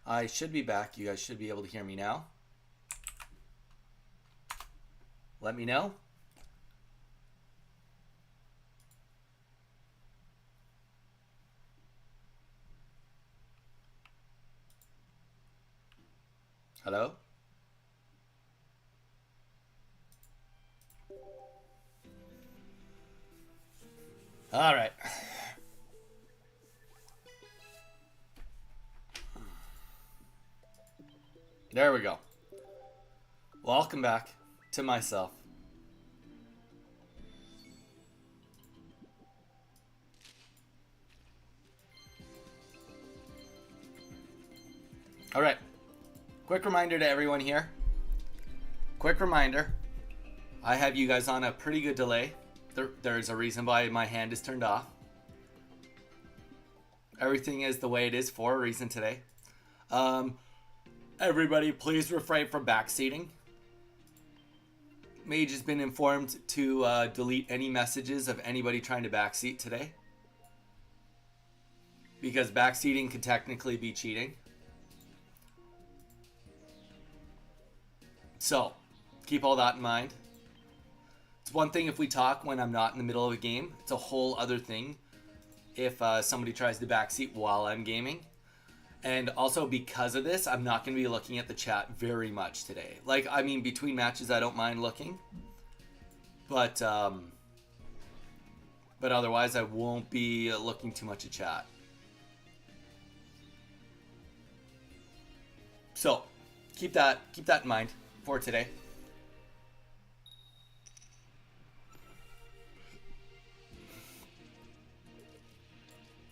I should be back. You guys should be able to hear me now. Let me know. Hello? All right. There we go. Welcome back to myself. All right. Quick reminder to everyone here. Quick reminder. I have you guys on a pretty good delay. There's a reason why my hand is turned off. Everything is the way it is for a reason today. Everybody, please refrain from backseating. Mage has been informed to delete any messages of anybody trying to backseat today. Because backseating could technically be cheating. So, keep all that in mind. It's one thing if we talk when I'm not in the middle of a game. It's a whole other thing if somebody tries to backseat while I'm gaming. And also because of this, I'm not going to be looking at the chat very much today. Like, I mean, between matches, I don't mind looking. But otherwise, I won't be looking too much at chat. So, keep that in mind for today.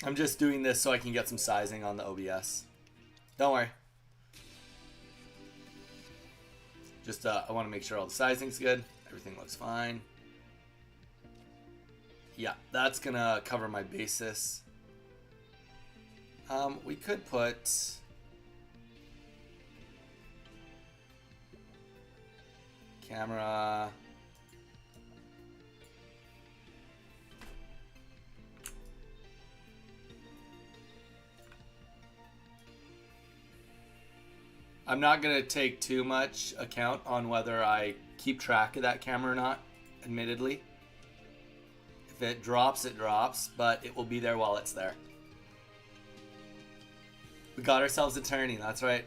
I'm just doing this so I can get some sizing on the OBS. Don't worry. Just, I want to make sure all the sizing's good. Everything looks fine. Yeah, that's gonna cover my basis. We could put... camera... I'm not going to take too much account on whether I keep track of that camera or not, admittedly. If it drops, it drops, but it will be there while it's there. We got ourselves a tourney, that's right.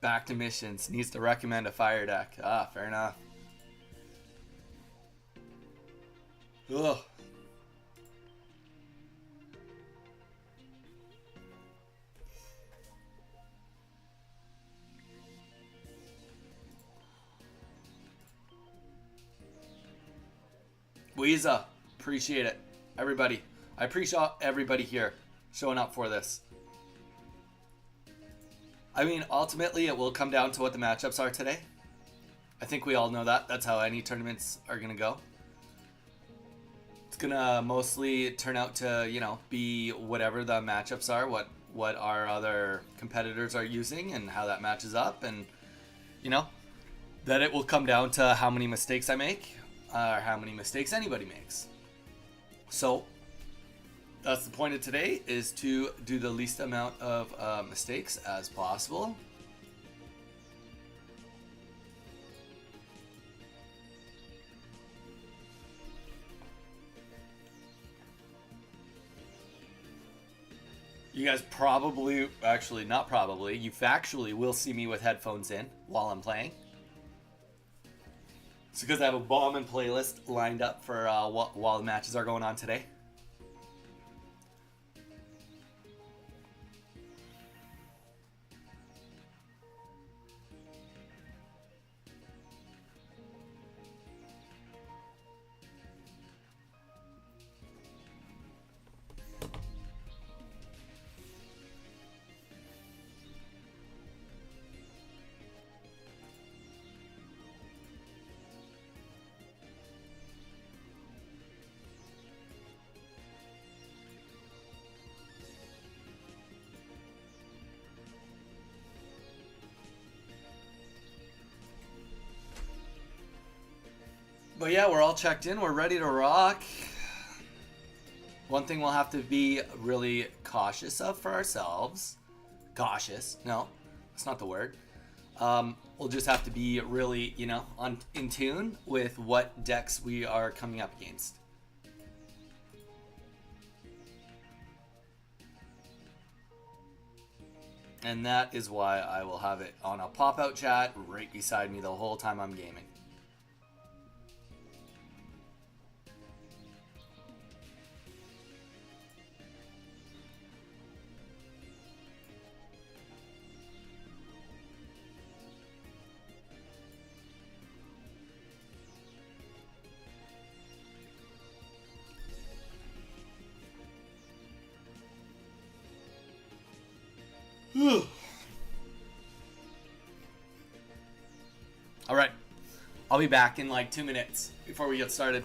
Back to missions. Needs to recommend a fire deck. Ah, fair enough. Ugh. Weeza, appreciate it. Everybody. I appreciate everybody here showing up for this. I mean, ultimately, it will come down to what the matchups are today. I think we all know that. That's how any tournaments are going to go. It's going to mostly turn out to, you know, be whatever the matchups are, what our other competitors are using and how that matches up. And, you know, that it will come down to how many mistakes I make or how many mistakes anybody makes. So that's the point of today, is to do the least amount of mistakes as possible. You guys probably, actually not probably, you factually will see me with headphones in while I'm playing. It's because I have a bomb and playlist lined up for while the matches are going on today. But yeah, we're all checked in. We're ready to rock. One thing we'll have to be really cautious of for ourselves. Cautious? No, that's not the word. We'll just have to be really, in tune with what decks we are coming up against. And that is why I will have it on a pop-out chat right beside me the whole time I'm gaming. All right. I'll be back in like 2 minutes before we get started.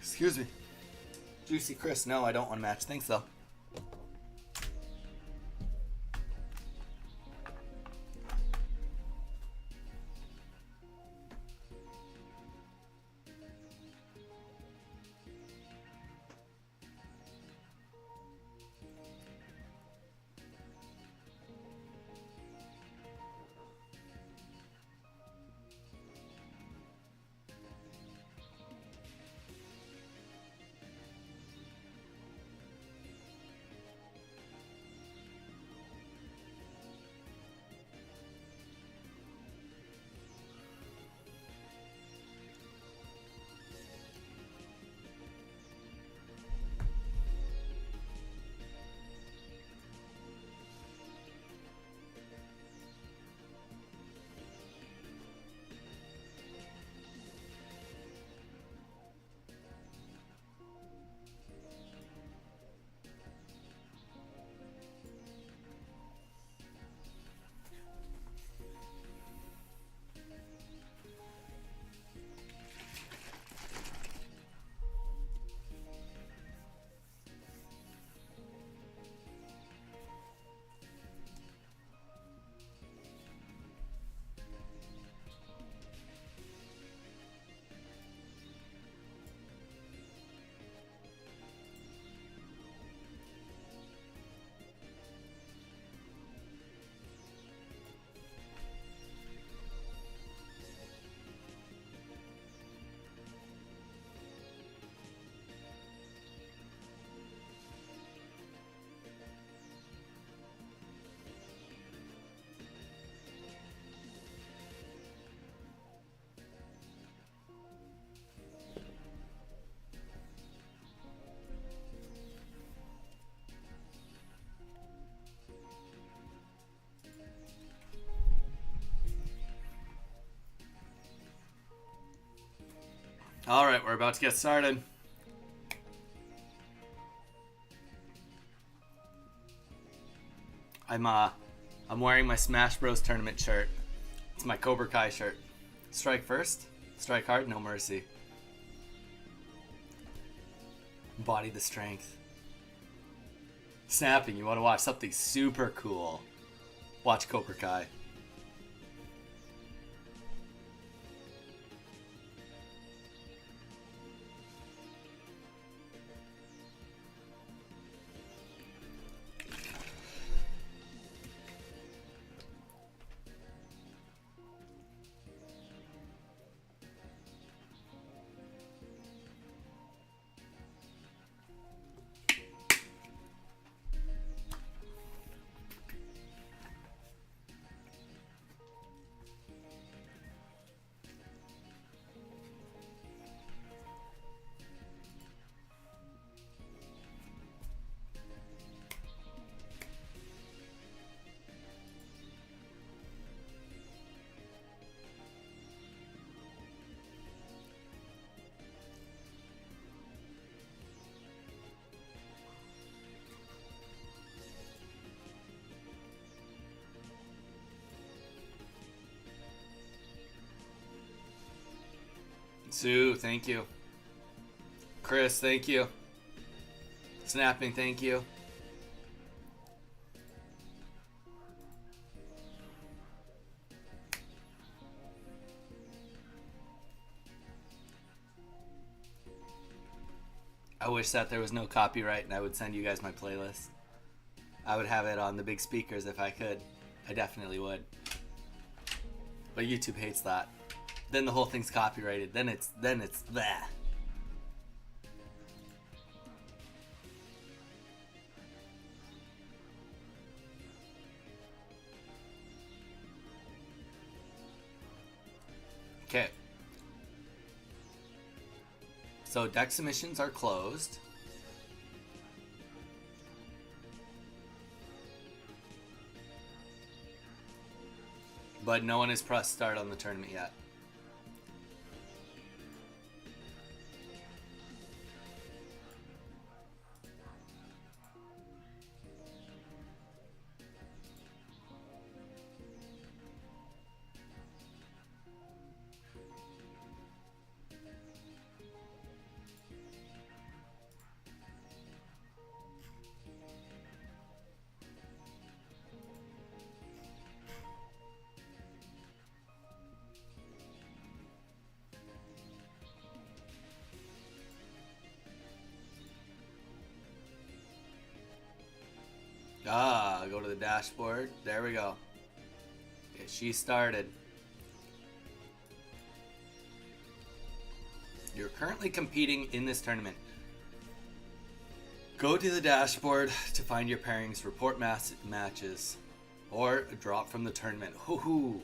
Excuse me. Juicy Chris, no, I don't want to match. Thanks, though. All right, we're about to get started. I'm wearing my Smash Bros tournament shirt. It's my Cobra Kai shirt. Strike first, strike hard, no mercy. Embody the strength. Snapping, you want to watch something super cool. Watch Cobra Kai. Sue, thank you. Chris, thank you. Snapping, thank you. I wish that there was no copyright and I would send you guys my playlist. I would have it on the big speakers if I could. I definitely would. But YouTube hates that. Then the whole thing's copyrighted. Then it's bleh. Okay. So deck submissions are closed. But no one has pressed start on the tournament yet. Go to the dashboard. There we go. Okay, she started. You're currently competing in this tournament. Go to the dashboard to find your pairings, report matches, or drop from the tournament. Hoo-hoo.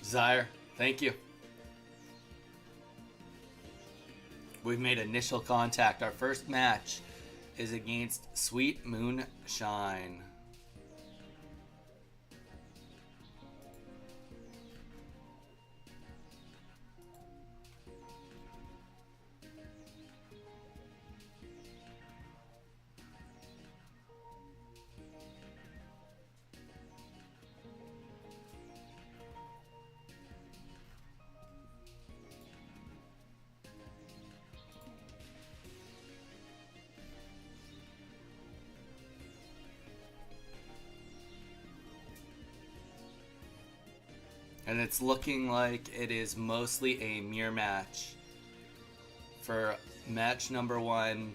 Zyre, thank you. We've made initial contact. Our first match is against Sweet Moonshine. And it's looking like it is mostly a mirror match. For match number 1,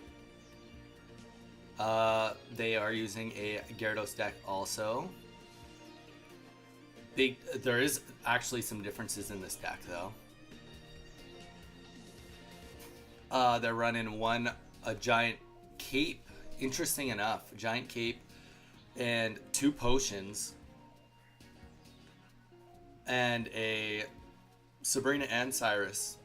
they are using a Gyarados deck also. There is actually some differences in this deck though. They're running a giant cape. Interesting enough, a giant cape and 2 potions and a Sabrina and Cyrus.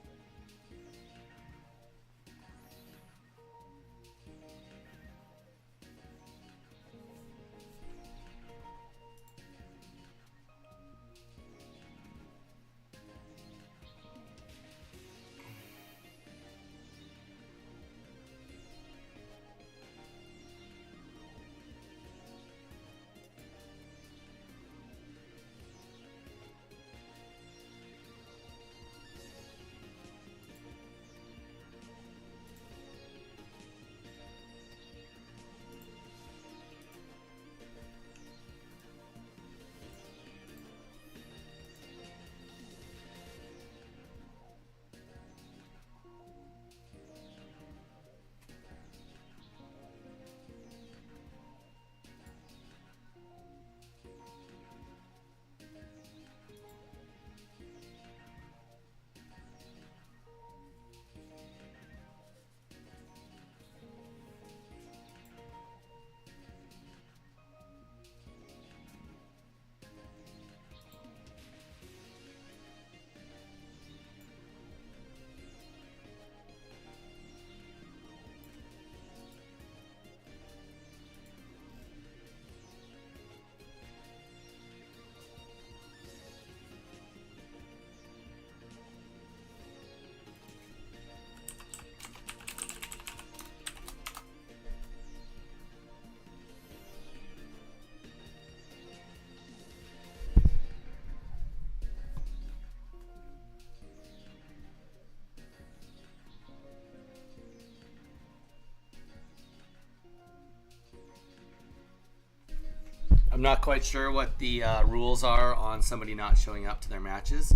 I'm not quite sure what the rules are on somebody not showing up to their matches.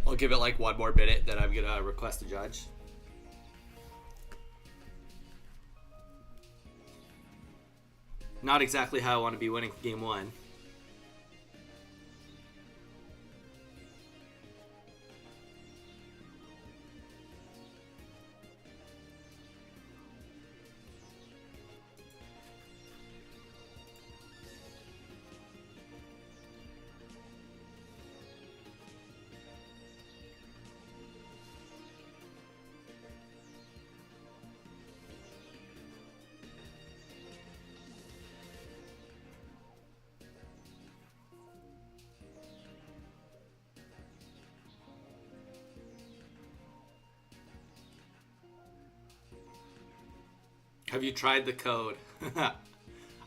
I'll give it like one more minute, then I'm gonna request a judge. Not exactly how I want to be winning game 1. Have you tried the code?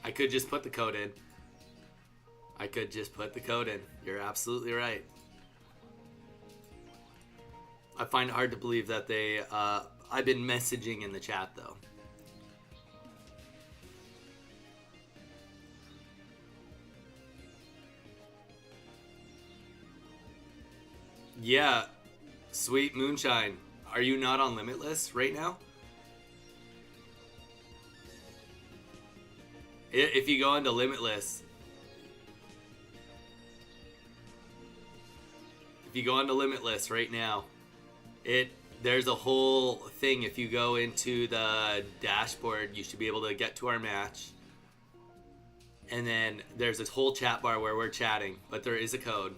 I could just put the code in. You're absolutely right. I find it hard to believe that they... I've been messaging in the chat, though. Yeah. Sweet Moonshine. Are you not on Limitless right now? If you go into Limitless... If you go onto Limitless right now, there's a whole thing. If you go into the dashboard, you should be able to get to our match. And then there's this whole chat bar where we're chatting, but there is a code.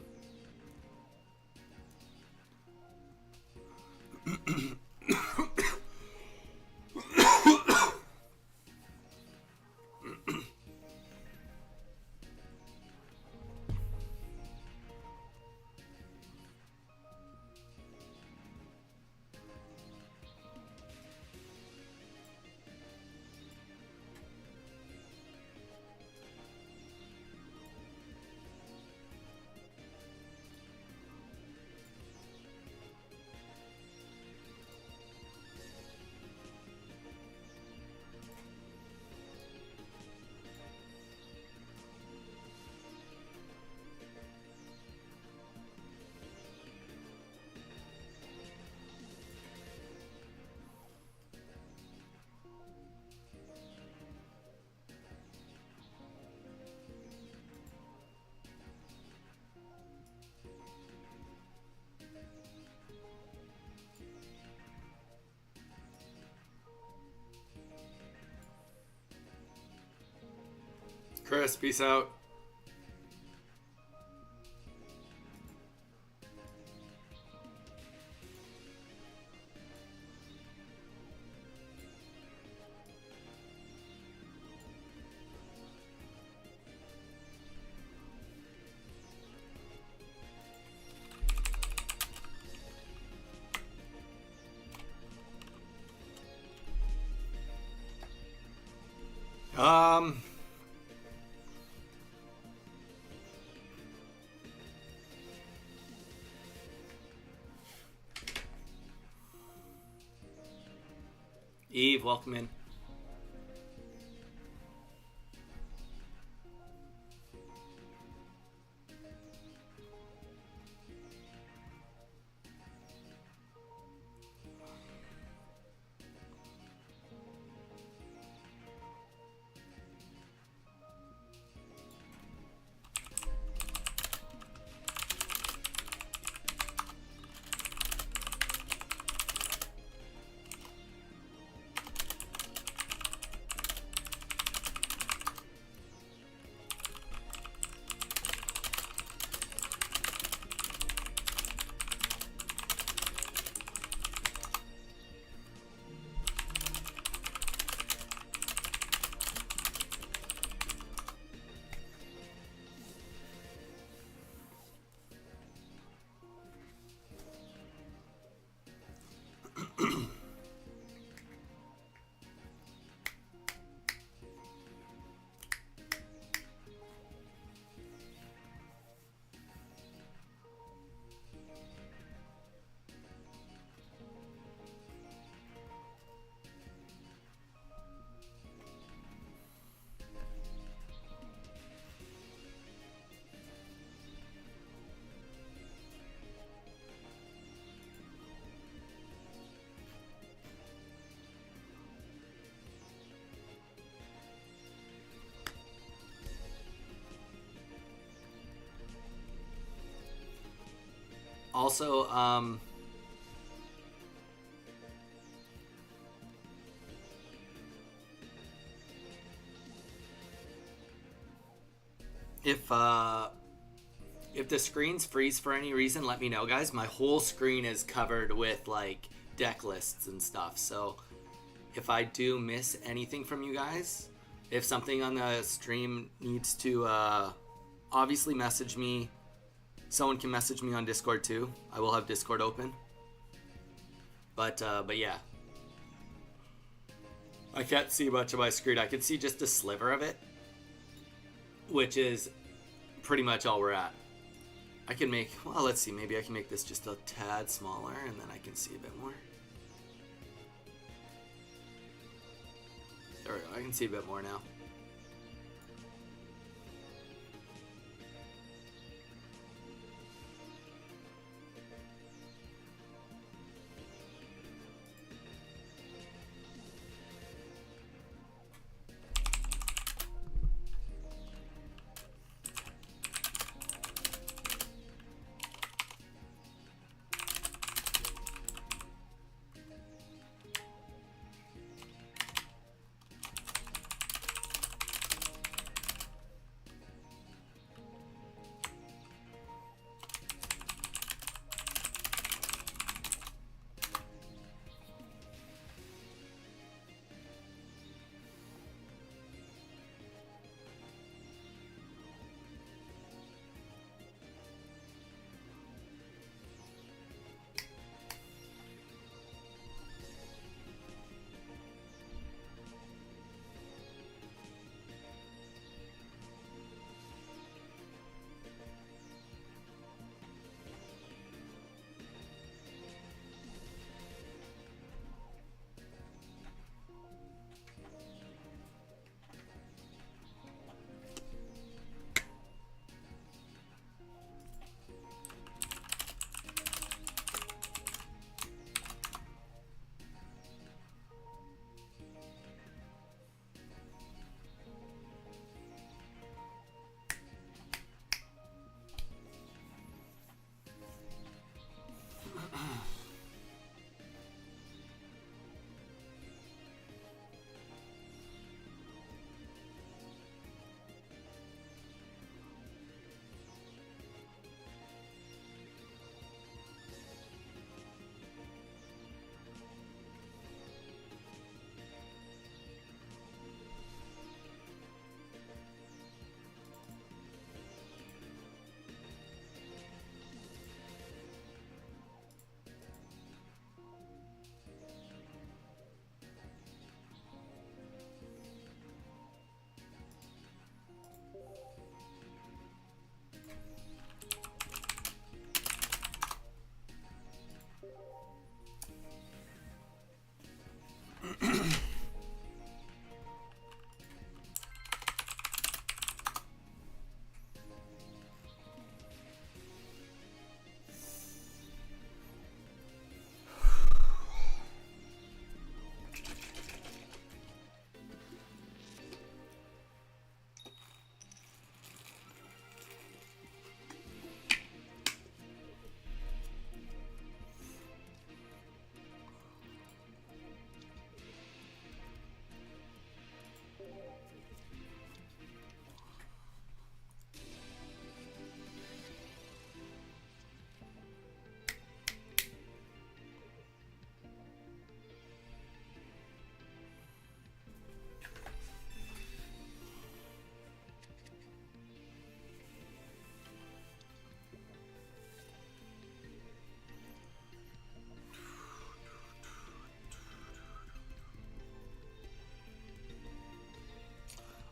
Chris. Peace out. Eve, welcome in. Also, if the screens freeze for any reason, let me know, guys. My whole screen is covered with like deck lists and stuff. So if I do miss anything from you guys, if something on the stream needs to obviously message me. Someone can message me on Discord too. I will have Discord open. But yeah. I can't see much of my screen. I can see just a sliver of it, which is pretty much all we're at. I can make, well, let's see. Maybe I can make this just a tad smaller and then I can see a bit more. There we go. I can see a bit more now.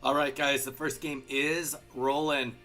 All right, guys, the first game is rolling.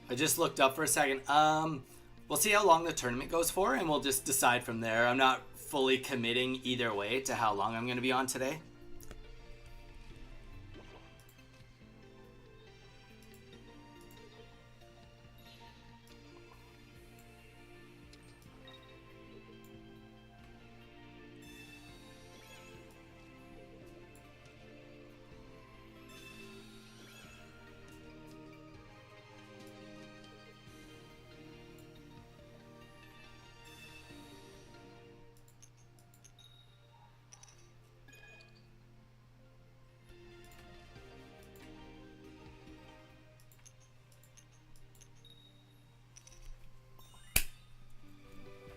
I just looked up for a second. We'll see how long the tournament goes for, and we'll just decide from there. I'm not fully committing either way to how long I'm going to be on today.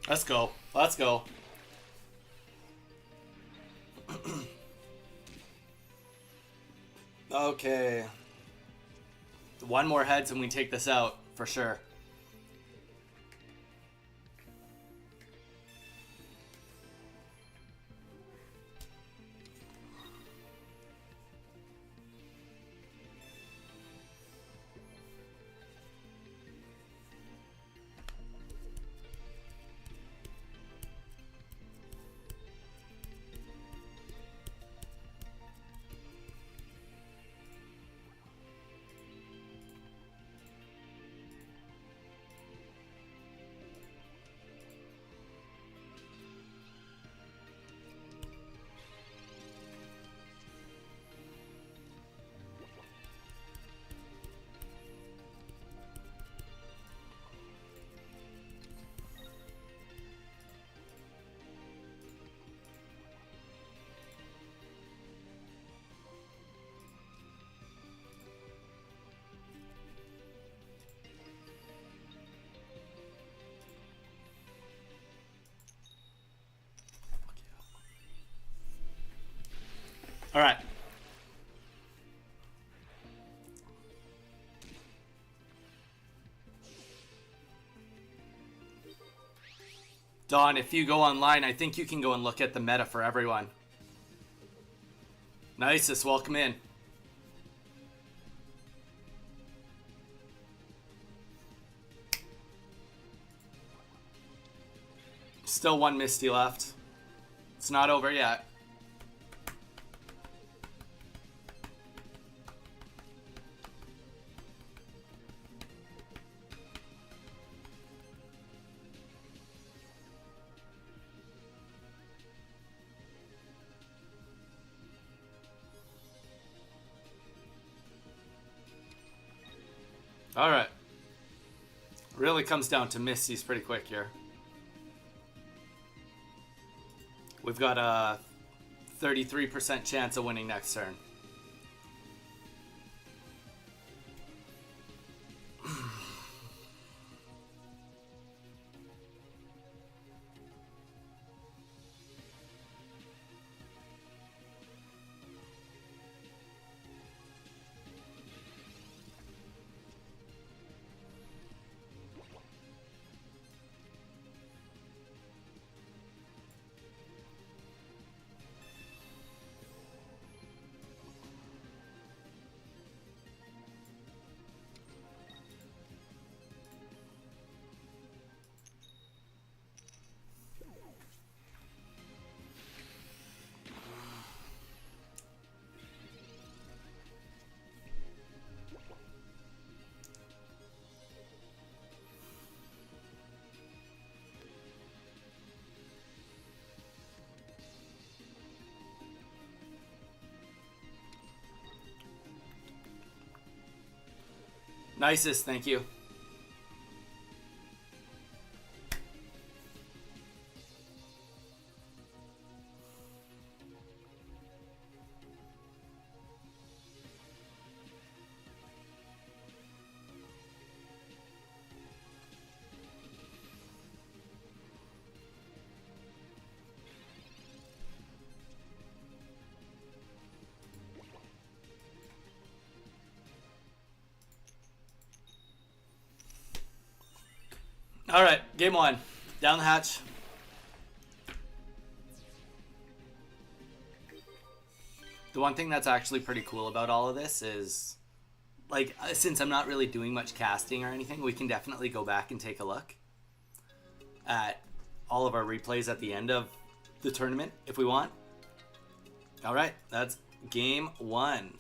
Let's go. Let's go. Okay. One more heads and we take this out for sure. All right. Dawn, if you go online, I think you can go and look at the meta for everyone. Nicest, welcome in. Still one Misty left. It's not over yet. All right. Really comes down to Misty's pretty quick here. We've got a 33% chance of winning next turn. Nicest, thank you. All right, game one. Down the hatch. The one thing that's actually pretty cool about all of this is, like, since I'm not really doing much casting or anything, we can definitely go back and take a look at all of our replays at the end of the tournament if we want. All right, that's game one.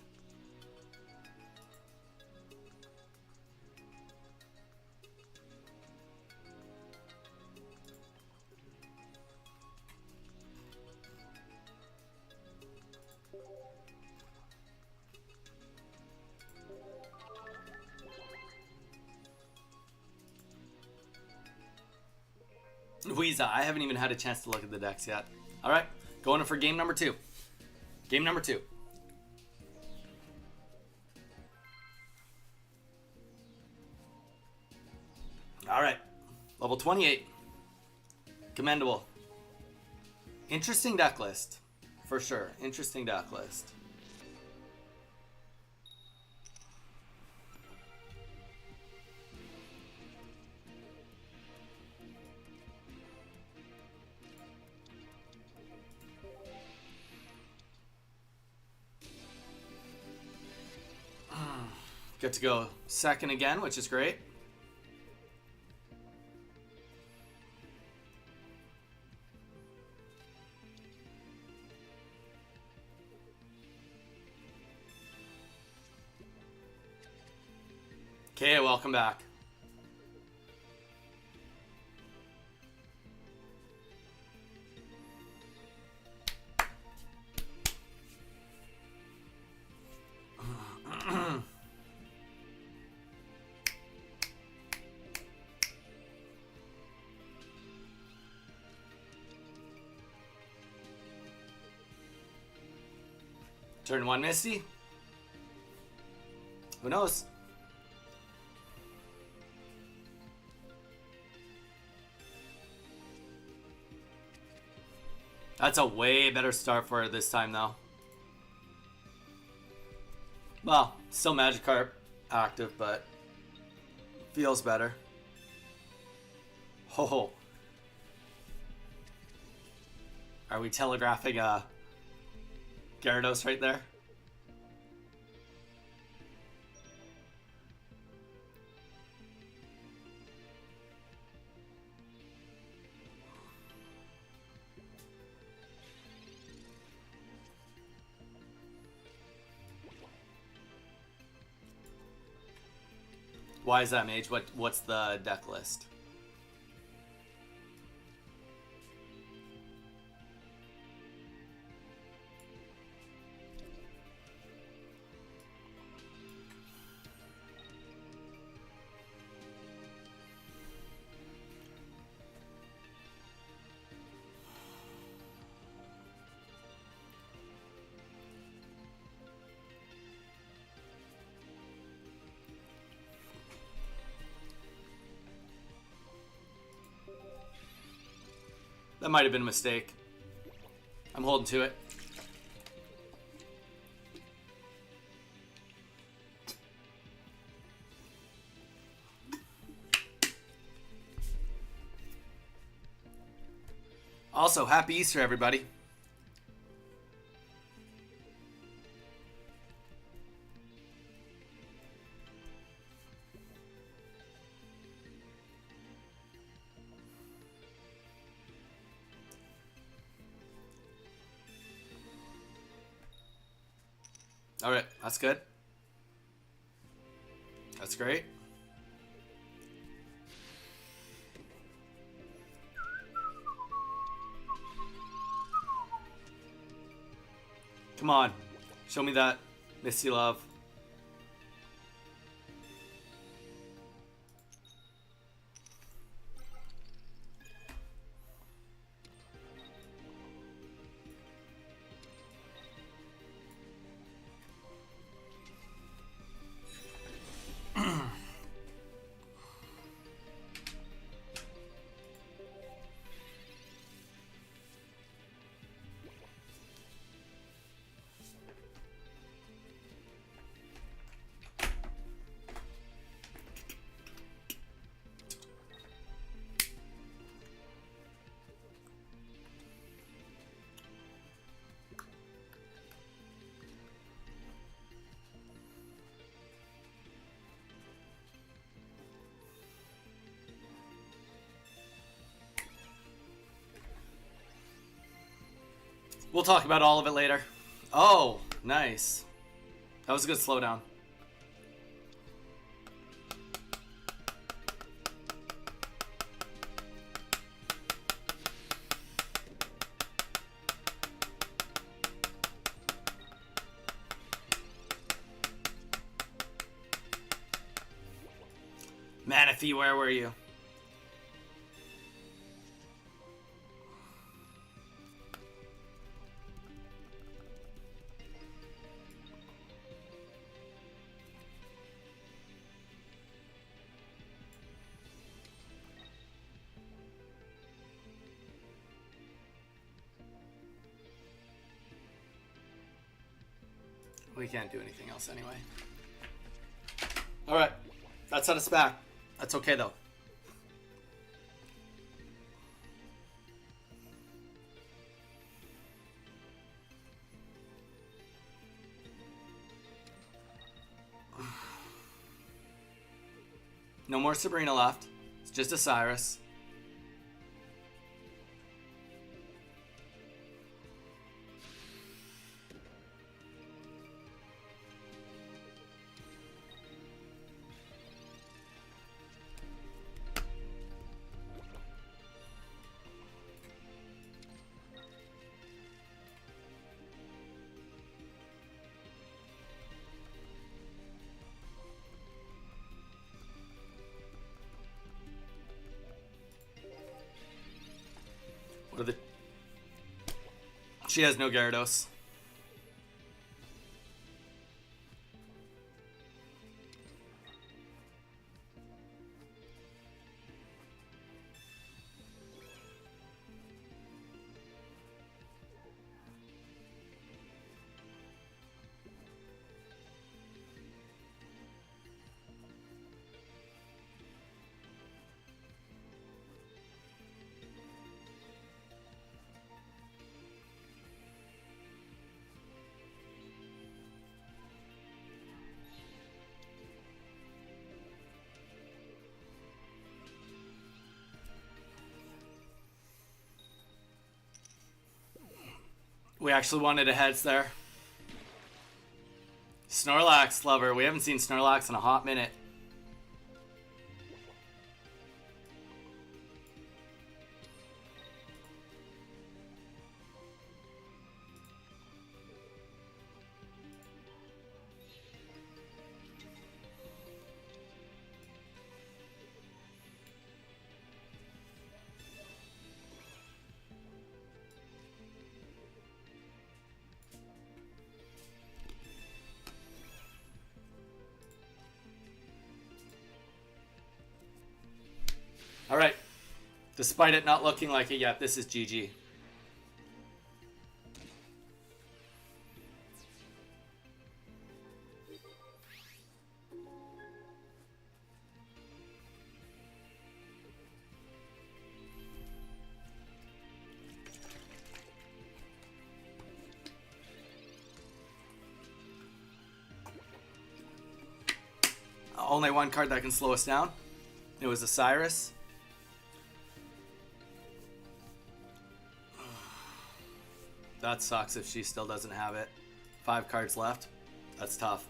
Louisa, I haven't even had a chance to look at the decks yet. All right, going in for game number two. Game number two. All right, level 28. Commendable. Interesting deck list, for sure. Interesting deck list. Get to go second again, which is great. Okay, welcome back. Turn one, Misty. Who knows? That's a way better start for it this time, though. Well, still Magikarp active, but feels better. Ho. Are we telegraphing a Gyarados right there? Why is that, Mage? What's the deck list? That might have been a mistake. I'm holding to it. Also, happy Easter, everybody. All right, that's good. That's great. Come on. Show me that. Misty love. We'll talk about all of it later. Oh, nice. That was a good slowdown. Manaphy, where were you? We can't do anything else anyway. Alright. That set us back. That's okay though. No more Sabrina left. It's just a Cyrus. What are the... She has no Gyarados. We actually wanted a heads there. Snorlax lover. We haven't seen Snorlax in a hot minute. All right. Despite it not looking like it yet, this is GG. Only one card that can slow us down. It was a Cyrus. That sucks if she still doesn't have it. 5 cards left. That's tough.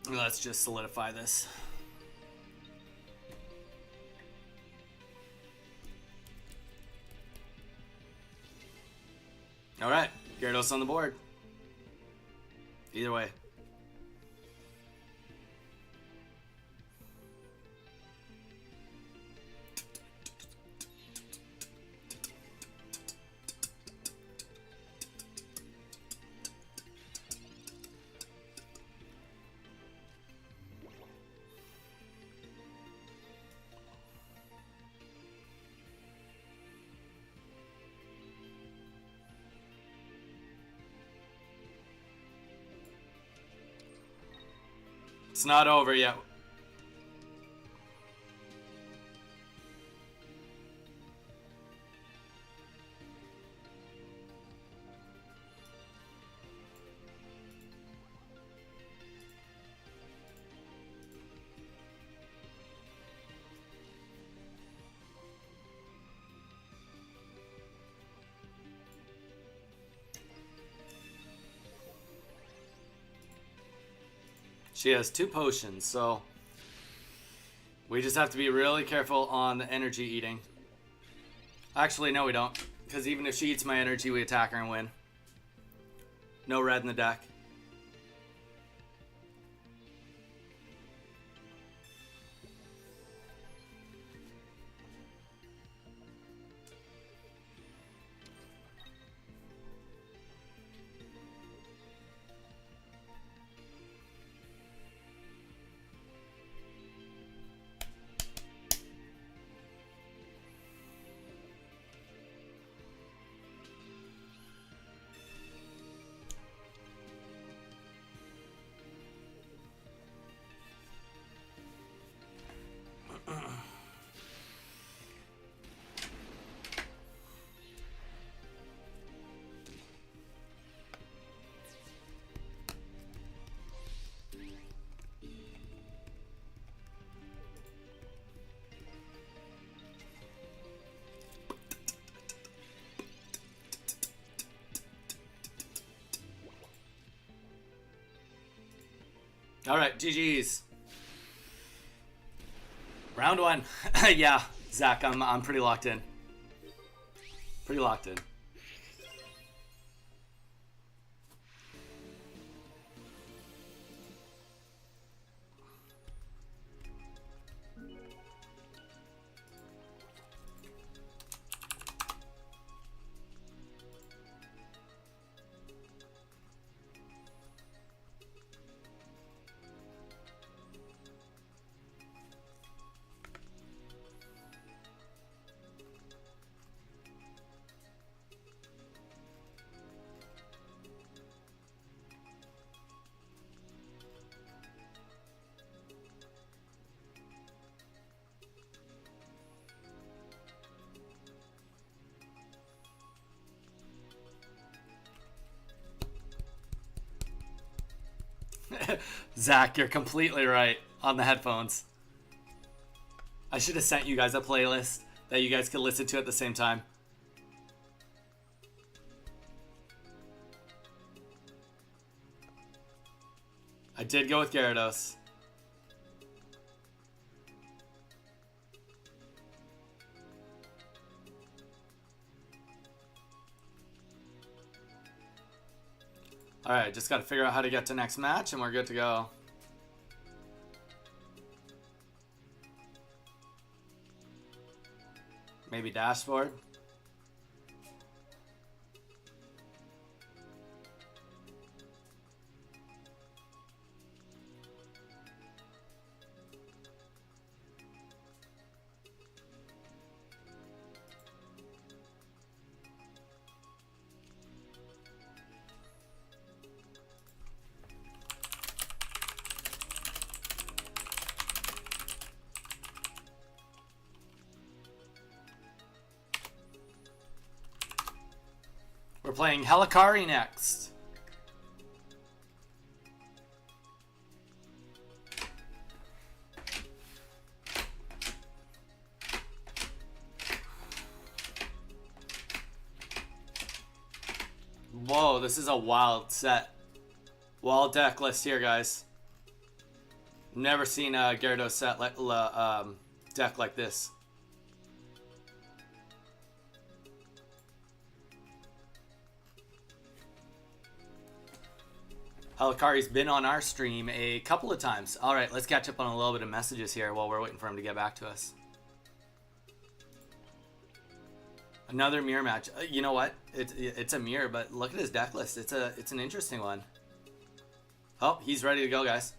Let's just solidify this. All right, Gyarados on the board. Either way. It's not over yet. She has 2 potions, so we just have to be really careful on the energy eating. Actually, no we don't, because even if she eats my energy, we attack her and win. No red in the deck. All right, GG's. Round 1. Yeah, Zach, I'm pretty locked in. Pretty locked in. Zach, you're completely right on the headphones. I should have sent you guys a playlist that you guys could listen to at the same time. I did go with Gyarados. Alright, just gotta figure out how to get to next match and we're good to go. Maybe dashboard. We're playing Helikari next. Whoa, this is a wild set. Wild deck list here, guys. Never seen a Gyarados set deck like this. Helikari's been on our stream a couple of times. All right, let's catch up on a little bit of messages here while we're waiting for him to get back to us. Another mirror match. You know what? It's a mirror, but look at his deck list. It's an interesting one. Oh, he's ready to go, guys.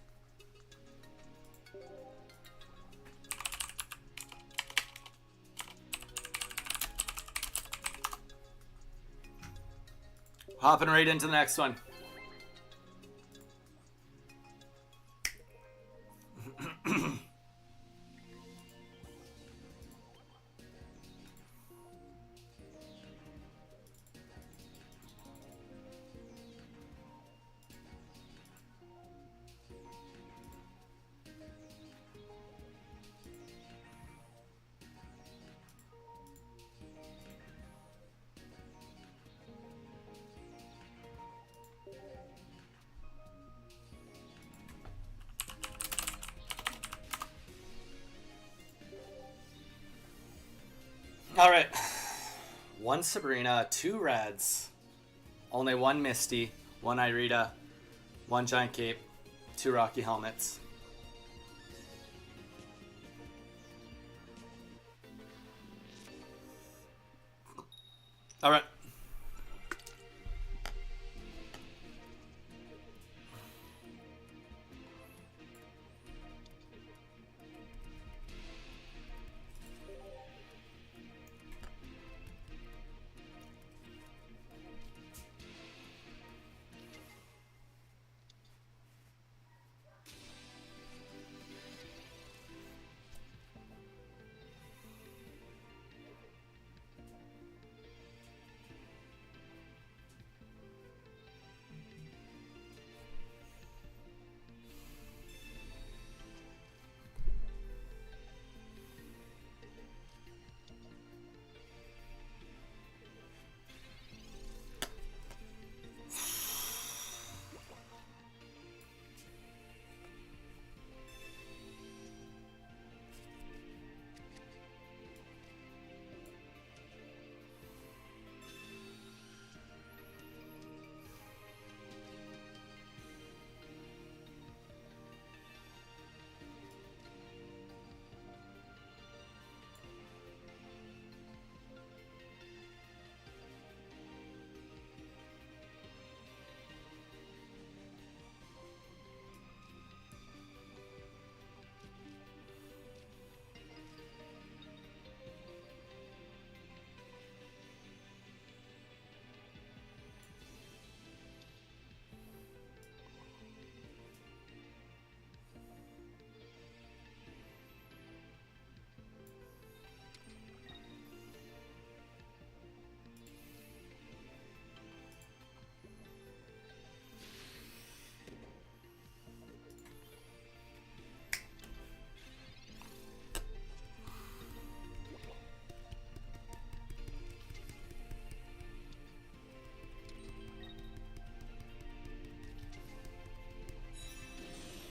Hopping right into the next one. All right, one Sabrina, two Reds, only one Misty, one Irida, one Giant Cape, two Rocky Helmets. All right.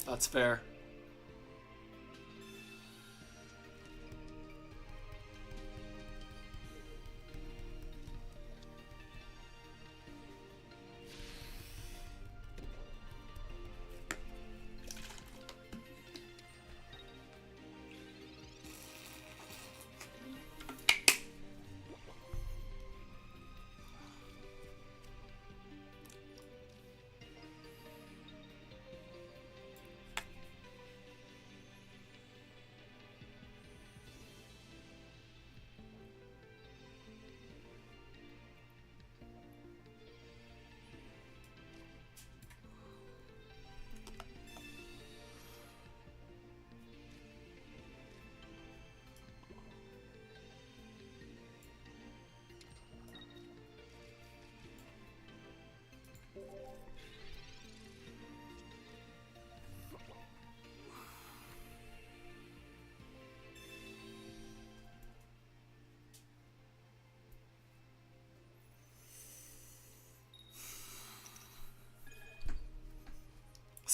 That's fair.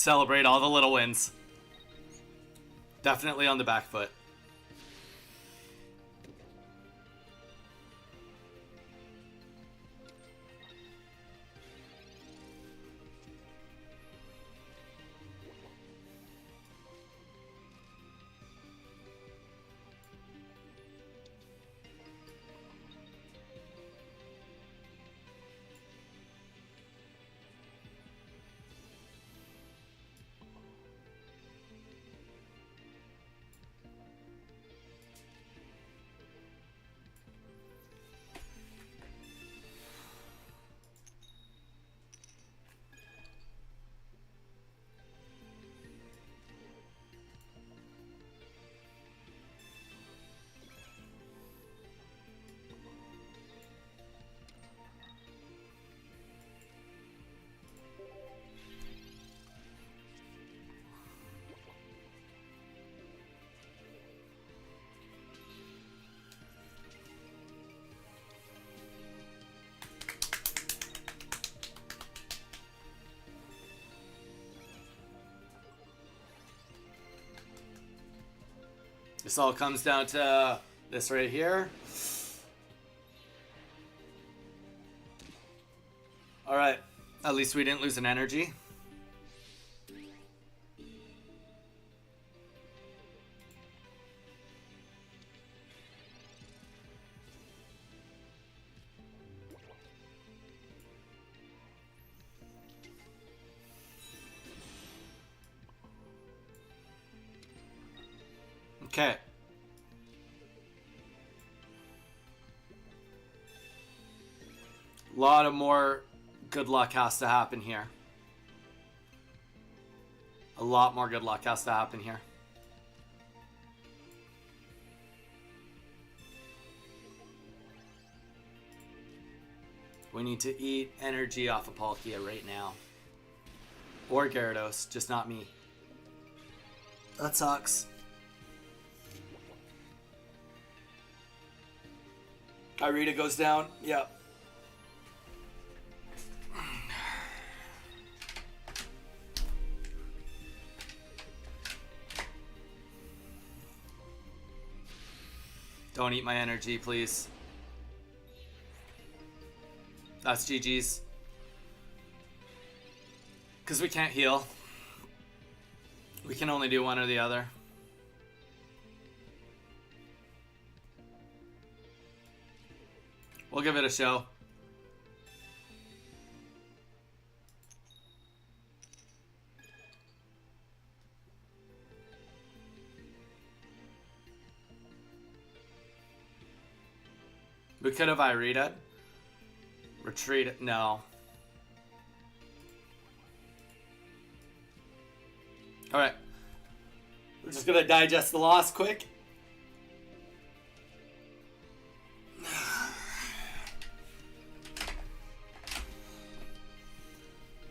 Celebrate all the little wins. Definitely on the back foot. This all comes down to this right here. All right. At least we didn't lose an energy. Okay. A lot of more good luck has to happen here. A lot more good luck has to happen here. We need to eat energy off of Palkia right now. Or Gyarados, just not me. That sucks. Irita goes down. Yep. Don't eat my energy, please. That's GG's. Because we can't heal. We can only do one or the other. We'll give it a show. We could have Irita. Retreat. No. Alright. We're just going to digest the loss quick.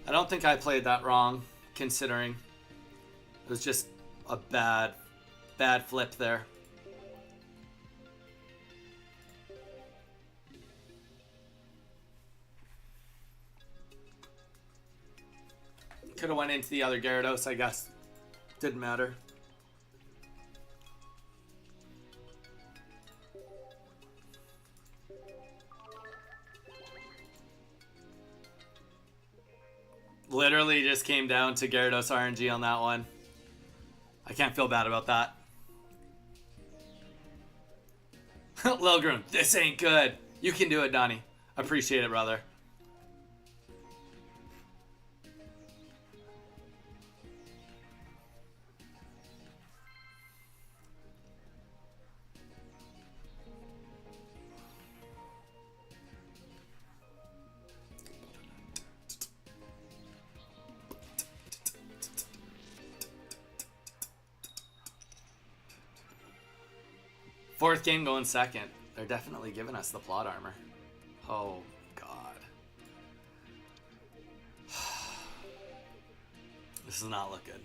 I don't think I played that wrong, considering it was just a bad flip there. Could have went into the other Gyarados, I guess. Didn't matter. Literally just came down to Gyarados RNG on that one. I can't feel bad about that. Lilgrim, this ain't good. You can do it, Donnie. Appreciate it, brother. Fourth game going second. They're definitely giving us the plot armor. Oh, God. This does not look good.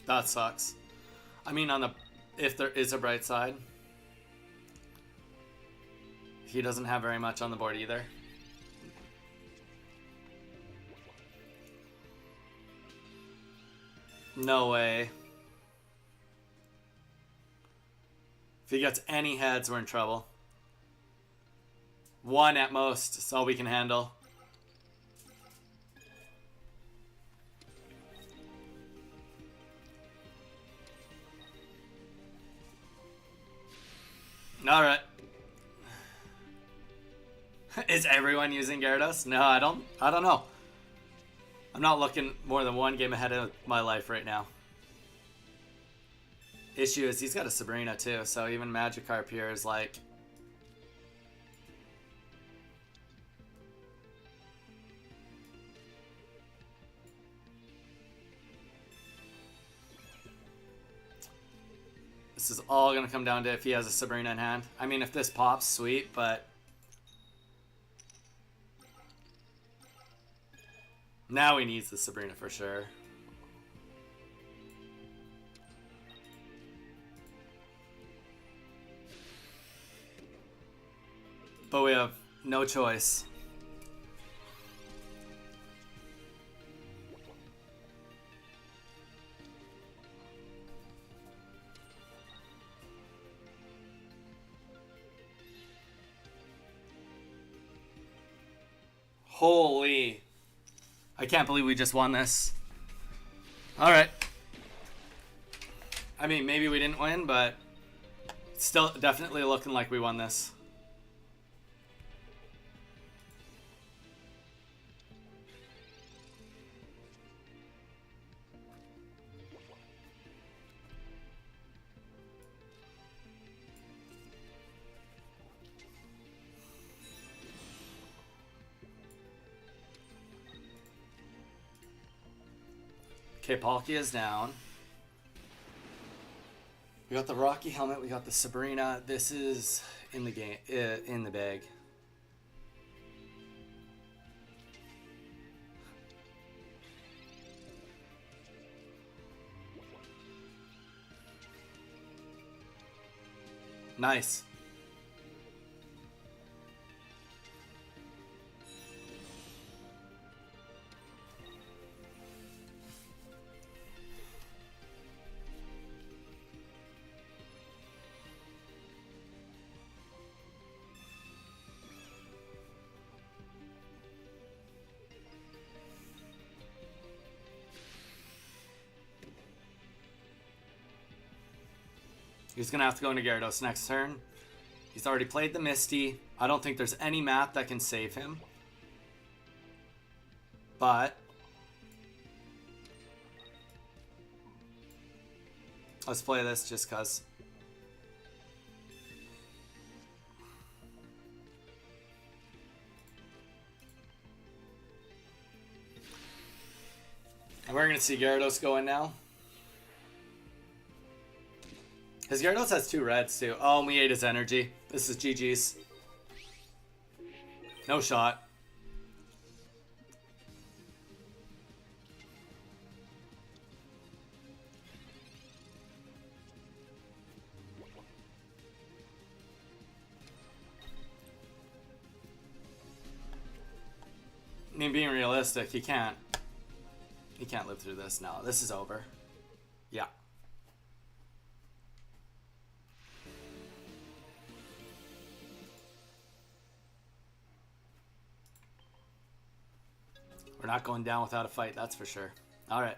That sucks. I mean, if there is a bright side, he doesn't have very much on the board either. No way. If he gets any heads, we're in trouble. One at most is all we can handle. Alright. Is everyone using Gyarados? No, I don't know. I'm not looking more than one game ahead of my life right now. Issue is he's got a Sabrina too, so even Magikarp here is like... This is all going to come down to if he has a Sabrina in hand. I mean, if this pops, sweet, but... Now he needs the Sabrina for sure. But we have no choice. Holy. I can't believe we just won this. Alright. I mean, maybe we didn't win, but it's still definitely looking like we won this. Okay, Palkia is down. We got the Rocky helmet. We got the Sabrina. This is in the game, in the bag. Nice. He's going to have to go into Gyarados next turn. He's already played the Misty. I don't think there's any map that can save him. But let's play this just because. And we're going to see Gyarados go in now. His Gyarados has 2 reds too. Oh, and we ate his energy. This is GG's. No shot. I mean, being realistic, he can't live through this. No, this is over. Yeah. We're not going down without a fight, that's for sure. All right.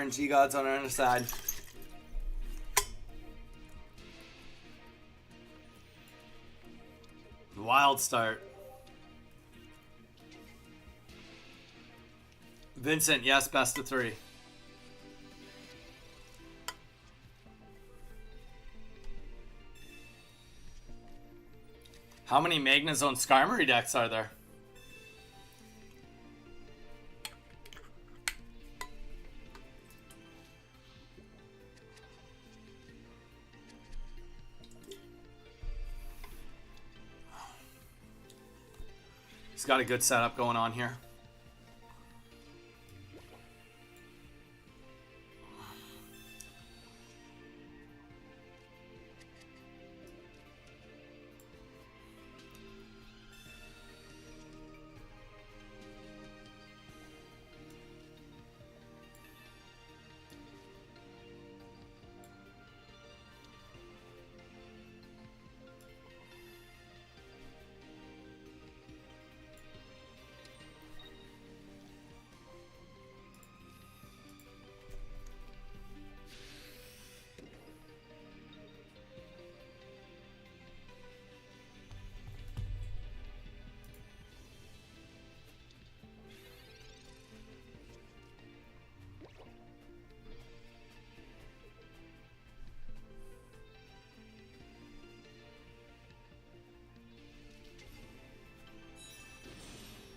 RNG gods on our other side. Wild start. Vincent, yes, best of 3. How many Magnezone Skarmory decks are there? He's got a good setup going on here.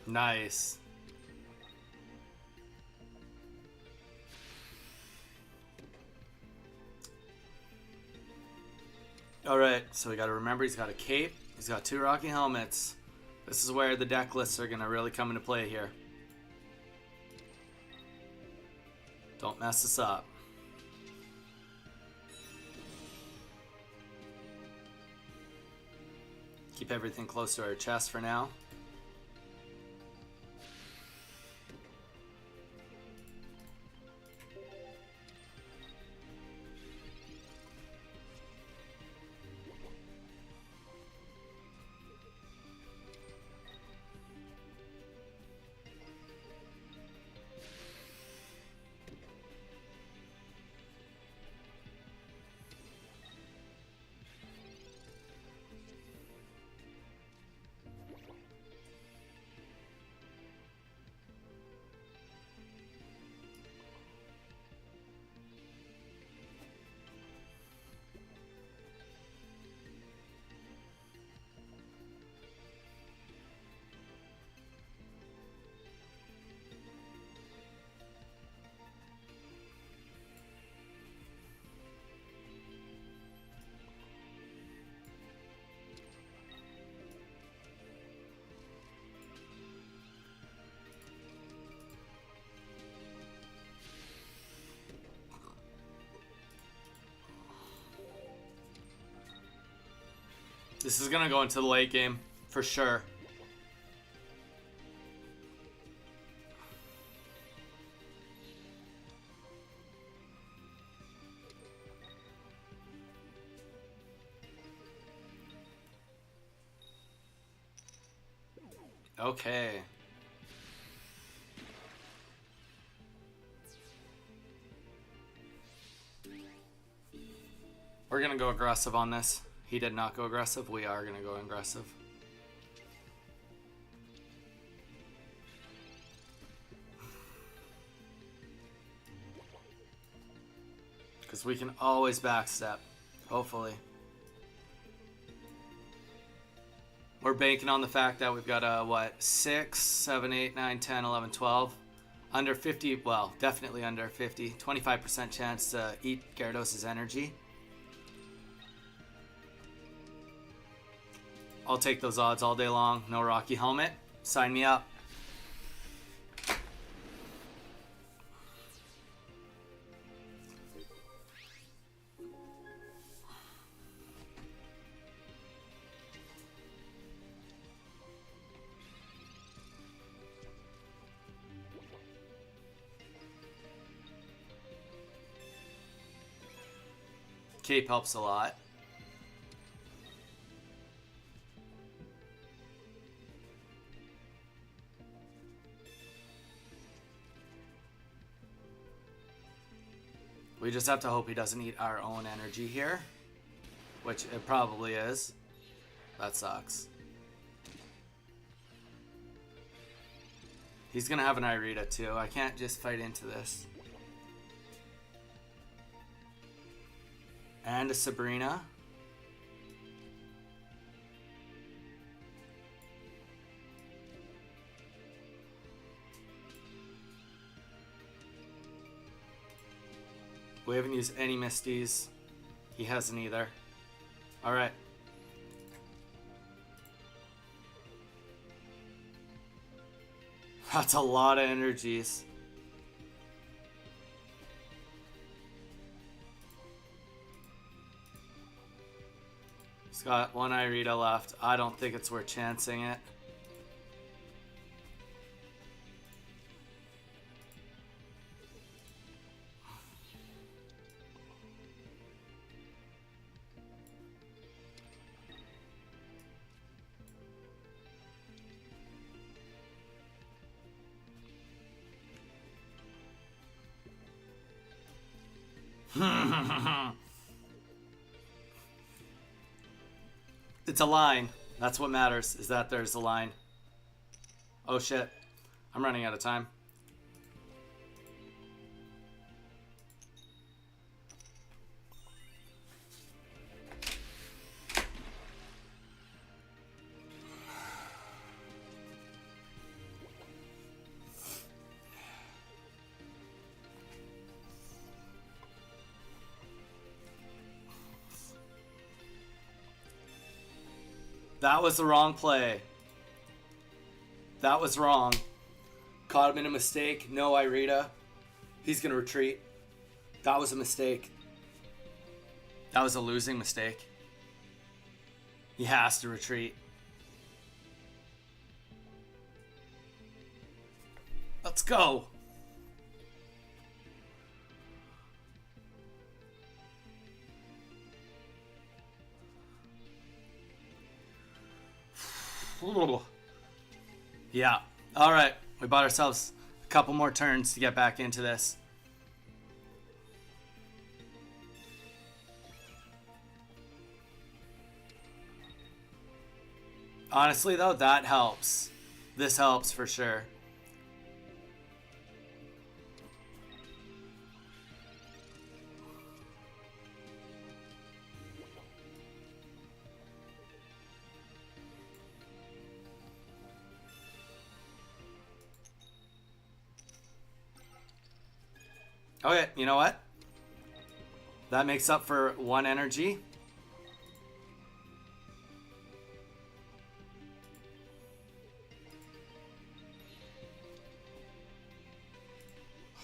Nice. Alright, so we gotta remember he's got a cape, he's got 2 Rocky Helmets. This is where the deck lists are gonna really come into play here. Don't mess this up. Keep everything close to our chest for now. This is gonna go into the late game, for sure. Okay. We're gonna go aggressive on this. He did not go aggressive. We are going to go aggressive. Because we can always backstep. Hopefully. We're banking on the fact that we've got a, 6, 7, 8, 9, 10, 11, 12. Under 50, well, definitely under 50. 25% chance to eat Gyarados' energy. I'll take those odds all day long. No Rocky Helmet. Sign me up. Cape helps a lot. We just have to hope he doesn't eat our own energy here. Which it probably is. That sucks. He's gonna have an Irida too. I can't just fight into this. And a Sabrina. We haven't used any Misties. He hasn't either. Alright. That's a lot of energies. He's got one Irida left. I don't think it's worth chancing it. It's a line. That's what matters, is that there's a line. Oh shit. I'm running out of time. That was the wrong play. That was wrong. Caught him in a mistake. No Irida. He's going to retreat. That was a mistake. That was a losing mistake. He has to retreat. Let's go. Yeah. All right. We bought ourselves a couple more turns to get back into this. Honestly, though, that helps. This helps for sure. Okay, you know what? That makes up for one energy.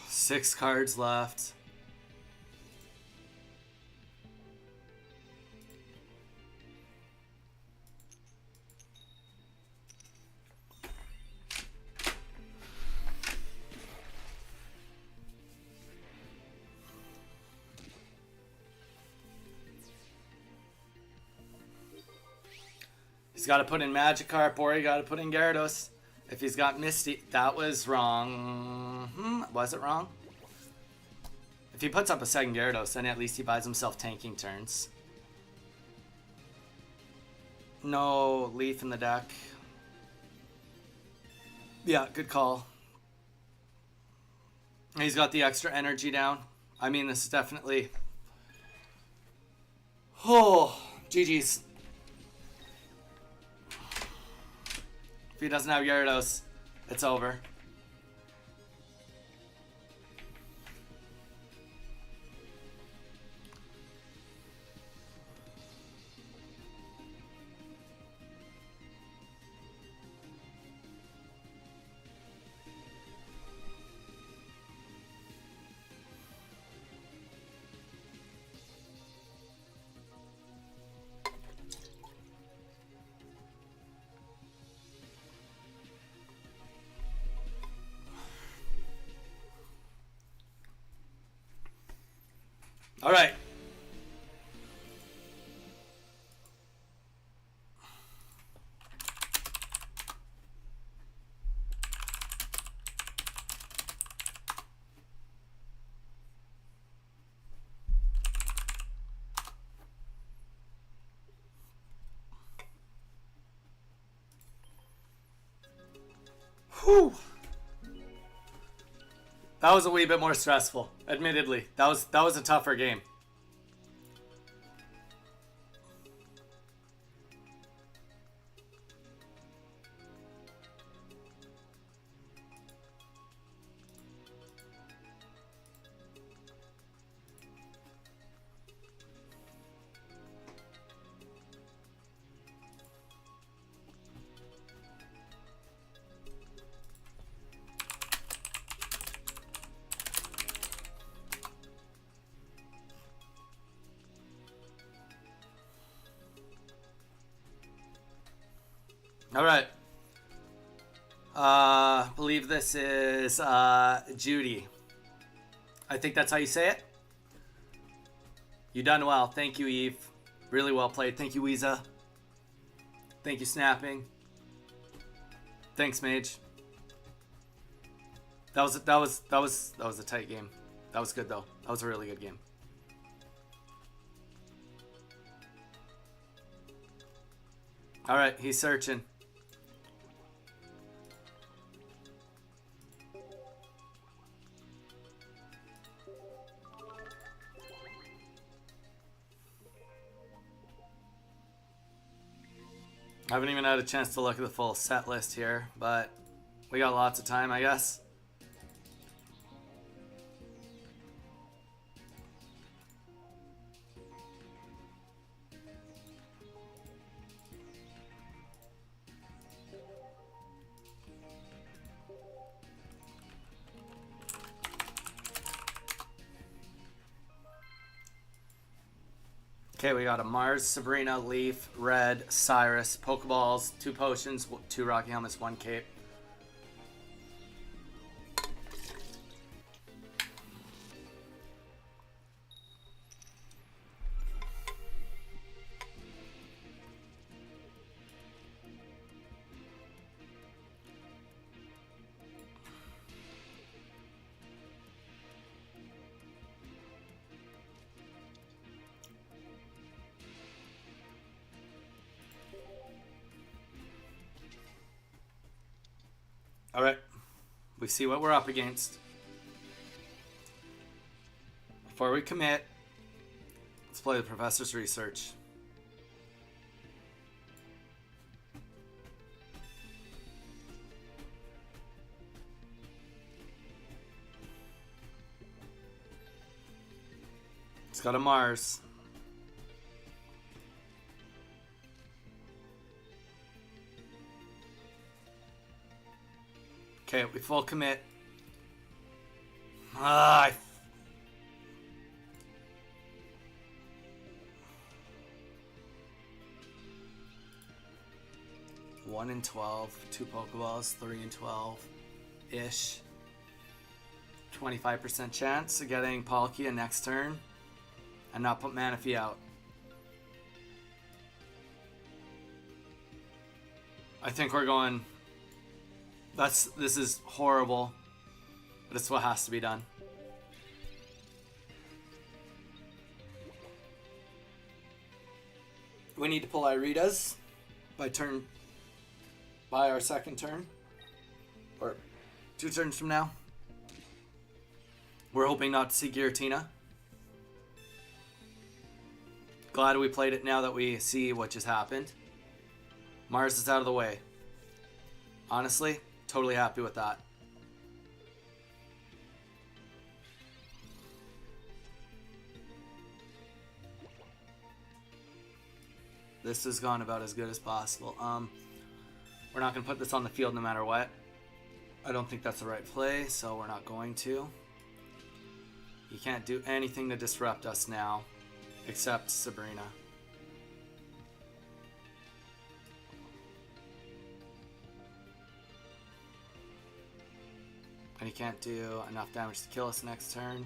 Six cards left. He's got to put in Magikarp or he got to put in Gyarados. If he's got Misty, that was wrong. Was it wrong? If he puts up a second Gyarados, then at least he buys himself tanking turns. No Leaf in the deck. Yeah, good call. He's got the extra energy down. I mean, this is definitely... Oh, GG's. If he doesn't have Gyarados, it's over. All right. Whew. That was a wee bit more stressful, admittedly. That was a tougher game. All right. Believe this is Judy. I think that's how you say it. You done well. Thank you, Eve. Really well played. Thank you, Weeza. Thank you, Snapping. Thanks, Mage. That was a tight game. That was good though. That was a really good game. All right, he's searching. I haven't even had a chance to look at the full set list here, but we got lots of time, I guess. Okay, we got a Mars, Sabrina, Leaf, Red, Cyrus, Pokeballs, 2 potions, 2 Rocky Helmets, 1 cape. All right, we see what we're up against. Before we commit, let's play the professor's research. It's got a Mars. Okay, we full commit. I 1 in 12, 2 Pokeballs, 3 in 12-ish. 25% chance of getting Palkia next turn and not put Manaphy out. I think we're going... This is horrible, but it's what has to be done. We need to pull Irita's by our second turn, or 2 turns from now. We're hoping not to see Giratina. Glad we played it now that we see what just happened. Mars is out of the way. Honestly, totally happy with that. This has gone about as good as possible. We're not going to put this on the field no matter what. I don't think that's the right play, so we're not going to. You can't do anything to disrupt us now, except Sabrina. And he can't do enough damage to kill us next turn.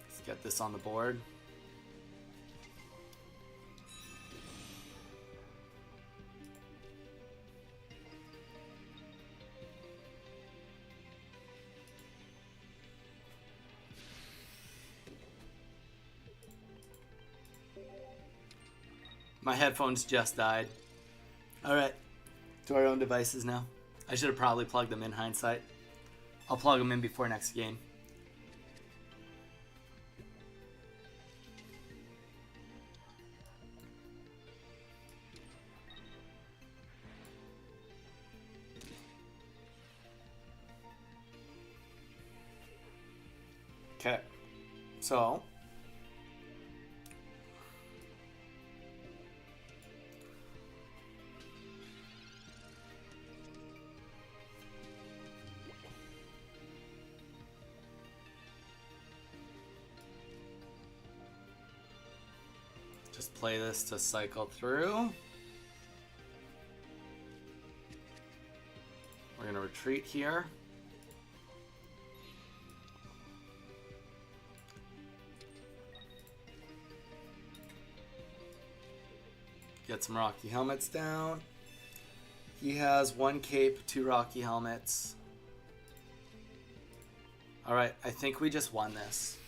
Let's get this on the board. My headphones just died. Alright, to our own devices now. I should have probably plugged them in hindsight. I'll plug them in before next game. Okay, so just play this to cycle through. We're gonna retreat here. Get some Rocky helmets down. He has 1 cape, 2 Rocky helmets. Alright, I think we just won this.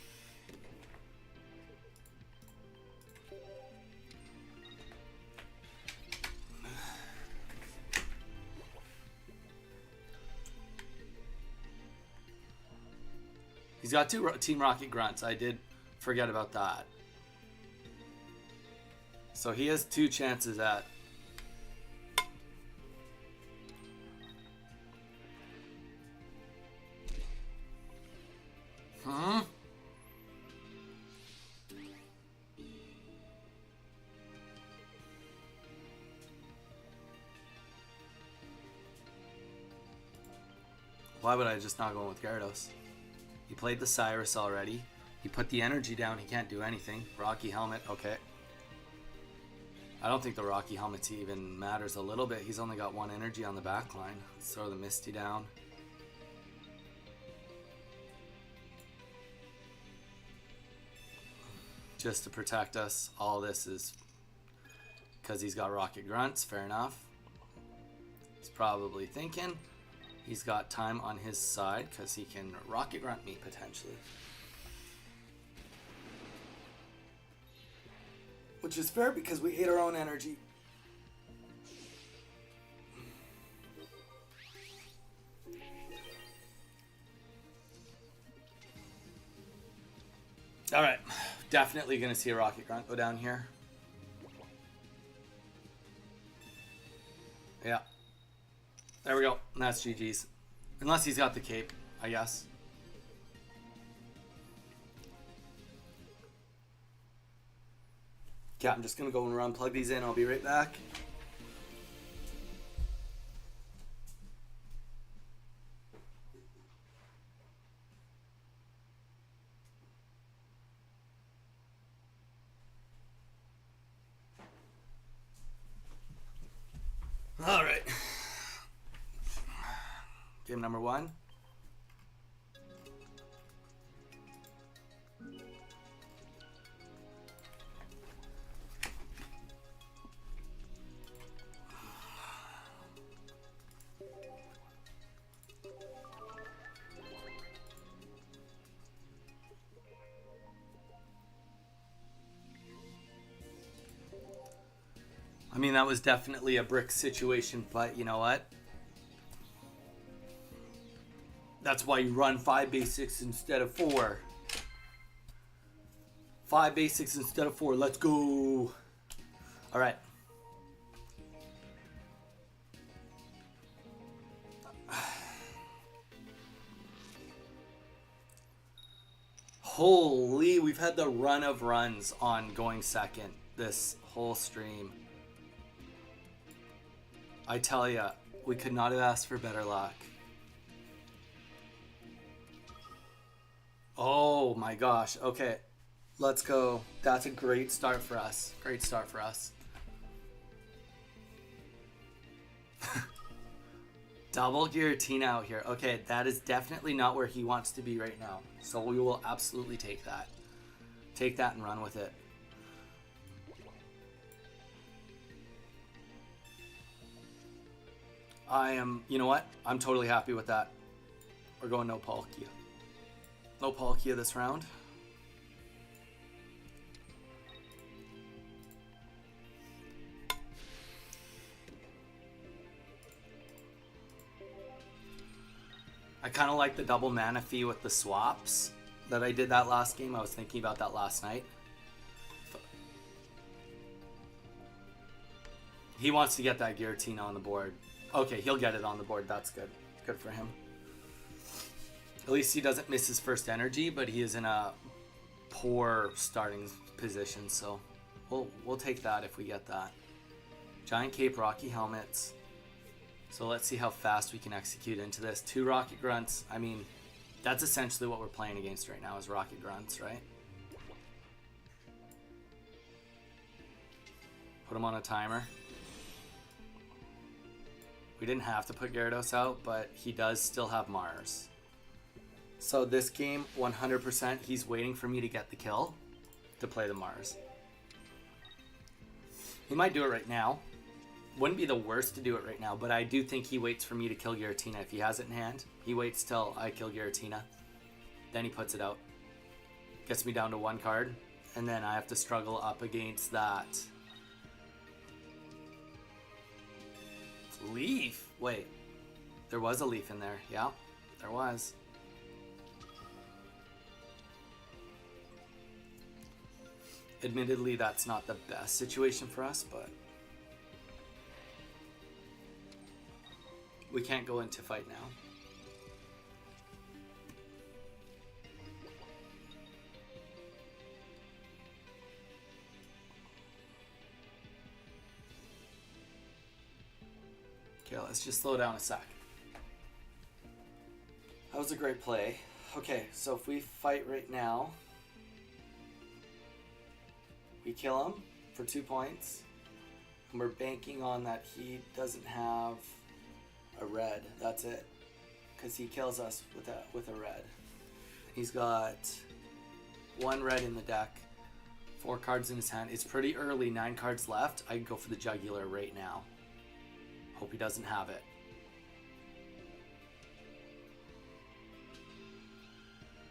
He's got 2 Team Rocket grunts. I did forget about that. So he has 2 chances at. Why would I just not go with Gyarados? He played the Cyrus already. He put the energy down. He can't do anything. Rocky helmet. Okay. I don't think the Rocky helmet even matters a little bit. He's only got 1 energy on the back line. Let's throw the Misty down. Just to protect us. All this is because he's got Rocket Grunts. Fair enough. He's probably thinking he's got time on his side because he can Rocket Grunt me potentially. Which is fair because we hate our own energy. Alright. Definitely going to see a Rocket Grunt go down here. Yeah. There we go. And that's GG's. Unless he's got the cape, I guess. Yeah, I'm just going to go and run, plug these in. I'll be right back. All right. Game number 1. I mean, that was definitely a brick situation, but you know what? That's why you run 5 basics instead of 4. 5 basics instead of 4. Let's go. All right. Holy, we've had the run of runs on going second this whole stream. I tell ya, we could not have asked for better luck. Oh my gosh. Okay, let's go. That's a great start for us. Great start for us. Double guillotine out here. Okay, that is definitely not where he wants to be right now. So we will absolutely take that. Take that and run with it. You know what? I'm totally happy with that. We're going no Palkia. No Palkia this round. I kind of like the double mana fee with the swaps that I did that last game. I was thinking about that last night. He wants to get that Giratina on the board. Okay, he'll get it on the board. That's good. Good for him. At least he doesn't miss his first energy, but he is in a poor starting position, so we'll take that if we get that. Giant Cape, Rocky Helmets. So let's see how fast we can execute into this. 2 Rocket Grunts. I mean, that's essentially what we're playing against right now is Rocket Grunts, right? Put him on a timer. We didn't have to put Gyarados out, but he does still have Mars. So this game, 100%, he's waiting for me to get the kill to play the Mars. He might do it right now. Wouldn't be the worst to do it right now, but I do think he waits for me to kill Giratina. If he has it in hand, he waits till I kill Giratina. Then he puts it out. Gets me down to 1 card, and then I have to struggle up against that. Leaf? Wait. There was a leaf in there. Yeah, there was. Admittedly, that's not the best situation for us, but we can't go into fight now. Okay, let's just slow down a sec. That was a great play. Okay, so if we fight right now, we kill him for 2 points. And we're banking on that he doesn't have a red. That's it. Because he kills us with a red. He's got 1 red in the deck. 4 cards in his hand. It's pretty early. 9 cards left. I'd go for the Jugular right now. Hope he doesn't have it.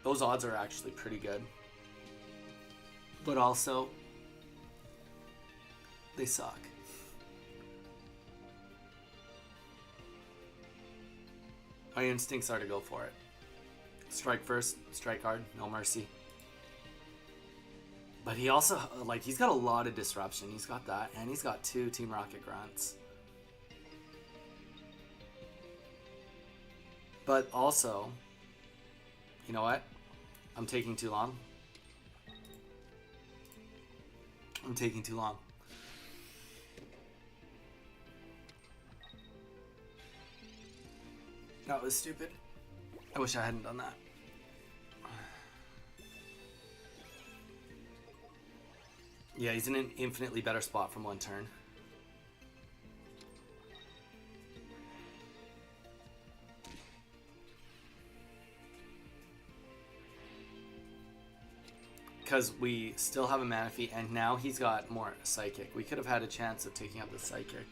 Those odds are actually pretty good. But also, they suck. My instincts are to go for it. Strike first, strike hard, no mercy. But he also, like, he's got a lot of disruption. He's got that, and he's got 2 Team Rocket Grunts. But also, you know what? I'm taking too long. I'm taking too long. That was stupid. I wish I hadn't done that. Yeah, he's in an infinitely better spot from 1 turn. Because we still have a Manaphy, and now he's got more Psychic. We could have had a chance of taking out the Psychic.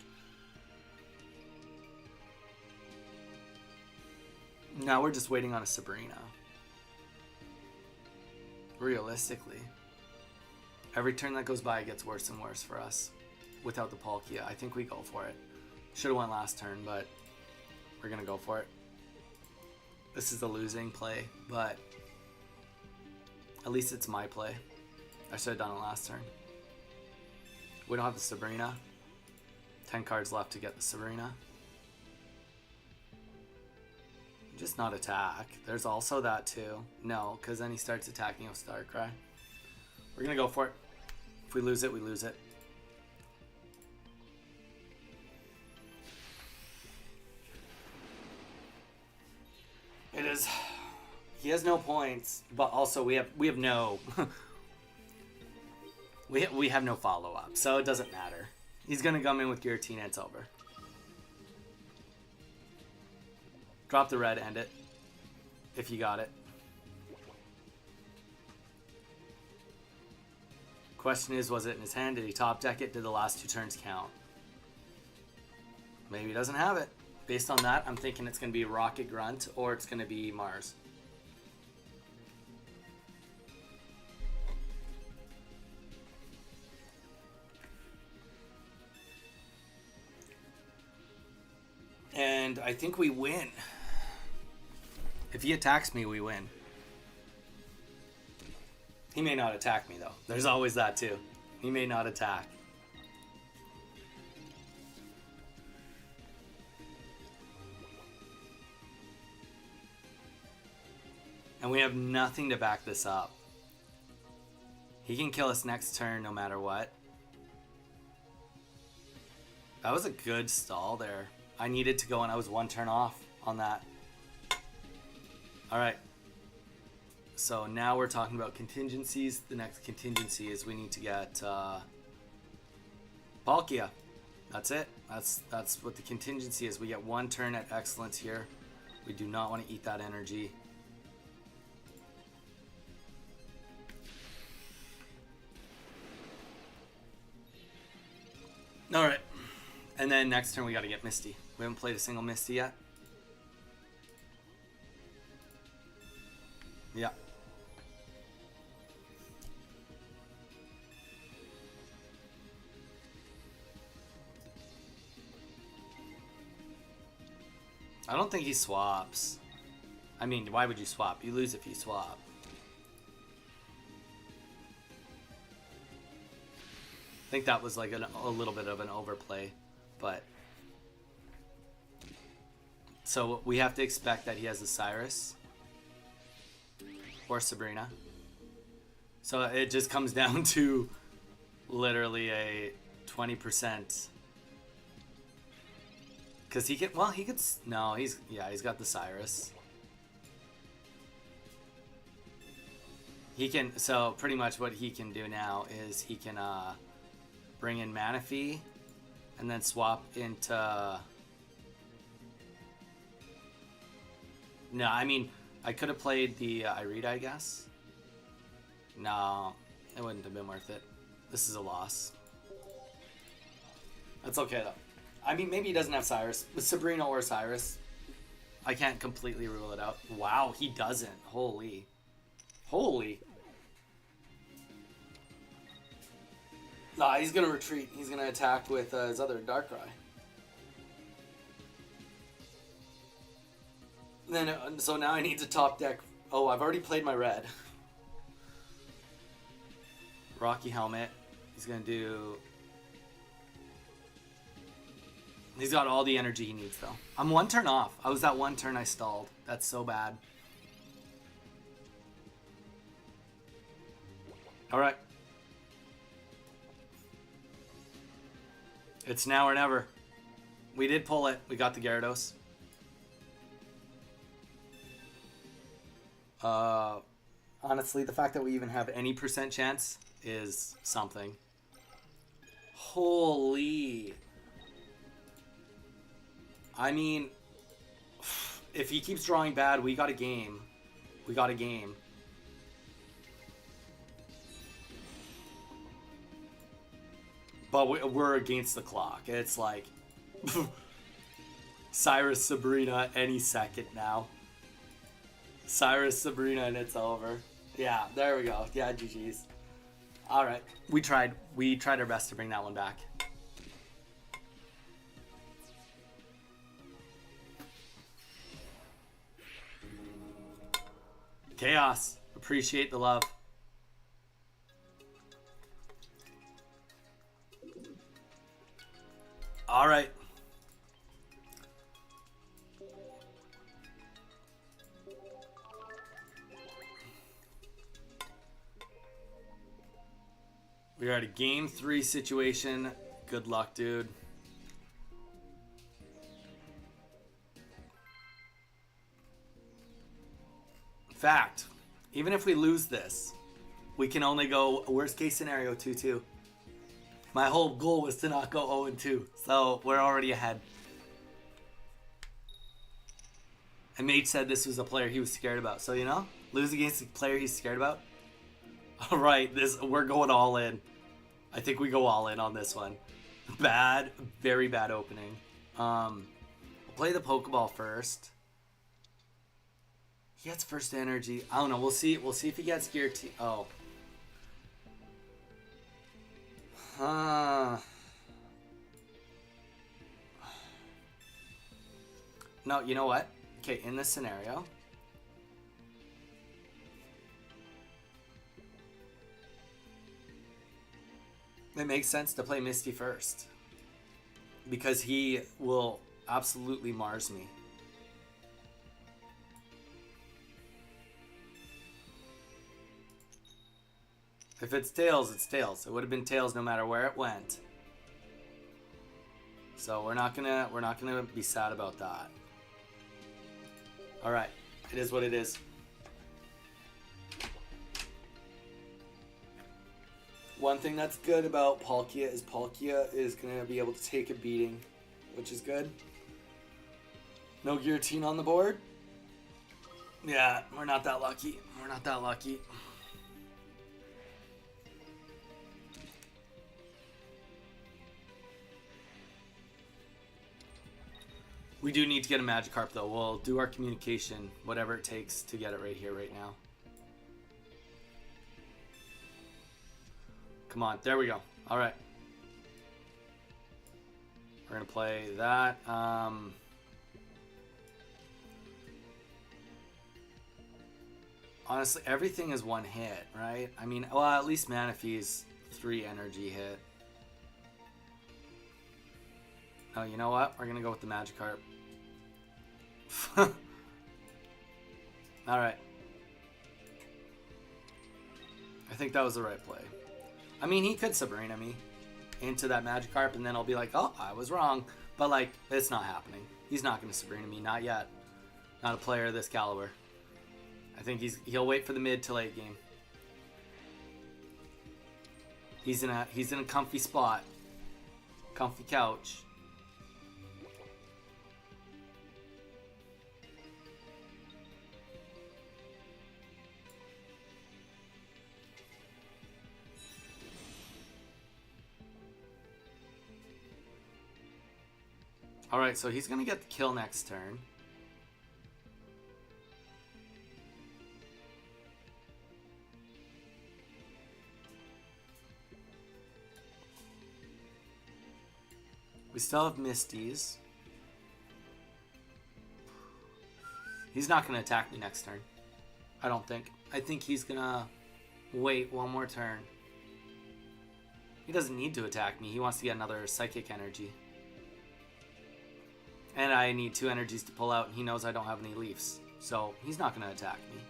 Now we're just waiting on a Sabrina. Realistically. Every turn that goes by, it gets worse and worse for us. Without the Palkia, I think we go for it. Should have went last turn, but we're going to go for it. This is a losing play, but at least it's my play. I should have done it last turn. We don't have the Sabrina. 10 cards left to get the Sabrina. Just not attack. There's also that too. No, because then he starts attacking with Starcry. We're going to go for it. If we lose it, we lose it. It is. He has no points, but also we have no we have no follow up, so it doesn't matter. He's gonna come in with Giratina. It's over. Drop the red, end it. If you got it. Question is, was it in his hand? Did he top deck it? Did the last 2 turns count? Maybe he doesn't have it. Based on that, I'm thinking it's going to be Rocket Grunt or it's going to be Mars. And I think we win. If he attacks me, we win. He may not attack me, though. There's always that, too. He may not attack. And we have nothing to back this up. He can kill us next turn no matter what. That was a good stall there. I needed to go and I was one turn off on that. Alright. So now we're talking about contingencies. The next contingency is we need to get Palkia. That's it. That's what the contingency is. We get one turn at excellence here. We do not want to eat that energy. Alright. And then next turn we got to get Misty. We haven't played a single Misty yet. Yeah. I don't think he swaps. I mean, why would you swap? You lose if you swap. I think that was like a little bit of an overplay, but... So we have to expect that he has a Cyrus. Or Sabrina. So it just comes down to literally a 20%. Because he can, well, he could, no, he's got the Cyrus. He can, so pretty much what he can do now is he can bring in Manaphy and then swap into, no, I mean, I could have played the Irida, I guess. No, it wouldn't have been worth it. This is a loss. That's okay, though. I mean, maybe he doesn't have Cyrus. With Sabrina or Cyrus. I can't completely rule it out. Wow, he doesn't. Holy. Holy. Nah, he's going to retreat. He's going to attack with his other Darkrai. Then, so now I need to top deck. Oh, I've already played my red. Rocky Helmet. He's going to do... He's got all the energy he needs, though. I'm one turn off. I was that one turn I stalled. That's so bad. Alright. It's now or never. We did pull it. We got the Gyarados. Honestly, the fact that we even have any % chance is something. Holy... I mean, if he keeps drawing bad, we got a game. We got a game. But we're against the clock. It's like Cyrus, Sabrina, any second now. Cyrus, Sabrina, and it's over. Yeah, there we go. Yeah, GG's. All right, we tried. We tried our best to bring that one back. Chaos. Appreciate the love. All right. We are at a game 3 situation. Good luck, dude. Fact, even if we lose this, we can only go worst case scenario 2-2. My whole goal was to not go 0-2, so we're already ahead. And Mage said this was a player he was scared about, so you know, lose against a player he's scared about. All right, we're going all in. I think we go all in on this one. Bad, very bad opening. We'll play the Pokeball first. He gets first energy. I don't know. We'll see. We'll see if he gets Gear T. Oh. No, you know what? Okay, in this scenario, It makes sense to play Misty first. Because he will absolutely Mars me. If it's Tails, it's Tails. It would have been Tails no matter where it went. So we're not gonna be sad about that. Alright. It is what it is. One thing that's good about Palkia is going to be able to take a beating, which is good. No guillotine on the board. Yeah, we're not that lucky. We're not that lucky. We do need to get a Magikarp though. We'll do our communication, whatever it takes to get it right here, right now. Come on, there we go. All right. We're gonna play that. Honestly, everything is one hit, right? I mean, well, at least Manaphy's 3 energy hit. Oh, you know what? We're gonna go with the Magikarp. All right. I think that was the right play. I mean, he could Sabrina me into that Magikarp, and then I'll be like, oh, I was wrong. But, like, it's not happening. He's not going to Sabrina me. Not yet. Not a player of this caliber. I think he'll wait for the mid to late game. He's in a comfy spot. Comfy couch. Alright, so he's going to get the kill next turn. We still have Misties. He's not going to attack me next turn. I don't think. I think he's going to wait one more turn. He doesn't need to attack me. He wants to get another Psychic Energy. And I need 2 energies to pull out, and he knows I don't have any Leafs. So he's not going to attack me.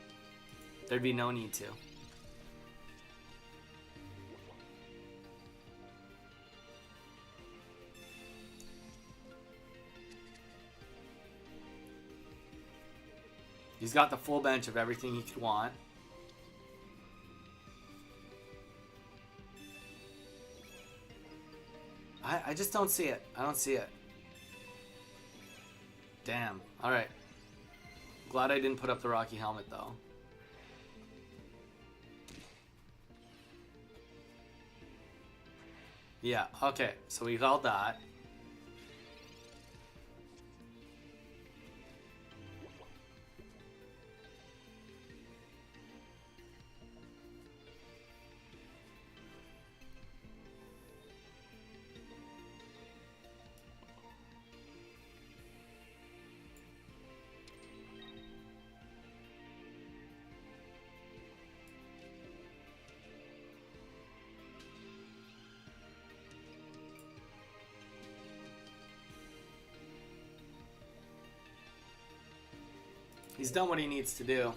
There'd be no need to. He's got the full bench of everything he could want. I just don't see it. I don't see it. Damn. Alright. Glad I didn't put up the Rocky Helmet, though. Yeah, okay. So we called that. He's done what he needs to do.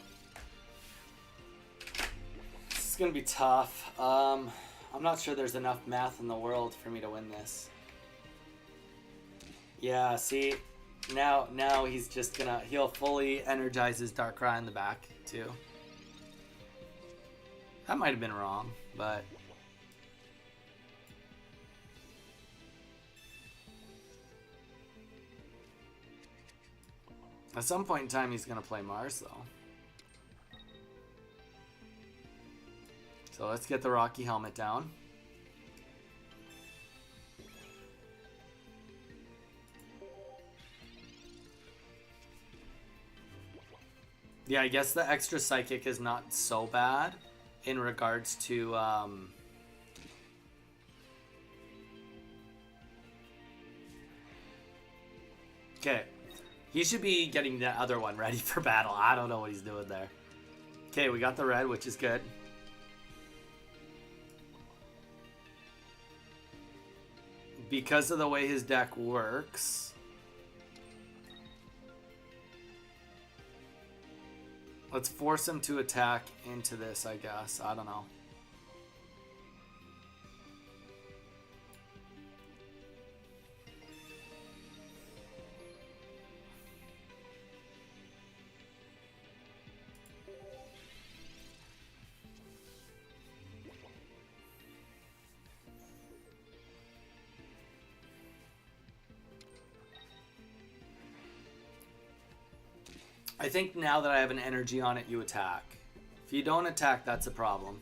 This is going to be tough. I'm not sure there's enough math in the world for me to win this. Yeah, see? Now he's just going to... He'll fully energize his Darkrai in the back, too. That might have been wrong, but... At some point in time, he's going to play Mars, though. So let's get the Rocky Helmet down. Yeah, I guess the extra Psychic is not so bad in regards to... Okay. He should be getting the other one ready for battle. I don't know what he's doing there. Okay, we got the red, which is good. because of the way his deck works, let's force him to attack into this, I guess. I don't know. I think now that I have an energy on it, you attack. If you don't attack, that's a problem.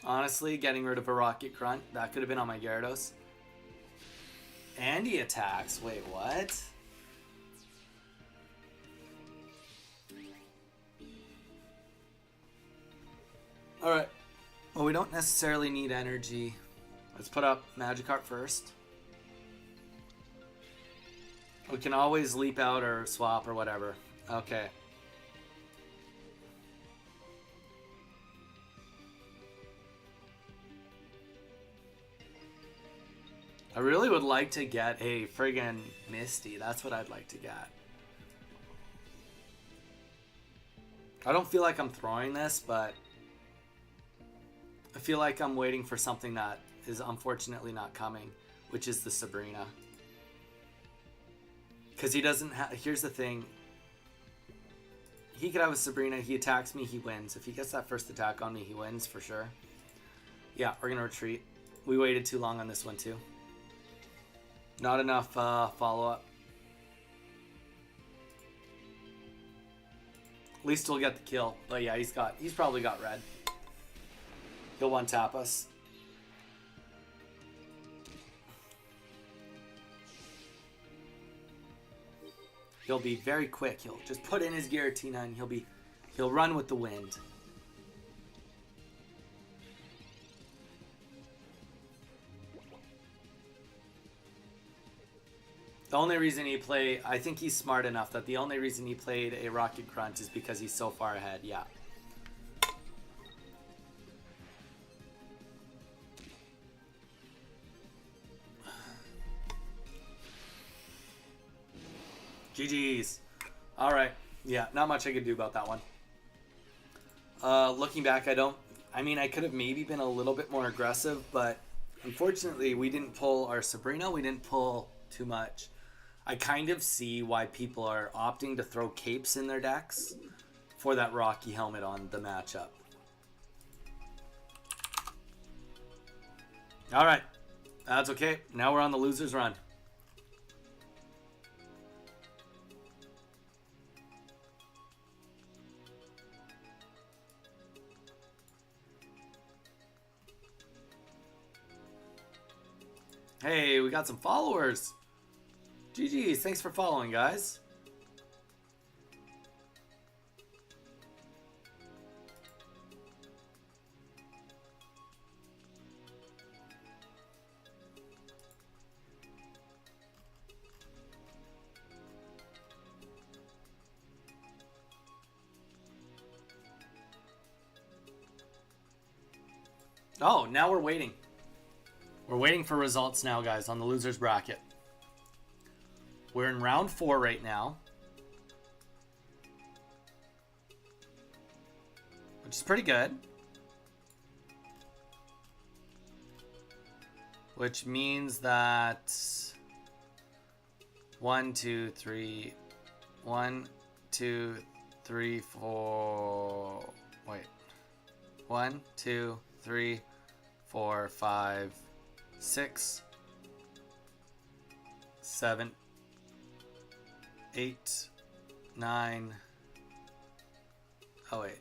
Honestly, getting rid of a Rocket Grunt, that could have been on my Gyarados. And he attacks. Wait, what? Alright. Well, we don't necessarily need energy. Let's put up Magikarp first. We can always leap out or swap or whatever. Okay. I really would like to get a friggin' Misty. That's what I'd like to get. I don't feel like I'm throwing this, but I feel like I'm waiting for something that is unfortunately not coming, which is the Sabrina. Because he doesn't have... Here's the thing. He could have a Sabrina. He attacks me, he wins. If he gets that first attack on me, he wins for sure. Yeah, we're going to retreat. We waited too long on this one, too. Not enough follow-up. At least we'll get the kill. But yeah, he's probably got red. He'll one-tap us. He'll be very quick. He'll just put in his Giratina and he'll run with the wind. The only reason I think he's smart enough that the only reason he played a Rocket Grunt is because he's so far ahead. Yeah. GG's. Alright. Yeah, not much I could do about that one. Looking back, I could have maybe been a little bit more aggressive, but unfortunately we didn't pull our Sabrina. We didn't pull too much. I kind of see why people are opting to throw capes in their decks for that Rocky helmet on the matchup. Alright. That's okay. Now we're on the loser's run. Hey, we got some followers. GG's, thanks for following, guys. Oh, now we're waiting. We're waiting for results now, guys, on the loser's bracket. We're in round 4 right now, which is pretty good. Which means that 1, 2, 3, 1, 2, 3, 4. Wait. 1, 2, 3, 4, 5, 6, 7, 8, 9. Oh, wait.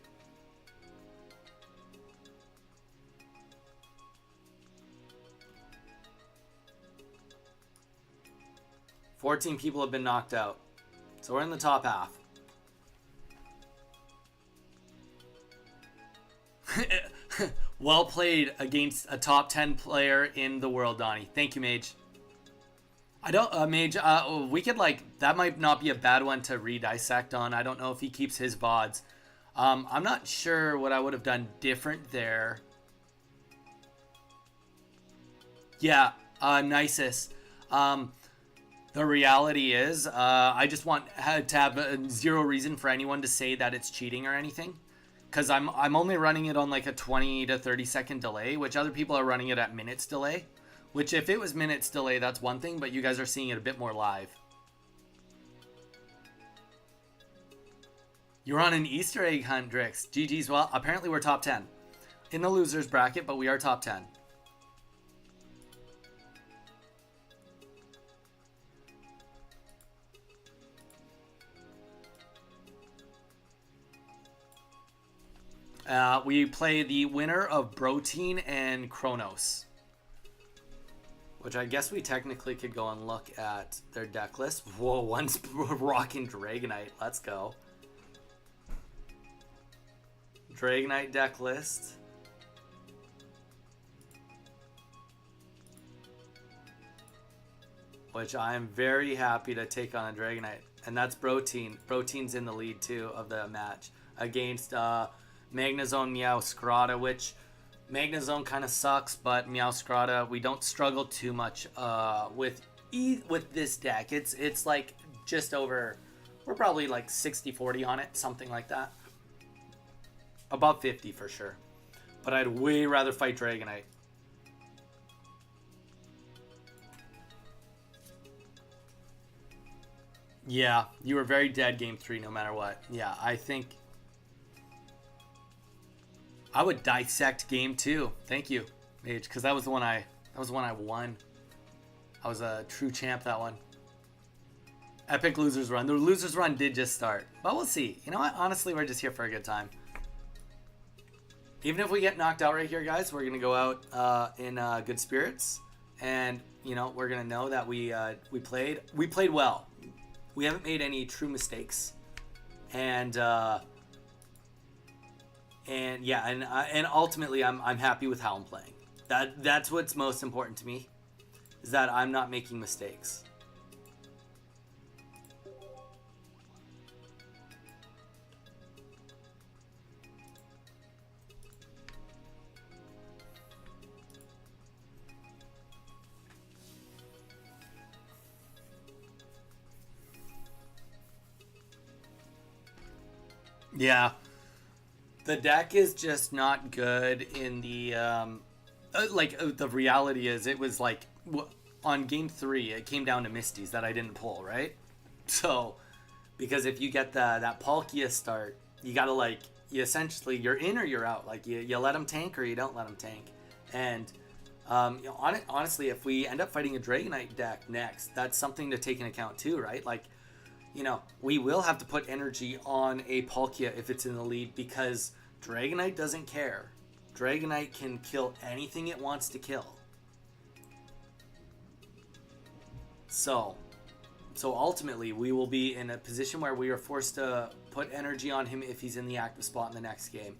"14 people have been knocked out. So we're in the top half. Well played against a top 10 player in the world, Donnie. Thank you, Mage. I don't, Mage. We could like that might not be a bad one to re-dissect on. I don't know if he keeps his VODs. I'm not sure what I would have done different there. Yeah, Nisus. The reality is, I just want to have zero reason for anyone to say that it's cheating or anything. Because I'm only running it on like a 20 to 30 second delay, which other people are running it at minutes delay. Which if it was minutes delay, that's one thing, but you guys are seeing it a bit more live. You're on an Easter egg hunt, Drix. GG's. Well, apparently we're top 10 in the losers bracket, but we are top 10. We play the winner of Protein and Kronos. Which I guess we technically could go and look at their deck list. Whoa, one's rocking Dragonite. Let's go. Dragonite deck list. Which I'm very happy to take on a Dragonite. And that's Protein. Protein's in the lead too of the match. Against Magnezone Meowscarada, which Magnezone kind of sucks, but Meowscarada, we don't struggle too much with this deck. It's like just over, we're probably like 60-40 on it, something like that. Above 50 for sure. But I'd way rather fight Dragonite. Yeah, you were very dead game 3 no matter what. Yeah, I think I would dissect game 2. Thank you, Mage, because that was the one I won. I was a true champ that one. Epic losers run. The losers run did just start, but we'll see. You know what? Honestly, we're just here for a good time. Even if we get knocked out right here, guys, we're gonna go out in good spirits, and you know we're gonna know that we played well. We haven't made any true mistakes, and yeah, and ultimately, I'm happy with how I'm playing. That's what's most important to me, is that I'm not making mistakes. Yeah. The deck is just not good in the the reality is it was like on game 3 it came down to Misty's that I didn't pull, right? So because if you get that Palkia start, you gotta like you essentially you're in or you're out. Like you let him tank or you don't let him tank. And you know, honestly, if we end up fighting a Dragonite deck next, that's something to take into account too, right? Like, you know, we will have to put energy on a Palkia if it's in the lead, because Dragonite doesn't care. Dragonite can kill anything it wants to kill. So ultimately, we will be in a position where we are forced to put energy on him if he's in the active spot in the next game.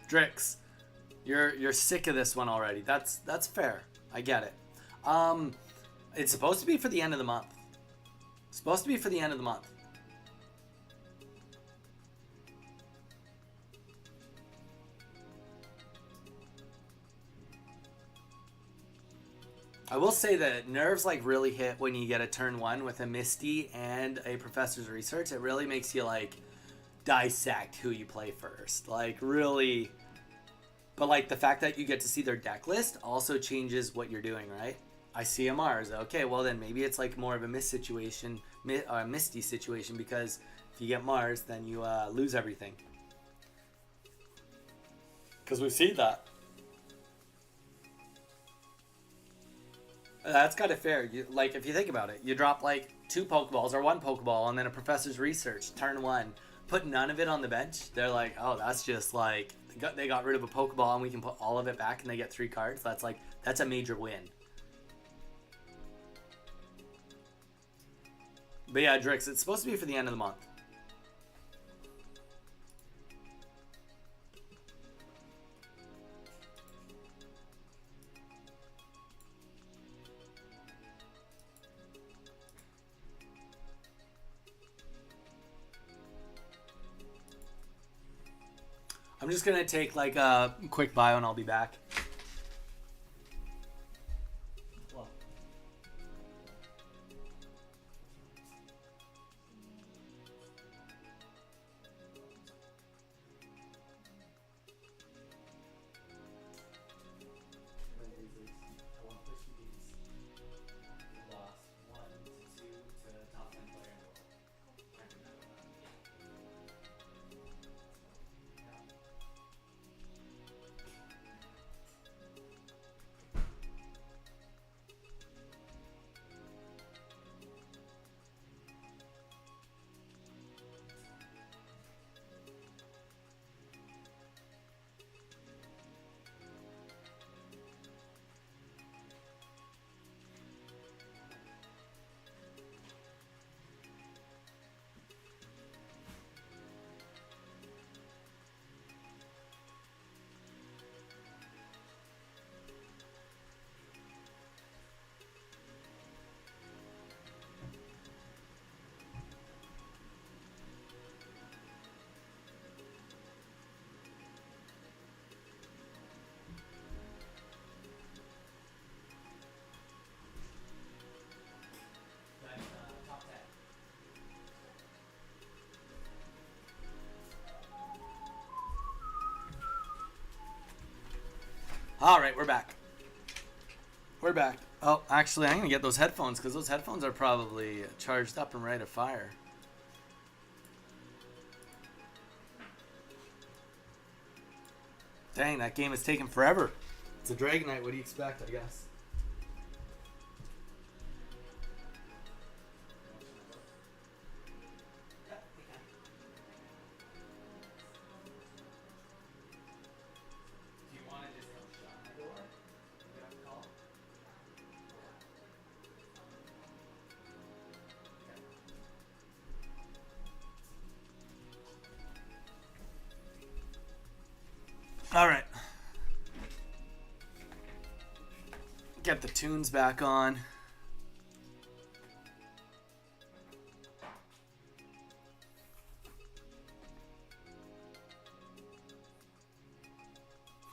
Drix, you're sick of this one already. That's fair. I get it. It's supposed to be for the end of the month. Supposed to be for the end of the month. I will say that nerves like really hit when you get a turn 1 with a Misty and a Professor's Research. It really makes you like dissect who you play first, like really. But like the fact that you get to see their deck list also changes what you're doing, right? I see a Mars. Okay, well then maybe it's like more of a Misty situation, because if you get Mars, then you lose everything. Because we've seen that. That's kind of fair. Like if you think about it, you drop like 2 Pokeballs or 1 Pokeball and then a Professor's Research, turn 1. Put none of it on the bench. They're like, oh, that's just like they got rid of a Pokeball and we can put all of it back and they get 3 cards. That's a major win. But yeah, Drix, it's supposed to be for the end of the month. I'm just going to take like a quick bio and I'll be back. All right, we're back. We're back. Oh, actually, I'm going to get those headphones because those headphones are probably charged up and ready to fire. Dang, that game is taking forever. It's a Dragonite. What do you expect, I guess? All right. Get the tunes back on.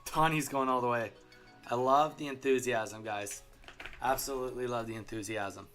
Tawny's going all the way. I love the enthusiasm, guys. Absolutely love the enthusiasm.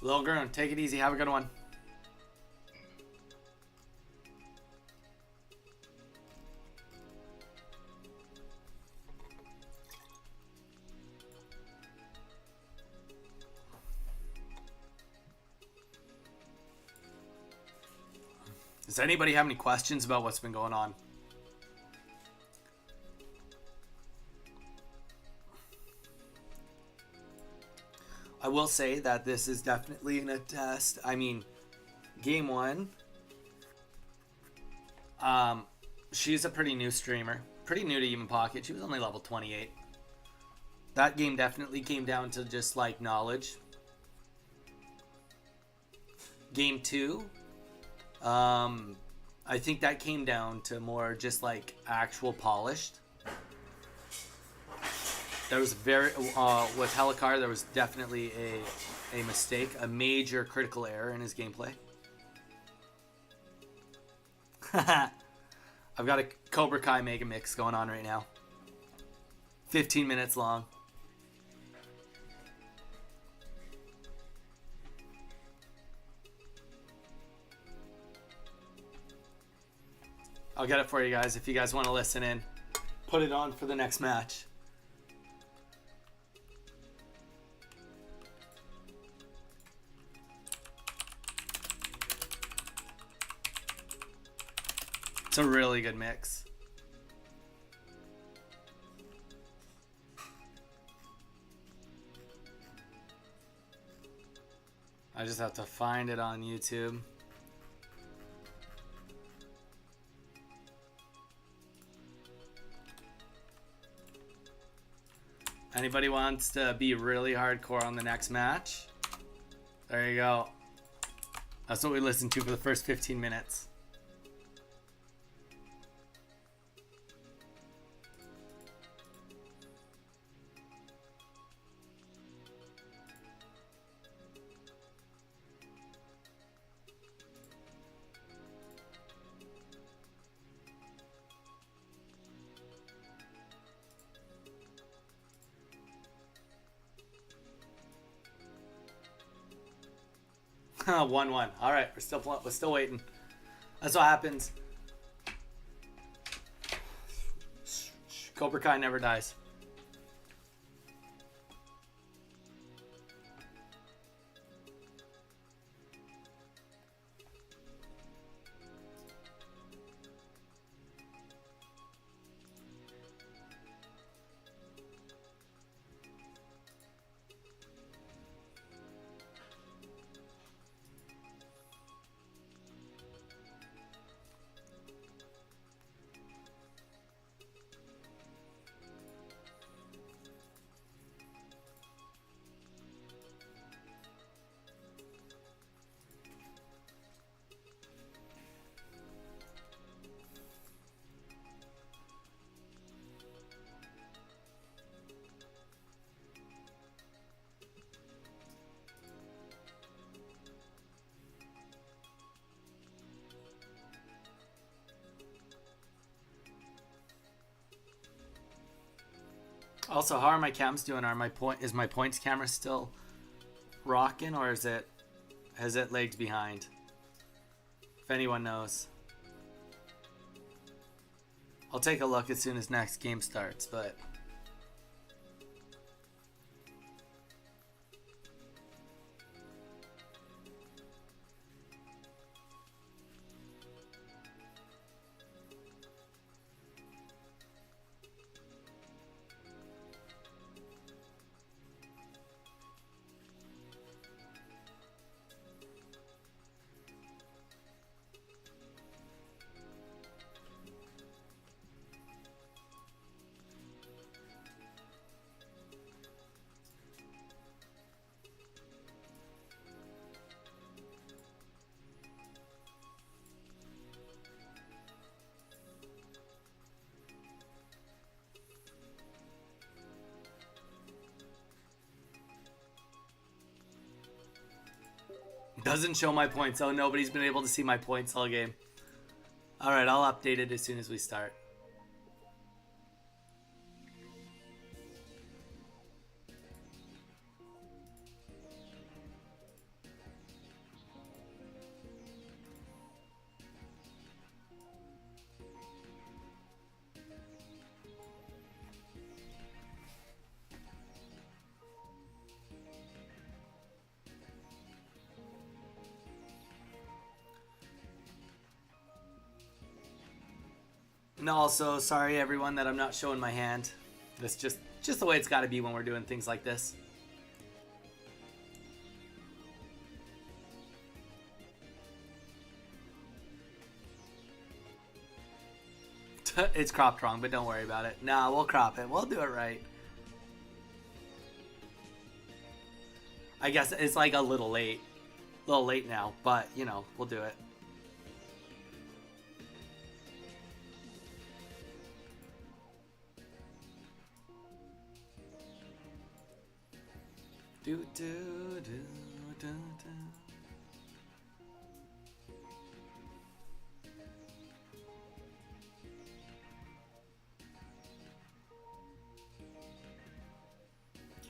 Lil Gurn, take it easy. Have a good one. Does anybody have any questions about what's been going on? I will say that this is definitely in a test. I mean, game one, she's a pretty new streamer. Pretty new to Even Pocket. She was only level 28. That game definitely came down to just, like, knowledge. Game two, I think that came down to more just, like, actual polished. There was very with Helikar, there was definitely a mistake, a major critical error in his gameplay. I've got a Cobra Kai Mega Mix going on right now. 15 minutes long. I'll get it for you guys if you guys want to listen in. Put it on for the next match. It's a really good mix. I just have to find it on YouTube. Anybody wants to be really hardcore on the next match? There you go. That's what we listened to for the first 15 minutes. Huh, 1-1. All right, we're still waiting. That's what happens. Cobra Kai never dies. Also, how are my cams doing? Is my points camera still rocking, or has it lagged behind? If anyone knows, I'll take a look as soon as next game starts. But doesn't show my points. Oh, nobody's been able to see my points all game. All right, I'll update it as soon as we start. No, also sorry everyone that I'm not showing my hand. That's just the way it's got to be when we're doing things like this. It's cropped wrong, but don't worry about it. Nah, we'll crop it. We'll do it right. I guess it's like a little late now, but you know, we'll do it. Do, do, do, do,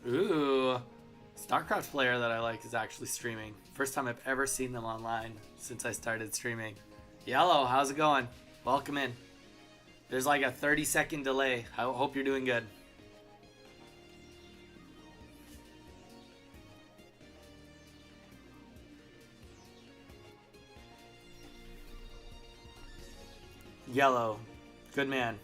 do. Ooh, StarCraft player that I like is actually streaming. First time I've ever seen them online since I started streaming. Yellow, how's it going? Welcome in. There's like a 30-second delay. I hope you're doing good. Yellow. Good man.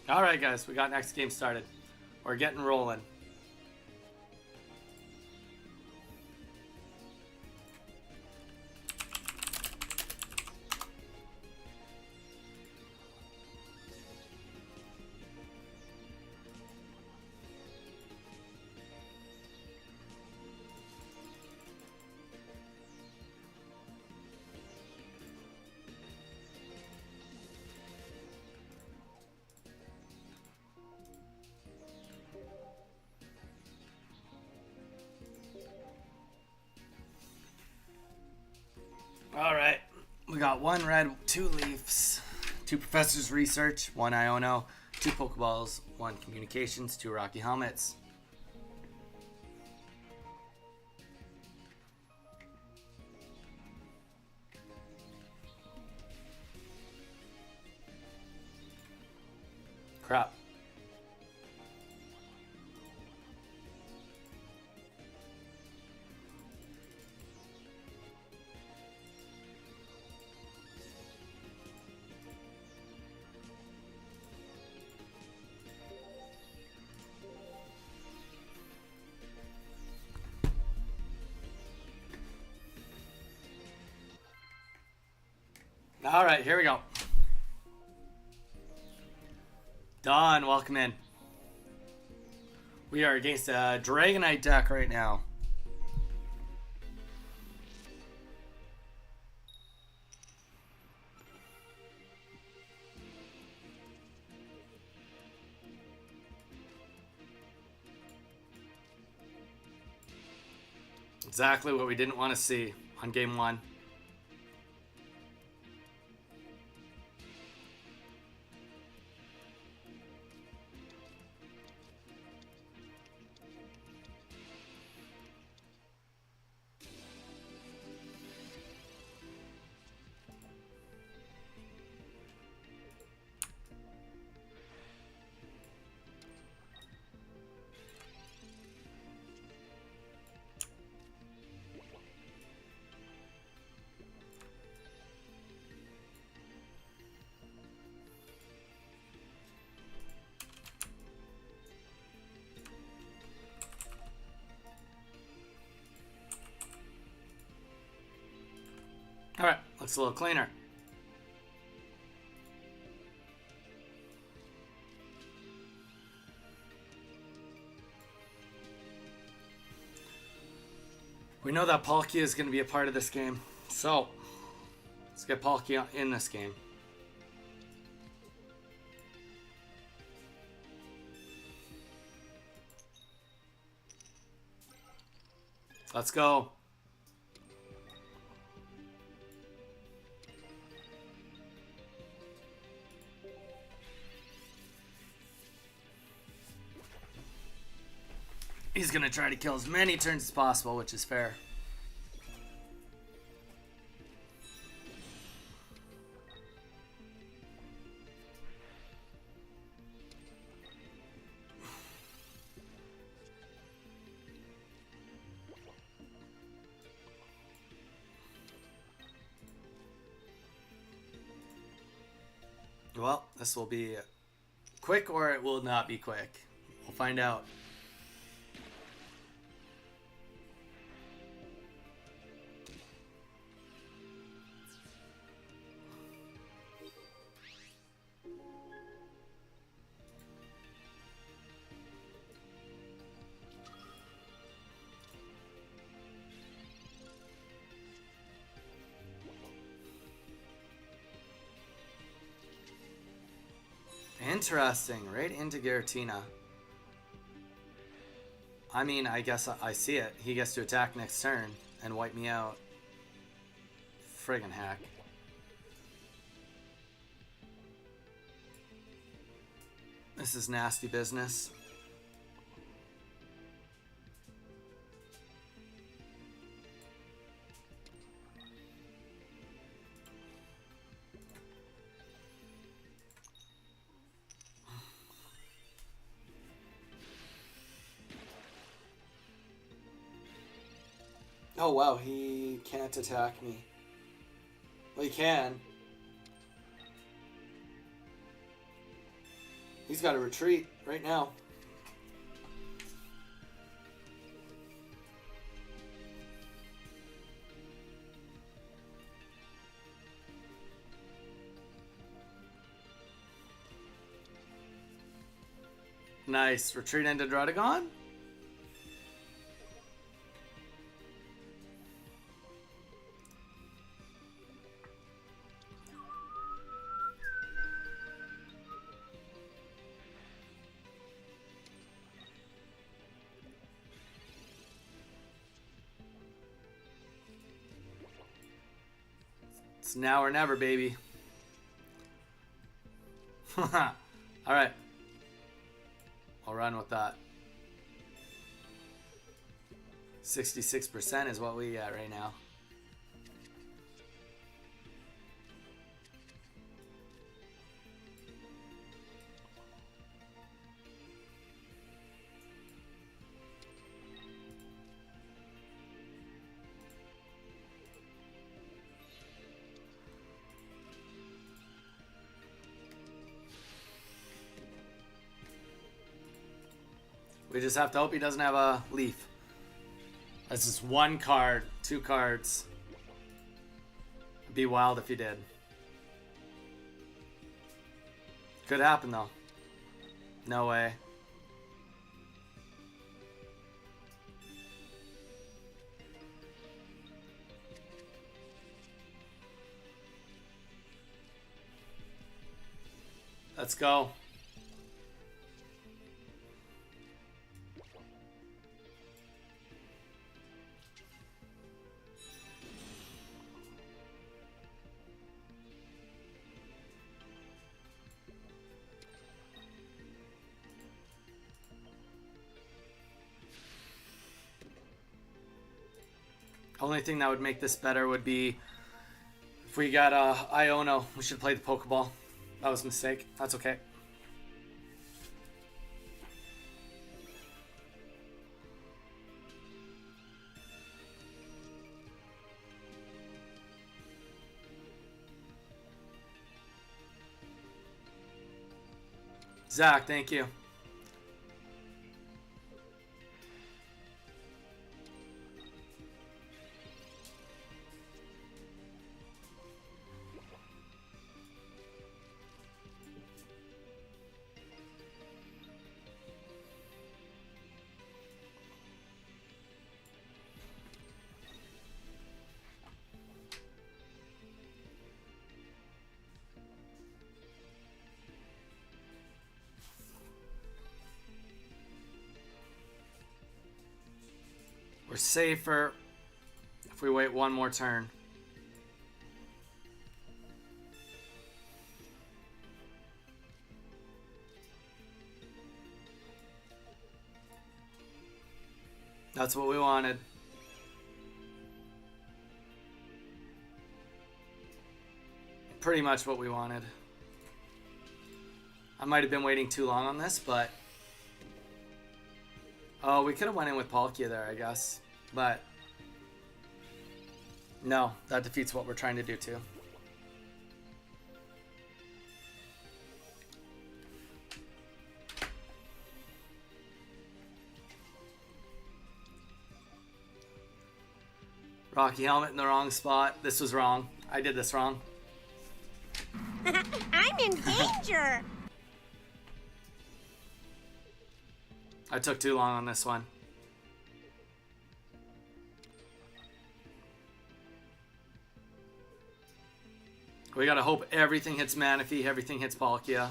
All right, guys, we got next game started. We're getting rolling. All right, we got one red, two leaves, two professors research, one Iono, two Pokeballs, one communications, two Rocky helmets. Crap. All right, here we go. Don, welcome in. We are against a Dragonite deck right now. Exactly what we didn't want to see on game one. Looks a little cleaner. We know that Palkia is going to be a part of this game. So, let's get Palkia in this game. Let's go. He's going to try to kill as many turns as possible, which is fair. Well, this will be quick or it will not be quick. We'll find out. Interesting. Right into Giratina. I mean, I guess I see it. He gets to attack next turn and wipe me out. Friggin' hack. This is nasty business. Oh wow, he can't attack me. Well, he can. He's got to retreat right now. Nice. Retreat into Draudigon. It's now or never, baby. Alright. I'll run with that. 66% is what we got right now. We just have to hope he doesn't have a leaf. That's just one card, 2 cards. It'd be wild if he did. Could happen though. No way. Let's go. Only thing that would make this better would be if we got Iono. We should play the Pokeball. That was a mistake. That's okay. Zach, thank you. safer if we wait one more turn. That's what we wanted. Pretty much what we wanted. I might have been waiting too long on this, but... Oh, we could have went in with Palkia there, I guess. But... No, that defeats what we're trying to do too. Rocky helmet in the wrong spot. This was wrong. I did this wrong. I'm in danger. I took too long on this one. We gotta hope everything hits Manaphy, everything hits Palkia.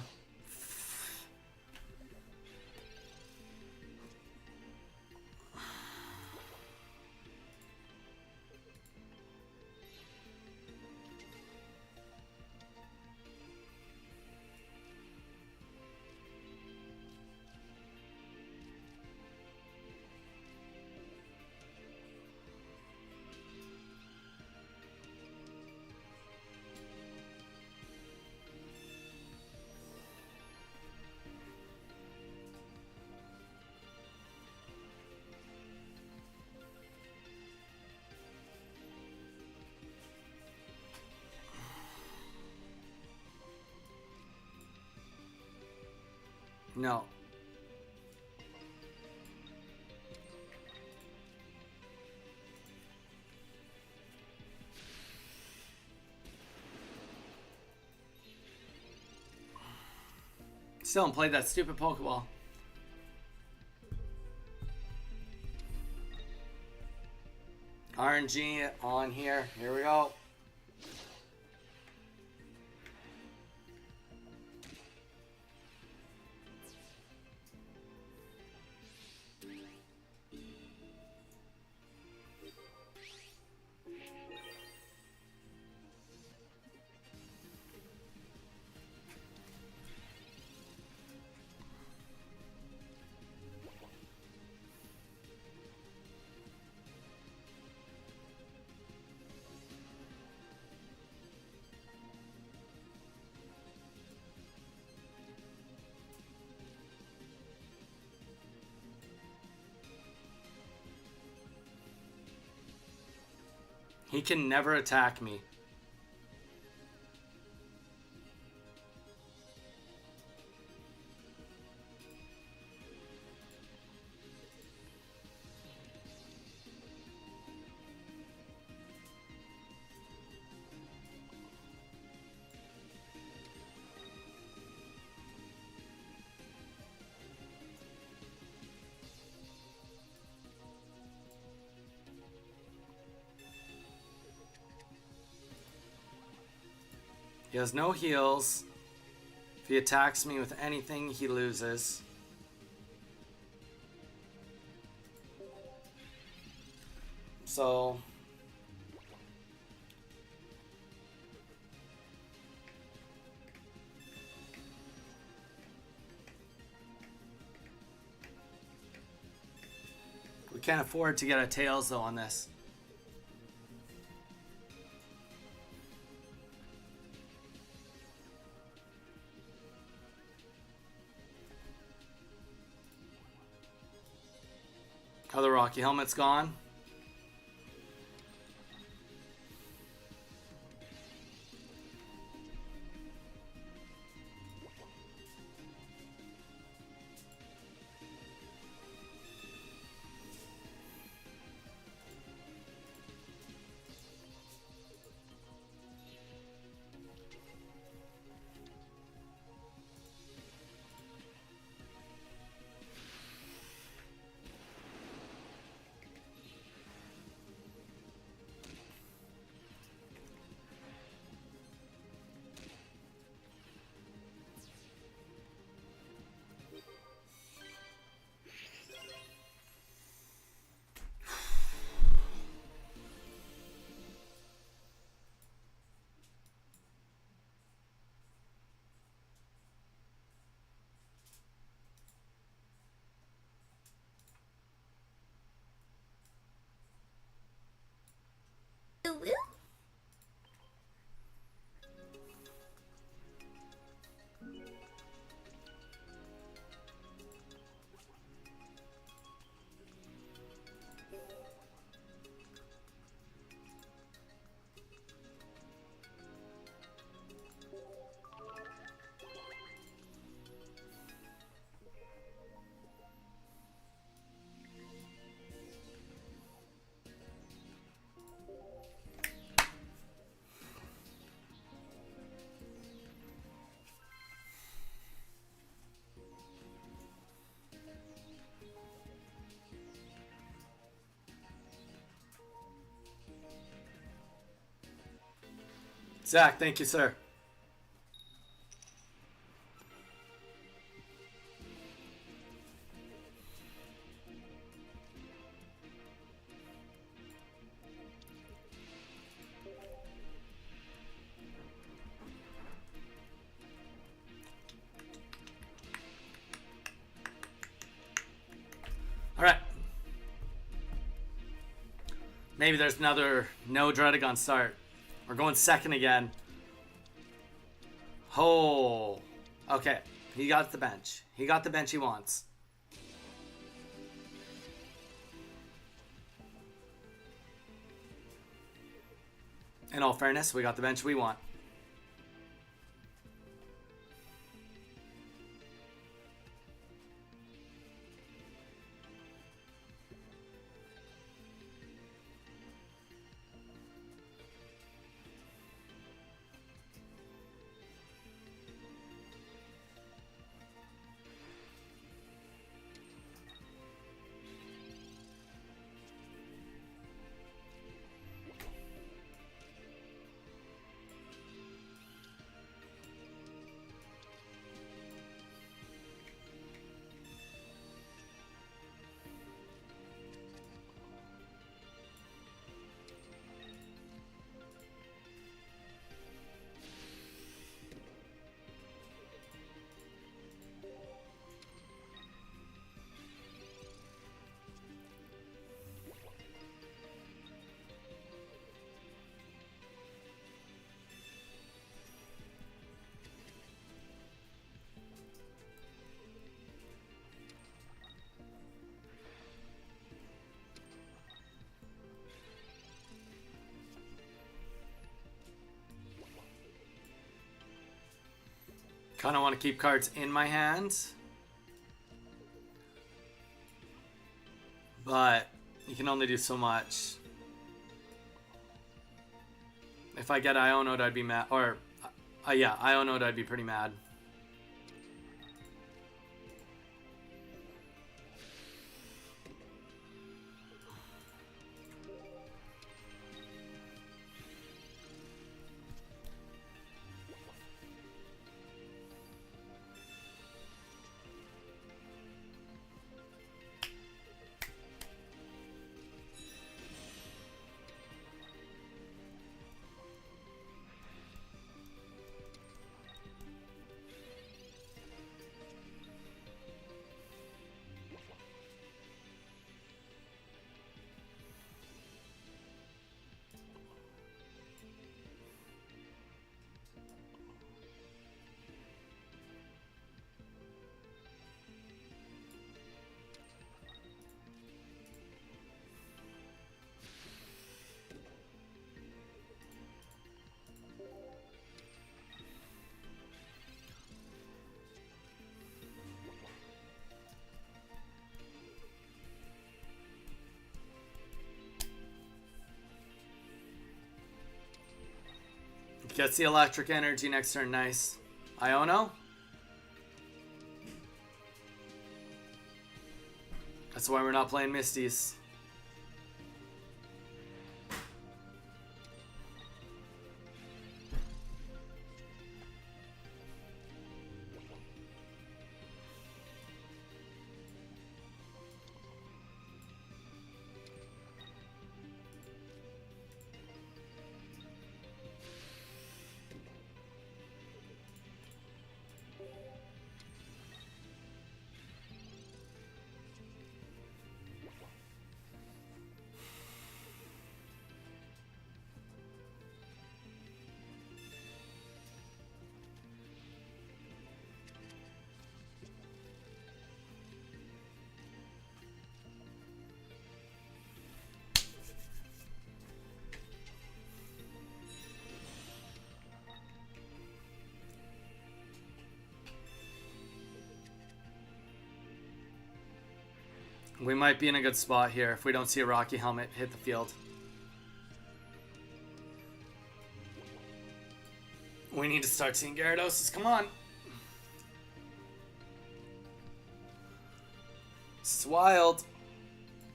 No. Still haven't played that stupid Pokeball. RNG on here. Here we go. He can never attack me. He has no heals. If he attacks me with anything, he loses. So... we can't afford to get a Tails though on this. Other Rocky helmet's gone. Ooh, ooh. Zach, thank you, sir. All right. Maybe there's another no Dredagon start. We're going second again. Oh. Okay. He got the bench. He got the bench he wants. In all fairness, we got the bench we want. Kind of want to keep cards in my hands. But you can only do so much. If I get Iono'd, I'd be mad. Or, yeah, Iono'd, I'd be pretty mad. Gets the electric energy next turn. Nice. Iono? That's why we're not playing Misties. We might be in a good spot here if we don't see a Rocky Helmet hit the field. We need to start seeing Gyarados. Come on. It's wild.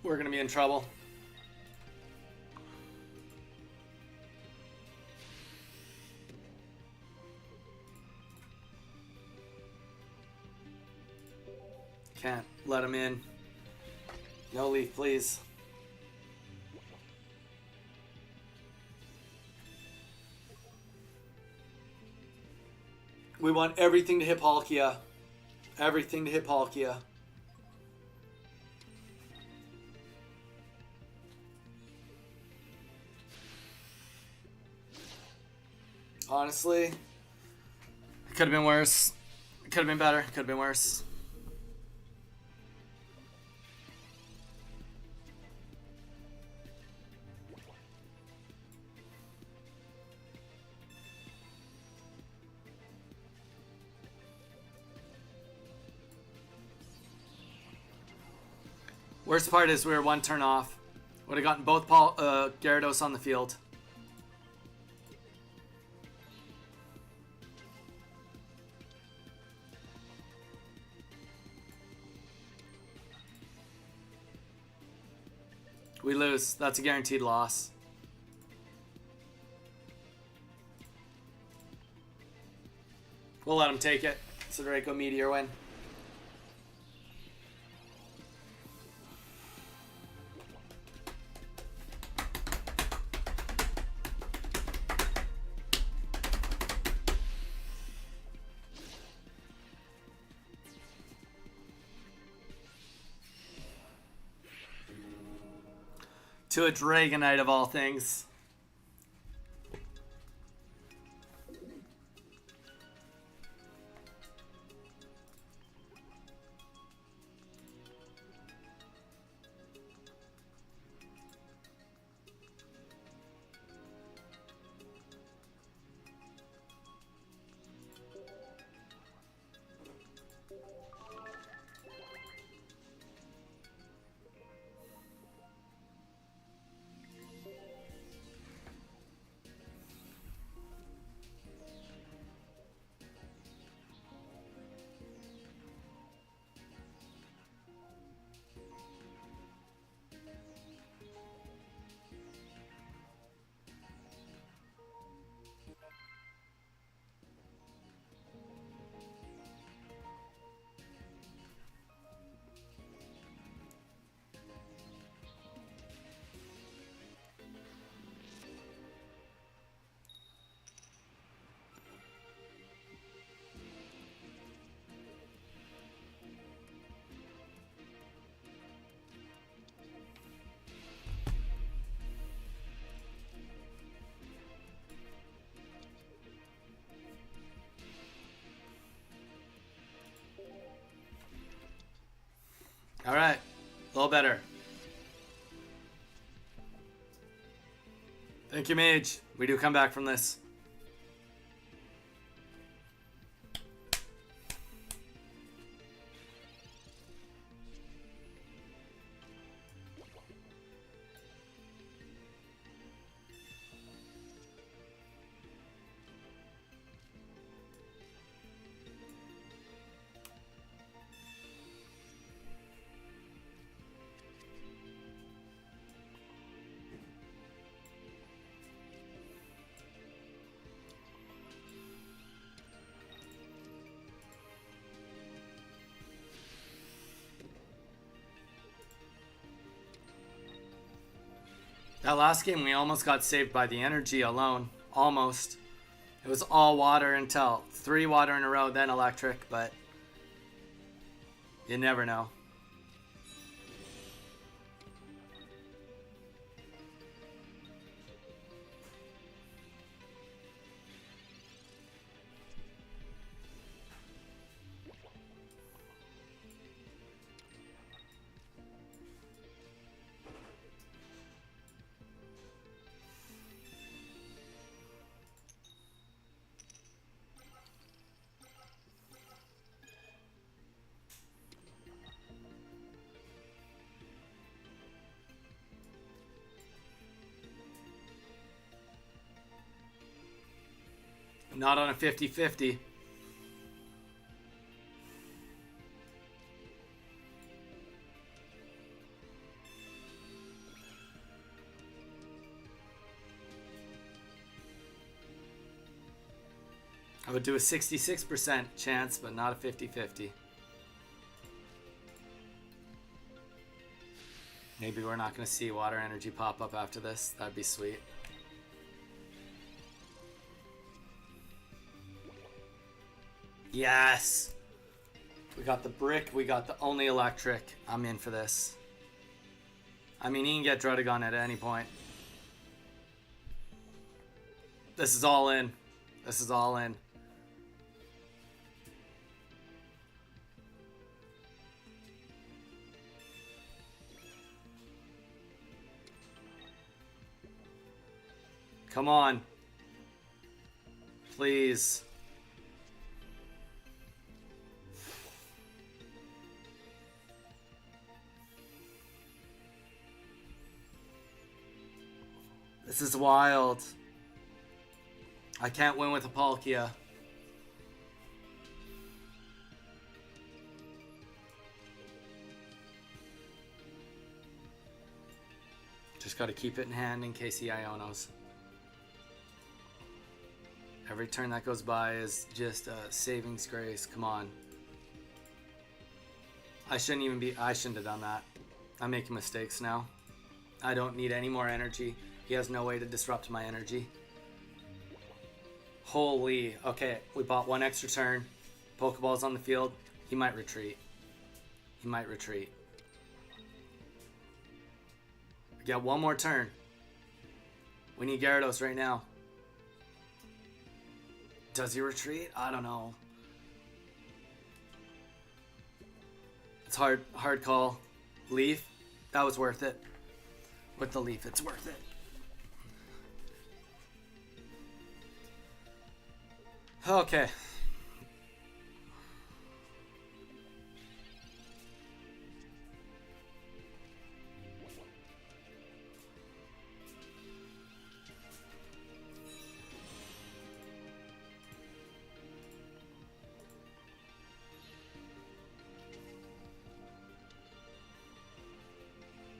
We're going to be in trouble. Can't let him in. No leaf, please. We want everything to hit Palkia. Everything to hit Palkia. Honestly, it could have been worse. It could have been better. It could have been worse. Worst part is we were one turn off. Would have gotten both Gyarados on the field. We lose. That's a guaranteed loss. We'll let him take it. It's a Draco Meteor win. To a Dragonite of all things. All right, a little better. Thank you, Mage. We do come back from this. That last game, we almost got saved by the energy alone. Almost. It was all water until 3 water in a row, then electric, but you never know. Not on a 50-50. I would do a 66% chance, but not a 50-50. Maybe we're not going to see water energy pop up after this. That'd be sweet. Yes! We got the brick. We got the only electric. I'm in for this. I mean, he can get Drudagon at any point. This is all in. This is all in. Come on. Please. This is wild. I can't win with a Palkia. Just got to keep it in hand in case he Ionos. Every turn that goes by is just a savings grace. Come on. I shouldn't have done that. I'm making mistakes now. I don't need any more energy. He has no way to disrupt my energy. Holy. Okay, we bought one extra turn. Pokeball's on the field. He might retreat. He might retreat. We got one more turn. We need Gyarados right now. Does he retreat? I don't know. It's hard call. Leaf? That was worth it. With the leaf, it's worth it. Okay.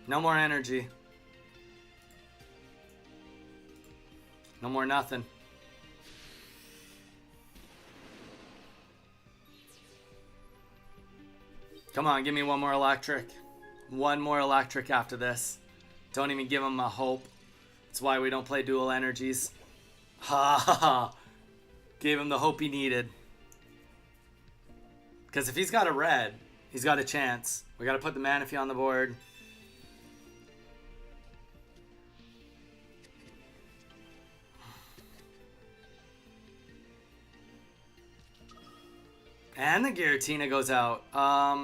No more energy. No more nothing. Come on, give me one more electric. One more electric after this. Don't even give him a hope. That's why we don't play dual energies. Ha ha ha. Gave him the hope he needed. Because if he's got a red, he's got a chance. We got to put the Manaphy on the board. And the Giratina goes out. I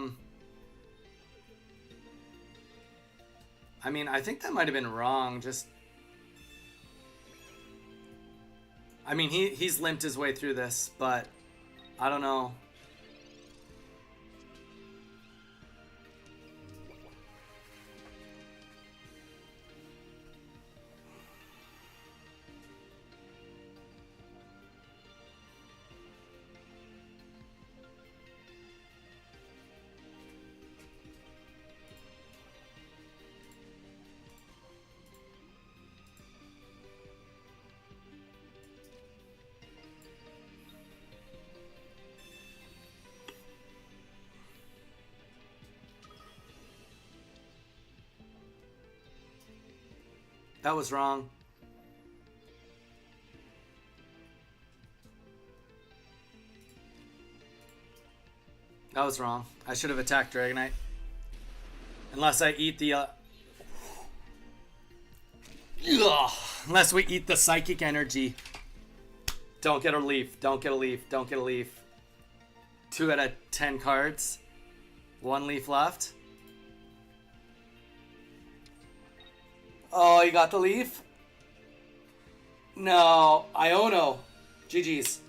mean, I think that might have been wrong. Just, I mean, he's limped his way through this, but I don't know. That was wrong. That was wrong. I should have attacked Dragonite. Unless I eat the... Unless we eat the Psychic Energy. Don't get a leaf. Don't get a leaf. Don't get a leaf. 2 out of 10 cards. 1 leaf left. Oh, you got the leaf? No. Iono. GG's.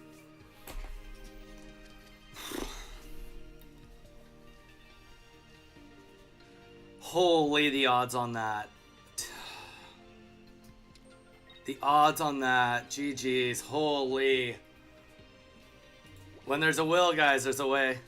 Holy, the odds on that. The odds on that. GG's. Holy. When there's a will, guys, there's a way.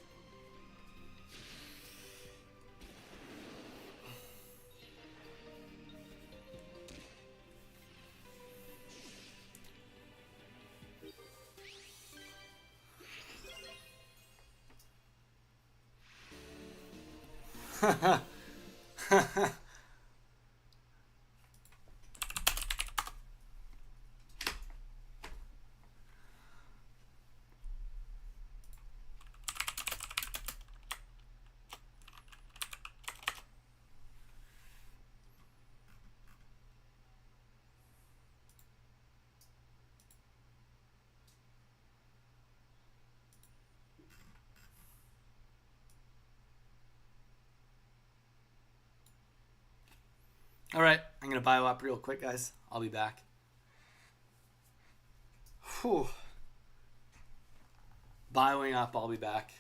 All right, I'm going to bio up real quick, guys. I'll be back. Whew. Bioing up, I'll be back.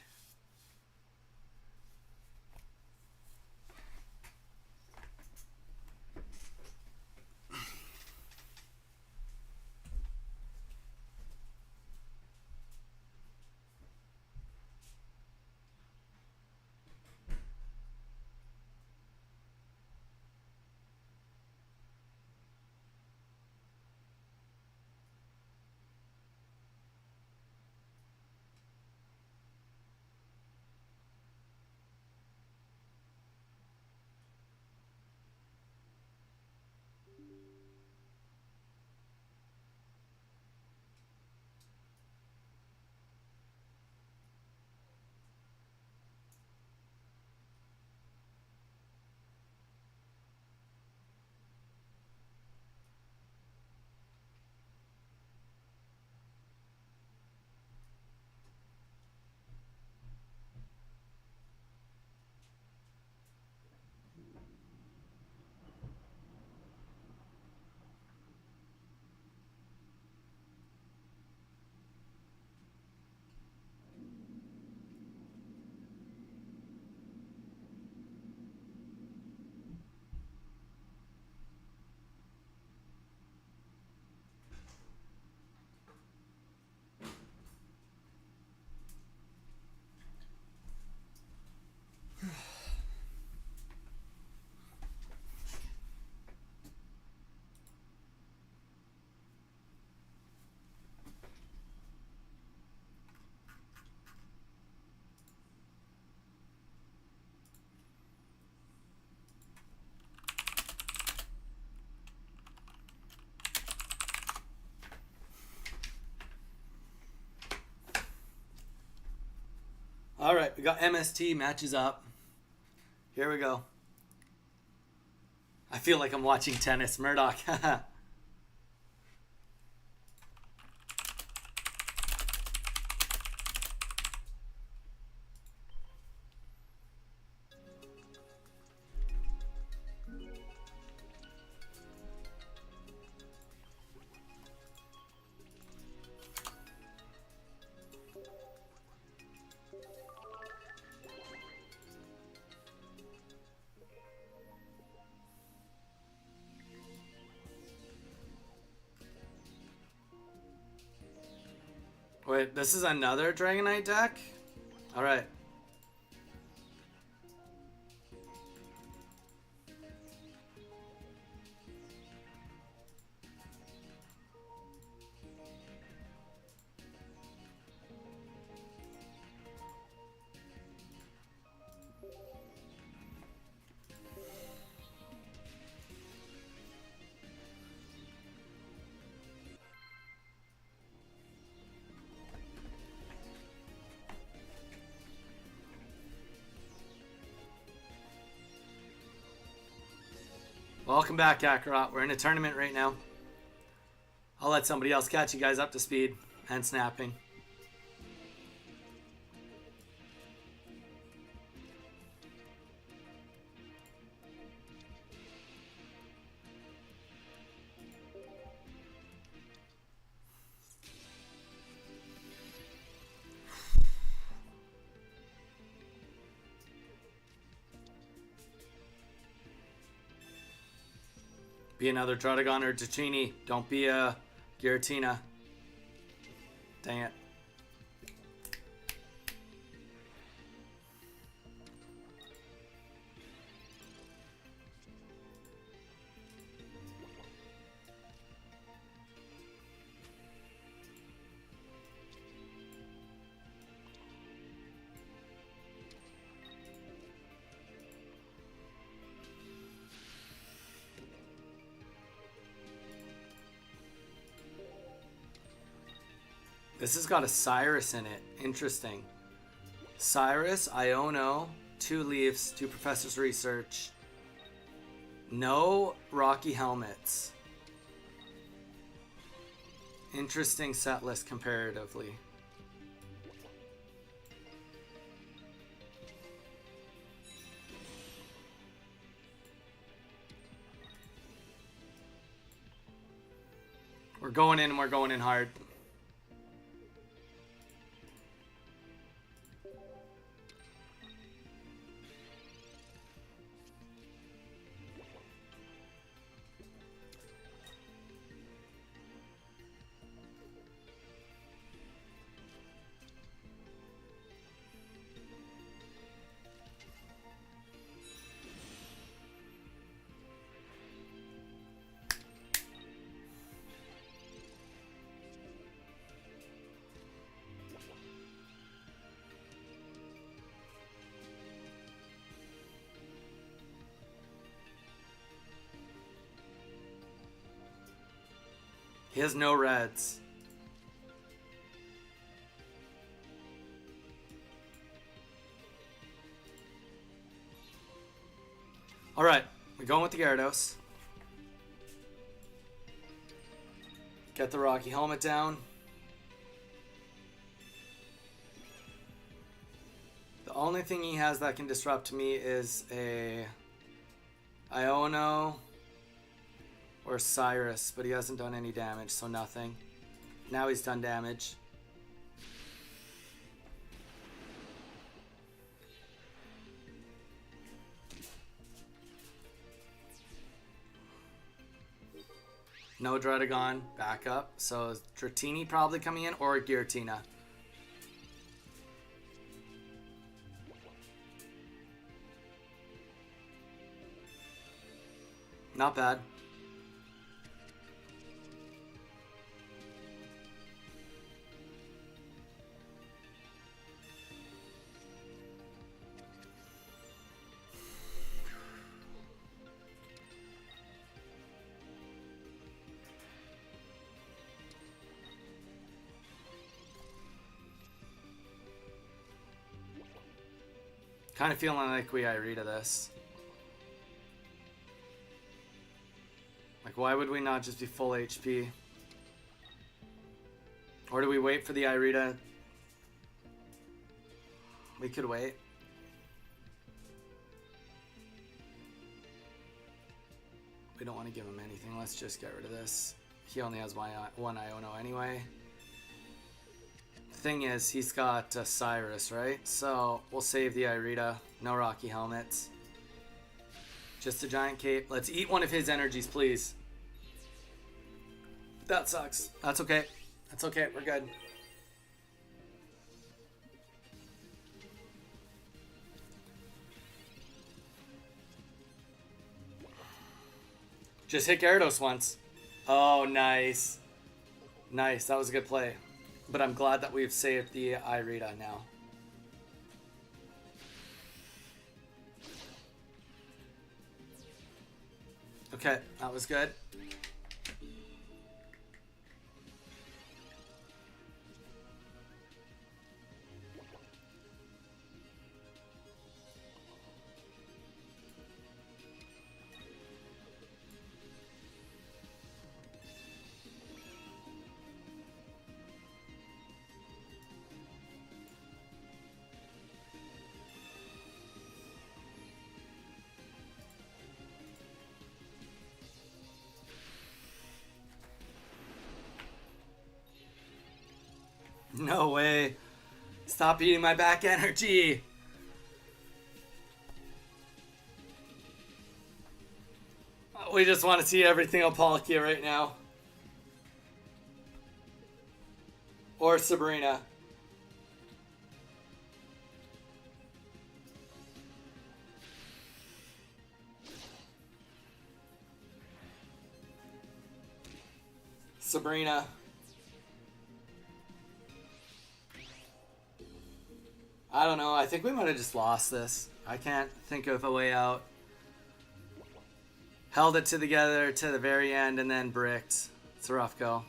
All right, we got MST matches up. Here we go. I feel like I'm watching tennis. Murdoch. Wait, this is another Dragonite deck? Alright. Welcome back, Kakarot. We're in a tournament right now. I'll let somebody else catch you guys up to speed and snapping. Be another Trotagon or Dratini. Don't be a Giratina. Dang it. This has got a Cyrus in it. Interesting. Cyrus, Iono, 2 Leafs, 2 Professor's Research. No Rocky Helmets. Interesting set list comparatively. We're going in and we're going in hard. He has no reds. All right, we're going with the Gyarados. Get the Rocky Helmet down. The only thing he has that can disrupt me is a Iono or Cyrus, but he hasn't done any damage, so nothing. Now he's done damage. No Druddigon, back up. So is Dratini probably coming in, or Giratina? Not bad. Kind of feeling like we Irida this. Like, why would we not just be full HP? Or do we wait for the Irida? We could wait. We don't want to give him anything. Let's just get rid of this. He only has one Iono anyway. Thing is, he's got Cyrus, right? So we'll save the Irida. No Rocky Helmets. Just a Giant Cape. Let's eat one of his energies, please. That sucks. That's okay. That's okay. We're good. Just hit Gyarados once. Oh, nice. Nice. That was a good play. But I'm glad that we've saved the Irida now. Okay, that was good. No way. Stop eating my back energy. We just want to see everything on Palkia right now. Or Sabrina. Sabrina. I don't know. I think we might have just lost this. I can't think of a way out. Held it together to the very end and then bricked. It's a rough go.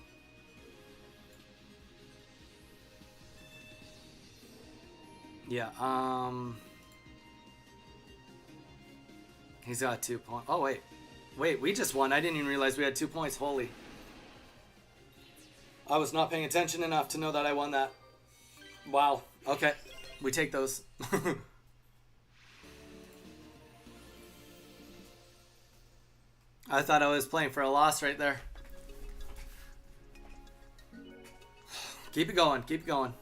Yeah, he's got 2 points. Oh, wait. Wait, we just won. I didn't even realize we had 2 points. Holy. I was not paying attention enough to know that I won that. Wow. Okay. We take those. I thought I was playing for a loss right there. Keep it going. Keep it going.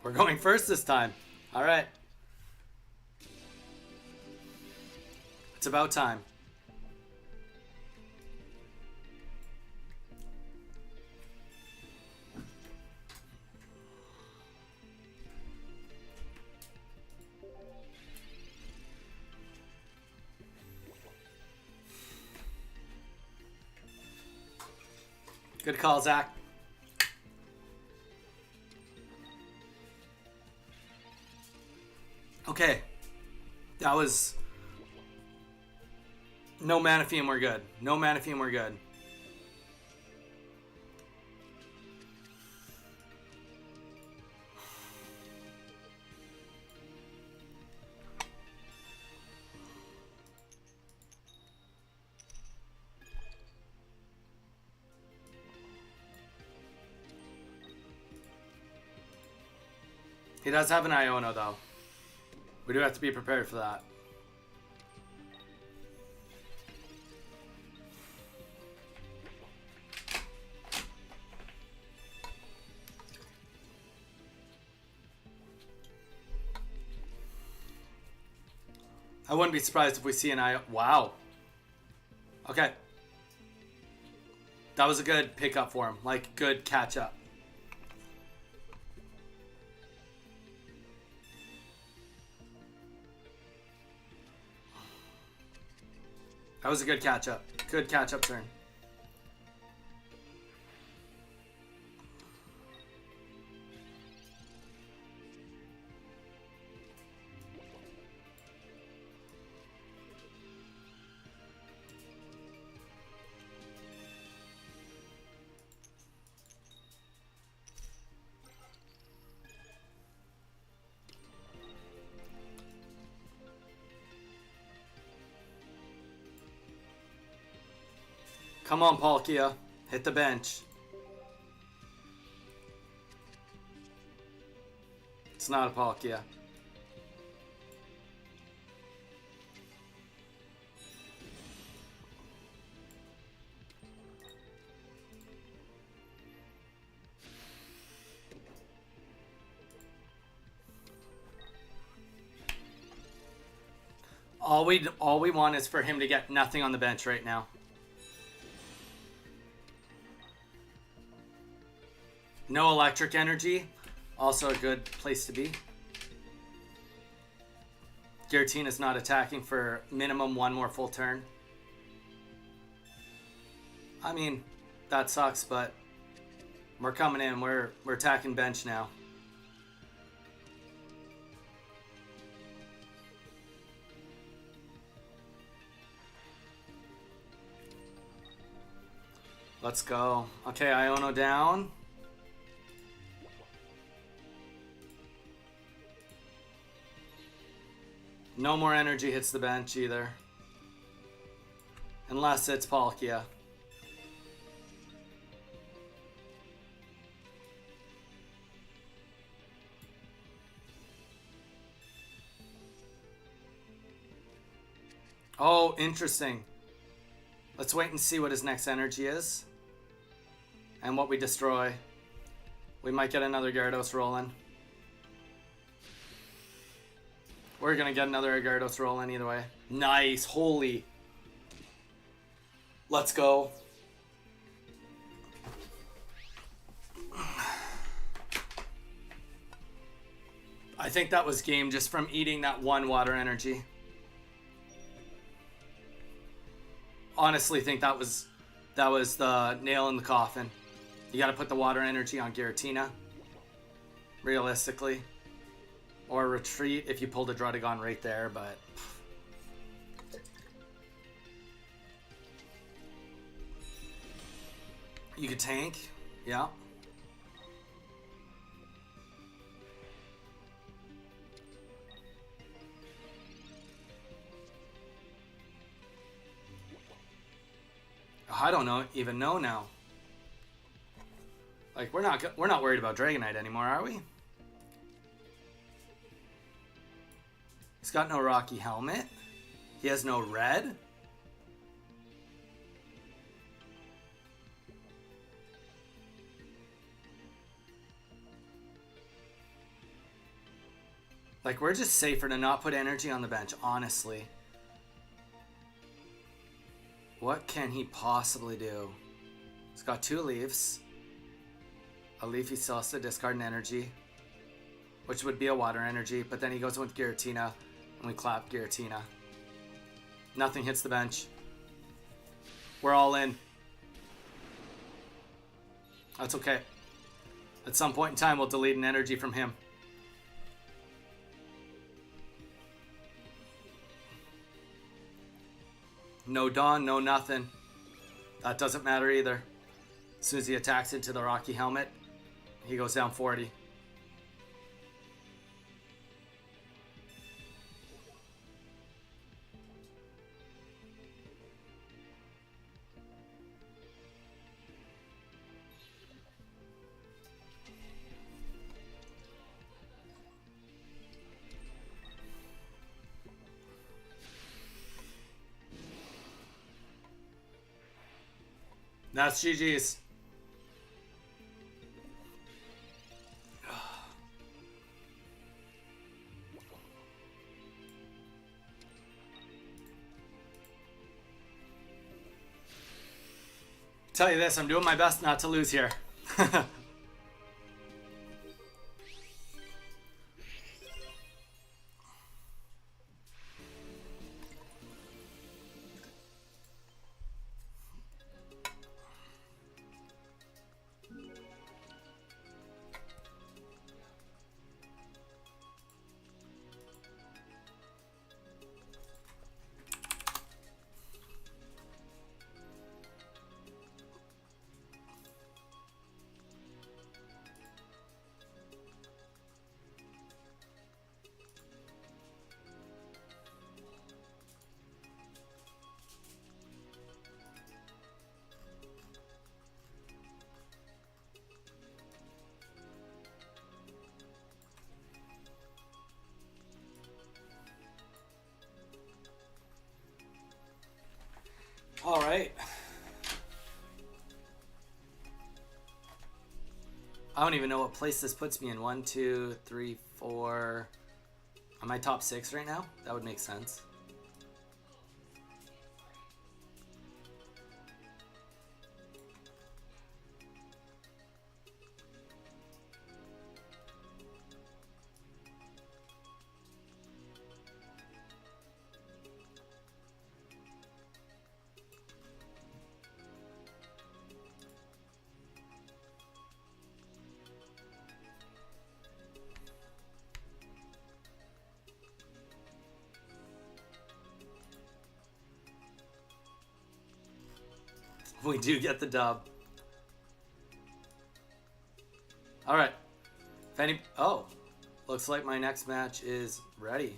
We're going first this time. All right. It's about time. Good call, Zach. Okay. That was... No Manaphium, we're good. No Manaphium, we're good. He does have an Iono, though. We do have to be prepared for that. I wouldn't be surprised if we see an Iono. Wow. Okay. That was a good pickup for him. Like, good catch up. That was a good catch up. Good catch up turn. Come on, Palkia. Hit the bench. It's not a Palkia. All we want is for him to get nothing on the bench right now. No electric energy. Also a good place to be. Giratina not attacking for minimum one more full turn. I mean, that sucks, but we're coming in. We're attacking bench now. Let's go. Okay, Iono down. No more energy hits the bench either. Unless it's Palkia. Oh, interesting. Let's wait and see what his next energy is. And what we destroy. We might get another Gyarados rolling. We're going to get another Agardos roll in either way. Nice. Holy. Let's go. I think that was game just from eating that one water energy. Honestly think that was the nail in the coffin. You got to put the water energy on Giratina. Realistically. Or retreat if you pulled a Druddigon right there, but... You could tank. Yeah. I don't even know now. Like we're not worried about Dragonite anymore, are we? He's got no Rocky Helmet. He has no red. Like we're just safer to not put energy on the bench, honestly. What can he possibly do? He's got 2 leaves. A leaf he still has to discard an energy, which would be a water energy, but then he goes in with Giratina, and we clap Giratina. Nothing hits the bench. We're all in. That's okay. At some point in time, we'll delete an energy from him. No Dawn, no nothing. That doesn't matter either. As soon as he attacks into the Rocky Helmet, he goes down 40. That's GG's. Tell you this, I'm doing my best not to lose here. All right. I don't even know what place this puts me in. 1, 2, 3, 4. Am I top 6 right now? That would make sense. We do get the dub. All right. If any, oh, looks like my next match is ready.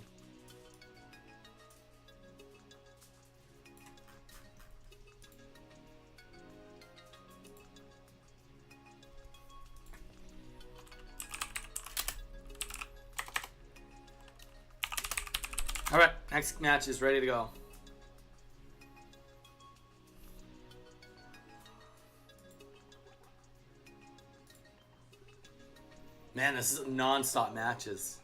All right, next match is ready to go. Man, this is non-stop matches.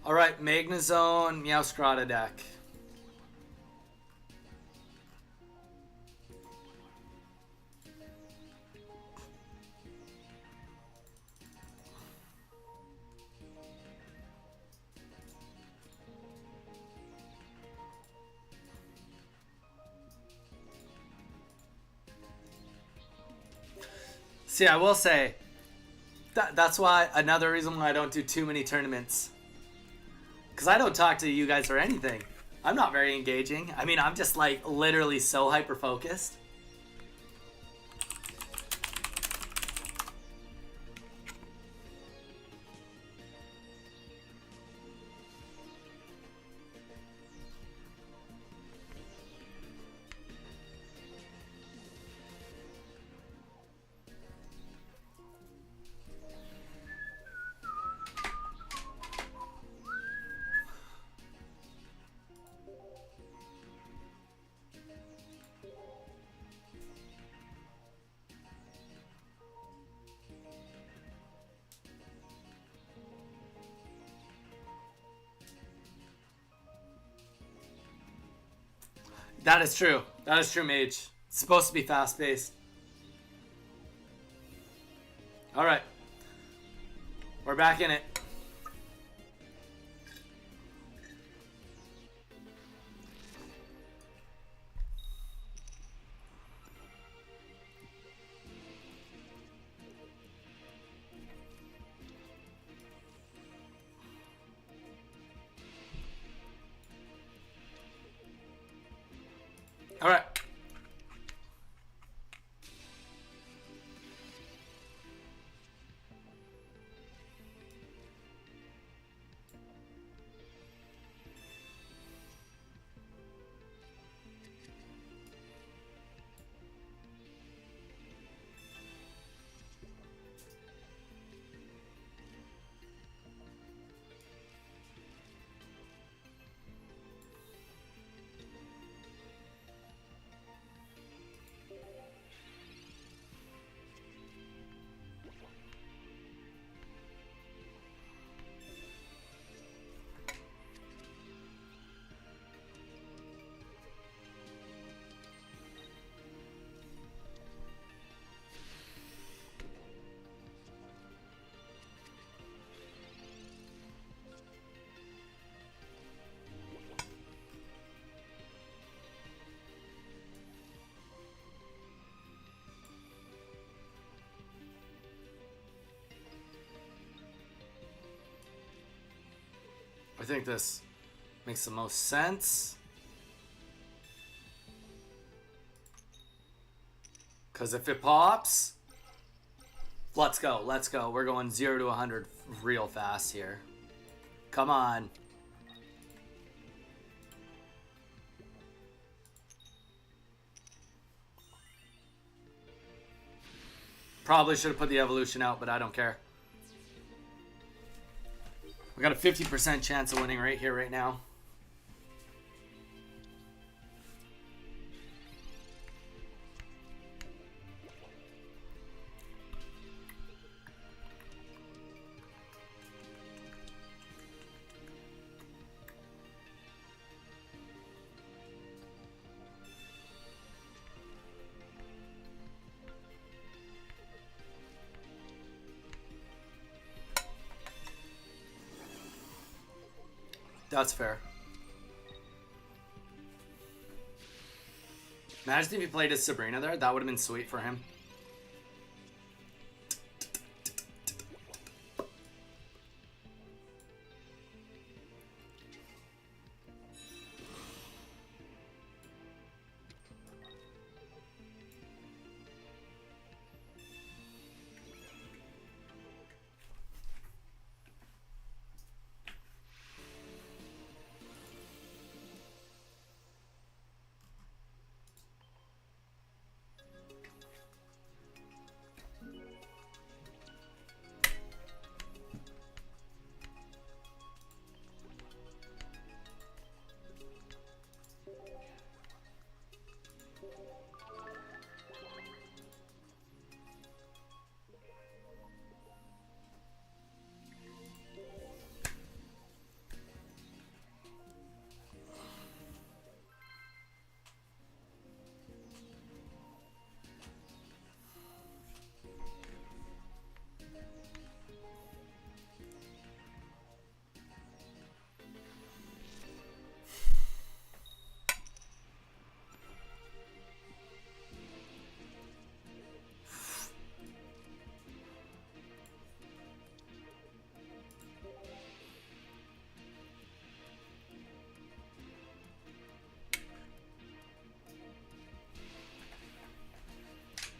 Alright, Magnezone, Meowscarada deck. See, I will say, that's why, another reason why I don't do too many tournaments. Because I don't talk to you guys or anything. I'm not very engaging. I mean, I'm just like literally so hyper-focused. That is true. That is true, Mage. It's supposed to be fast-paced. Alright. We're back in it. All right. I think this makes the most sense. Because if it pops, let's go, let's go. We're going 0 to 100 real fast here. Come on. Probably should have put the evolution out, but I don't care. We got a 50% chance of winning right here, right now. That's fair. Imagine if he played as Sabrina there. That would have been sweet for him.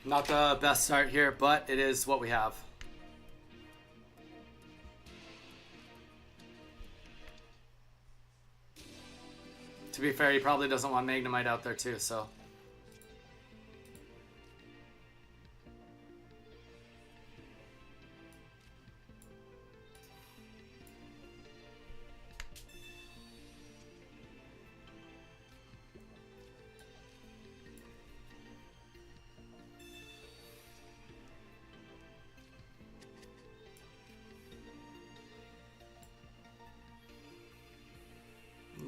Not the best start here, but it is what we have. To be fair, he probably doesn't want Magnemite out there too, so.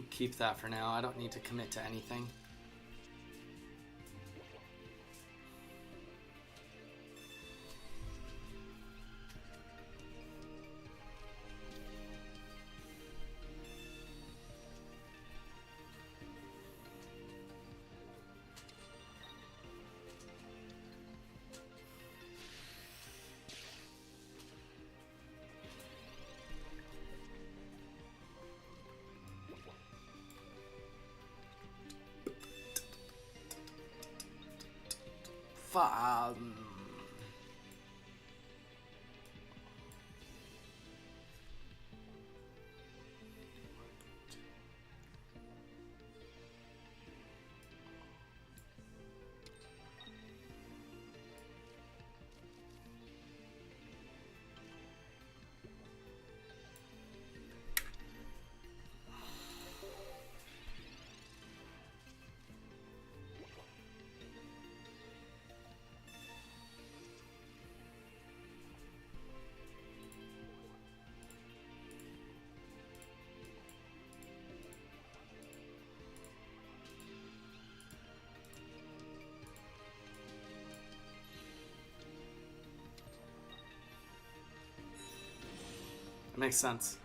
Keep that for now. I don't need to commit to anything. Fun. Makes sense.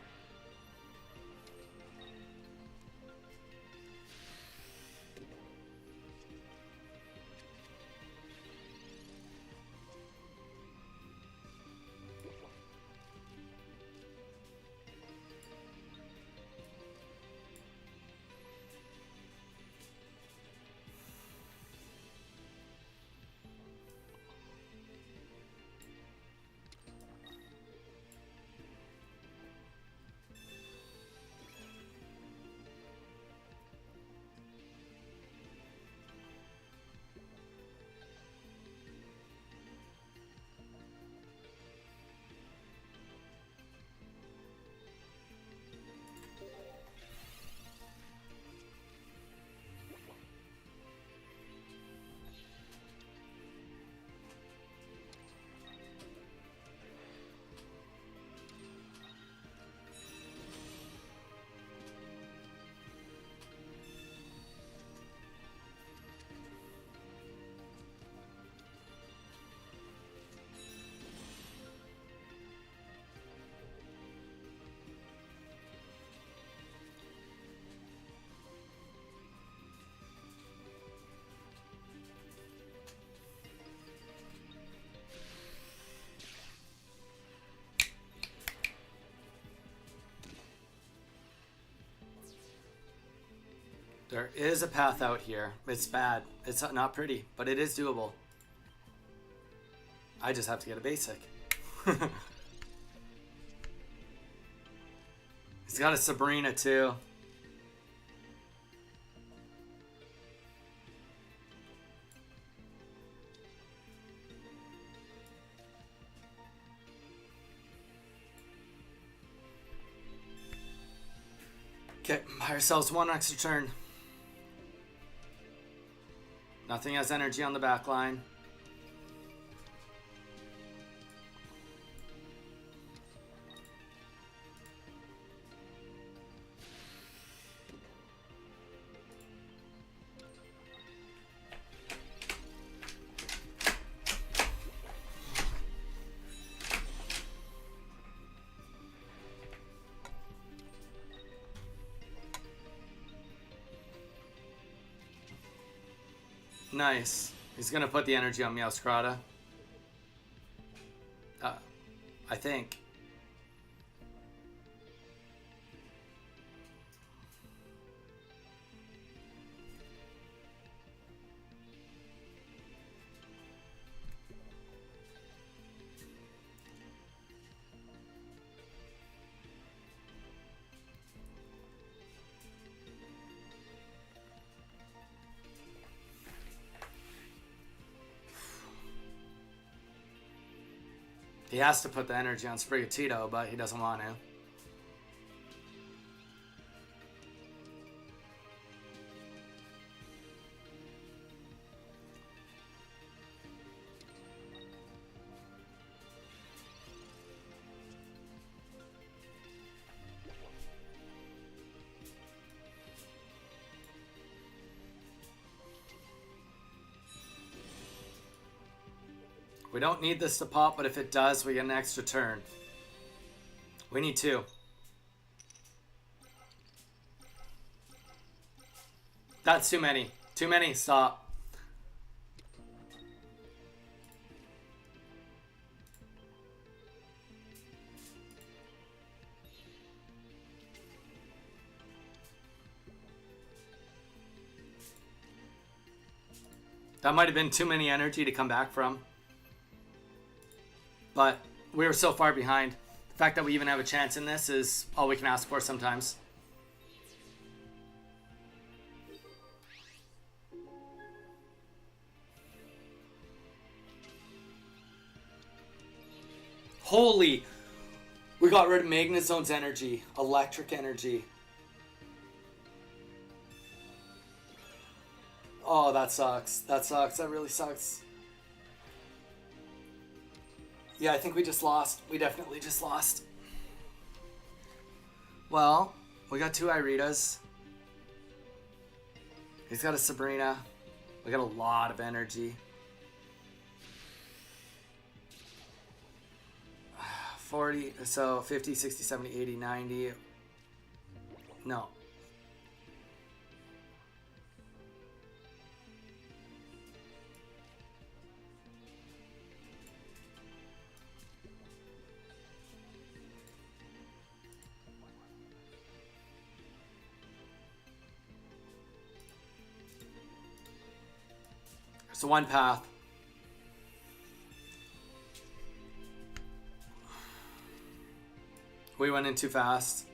There is a path out here. It's bad. It's not pretty, but it is doable. I just have to get a basic. He's got a Sabrina too. Okay, buy ourselves one extra turn. Nothing has energy on the back line. Nice. He's gonna put the energy on Meowscarada. I think. He has to put the energy on Sprigatito, but he doesn't want to. We don't need this to pop, but if it does, we get an extra turn. We need 2. That's too many. Too many. Stop. That might have been too many energy to come back from. But we were so far behind. The fact that we even have a chance in this is all we can ask for sometimes. Holy! We got rid of Magnezone's energy. Electric energy. Oh, that sucks. That sucks. That really sucks. Yeah, I think we just lost. We definitely just lost. Well, we got 2 Iritas. He's got a Sabrina. We got a lot of energy. 40, so 50, 60, 70, 80, 90. No. So 1 path. We went in too fast.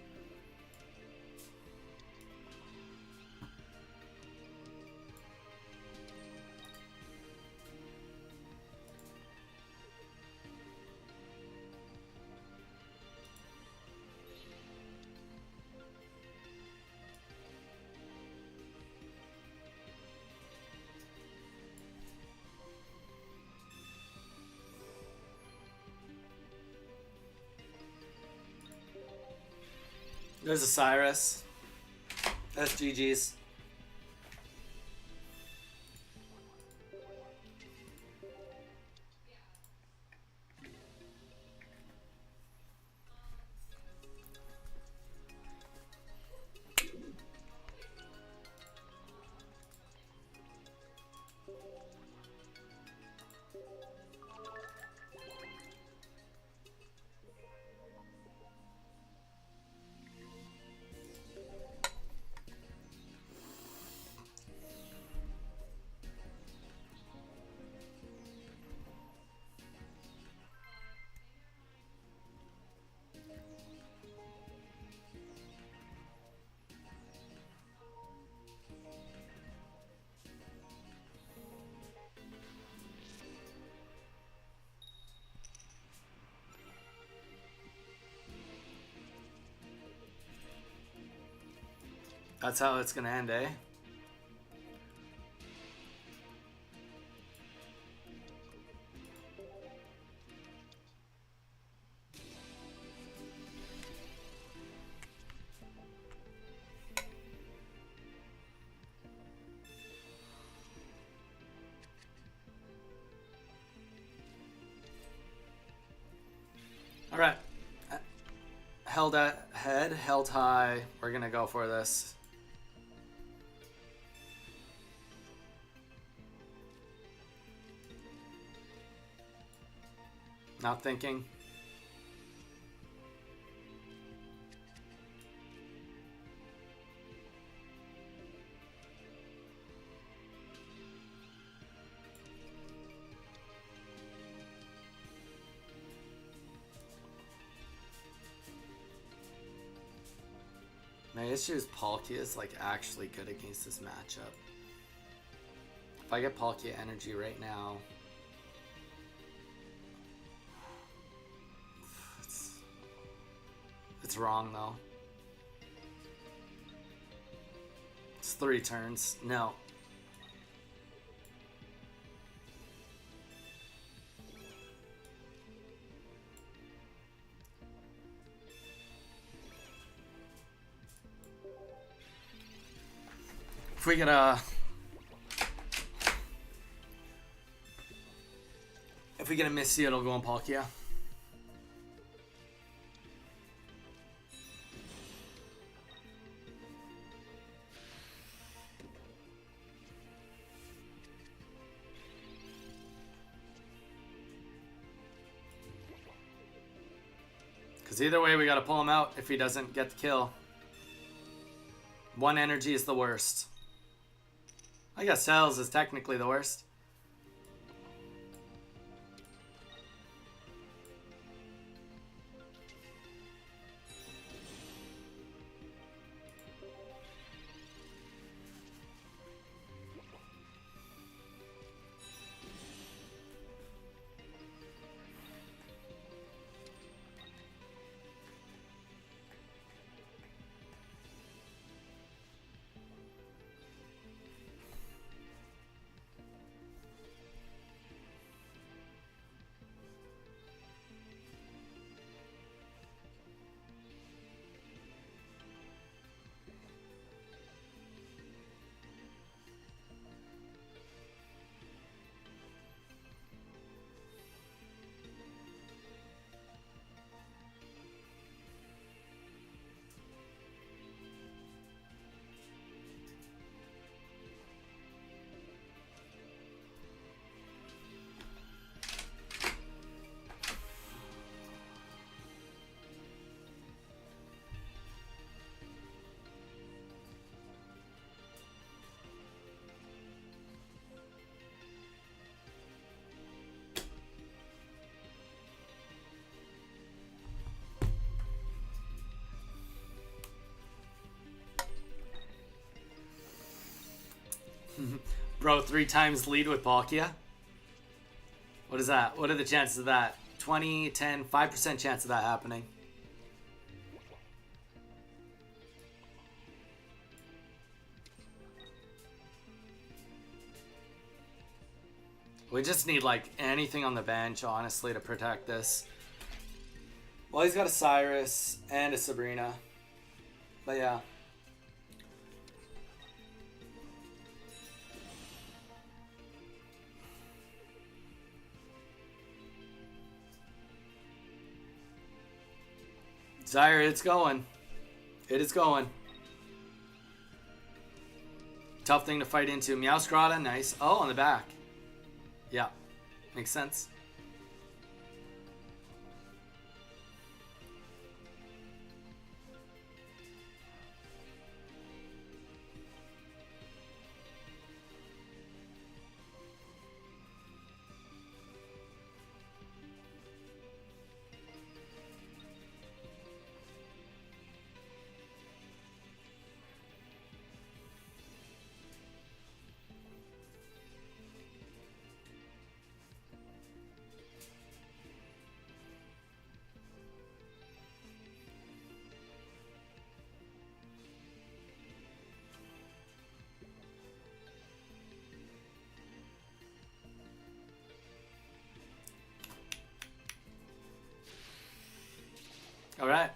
There's a Cyrus. That's GG's. That's how it's gonna end, eh? All right. Held at head, held high. We're gonna go for this. Not thinking. My issue is Palkia is like actually good against this matchup. If I get Palkia energy right now, It's wrong though. It's 3 turns. No. If we get a Misty, it'll go on Palkia. Because either way, we got to pull him out if he doesn't get the kill. 1 energy is the worst. I guess Cells is technically the worst. Bro, 3 times lead with Palkia? What is that? What are the chances of that? 20, 10, 5% chance of that happening. We just need, like, anything on the bench, honestly, to protect this. Well, he's got a Cyrus and a Sabrina. But, yeah. Zyra, it's going. It is going. Tough thing to fight into. Meowscrata, nice. Oh, on the back. Yeah, makes sense. All right.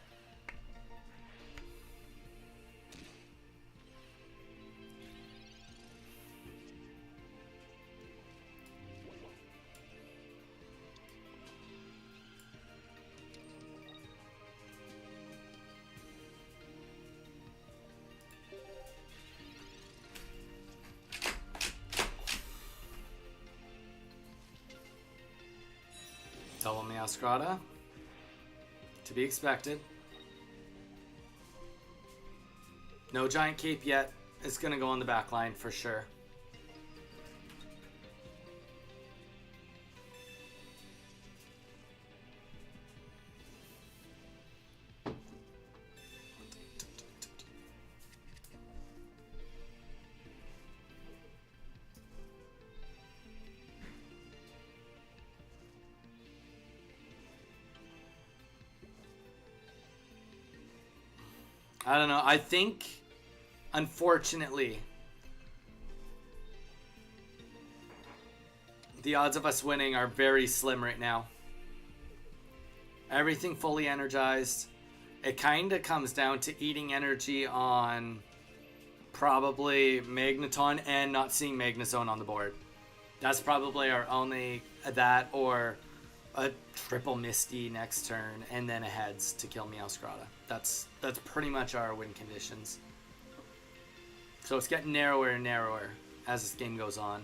Double Meowscrata. To be expected. No giant cape yet. It's going to go on the back line for sure. I don't know. I think, unfortunately, the odds of us winning are very slim right now. Everything fully energized. It kind of comes down to eating energy on probably Magneton and not seeing Magnezone on the board. That's probably our only that, or a triple Misty next turn and then a heads to kill Meowscarada. That's pretty much our win conditions. So it's getting narrower and narrower as this game goes on.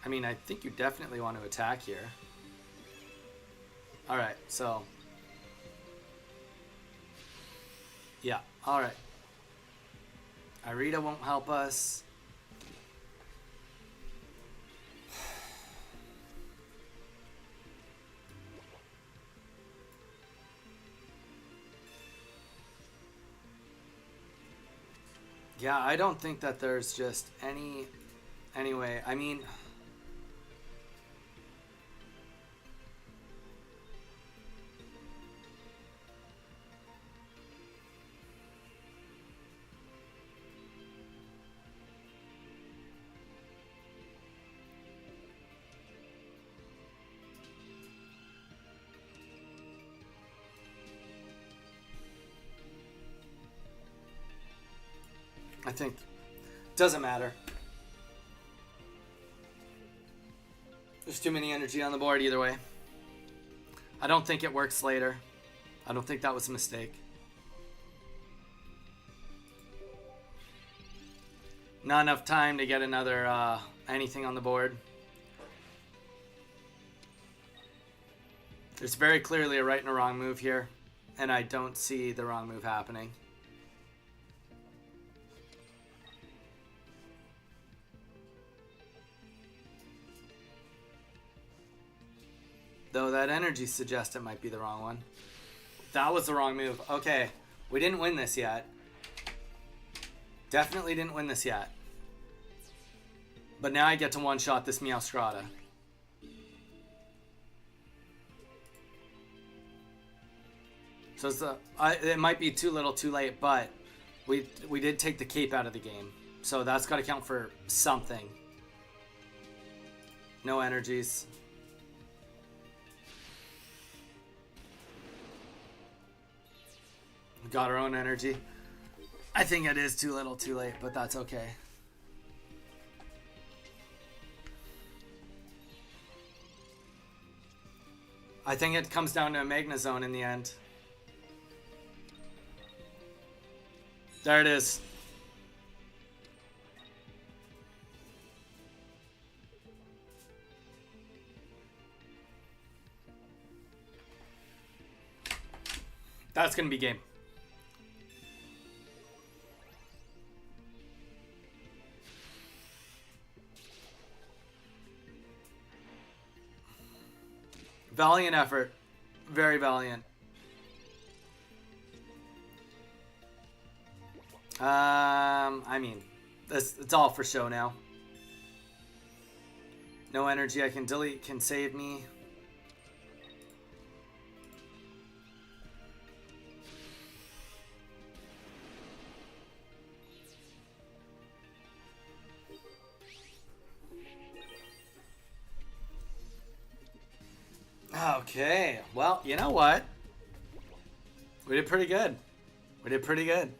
I mean, I think you definitely want to attack here. Alright, so... yeah, alright. Irida won't help us. Yeah, I don't think that there's just any way. I mean... I think doesn't matter. There's too many energy on the board either way. I don't think it works later. I don't think that was a mistake. Not enough time to get another anything on the board. There's very clearly a right and a wrong move here, and I don't see the wrong move happening. Though that energy suggests it might be the wrong one. That was the wrong move. Okay, we didn't win this yet. Definitely didn't win this yet. But now I get to one-shot this Meowscarada. So it's it might be too little too late, but we did take the cape out of the game. So that's got to count for something. No energies. Got our own energy. I think it is too little too late, but that's okay. I think it comes down to a Magnezone in the end. There it is. That's going to be game. Valiant effort. Very valiant. I mean, it's all for show now. No energy I can delete can save me. Okay, well, you know what? We did pretty good. We did pretty good.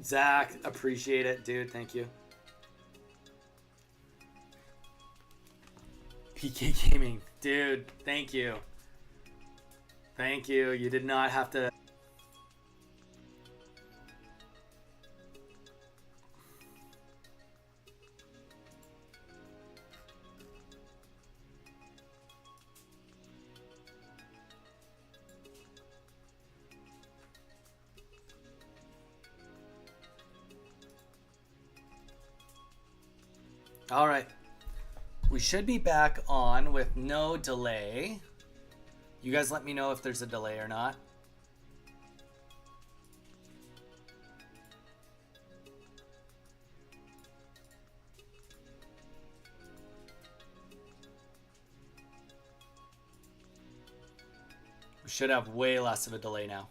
Zach, appreciate it, dude. Thank you. PK Gaming, dude, thank you. Thank you. You did not have to. All right. We should be back on with no delay. You guys let me know if there's a delay or not. We should have way less of a delay now.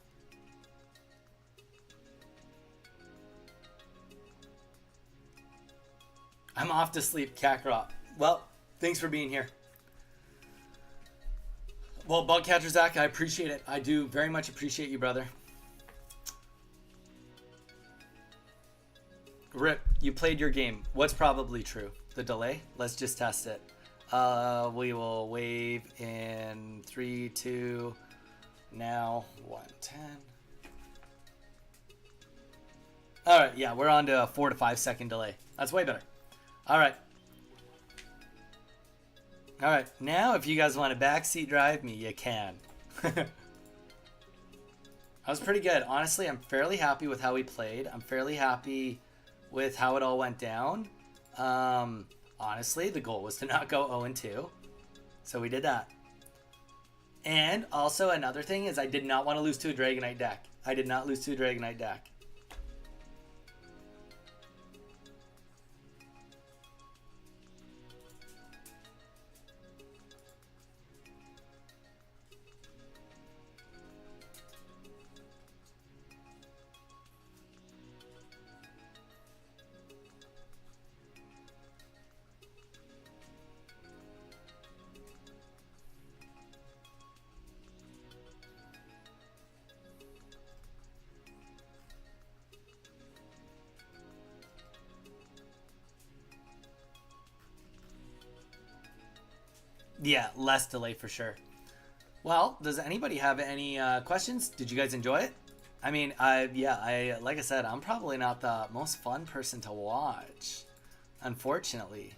I'm off to sleep, Kakarot. Well, thanks for being here. Well, Bugcatcher Zach, I appreciate it. I do very much appreciate you, brother. Rip, you played your game. What's probably true? The delay? Let's just test it. We will wave in 3, 2, now 1:10. All right, yeah, we're on to a 4 to 5 second delay. That's way better. All right. All right, now if you guys want to backseat drive me, you can. That was pretty good. Honestly, I'm fairly happy with how we played. I'm fairly happy with how it all went down. Honestly, the goal was to not go 0-2. So we did that. And also another thing is I did not want to lose to a Dragonite deck. I did not lose to a Dragonite deck. Yeah, less delay for sure. Well, does anybody have any questions? Did you guys enjoy it? I mean, like I said, I'm probably not the most fun person to watch, unfortunately.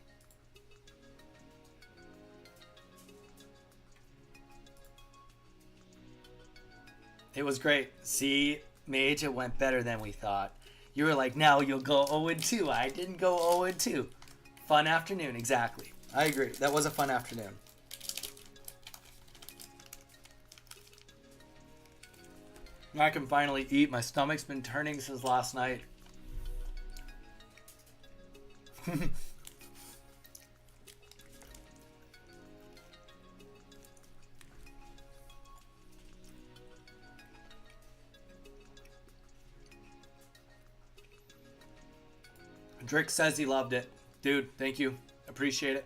It was great. See, Mage, it went better than we thought. You were like, now you'll go 0-2. I didn't go 0-2. Fun afternoon, exactly. I agree. That was a fun afternoon. Now I can finally eat. My stomach's been turning since last night. Drick says he loved it. Dude, thank you. Appreciate it.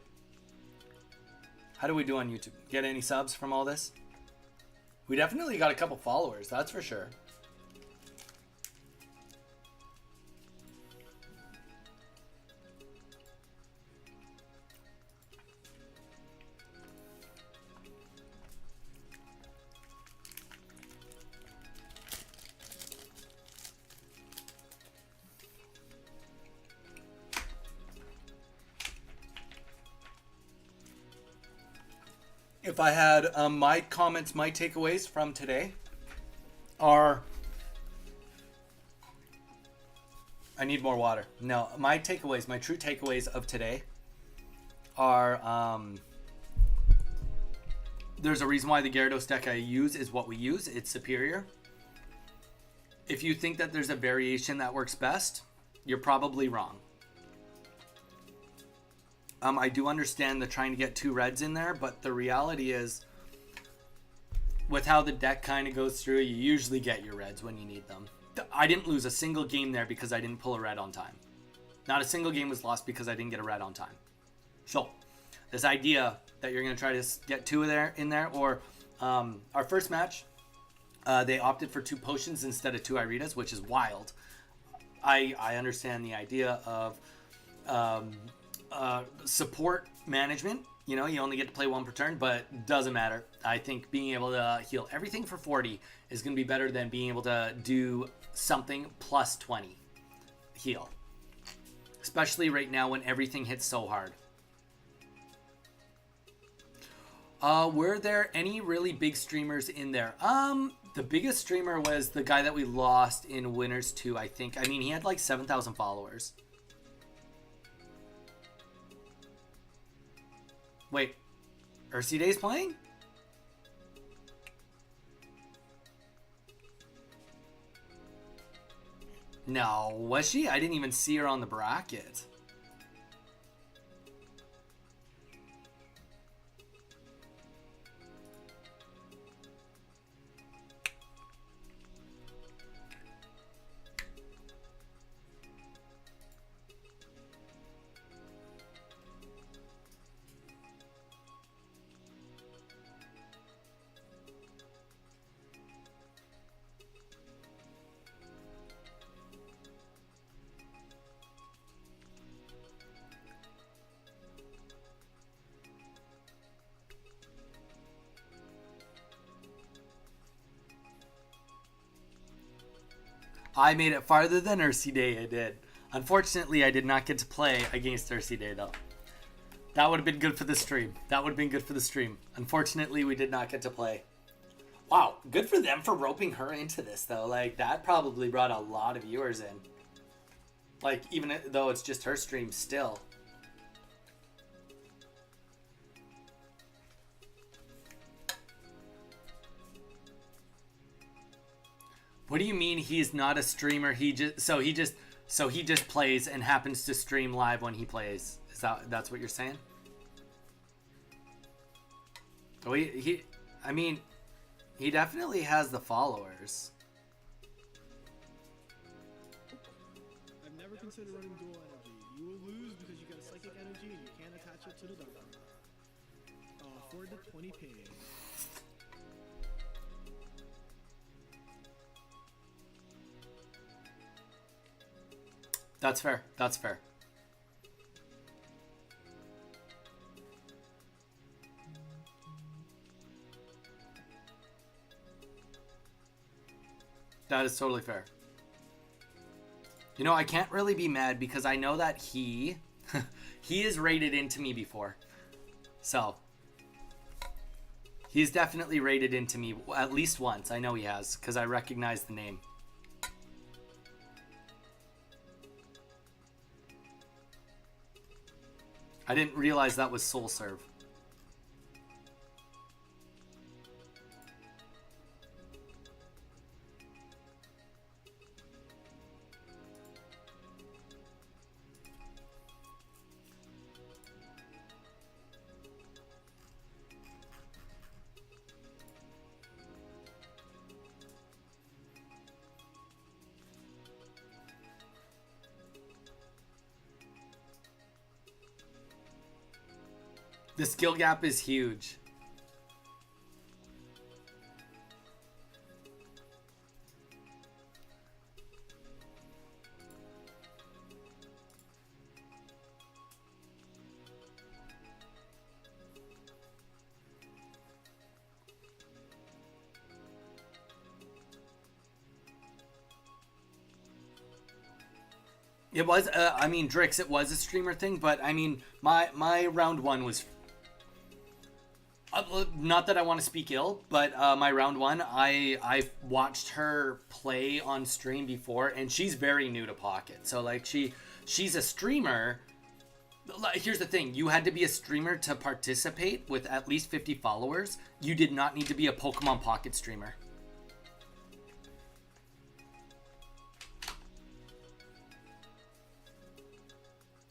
How do we do on YouTube? Get any subs from all this? We definitely got a couple followers, that's for sure. If I had my comments, my takeaways from today are... I need more water. No, my takeaways, my true takeaways of today are... there's a reason why the Gyarados deck I use is what we use. It's superior. If you think that there's a variation that works best, you're probably wrong. I do understand the trying to get 2 reds in there, but the reality is, with how the deck kind of goes through, you usually get your reds when you need them. I didn't lose a single game there because I didn't pull a red on time. Not a single game was lost because I didn't get a red on time. So, this idea that you're going to try to get 2 in there, or our first match, they opted for 2 potions instead of 2 Iritas, which is wild. I understand the idea of... support management, you know, you only get to play 1 per turn, but doesn't matter. I think being able to heal everything for 40 is going to be better than being able to do something plus 20 heal, especially right now when everything hits so hard. Were there any really big streamers in there? The biggest streamer was the guy that we lost in Winners 2, I think. I mean, he had like 7,000 followers. Wait, Ursi Day's playing? No, was she? I didn't even see her on the bracket. I made it farther than Ursi Day, I did. Unfortunately, I did not get to play against Ursi Day, though. That would have been good for the stream. That would have been good for the stream. Unfortunately, we did not get to play. Wow, good for them for roping her into this, though. Like, that probably brought a lot of viewers in. Like, even though it's just her stream still. What do you mean he's not a streamer? He just plays and happens to stream live when he plays. That's what you're saying? Oh, I mean, he definitely has the followers. I've never considered running dual energy. You will lose because you got a psychic energy and you can't attach it to the dark. 4 to 20 ping. That's fair. That's fair. That is totally fair. You know, I can't really be mad because I know that he has raided into me before. So, he's definitely raided into me at least once. I know he has because I recognize the name. I didn't realize that was Soul Serve. The skill gap is huge. It was, I mean, Drix, it was a streamer thing, but I mean, my round one was, not that I want to speak ill, but my round one, I've watched her play on stream before, and she's very new to Pocket. So like she's a streamer. Here's the thing: you had to be a streamer to participate with at least 50 followers. You did not need to be a Pokemon Pocket streamer.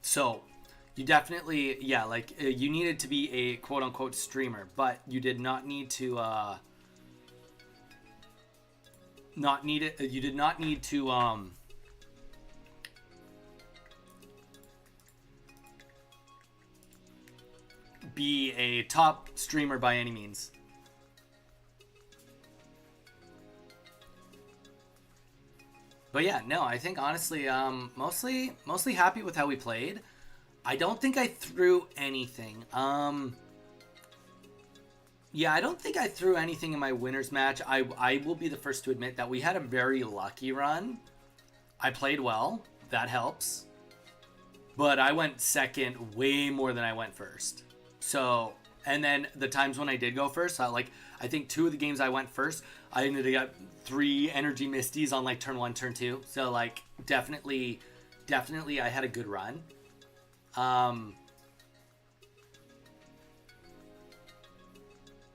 So, you definitely, yeah, like, you needed to be a quote-unquote streamer, but you did not need to, you did not need to, be a top streamer by any means. But yeah, no, I think honestly, mostly happy with how we played. I don't think I threw anything. Yeah, I don't think I threw anything in my winners match. I will be the first to admit that we had a very lucky run. I played well. That helps. But I went second way more than I went first. So, and then the times when I did go first, I think 2 of the games I went first, I ended up 3 energy misties on like turn 1, turn 2. So like definitely I had a good run.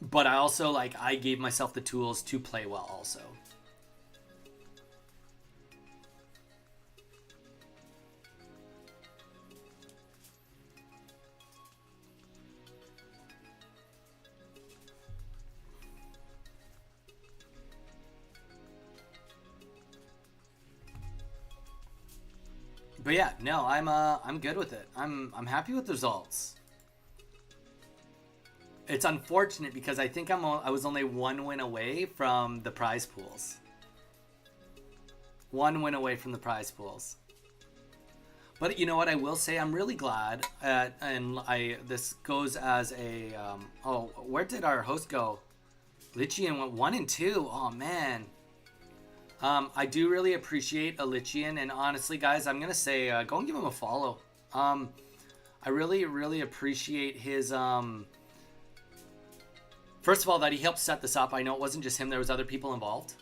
But I also, like, I gave myself the tools to play well also. But yeah, no, I'm good with it. I'm happy with the results. It's unfortunate because I think I was only one win away from the prize pools. One win away from the prize pools. But you know what? I will say I'm really glad, and this goes as a oh, where did our host go? Lichian went 1 and 2. Oh man. I do really appreciate Alichian, and honestly, guys, I'm gonna say go and give him a follow. I really appreciate his first of all that he helped set this up. I know it wasn't just him; there was other people involved.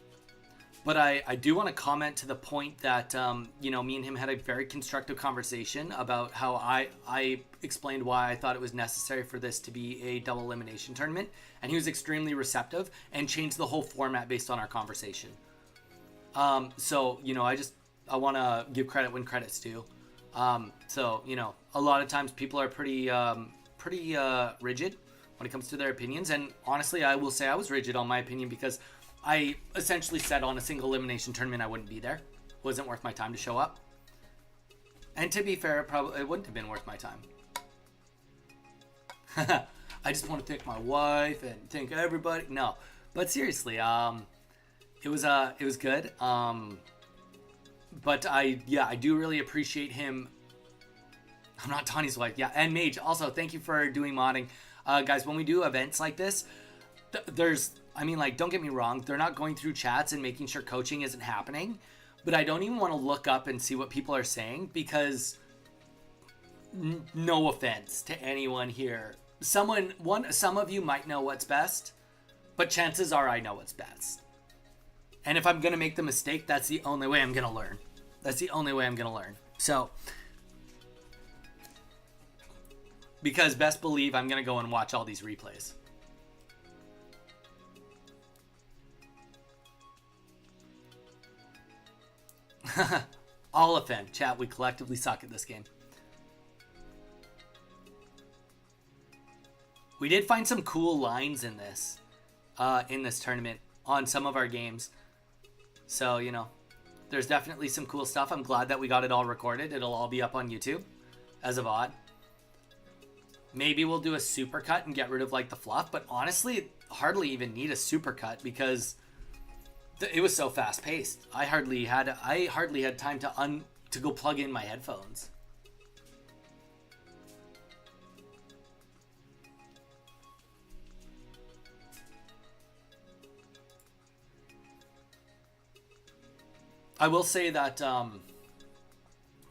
But I do want to comment to the point that you know, me and him had a very constructive conversation about how I explained why I thought it was necessary for this to be a double elimination tournament, and he was extremely receptive and changed the whole format based on our conversation. So, you know, I want to give credit when credit's due. So, you know, a lot of times people are pretty rigid when it comes to their opinions. And honestly, I will say I was rigid on my opinion because I essentially said on a single elimination tournament I wouldn't be there. It wasn't worth my time to show up. And to be fair, it wouldn't have been worth my time. I just want to thank my wife and thank everybody. No, but seriously, it was good. But I do really appreciate him. I'm not Tawny's wife. Yeah, and Mage. Also, thank you for doing modding. Guys, when we do events like this, I mean, like, don't get me wrong. They're not going through chats and making sure coaching isn't happening. But I don't even want to look up and see what people are saying because no offense to anyone here. Some of you might know what's best, but chances are I know what's best. And if I'm going to make the mistake, that's the only way I'm going to learn. That's the only way I'm going to learn. So, because best believe I'm going to go and watch all these replays. All offend. Chat, we collectively suck at this game. We did find some cool lines in this tournament on some of our games. So, you know, there's definitely some cool stuff. I'm glad that we got it all recorded. It'll all be up on YouTube as a VOD. Maybe we'll do a supercut and get rid of like the fluff, but honestly, hardly even need a supercut because it was so fast paced. I hardly had time to go plug in my headphones. I will say that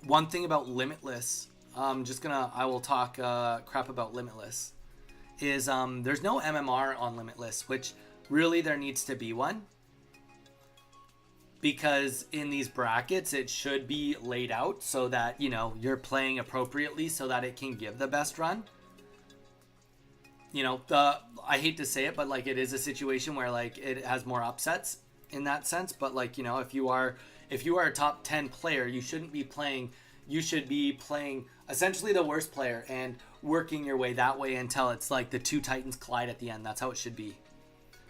one thing about Limitless, I will talk crap about Limitless, is there's no MMR on Limitless, which really there needs to be one. Because in these brackets, it should be laid out so that, you know, you're playing appropriately so that it can give the best run. You know, I hate to say it, but like it is a situation where like it has more upsets in that sense. But like, you know, if you are a top 10 player, you should be playing essentially the worst player and working your way that way until it's like the two Titans collide at the end. That's how it should be.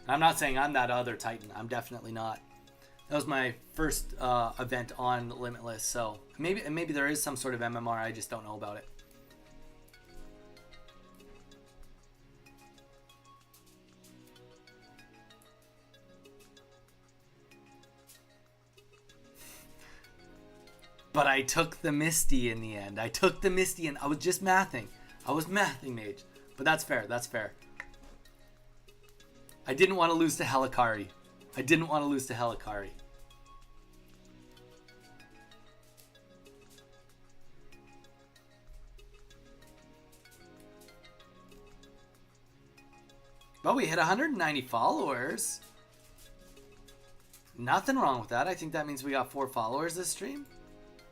And I'm not saying I'm that other Titan. I'm definitely not. That was my first event on Limitless, so maybe there is some sort of MMR. I just don't know about it. But I took the Misty in the end. I was just mathing. I was mathing, Mage. But that's fair. That's fair. I didn't want to lose to Helikari. But we hit 190 followers. Nothing wrong with that. I think that means we got 4 followers this stream.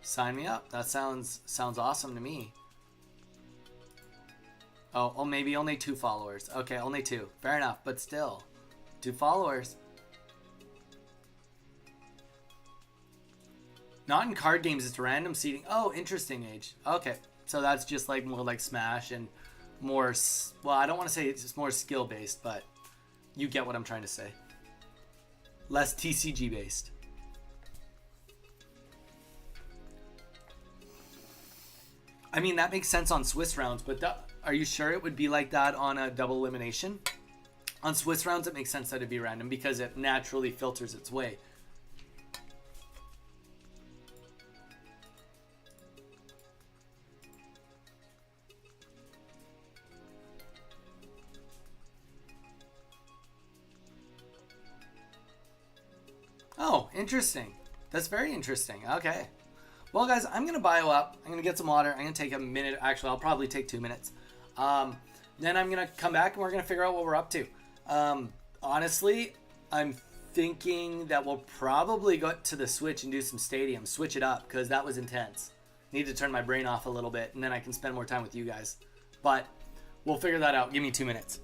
Sign me up. That sounds awesome to me. Oh, maybe only 2 followers. Okay, only 2. Fair enough, but still. 2 followers. Not in card games, it's random seeding. Oh, interesting, Age. Okay, so that's just like more like Smash and more, well, I don't want to say it's more skill based, but you get what I'm trying to say. Less TCG based. I mean, that makes sense on Swiss rounds, but are you sure it would be like that on a double elimination? On Swiss rounds, it makes sense that it'd be random because it naturally filters its way. Oh, interesting. That's very interesting. Okay. Well, guys, I'm going to bio up. I'm going to get some water. I'm going to take a minute. Actually, I'll probably take 2 minutes. Then I'm going to come back and we're going to figure out what we're up to. Honestly, I'm thinking that we'll probably go to the Switch and do some stadium. Switch it up because that was intense. Need to turn my brain off a little bit and then I can spend more time with you guys. But we'll figure that out. Give me 2 minutes.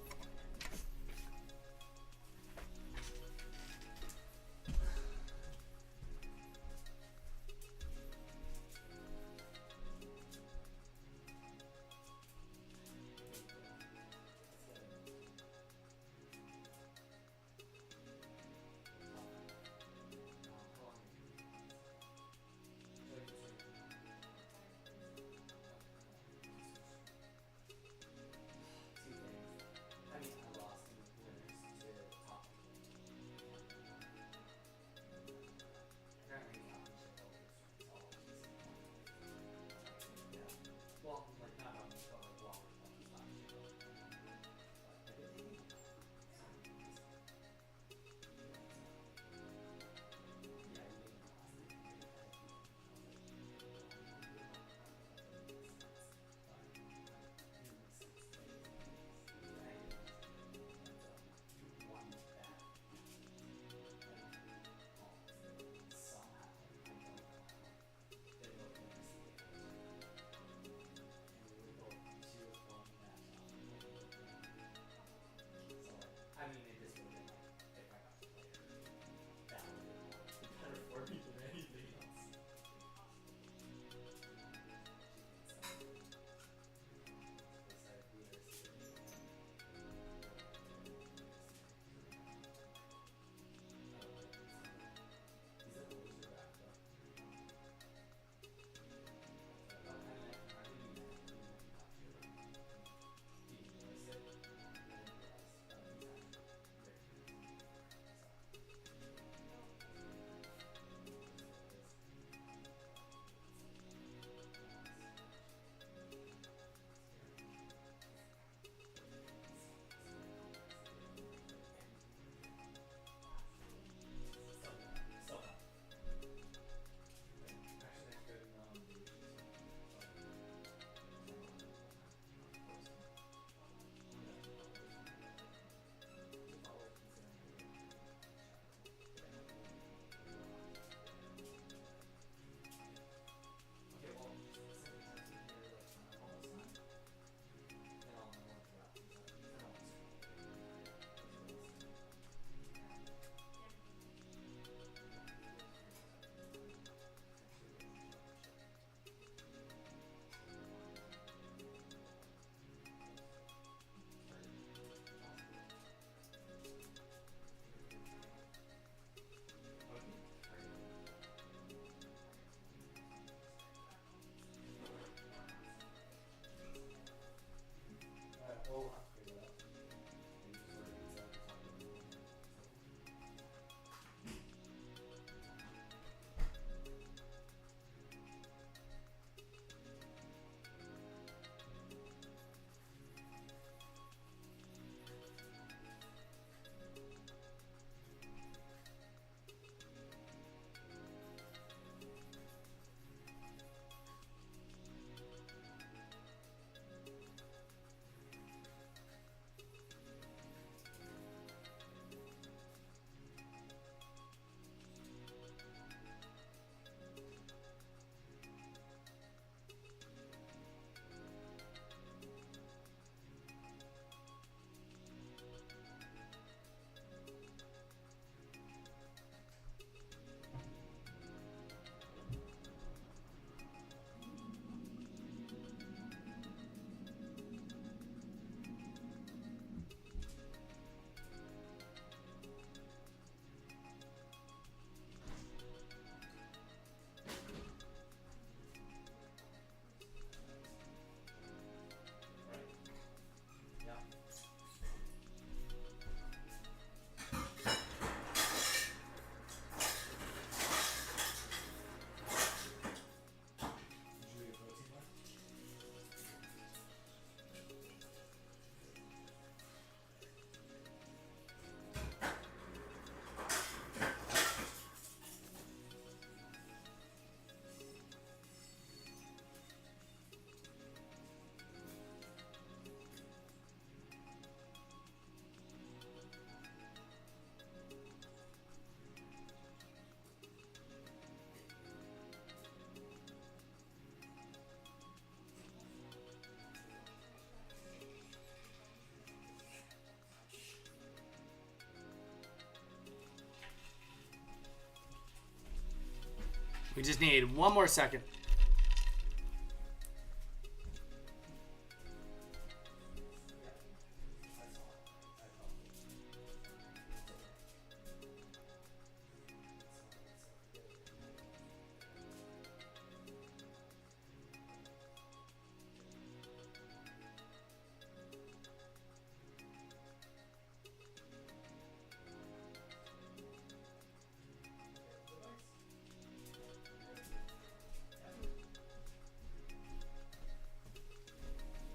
We just need one more second.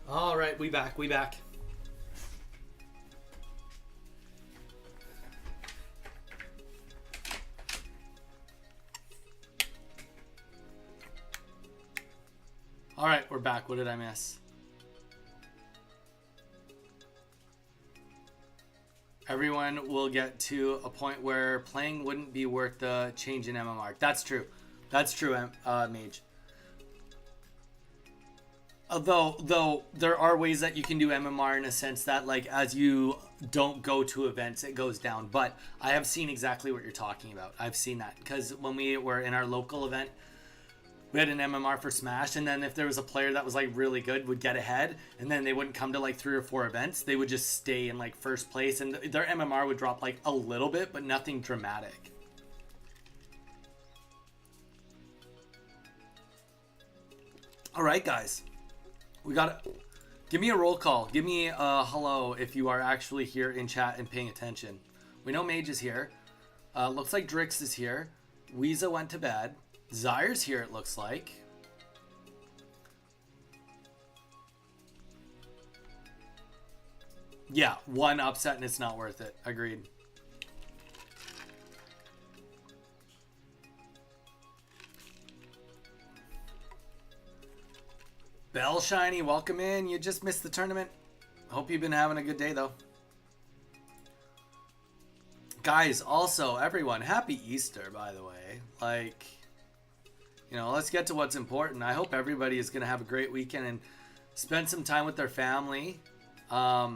All right, we back. All right, we're back. What did I miss? Everyone will get to a point where playing wouldn't be worth the change in MMR. That's true. That's true, Mage. Though there are ways that you can do MMR in a sense that, like, as you don't go to events, it goes down. But I have seen exactly what you're talking about. I've seen that because when we were in our local event, we had an MMR for Smash, and then if there was a player that was like really good, would get ahead, and then they wouldn't come to like 3 or 4 events. They would just stay in like first place, and their MMR would drop like a little bit, but nothing dramatic. All right, guys. We got to give me a roll call. Give me a hello if you are actually here in chat and paying attention. We know Mage is here. Looks like Drix is here. Weeza went to bed. Zyre's here, it looks like. Yeah, one upset and it's not worth it. Agreed. Bell Shiny, welcome in. You just missed the tournament. Hope you've been having a good day, though. Guys, also, everyone, happy Easter, by the way. Like, you know, let's get to what's important. I hope everybody is going to have a great weekend and spend some time with their family. I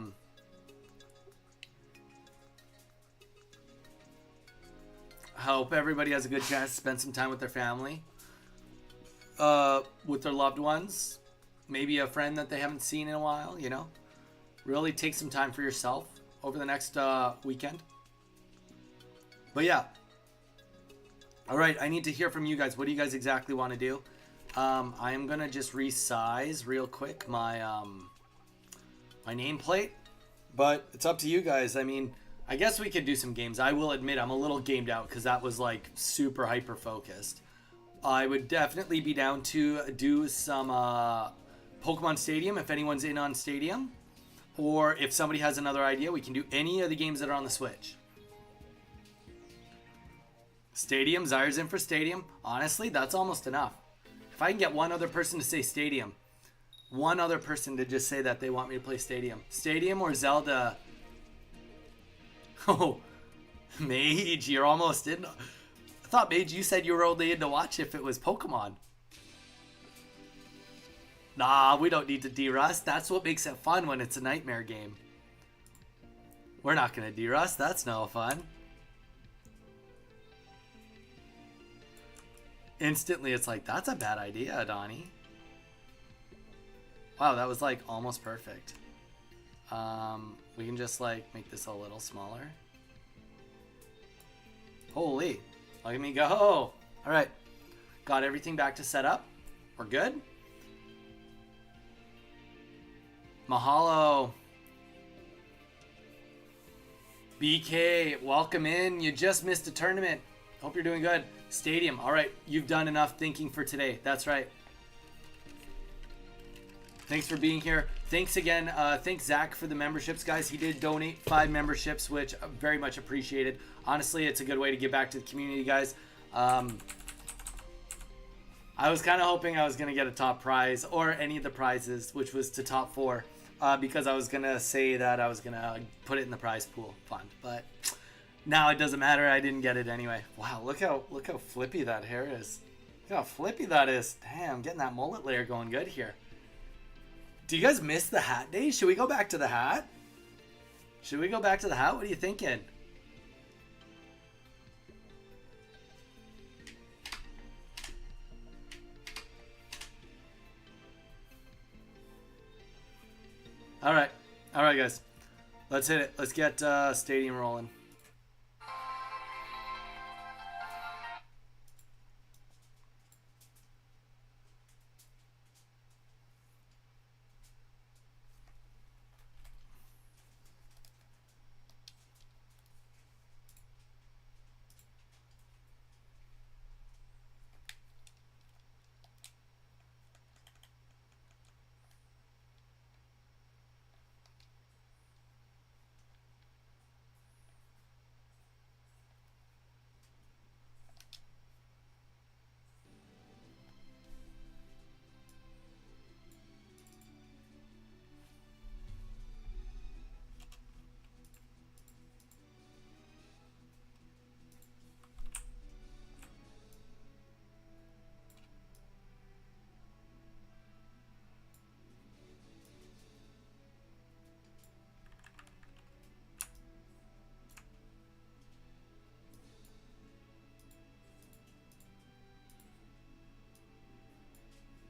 hope everybody has a good chance to spend some time with their family, with their loved ones. Maybe a friend that they haven't seen in a while, you know. Really take some time for yourself over the next weekend. But yeah. All right, I need to hear from you guys. What do you guys exactly want to do? I am going to just resize real quick my my nameplate. But it's up to you guys. I mean, I guess we could do some games. I will admit I'm a little gamed out because that was like super hyper focused. I would definitely be down to do some Pokemon Stadium if anyone's in on Stadium. Or if somebody has another idea, we can do any of the games that are on the Switch. Stadium, Zyre's in for Stadium. Honestly, that's almost enough. If I can get one other person to say Stadium. One other person to just say that they want me to play Stadium. Stadium or Zelda. Oh, Mage, you're almost in. I thought, Mage, you said you were only in to watch if it was Pokemon. Nah, we don't need to de-rust. That's what makes it fun when it's a nightmare game. We're not going to de-rust. That's no fun. Instantly, it's like, that's a bad idea, Donnie. Wow, that was like almost perfect. We can just like make this a little smaller. Holy, look at me go. All right, got everything back to set up. We're good. Mahalo. BK, welcome in. You just missed a tournament. Hope you're doing good. Stadium. All right, you've done enough thinking for today. That's right. Thanks for being here. Thanks again. Thanks, Zach, for the memberships, guys. He did donate 5 memberships, which very much appreciated. Honestly, it's a good way to give back to the community, guys. I was kind of hoping I was going to get a top prize or any of the prizes, which was to top 4, because I was going to say that I was going to put it in the prize pool fund. But now it doesn't matter. I didn't get it anyway. Wow, look how flippy that hair is. Look how flippy that is. Damn, getting that mullet layer going good here. Do you guys miss the hat days? Should we go back to the hat? Should we go back to the hat? What are you thinking? right, guys. Let's hit it. Let's get Stadium rolling.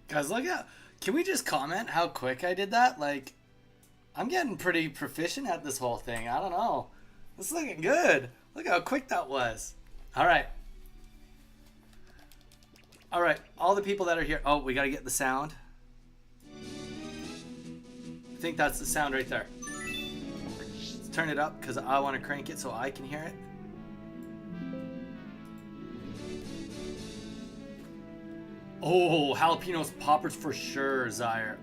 Guys, look at... Can we just comment how quick I did that? Like, I'm getting pretty proficient at this whole thing. I don't know. It's looking good. Look how quick that was. All right. All right. All the people that are here. Oh, we got to get the sound. I think that's the sound right there. Let's turn it up because I want to crank it so I can hear it. Oh, jalapeno poppers for sure, Zyre.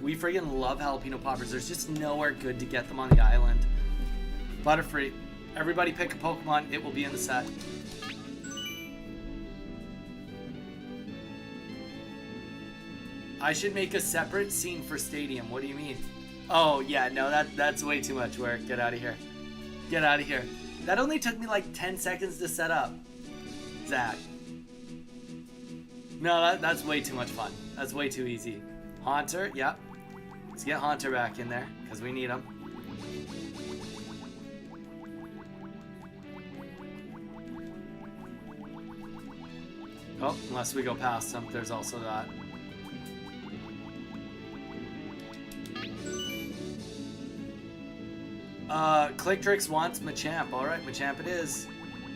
We friggin' love jalapeno poppers. There's just nowhere good to get them on the island. Butterfree. Everybody pick a Pokemon. It will be in the set. I should make a separate scene for Stadium. What do you mean? Oh, yeah. No, that's way too much work. Get out of here. Get out of here. That only took me like 10 seconds to set up. Zach. No, that's way too much fun. That's way too easy. Haunter, yep. Let's get Haunter back in there, because we need him. Oh, unless we go past him, there's also that. Clicktrix wants Machamp. Alright, Machamp it is.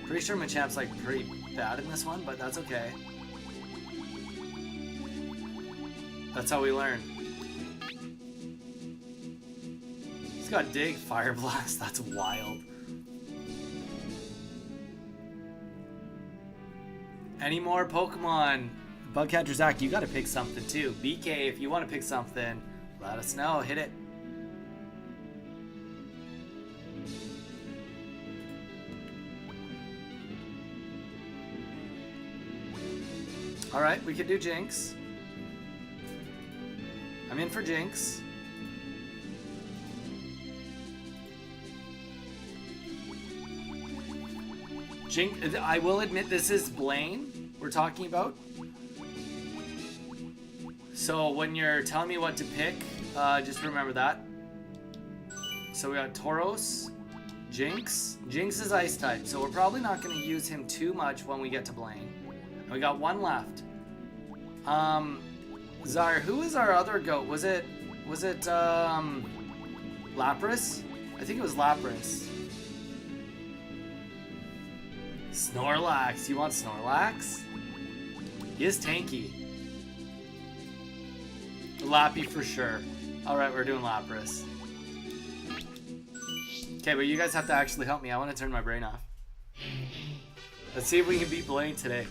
Pretty sure Machamp's like pretty bad in this one, but that's okay. That's how we learn. He's got Dig, Fire Blast. That's wild. Any more Pokemon? Bugcatcher Zach, you gotta pick something too. BK, if you want to pick something, let us know. Hit it. Alright, we could do Jinx. I'm in for Jinx. Jinx, I will admit this is Blaine we're talking about. So when you're telling me what to pick, just remember that. So we got Tauros, Jinx. Jinx is Ice type, so we're probably not going to use him too much when we get to Blaine. And we got one left. Zyre, who is our other goat? Was it Lapras? I think it was Lapras. Snorlax. You want Snorlax? He is tanky. Lappy for sure. Alright, we're doing Lapras. Okay, but you guys have to actually help me. I want to turn my brain off. Let's see if we can beat Blaine today.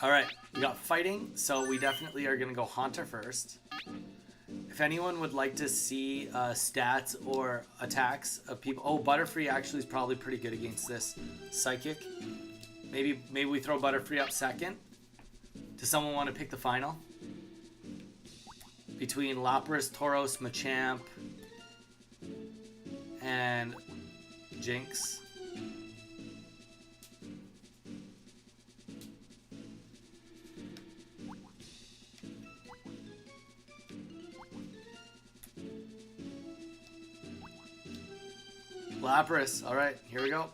Alright, we got fighting, so we definitely are going to go Haunter first. If anyone would like to see stats or attacks of people... Oh, Butterfree actually is probably pretty good against this. Psychic. Maybe we throw Butterfree up second. Does someone want to pick the final? Between Lapras, Tauros, Machamp, and Jinx. Lapras. Alright, here we go.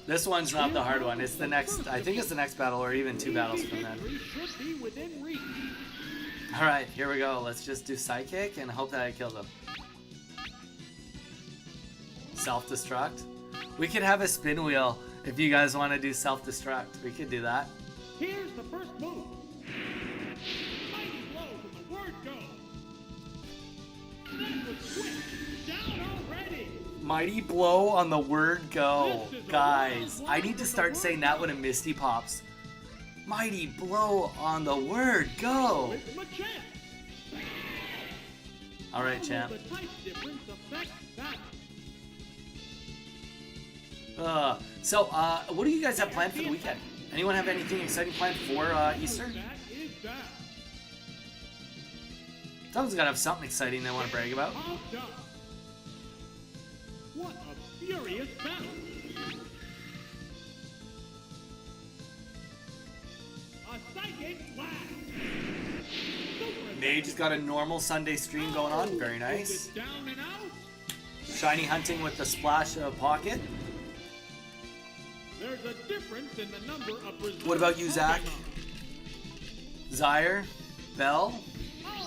This one's not the hard one. It's the next, I think it's the next battle or even 2 battles from then. Should be within reach. Alright, here we go. Let's just do Psychic and hope that I kill them. Self-destruct. We could have a spin wheel if you guys want to do self-destruct. We could do that. Here's the first move. Mighty blow from the word go. That was quick. Down already. Mighty blow on the word go. Guys, I need to start saying that when a Misty pops. Mighty blow on the word go. With Machamp. Alright, champ. The type difference affects that. What do you guys have planned for the weekend? Anyone have anything exciting planned for Easter? That is that. Someone's gotta have something exciting they want to brag about. What a furious battle! A psychic blast! Mage has got a normal Sunday stream going on. Very nice. Down and out. Shiny hunting with the splash of pocket. There's a difference in the number of. What about you, Zach? Zyre, Bell,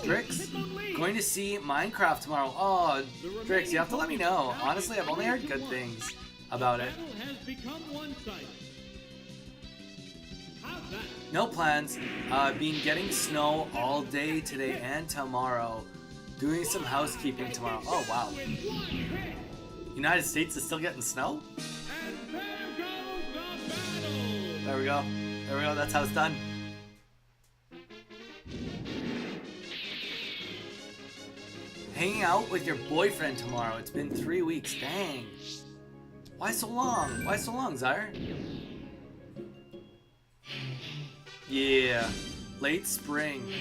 Drix? Going to see Minecraft tomorrow. Oh, Drix, you have to let me know. Honestly, I've only heard good things about it. Has become one-sided. How's that? No plans. Been getting snow all day today and tomorrow. Doing some housekeeping tomorrow. Oh, wow. United States is still getting snow? And there goes the battle. There we go. There we go. That's how it's done. Hanging out with your boyfriend tomorrow. It's been 3 weeks. Dang. Why so long? Why so long, Zyre? Yeah. Late spring.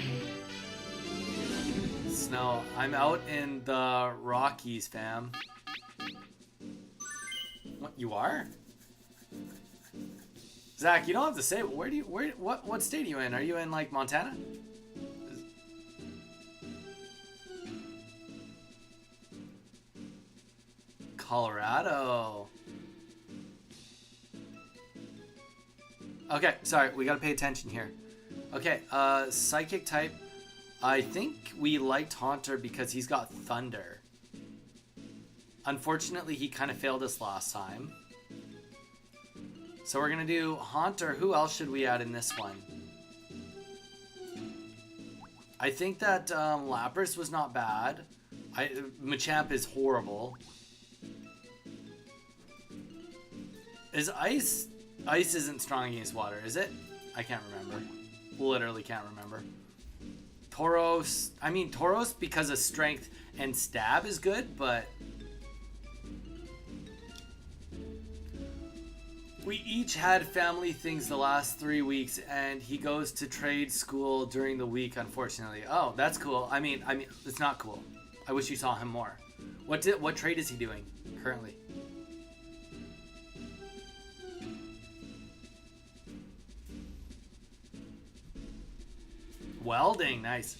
Snow. I'm out in the Rockies, fam. What, you are? Zach, you don't have to say, but what state are you in? Are you in, like, Montana? Colorado. Okay, sorry, we gotta pay attention here. Okay, psychic type. I think we liked Haunter because he's got Thunder. Unfortunately, he kind of failed us last time. So we're gonna do Haunter. Who else should we add in this one? I think that Lapras was not bad. Machamp is horrible. Is Ice... Ice isn't strong against water, is it? I can't remember. Literally can't remember. Tauros... I mean, Tauros, because of strength and stab, is good, but... We each had family things the last 3 weeks, and he goes to trade school during the week, unfortunately. Oh, that's cool. I mean, it's not cool. I wish you saw him more. What trade is he doing currently? Welding, nice.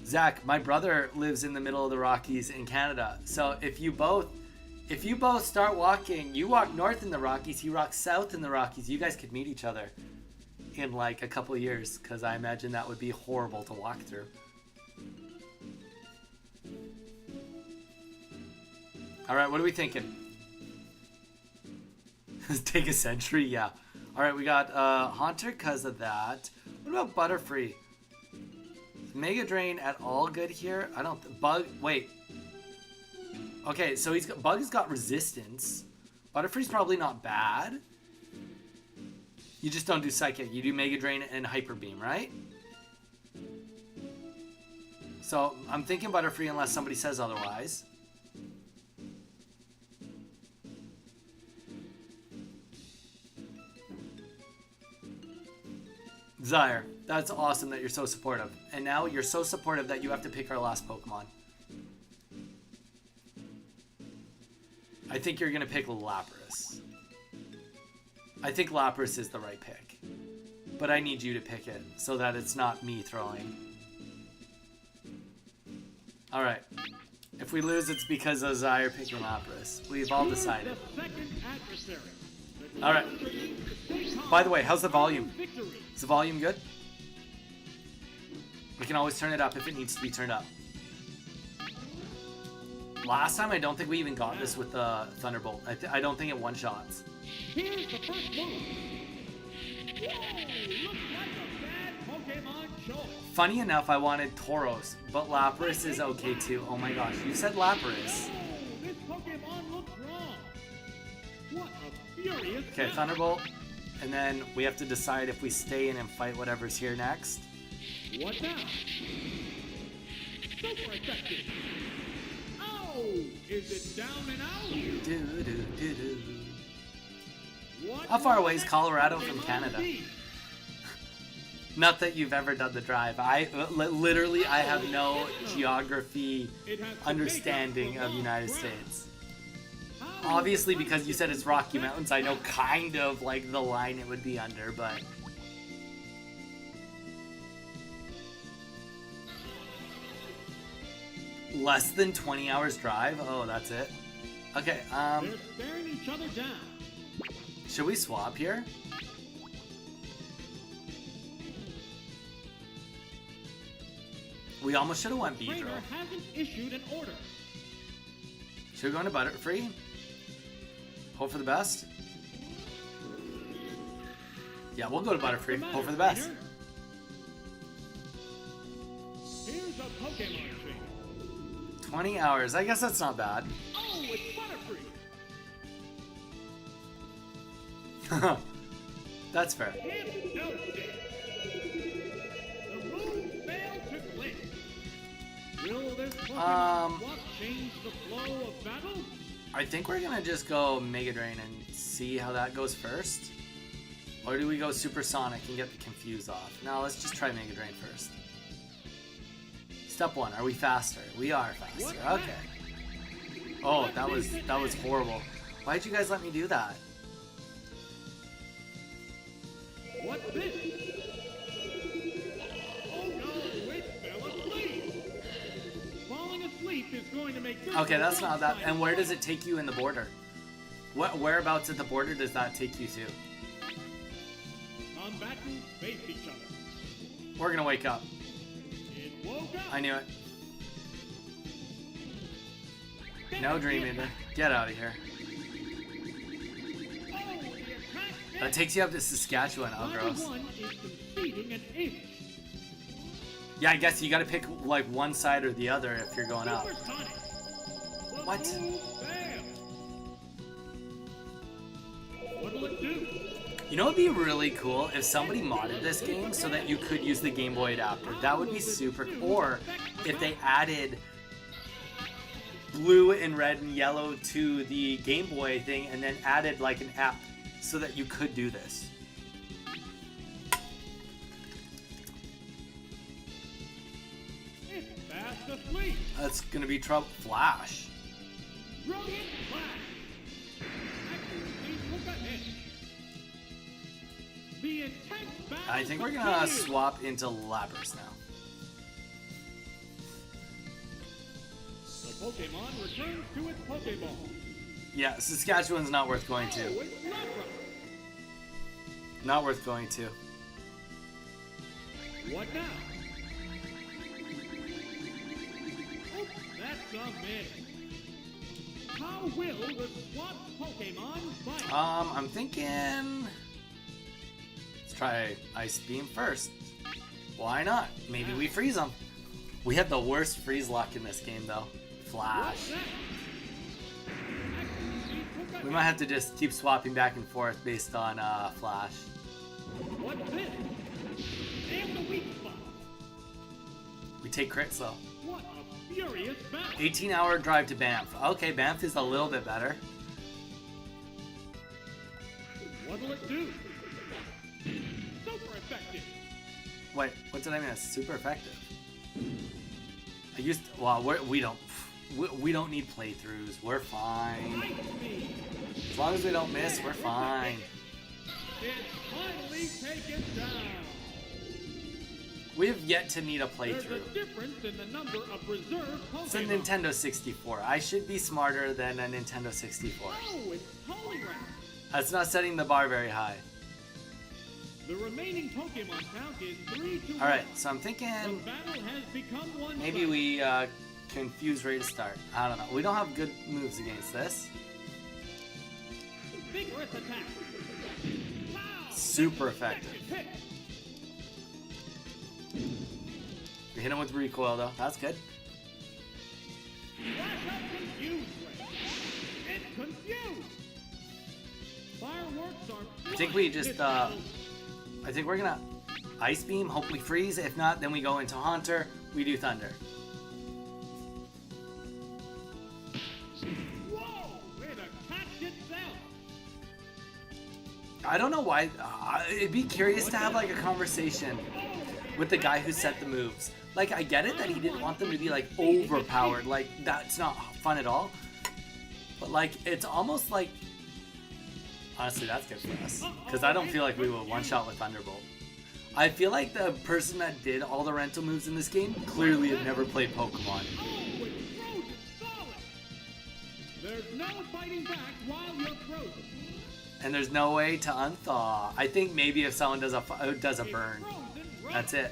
Zach, my brother lives in the middle of the Rockies in Canada. So if you both start walking, you walk north in the Rockies, he walks south in the Rockies, you guys could meet each other in like a couple of years, because I imagine that would be horrible to walk through. Alright, what are we thinking? Take a century? Yeah. Alright, we got Haunter because of that. What about Butterfree? Is Mega Drain at all good here? I don't... Bug... Wait. Okay, so Bug's got resistance. Butterfree's probably not bad. You just don't do Psychic. You do Mega Drain and Hyper Beam, right? So, I'm thinking Butterfree unless somebody says otherwise. Zyre, that's awesome that you're so supportive. And now you're so supportive that you have to pick our last Pokemon. I think you're going to pick Lapras. I think Lapras is the right pick. But I need you to pick it so that it's not me throwing. Alright. If we lose, it's because of Zyre picking Lapras. We've all decided. All right. By the way, how's the volume? Is the volume good? We can always turn it up if it needs to be turned up. Last time, I don't think we even got this with the Thunderbolt. I don't think it one-shots. Here's the first move. Whoa, looks like a bad Pokemon choice. Funny enough, I wanted Tauros, but Lapras is okay too. Oh my gosh, you said Lapras. Oh, this Pokemon looks wrong. What a furious Okay, battle. Thunderbolt. And then we have to decide if we stay in and fight whatever's here next. What now? Super effective. Oh, is it down and out? Do, do, do, do. What How far will away is that Colorado from Pokemon Canada? be? Not that you've ever done the drive. Literally, I have no geography It has to understanding take up of the United long States. How Obviously, will because you said it's Rocky Mountains, I know kind of like the line it would be under, but... Less than 20 hours drive? Oh, that's it. Okay, They're staring each other down. should we swap here? We almost should have went Beedrill. Trainer hasn't issued an order. Should we go into Butterfree? Hope for the best? Yeah, we'll go to Butterfree. Hope for the best. Trainer? Here's a Pokemon trainer. 20 hours. I guess that's not bad. Oh, it's Butterfree. That's fair. Hypnosis. The move failed to click. Will this Pokemon swap change the flow of battle? I think we're gonna just go Mega Drain and see how that goes first. Or do we go Supersonic and get the Confuse off? No, let's just try Mega Drain first. Step 1, are we faster? We are faster. Okay. Oh, that was horrible. Why'd you guys let me do that? What's this? Oh no, it fell asleep. Falling asleep is going to make this Okay, that's not that. one-sided And where does it fight. take you in the border? Whereabouts at the border does that take you to? Combatants face each other. We're gonna wake up. It woke up. I knew it. No Dream Eater. Get out of here. Oh, the attack That takes you up to Saskatchewan. Oh, Neither gross. one is conceding an inch. Yeah, I guess you gotta pick like one side or the other if you're going up. Supersonic. The What? move failed. What'll it do? You know, it'd be really cool if somebody modded this game so that you could use the Game Boy adapter. That would be super cool. Or if they added blue and red and yellow to the Game Boy thing and then added like an app so that you could do this. It's fast asleep. That's gonna be trouble. Flash. Brilliant flash. Accuracy took a hit. The intense battle I think we're gonna continues. swap into Lapras now. The Pokemon returns to its Pokeball. Yeah, Saskatchewan's not worth going to. Oh, it's Lapras. Not worth going to. What now? Oh, that's a miss. How will the swapped Pokemon fight? I'm thinking. Let's try Ice Beam first. Why not? Maybe we freeze them. We had the worst freeze luck in this game, though. Flash. What's that? Accuracy took a We might have to just keep swapping back and forth based on Flash. What's this? And the weak spot. We take crits, though. What a furious battle. 18-hour drive to Banff. Okay, Banff is a little bit better. What'll it do? Super effective. Wait, what did I miss? Super effective. I used. Well, we don't need playthroughs. We're fine. Light speed. As long as we don't miss, we're fine. It's finally taken down. We have yet to meet a There's a playthrough. difference in the number of reserve Pokemon. It's a Nintendo 64. I should be smarter than a Nintendo 64. Oh, it's Poliwrath. That's not setting the bar very high. The remaining Pokemon count is 3-1. Alright, so I'm thinking The battle has become one. maybe we confuse rate to start. I don't know. We don't have good moves against this. Vigorous attack. Pow! Super effective. Hit. We hit him with recoil though. That's good. Flash up confuse ray. It's confused. Fireworks are. I think we just I think we're gonna Ice Beam, hopefully freeze. If not, then we go into Haunter. We do Thunder. Whoa! It attacked itself. I don't know why. It'd be curious to have like a conversation with the guy who set the moves. Like, I get it that he didn't want them to be like overpowered. Like, that's not fun at all. But like, it's almost like, honestly, that's good for us. Because I don't feel like we will one-shot with Thunderbolt. I feel like the person that did all the rental moves in this game clearly had never played Pokemon. Oh, it's frozen solid. There's no fighting back while you're frozen. And there's no way to unthaw. I think maybe if someone does a burn, that's it.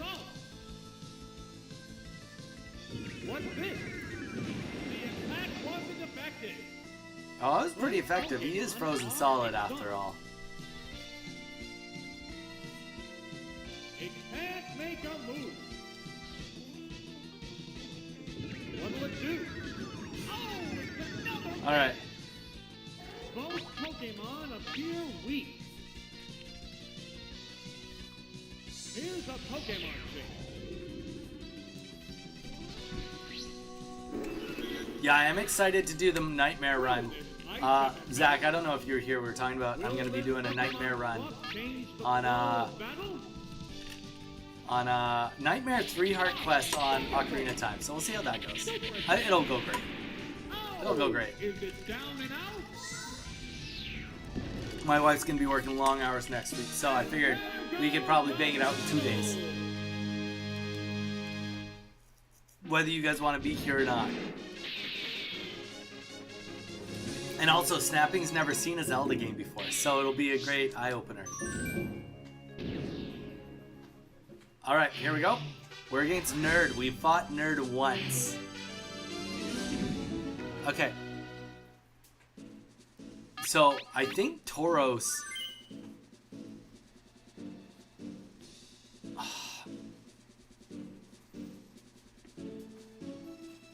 What's this? The attack wasn't effective. Oh, it was pretty effective. He is frozen solid after all. It can't make a move. What'll it do? Oh, it's another one. Alright. Both Pokemon appear weak. Here's a Pokemon trick. Yeah, I am excited to do the Nightmare run. Zach, I don't know if you were here. We were talking about I'm going to be doing a Nightmare run on Nightmare 3 Heart Quest on Ocarina Time. So we'll see how that goes. It'll go great. It'll go great. Is it down and out? My wife's going to be working long hours next week, so I figured we could probably bang it out in 2 days. Whether you guys want to be here or not. And also, Snapping's never seen a Zelda game before, so it'll be a great eye-opener. Alright, here we go. We're against Nerd. We fought Nerd once. Okay. So, I think Tauros...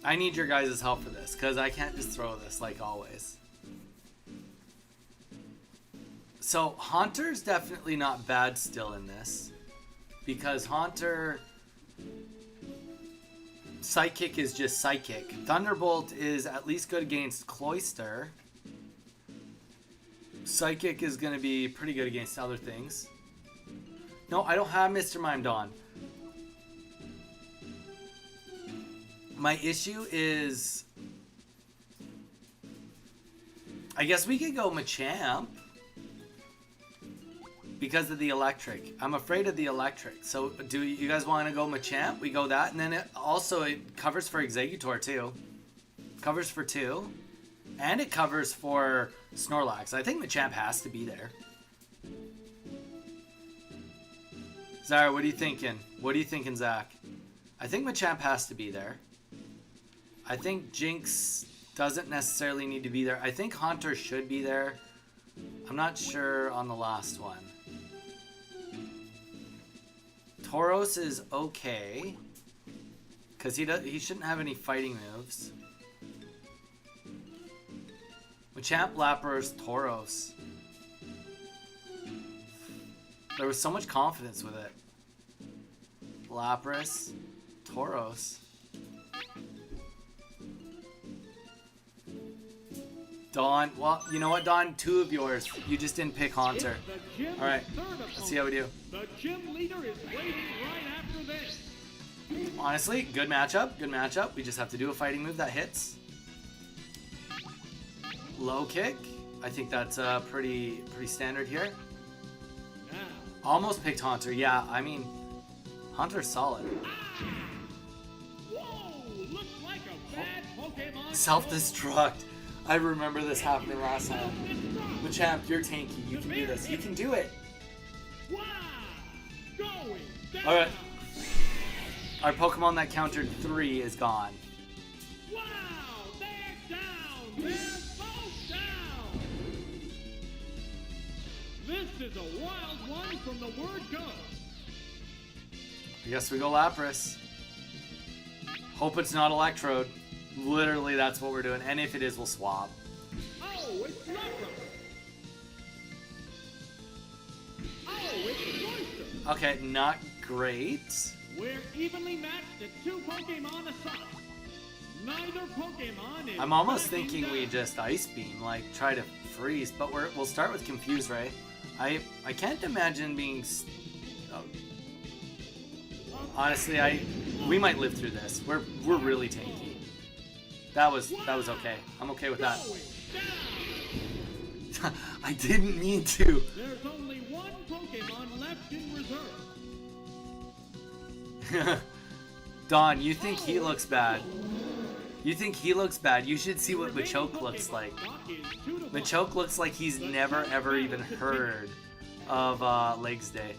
I need your guys' help for this, because I can't just throw this like always. So, Haunter's definitely not bad still in this. Because Haunter... Psychic is just Psychic. Thunderbolt is at least good against Cloyster. Psychic is going to be pretty good against other things. No, I don't have Mr. Mime Dawn. My issue is... I guess we could go Machamp. Because of the electric. I'm afraid of the electric. So do you guys want to go Machamp? We go that. And then it covers for Exeggutor too. Covers for 2. And it covers for Snorlax. I think Machamp has to be there. Zara, what are you thinking? What are you thinking, Zach? I think Machamp has to be there. I think Jinx doesn't necessarily need to be there. I think Haunter should be there. I'm not sure on the last one. Tauros is okay. Because he shouldn't have any fighting moves. Machamp, Lapras, Tauros. There was so much confidence with it. Lapras, Tauros. Dawn, well, you know what, Dawn? 2 of yours. You just didn't pick Haunter. Alright, let's see how we do. The gym leader is waiting right after this. Honestly, good matchup. Good matchup. We just have to do a fighting move that hits. Low kick. I think that's pretty standard here. Now. Almost picked Haunter. Yeah, I mean, Haunter's solid. Whoa! Looks like a bad Pokemon. Self-destruct. I remember this happening last time. Machamp, you're tanky. You can do this. You can do it. Wow! Going down! Alright. Our Pokemon that countered 3 is gone. Wow! They're down! They're both down! This is a wild one from the word go. I guess we go Lapras. Hope it's not Electrode. Literally, that's what we're doing. And if it is, we'll swap. Oh, it's Lapras! Oh, it's Cloyster! Okay, not great. We're evenly matched at 2 Pokemon aside. Neither Pokemon is. I'm almost backing thinking down. we just Ice Beam, like try to freeze, but we'll start with Confuse Ray. I can't imagine being. Honestly, we might live through this. We're really tanky. That was okay. I'm okay with that. Going down. I didn't mean to. There's only 1 Pokemon left in reserve. Don, you think he looks bad? You think he looks bad? You should see what Machoke looks like. Machoke looks like he's never ever even heard of Legs Day.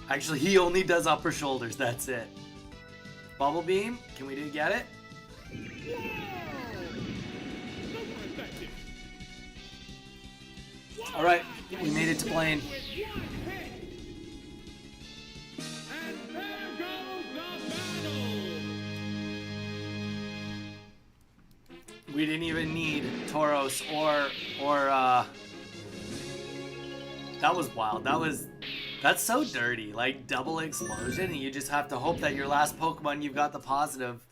Actually, he only does upper shoulders. That's it. Bubble Beam? Can we get it? Whoa! Super effective. All right, we made it to Blaine. With 1 hit. And there goes the battle. We didn't even need Tauros or that was wild. That's so dirty. Like double explosion, and you just have to hope that your last Pokemon you've got the positive.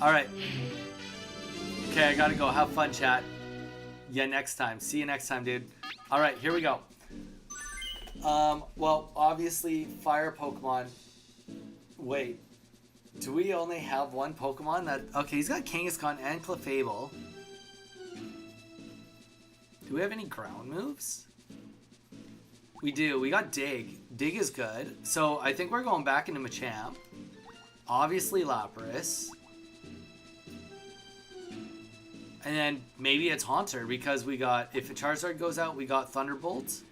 All right. Okay, I gotta go. Have fun, chat. Yeah, next time. See you next time, dude. All right, here we go. Well, obviously, fire Pokemon. Wait. Do we only have 1 Pokemon that... Okay, he's got Kangaskhan and Clefable. Do we have any ground moves? We do. We got Dig. Dig is good. So I think we're going back into Machamp. Obviously Lapras. And then maybe it's Haunter because we got... If a Charizard goes out, we got Thunderbolt.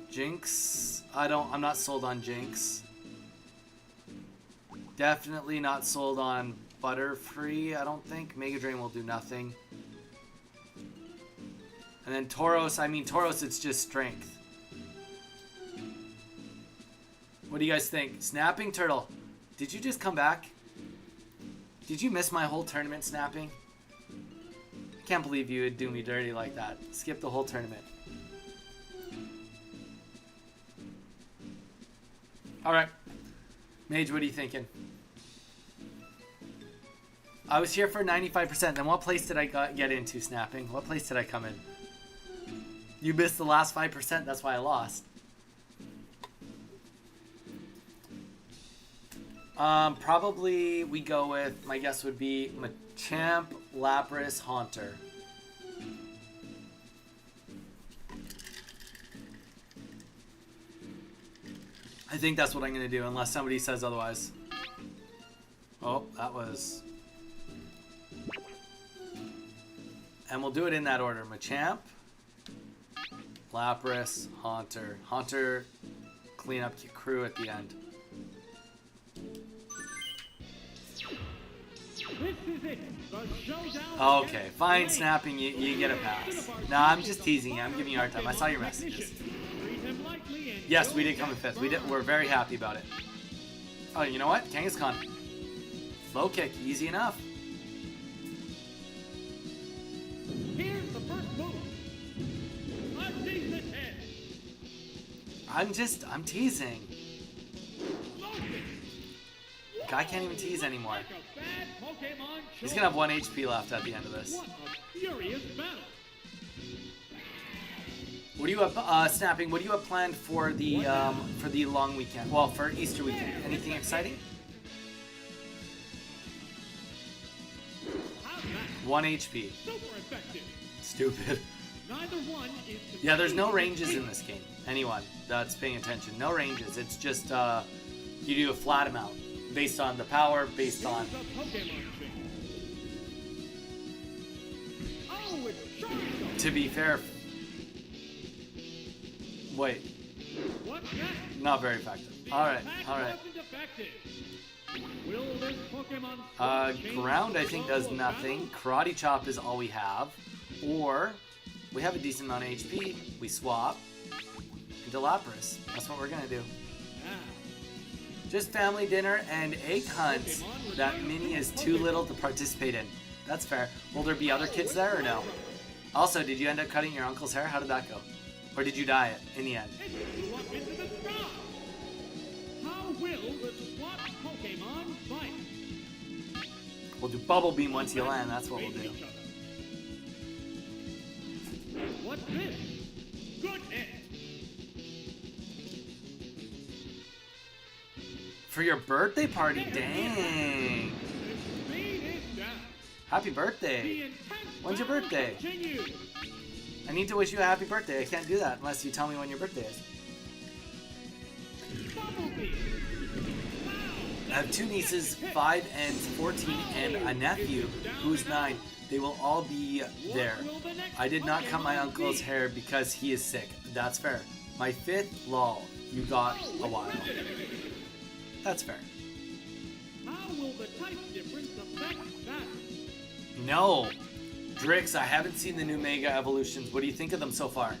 Jinx. I'm not sold on Jinx. Definitely not sold on Butterfree, I don't think. Mega Drain will do nothing. And then Tauros, it's just strength. What do you guys think? Snapping Turtle. Did you just come back? Did you miss my whole tournament, Snapping? I can't believe you would do me dirty like that. Skip the whole tournament. Alright. Mage, what are you thinking? I was here for 95%. Then what place did I get into, Snapping? What place did I come in? You missed the last 5%. That's why I lost. Probably we go with, my guess would be Machamp, Lapras, Haunter. I think that's what I'm going to do, unless somebody says otherwise. Oh, that was... And we'll do it in that order. Machamp, Lapras, Haunter. Haunter, clean up crew at the end. This is it. The showdown. Okay, fine, Snapping. You get a pass. No, I'm just teasing you. I'm giving you a hard time. I saw your messages. Yes, we did come in 5th. We're very happy about it. Oh, you know what? Kangaskhan. Low kick. Easy enough. Here's the first move. A decent hit. I'm teasing. Guy can't even tease anymore. Like a bad Pokemon He's gonna have 1 HP left at the end of this. What a furious battle. What do you have, Snapping? What do you have planned for the long weekend? Well, for Easter weekend. Anything exciting? How's that? 1 HP. Super effective. Stupid. Neither one is. Yeah, there's no ranges in this game. Anyone that's paying attention, no ranges. It's just you do a flat amount. based on the power, based on... Here's a Pokemon thing. Oh, it's Charizard. To be fair... Wait, What's that? not very effective. Alright, alright. Wasn't effective. Will this Pokemon change Ground the I think flow does of nothing. battle? Karate Chop is all we have. Or, we have a decent amount of HP. We swap into Lapras. That's what we're gonna do. Now, Just family dinner and egg hunts that Minnie is too little to participate in. That's fair. Will there be other kids there or no? Also, did you end up cutting your uncle's hair? How did that go? Or did you dye it in the end? it flew up into the sky. How will the SWAT Pokemon fight? We'll do Bubble Beam once you land. That's what we'll do. What's this? Goodness! For your birthday party? Dang. The speed is down. Happy The birthday. intense When's your battle birthday? continues. I need to wish you a happy birthday. I can't do that unless you tell me when your birthday is. Bumblebee. I have two nieces, 5 and 14, and a nephew who's 9. They will all be there. I did not cut my uncle's hair because he is sick. That's fair. My 5th, lol. You got a while. That's fair. How will the type difference affect that? No. Drix, I haven't seen the new Mega Evolutions. What do you think of them so far?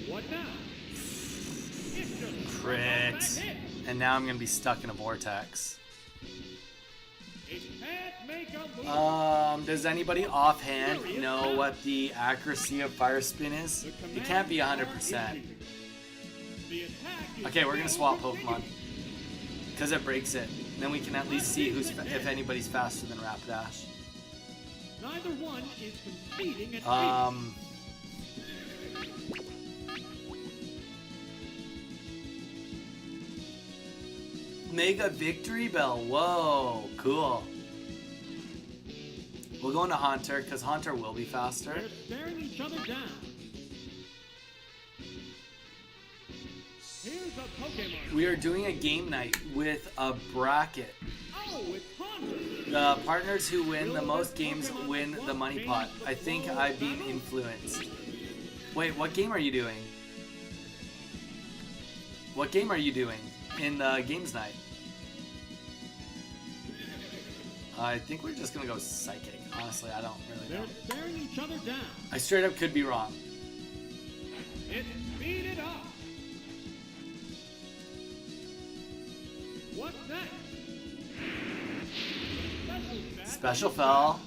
What now? It's just Crit. that hit. And now I'm going to be stuck in a vortex. It can't make a move. Does anybody offhand know what the accuracy of Fire Spin is? The It can't be command 100%. bar is the attack is Okay, we're gonna swap still Pokemon. Because it breaks it. Then we can at least see if anybody's faster than Rapidash. Neither one is conceding at Mega Victory Bell. Whoa, cool. We'll go into Haunter, because Haunter will be faster. They're staring each other down. Here's a Pokemon. We are doing a game night with a bracket. Oh, it's Haunter. The partners who win the most games win the money pot. I think I've been influenced. Wait, what game are you doing? What game are you doing in the games night? I think we're just gonna go Psychic. Honestly, I don't really know. They're staring each other down. I straight up could be wrong. It's speeded up. What's that? Special Fell.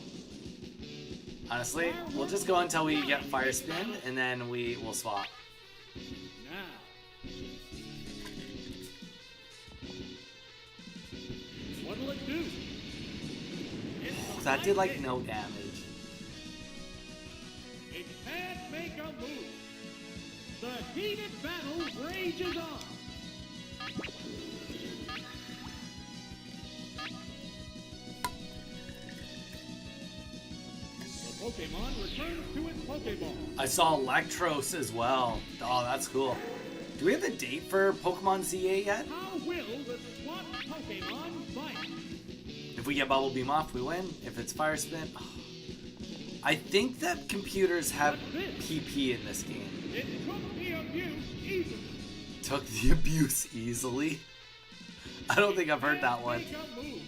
Honestly, we'll just go until we get Fire Spin, and then we will swap. Now. What'll it do? That did like no damage. It can't make a move. The heated battle rages on. The Pokemon returns to its Pokeball. I saw Electros as well. Oh, that's cool. Do we have a date for Pokemon ZA yet? How will the SWAT Pokemon fight? If we get Bubble Beam off, we win. If it's Fire Spin... oh. I think that computers have PP in this game. It took the abuse easily. Took the abuse easily? I don't think I've heard that one. Make a move.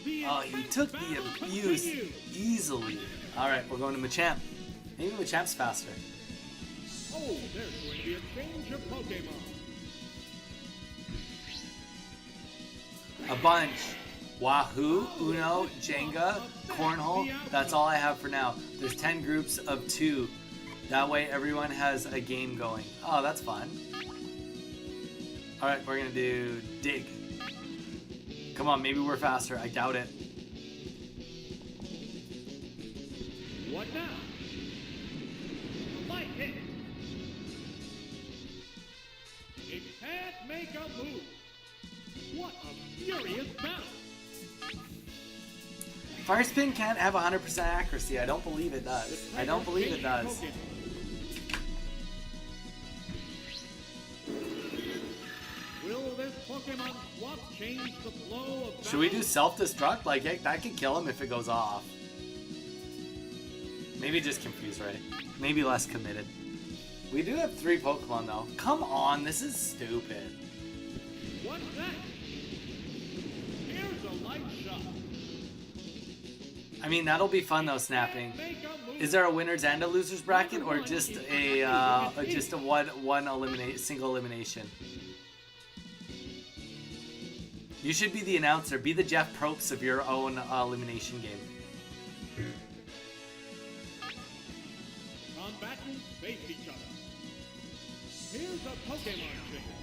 The Oh, you intense took the battle abuse continues. easily. Alright, we're going to Machamp. Maybe Machamp's faster. Oh, there's going to be a change of Pokemon. A bunch. Wahoo, Uno, Jenga, Cornhole. That's all I have for now. There's 10 groups of 2. That way everyone has a game going. Oh, that's fun. Alright, we're gonna do Dig. Come on, maybe we're faster. I doubt it. What now? Light hit. It can't make a move. What a furious battle. Fire Spin can't have 100% accuracy. I don't believe it does. I don't believe it does. Will this Pokemon swap changed the flow of Should we do battle? self-destruct? Like, that could kill him if it goes off. Maybe just confuse Ray. Maybe less committed. We do have 3 Pokemon, though. Come on, this is stupid. What's that? Here's a light shot. I mean, that'll be fun, though, snapping. Make a move. Is there a winners and a losers bracket, or just a one single elimination? You should be the announcer. Be the Jeff Probst of your own elimination game. Combatants face each other. Here's a Pokemon trainer.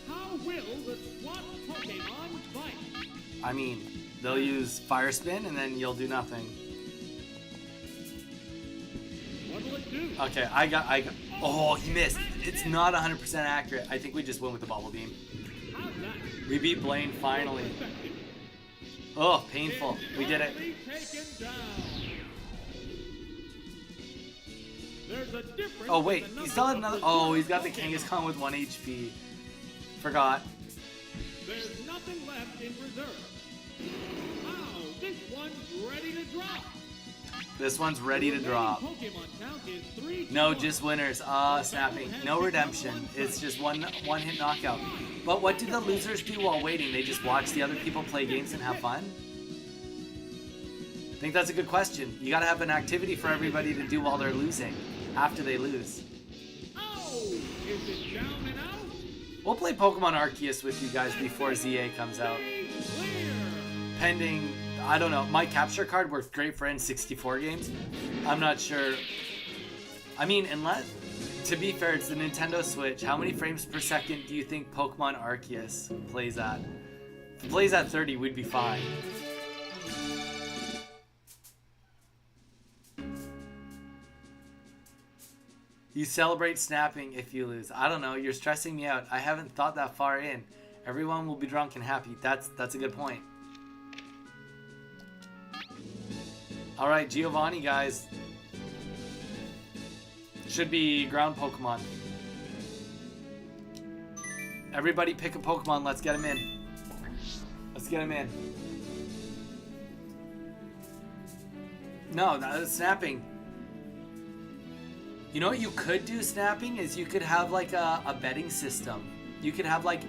How will the SWAT Pokemon fight? I mean, they'll use Fire Spin, and then you'll do nothing. What'll it do? Okay, I got. Oh, he missed. It's not 100% accurate. I think we just went with the Bubble Beam. How's that? We beat Blaine finally. Oh, painful. We did it. Barely taken down. There's a difference. Oh wait, in the he still had number another. of Oh, he's got the Pokemon. Kangaskhan with 1 HP. Forgot. There's nothing left in reserve. Wow, this one's ready to drop. This one's ready to drop. Pokemon count is 3 to No, 1. just winners. Snapping. No redemption. It's just one hit knockout. But what do the losers do while waiting? They just watch the other people play games and have fun? I think that's a good question. You gotta have an activity for everybody to do while they're losing, after they lose. Oh, is it down and out? We'll play Pokemon Arceus with you guys before ZA comes out. Clear. Pending, I don't know, my capture card works great for N64 games. I'm not sure. I mean, unless, to be fair, it's the Nintendo Switch. How many frames per second do you think Pokemon Arceus plays at? If it plays at 30, we'd be fine. You celebrate snapping if you lose. I don't know, you're stressing me out. I haven't thought that far in. Everyone will be drunk and happy. That's a good point. Alright, Giovanni, guys. Should be ground Pokemon. Everybody pick a Pokemon. Let's get him in. Let's get him in. No, that's snapping. You know what you could do, snapping, is you could have like a betting system. You could have like,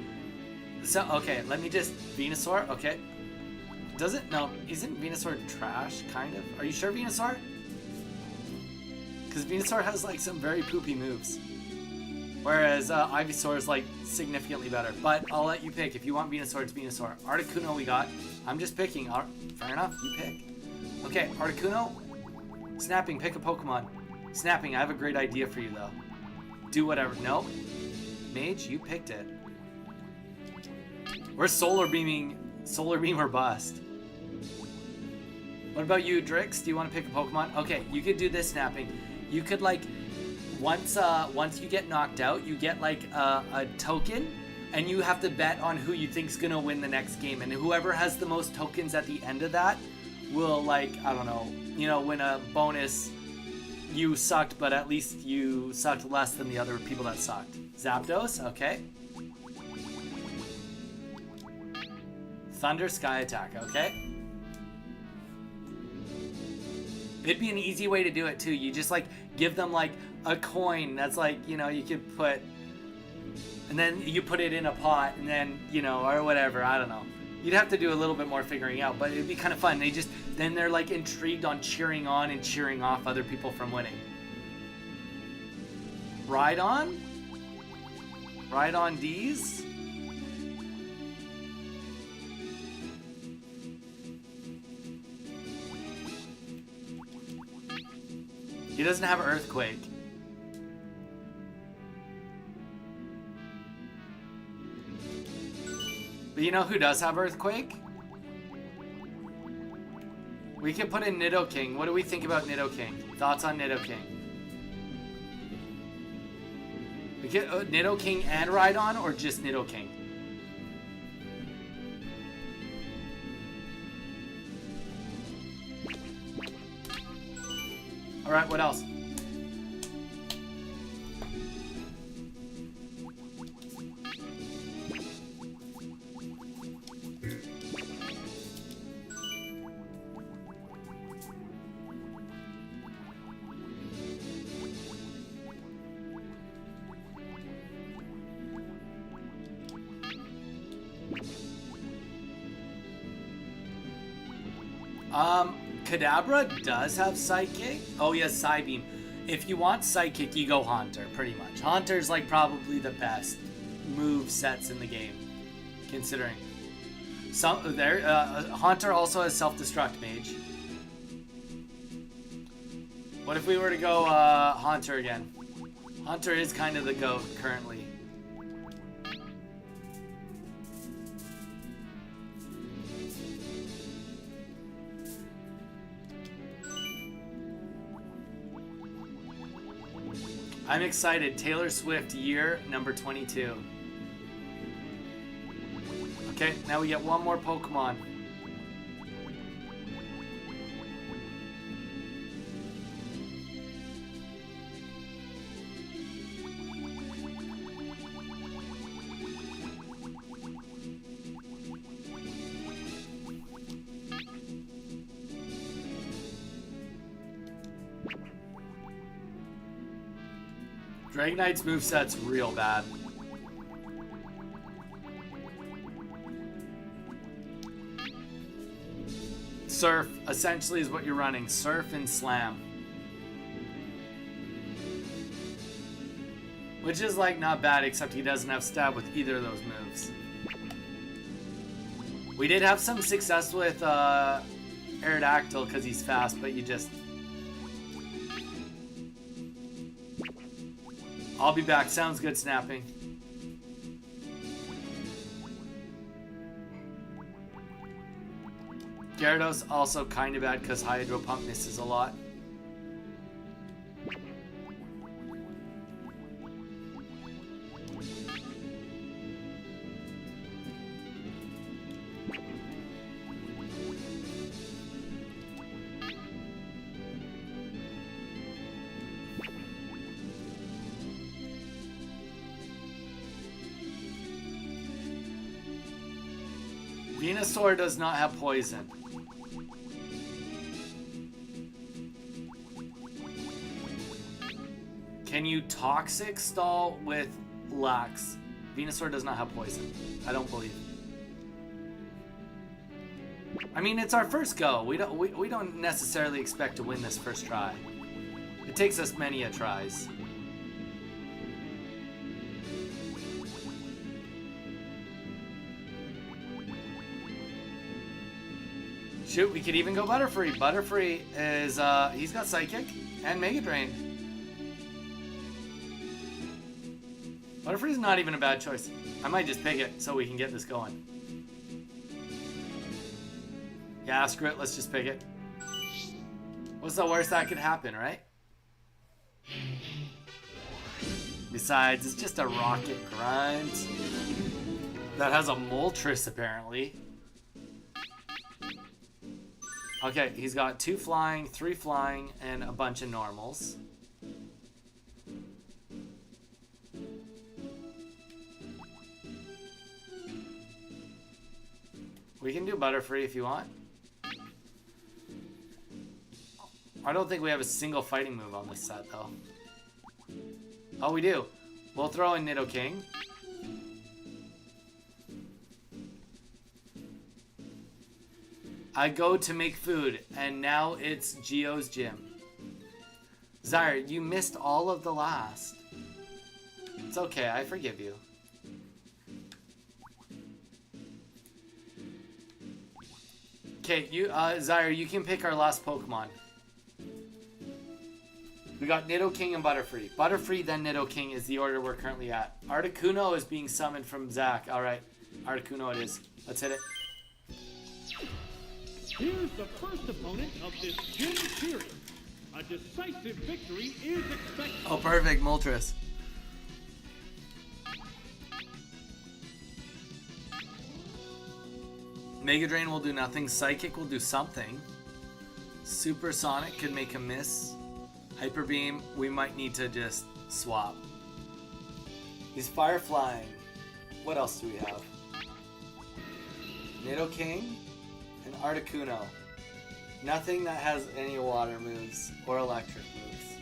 so okay, let me just, Venusaur, okay. Doesn't, no, isn't Venusaur trash, kind of? Are you sure, Venusaur? Because Venusaur has like some very poopy moves. Whereas Ivysaur is like significantly better. But I'll let you pick. If you want Venusaur, it's Venusaur. Articuno we got. I'm just picking. Fair enough, you pick. Okay, Articuno. Snapping, pick a Pokemon. Snapping, I have a great idea for you though. Do whatever. Nope. Mage, you picked it. We're Solar Beam or bust. What about you, Drix? Do you want to pick a Pokemon? Okay, you could do this, Snapping. You could like, once you get knocked out, you get like a token, and you have to bet on who you think's gonna win the next game. And whoever has the most tokens at the end of that will, like, I don't know, you know, win a bonus. You sucked, but at least you sucked less than the other people that sucked. Zapdos, okay. Thunder Sky Attack, okay. It'd be an easy way to do it too. You just like give them like a coin that's like, you know, you could put, and then you put it in a pot, and then, you know, or whatever, I don't know. You'd have to do a little bit more figuring out, but it'd be kind of fun. Then they're like intrigued on cheering on and cheering off other people from winning. Rhydon D's. He doesn't have Earthquake. But you know who does have Earthquake? We can put in Nidoking. What do we think about Nidoking? Thoughts on Nidoking? We get Nidoking and Rhydon, or just Nidoking? Alright, what else? Kadabra does have Psychic. Oh, he has Psybeam. If you want Psychic, you go Haunter, pretty much. Haunter's like probably the best move sets in the game, considering. Haunter also has Self-Destruct Mage. What if we were to go Haunter again? Haunter is kind of the GOAT currently. I'm excited. Taylor Swift year number 22. Okay, now we get one more Pokemon. Dragonite's moveset's real bad. Surf, essentially, is what you're running. Surf and Slam. Which is, like, not bad, except he doesn't have stab with either of those moves. We did have some success with Aerodactyl because he's fast, but you just... I'll be back. Sounds good, snapping. Gyarados also kind of bad because Hydro Pump misses a lot. Venusaur does not have poison. Can you Toxic Stall with Lax? Venusaur does not have poison. I don't believe. I mean, it's our first go. We don't necessarily expect to win this first try. It takes us many a tries. Shoot, we could even go Butterfree. Butterfree is, he's got Psychic and Mega Drain. Butterfree's not even a bad choice. I might just pick it so we can get this going. Yeah, screw it, let's just pick it. What's the worst that could happen, right? Besides, it's just a Rocket Grunt that has a Moltres, apparently. Okay, he's got 2 flying, 3 flying, and a bunch of normals. We can do Butterfree if you want. I don't think we have a single fighting move on this set, though. Oh, we do. We'll throw in Nidoking. I go to make food, and now it's Geo's gym. Zyre, you missed all of the last. It's okay, I forgive you. Okay, Zyre, you can pick our last Pokemon. We got Nidoking and Butterfree. Butterfree, then Nidoking is the order we're currently at. Articuno is being summoned from Zach. Alright, Articuno it is. Let's hit it. Here's the first opponent of this gym series. A decisive victory is expected. Oh, perfect, Moltres. Mega Drain will do nothing. Psychic will do something. Supersonic could make a miss. Hyper Beam, we might need to just swap. He's Fire Flying. What else do we have? Nidoking and Articuno. Nothing that has any water moves or electric moves.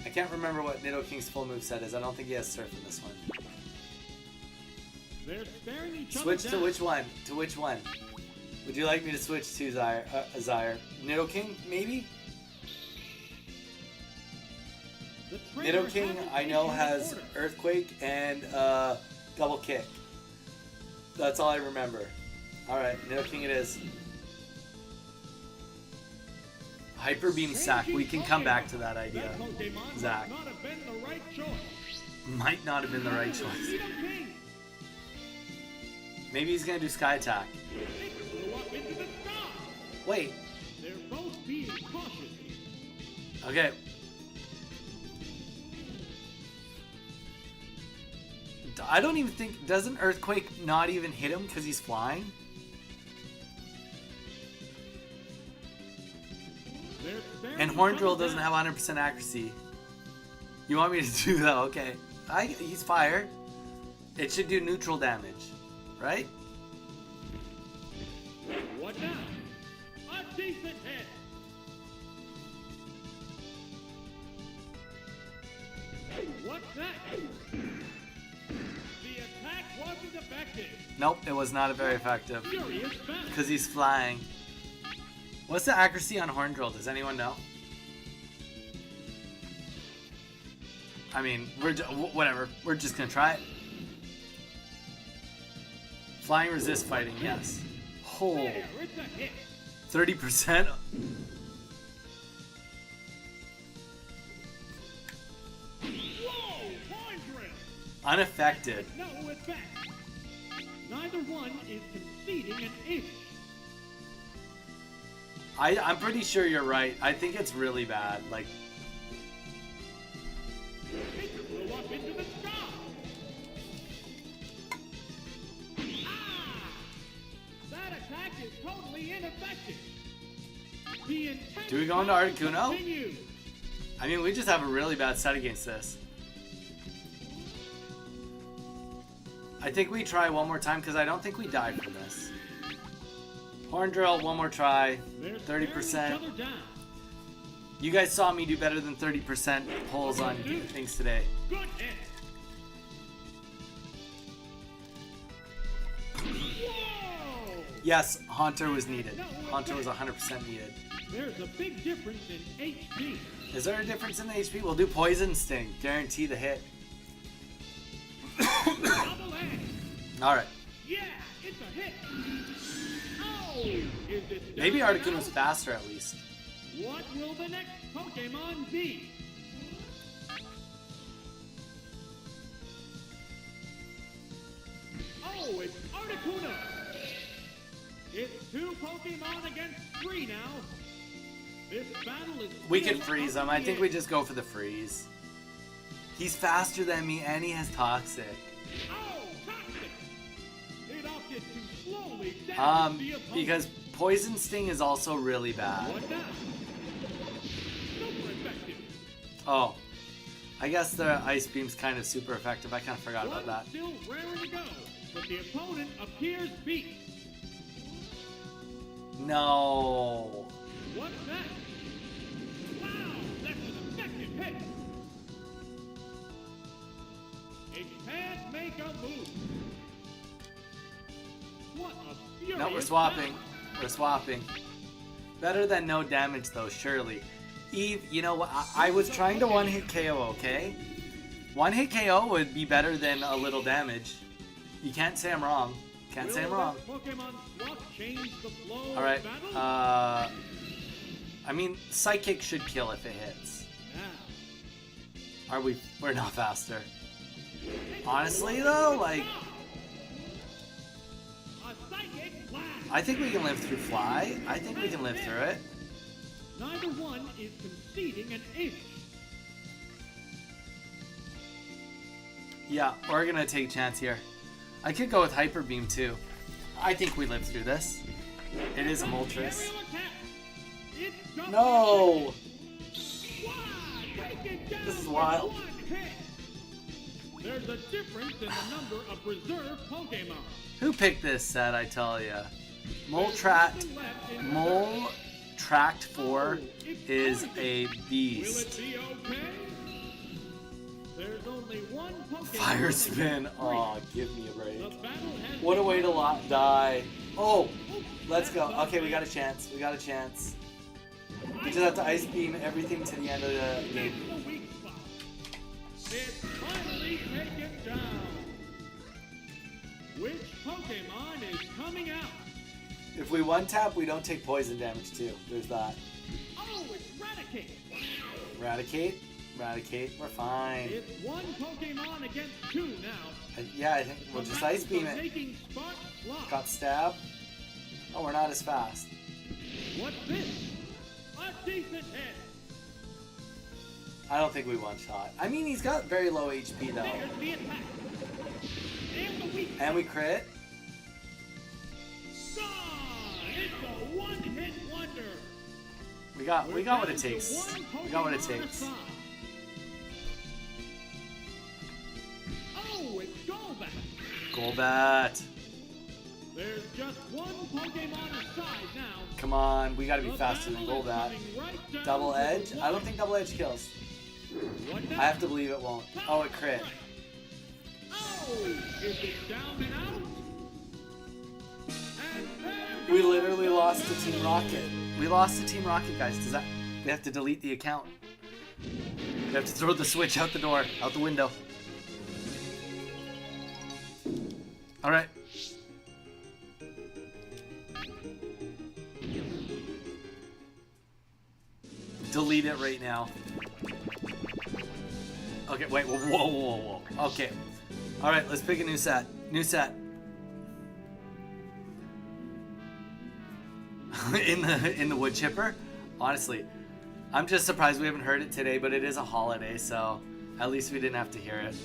I can't remember what Nidoking's full move set is. I don't think he has Surf in this one. They're staring each other Switch down. to which one? To which one? Would you like me to switch to Zyre? Nidoking, maybe? Nidoking, I know, has Earthquake and Double Kick. That's all I remember. Alright, Nidoking it is. Hyper Beam Sack. We can come back to that idea, Zach. Might not have been the right choice. Maybe he's gonna do Sky Attack. Wait. Okay. I don't even think... Doesn't Earthquake not even hit him because he's flying? And Horn Drill doesn't have 100% accuracy. You want me to do that? Okay. He's fire. It should do neutral damage. Right? What now? A decent hit. What's that? The attack wasn't effective. Nope, it was not very effective. Because he's flying. What's the accuracy on Horn Drill? Does anyone know? I mean, whatever. We're just gonna try it. Flying resist fighting, yes. Oh, 30%. Unaffected. No effect. Neither one is conceding an inch. I'm pretty sure you're right. I think it's really bad. Like, It flew up into the sky. Ah! That attack is totally ineffective. The intense do we go into Articuno? continues. I mean, we just have a really bad set against this. I think we try one more time because I don't think we die from this. Horn Drill, one more try. 30%. You guys saw me do better than 30% pulls on things today. Good hit. Whoa! Yes, Haunter was needed. Haunter was 100% needed. There's a big difference in HP. Is there a difference in the HP? We'll do Poison Sting. Guarantee the hit. Double edge. Alright. Yeah, it's a hit. Oh, is it Maybe down Articuno's now? faster at least. What will the next Pokemon be? Oh, it's Articuno. It's 2 Pokemon against 3 now. This battle is... We could freeze him. I think we just go for the freeze. He's faster than me and he has Toxic. Oh, toxic! It opted to slowly damage the opponent. Because Poison Sting is also really bad. What now? Super effective. Oh. I guess the Ice Beam's kind of super effective. I kind of forgot about that. Still raring to go, but the opponent appears beat. No. What's that? Wow, that's an effective hit. It can't make a move. What a furious No, we're swapping. battle. We're swapping. Better than no damage though, surely. Eve, you know what? I was trying to one-hit KO, okay? One-hit KO would be better than a little damage. You can't say I'm wrong. Can't say I'm wrong. Pokemon swap change the flow Alright, of battle? I mean, Psychic should kill if it hits. Now, Are we? We're not faster. Honestly though, like, a psychic blast. I think we can live through Fly. I think we can live through it. Neither one is conceding an inch. Yeah, we're gonna take a chance here. I could go with Hyper Beam too. I think we live through this. It is a Moltres. Aerial attack. It's double No! effect. Wow, taken down This is with wild. one hit. There's a difference in the number of reserve Pokemon. Who picked this set, I tell ya? Moltract 4 is a Will it beast. be okay? There's there's only one Pokemon. Fire spin. Oh, give me a break. The battle has What a way to die. Oh, let's go. that's Okay, we got a chance. We got a chance. We just have to Ice Beam everything to the end of the game. the weak spot. It's finally taken down. Which Pokemon is coming out? If we one tap, we don't take poison damage too. There's that. Oh, it's Raticate. Eradicate. Eradicate. We're fine. It's one Pokemon against two now. Yeah, I think we'll just Ice Beam it. Making Spark fly. Got stabbed. Oh, we're not as fast. What's this? A decent hit. I don't think we one shot. I mean, he's got very low HP though. There's the attack. And the weak. And we crit. Gone. It's a one-hit wonder. We got what it takes. We got what it takes. Oh, it's Golbat. Golbat. There's just one Pokemon aside now. Come on, we gotta be The faster than battle is Golbat. coming right down Double to the edge? I don't think double edge kills. What I have to believe it won't. Oh, it crit. Oh, is it down and out? And there We goes literally the lost to battle. Team Rocket. We lost to Team Rocket, guys. Does that? We have to delete the account. We have to throw the Switch out the door, out the window. All right. Delete it right now. Okay, wait. Whoa, whoa, whoa, whoa. Okay. All right, let's pick a new set. New set. in the wood chipper. Honestly, I'm just surprised we haven't heard it today, but it is a holiday, so at least we didn't have to hear it.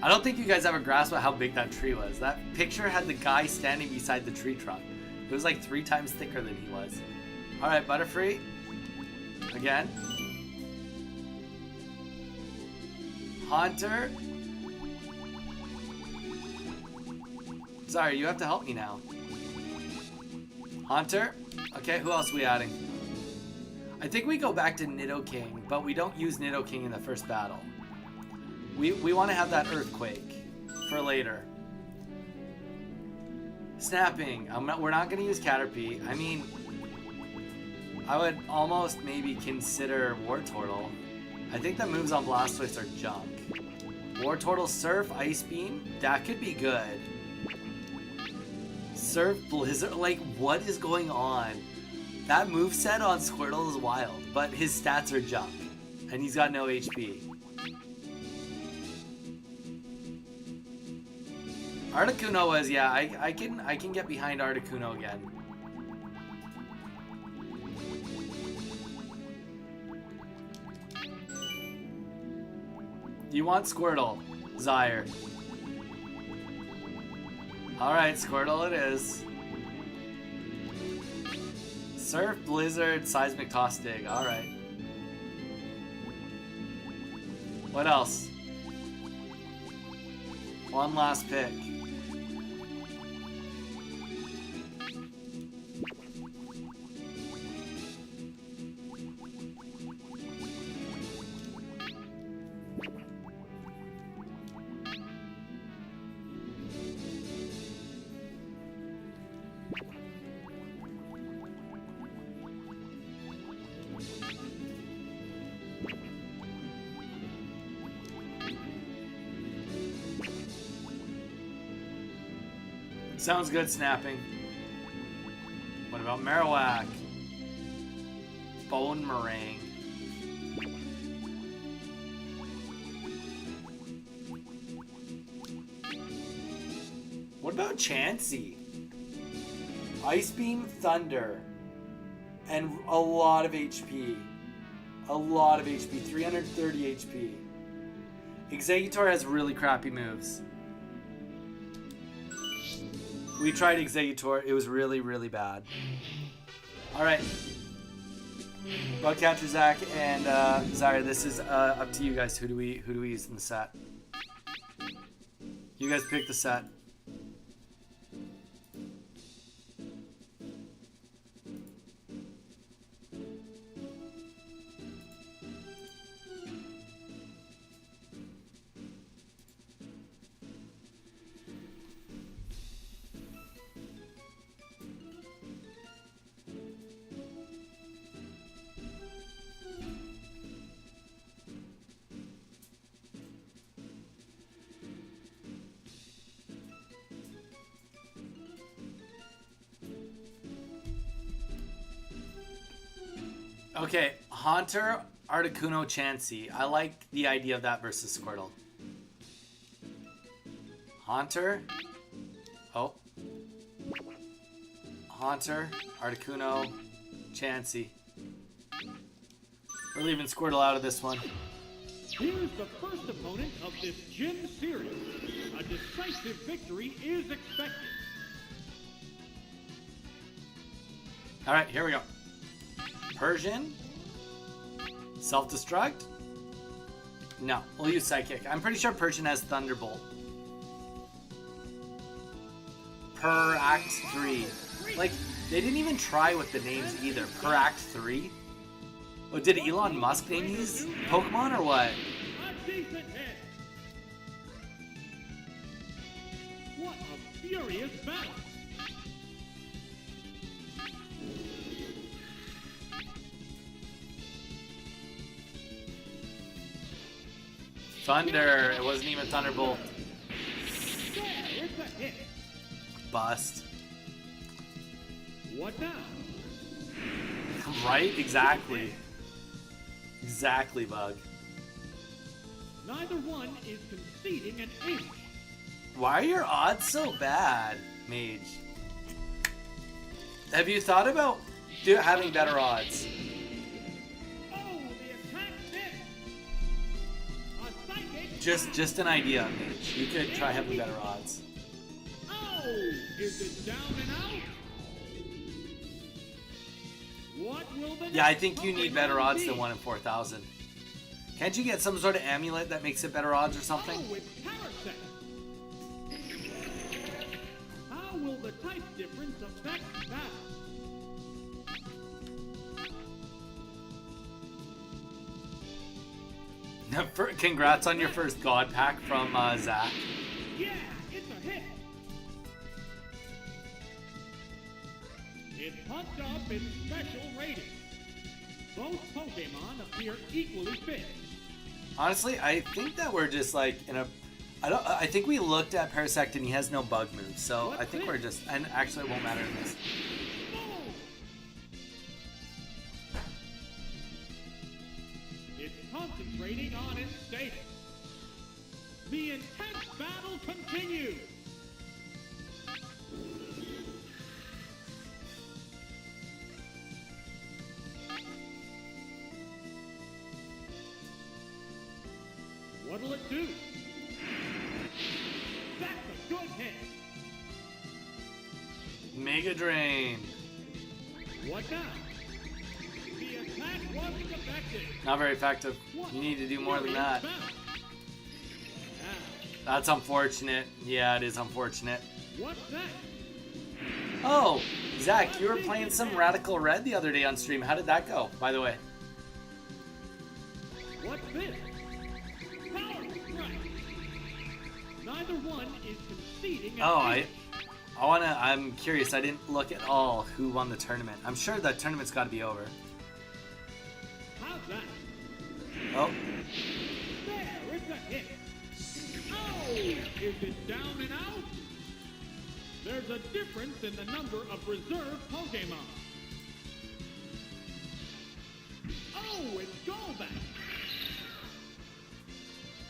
I don't think you guys have a grasp of how big that tree was. That picture had the guy standing beside the tree trunk. It was like 3 times thicker than he was. All right, Butterfree. Again. Haunter. Sorry, you have to help me now. Haunter. Okay, who else are we adding? I think we go back to Nidoking, but we don't use Nidoking in the first battle. We want to have that Earthquake for later. Snapping. We're not going to use Caterpie. I mean, I would almost maybe consider Wartortle. I think the moves on Blastoise are junk. Wartortle, Surf, Ice Beam. That could be good. Surf, Blizzard. Like, what is going on? That moveset on Squirtle is wild, but his stats are junk. And he's got no HP. Articuno was, yeah, I can get behind Articuno again. You want Squirtle, Zyre. Alright, Squirtle it is. Surf, Blizzard, Seismic Toss Dig, alright. What else? One last pick. Sounds good, Snapping. What about Marowak? Bone Meringue. What about Chansey? Ice Beam, Thunder, and a lot of HP. A lot of HP, 330 HP. Exeggutor has really crappy moves. We tried Exeggutor, it was really, really bad. Alright. Bugcatcher, Zach, and Zyre, this is up to you guys. Who do we use in the set? You guys pick the set. Okay, Haunter, Articuno, Chansey. I like the idea of that versus Squirtle. Haunter. Oh. Haunter, Articuno, Chansey. We're leaving Squirtle out of this one. Here's the first opponent of this gym series. A decisive victory is expected. All right, here we go. Persian. Self-destruct. No, we'll use Psychic. I'm pretty sure Persian has Thunderbolt. Per Act 3. Like, they didn't even try with the names either. Per Act 3? Oh, did Elon Musk name these Pokemon or what? A decent hit. What a furious battle. Thunder. It wasn't even Thunderbolt. There, it's a hit. Bust. What now? Right? Exactly. Exactly, Bug. Neither one is conceding an inch. Why are your odds so bad, Mage? Have you thought about having better odds? Oh, the attack missed. A psychic. Just an idea, Mage. You could try having better odds. Oh, is it down and out? What will the Yeah, I next think you need Pokemon be odds be? than 1 in 4,000. Can't you get some sort of amulet that makes it better odds or something? Oh, it's Parasect. How will the type difference affect that? Congrats on your first God Pack from Zach. Yeah, it's a hit. It pumped up its special rating. Both Pokemon appear equally fit. Honestly, I think that we're just like in a. I think we looked at Parasect and he has no bug moves, so I think we're just. And actually, it won't matter in this. Boom! It's concentrating on its status. The intense battle continues. What'll it do? That's a good hit. Mega Drain. What now? The attack wasn't effective. Not very effective. What You need to do more than furious that. battle. That's unfortunate. Yeah, it is unfortunate. Now, what's that? Oh, Zach, you were playing some Radical Red the other day on stream. How did that go, by the way? What's this? Power strike. Neither one is conceding. an Oh, inch. I'm curious. I didn't look at all who won the tournament. I'm sure the tournament's got to be over. How's that? Oh, There, it's a hit. Oh, is it down and out? There's a difference in the number of reserve Pokemon. Oh, it's Golbat.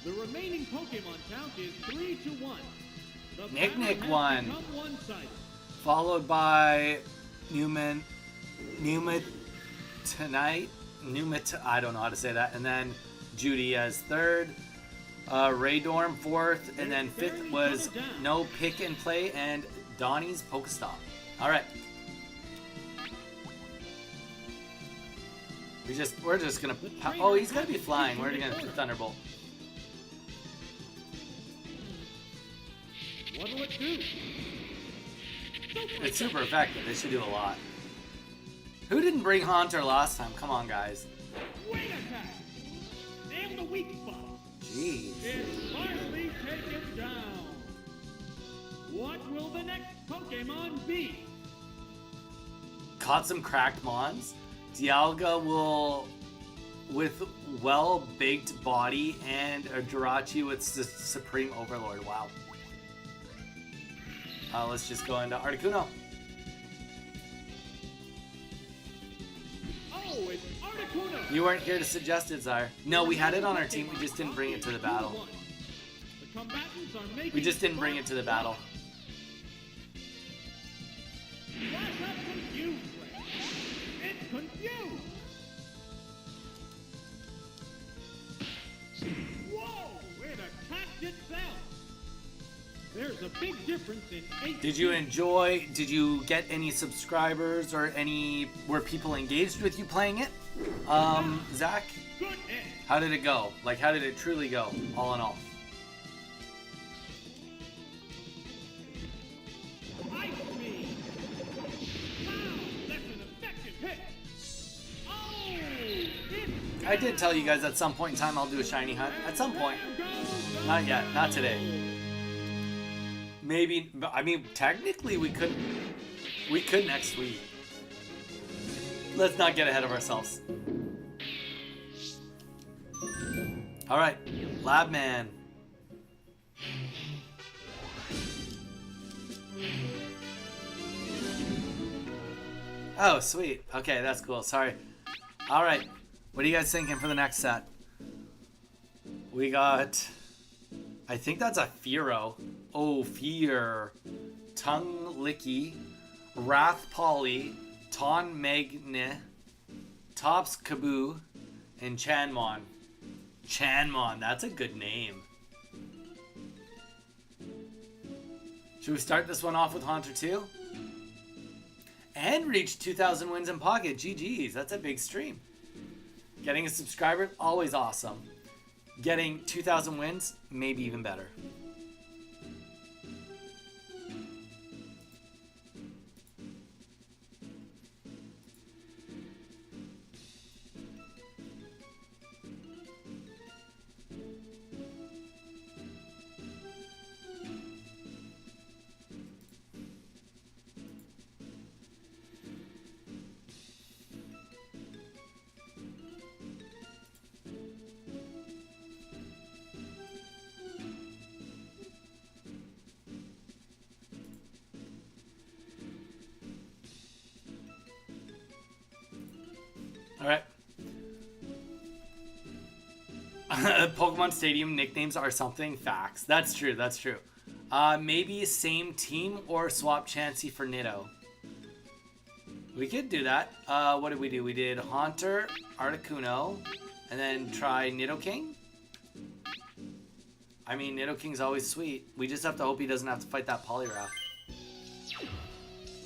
The remaining Pokemon count is 3-1. The Nick battle Nick has won. become one-sided. followed by Numa tonight. I don't know how to say that. And then Judy as third. Raydorm fourth. And then fifth was No Pick and Play and Donnie's Pokestop. All right. We're just gonna. Oh, he's gonna be flying. We're gonna Thunderbolt. What'll it do? It's super effective. It should do a lot. Who didn't bring Haunter last time? Come on, guys. Wing attack! Nail the weak spot! Jeez. It's finally taken down! What will the next Pokemon be? Caught some cracked mons. Dialga will, with well-baked body, and a Jirachi with Supreme Overlord. Wow. Let's just go into Articuno. Oh, it's Articuno! Articuno. You weren't here to suggest it, Zyre. No, we had it on our team. We just didn't bring it to the battle. The combatants are making We just didn't bring it to the battle. Flash up confused, Ray. It's confused. Whoa! It attacked itself. There's a big difference in HP. Did you get any subscribers or were people engaged with you playing it? Zach, Good hit. how did it go? Like, how did it truly go, all in all? Ice beam. Wow, that's an effective hit. Oh, it I did tell you guys at some point in time I'll do a shiny hunt. At some point. Not yet. Not today. Maybe, I mean, technically we could next week. Let's not get ahead of ourselves. All right, Lab Man. Oh, sweet. Okay, that's cool. Sorry. All right, what are you guys thinking for the next set? We got, I think that's a Fearow. Oh, Fear. Tongue Licky. Wrath Polly. Ton Magne. Tops Kaboo. And Chanmon. Chanmon, that's a good name. Should we start this one off with Haunter 2? And reach 2,000 wins in pocket. GG's, that's a big stream. Getting a subscriber, always awesome. Getting 2,000 wins, maybe even better. Alright. Pokemon Stadium nicknames are something. Facts. That's true. That's true. Maybe same team or swap Chansey for Nitto. We could do that. What did we do? We did Haunter, Articuno, and then try Nidoking. I mean, Nidoking's always sweet. We just have to hope he doesn't have to fight that Poliwrath.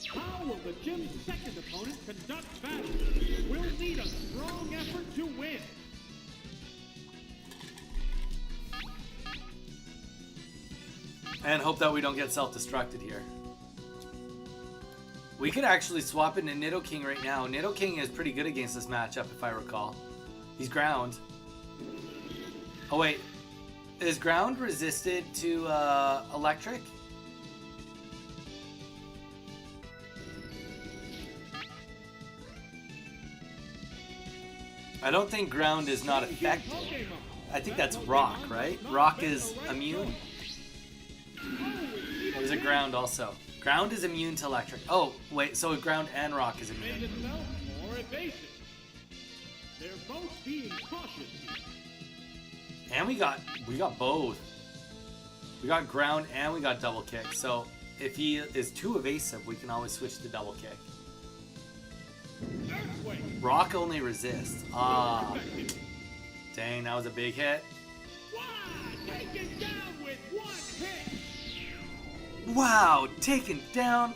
How will the gym's second opponent conduct battle? We'll need a strong effort to win. And hope that we don't get self-destructed here. We could actually swap into Nidoking right now. Nidoking is pretty good against this matchup, if I recall. He's ground. Oh wait, is ground resisted to electric? I don't think ground is not affected. I think that's rock, right? Rock is immune. Or is it ground also? Ground is immune to electric. Oh, wait, so ground and rock is Made immune. itself more evasive. They're both being cautious. And we got both. We got ground and we got double kick. So if he is too evasive, we can always switch to double kick. Earthquake. Rock only resists. Ah, dang, that was a big hit. Wow, taken down with one hit. Wow, taken down.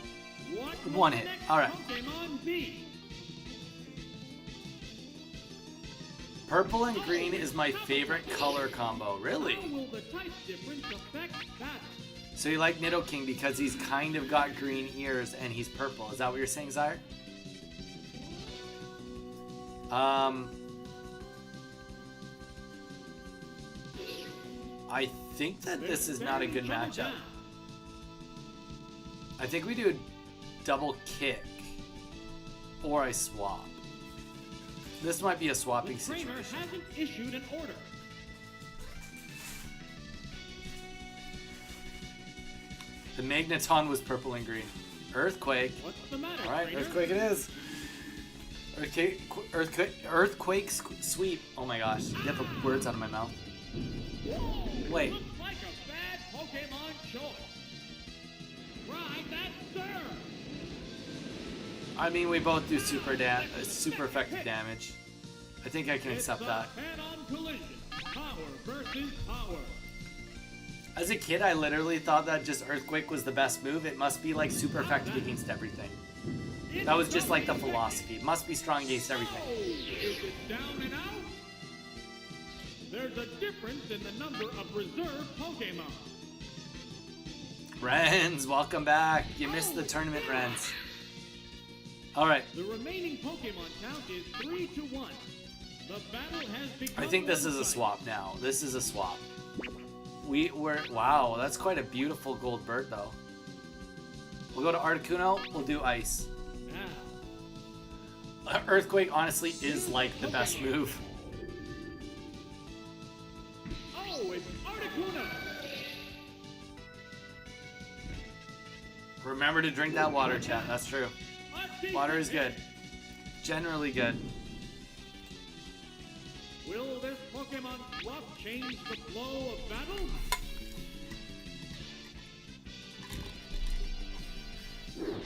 What will One the hit. next All right. Pokemon be? Purple and green is my favorite color combo. Really? How will the type difference affect battle? So you like Nidoking because he's kind of got green ears and he's purple. Is that what you're saying, Zyre? I think that this is not a good matchup. I think we do a double kick or I swap. This might be a swapping The trainer situation. hasn't issued an order. The Magneton was purple and green. Earthquake. What's the matter, All right, trainer? Earthquake it is. Earthquake sweep. Oh my gosh, get the words out of my mouth. Wait. Looks like a bad Pokemon choice. Right, that's sir. I mean, we both do super effective damage. I think I can accept that. Head-on collision. Power versus power. As a kid, I literally thought that just Earthquake was the best move. It must be like super effective against everything. That was just like the philosophy. It must be strong against everything. Is it down and out? There's a difference in the number of reserve Pokemon. Renz, welcome back. You missed the tournament, Renz. Alright. The remaining Pokemon count is 3-1. The battle has become I think this is a swap now. This is a swap. Wow, that's quite a beautiful gold bird though. We'll go to Articuno, we'll do ice. Earthquake honestly is like the best move. Oh, it's Articuno! Remember to drink that water, chat. That's true. Water is good. Generally good. Will this Pokemon swap change the flow of battle?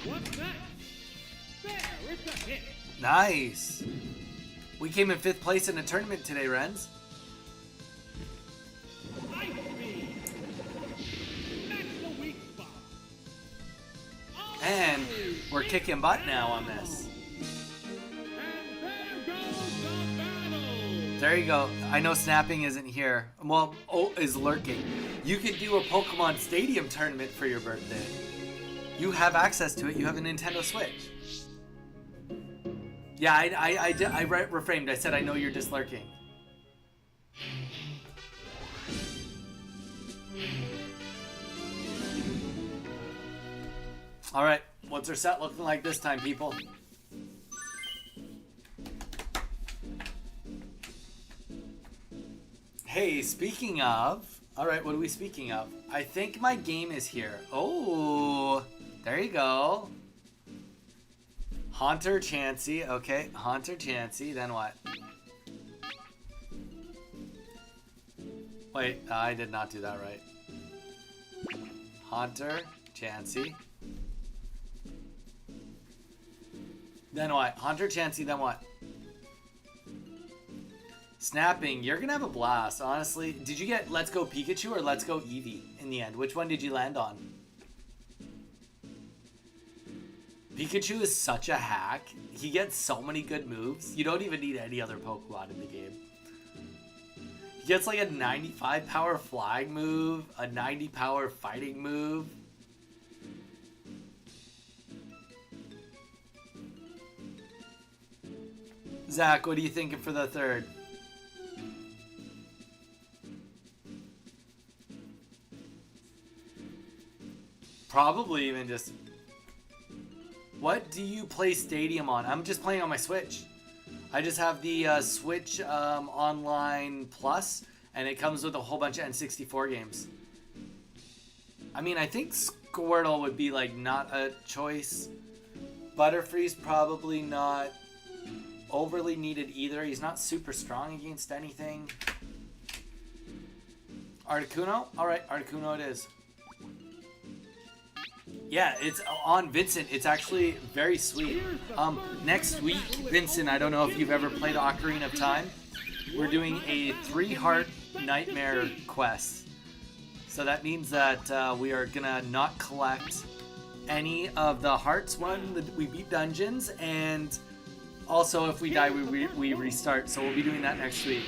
What's that? There, it's a hit. Nice. We came in 5th place in a tournament today, Renz. Ice Beam. That's the weak spot. Oh, And we're kicking butt now on this. and there goes the battle. There you go. I know snapping isn't here. Well, is lurking. You could do a Pokemon Stadium tournament for your birthday. You have access to it. You have a Nintendo Switch. Yeah, I reframed. I said I know you're just lurking. All right, what's our set looking like this time, people? Hey, speaking of, all right, what are we speaking of? I think my game is here. Oh, there you go. Haunter Chansey, okay, Haunter Chansey, then what? Wait, I did not do that right. Haunter Chansey. Then what? Haunter Chansey, then what? Snapping, you're gonna have a blast, honestly. Did you get Let's Go Pikachu or Let's Go Eevee in the end? Which one did you land on? Pikachu is such a hack. He gets so many good moves. You don't even need any other Pokemon in the game. He gets like a 95 power flying move, a 90 power fighting move. Zach, what are you thinking for the third? Probably even just... What do you play Stadium on? I'm just playing on my Switch. I just have the Switch Online Plus, and it comes with a whole bunch of N64 games. I mean, I think Squirtle would be like not a choice. Butterfree's probably not overly needed either. He's not super strong against anything. Articuno? Alright, Articuno it is. Yeah, it's on Vincent. It's actually very sweet. Next week, Vincent, I don't know if you've ever played Ocarina of Time. We're doing a 3-heart nightmare quest. So that means that we are gonna not collect any of the hearts when we beat dungeons, and also if we die, we restart. So we'll be doing that next week.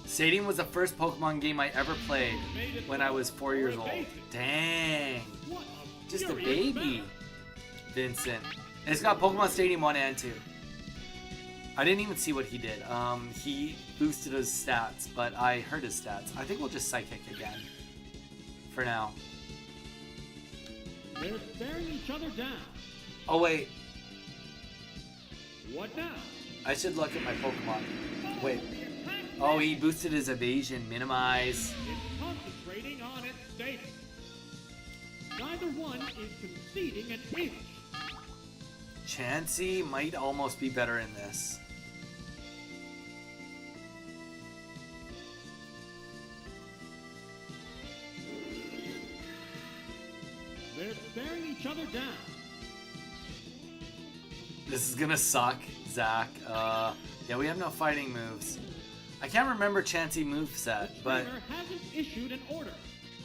Stadium was the first Pokemon game I ever played when I was 4 years old. Dang. Just a baby. Vincent. And it's got Pokemon Stadium 1 and 2. I didn't even see what he did. He boosted his stats, but I heard his stats. I think we'll just Psychic again. For now. They're staring each other down. Oh, wait. What now? I should look at my Pokemon. Wait. Oh, he boosted his evasion. Minimize. It's concentrating on its status. Neither one is conceding an inch. Chansey might almost be better in this. They're staring each other down. This is gonna suck, Zach. Yeah, we have no fighting moves. I can't remember Chansey moveset, but Trainer hasn't issued an order.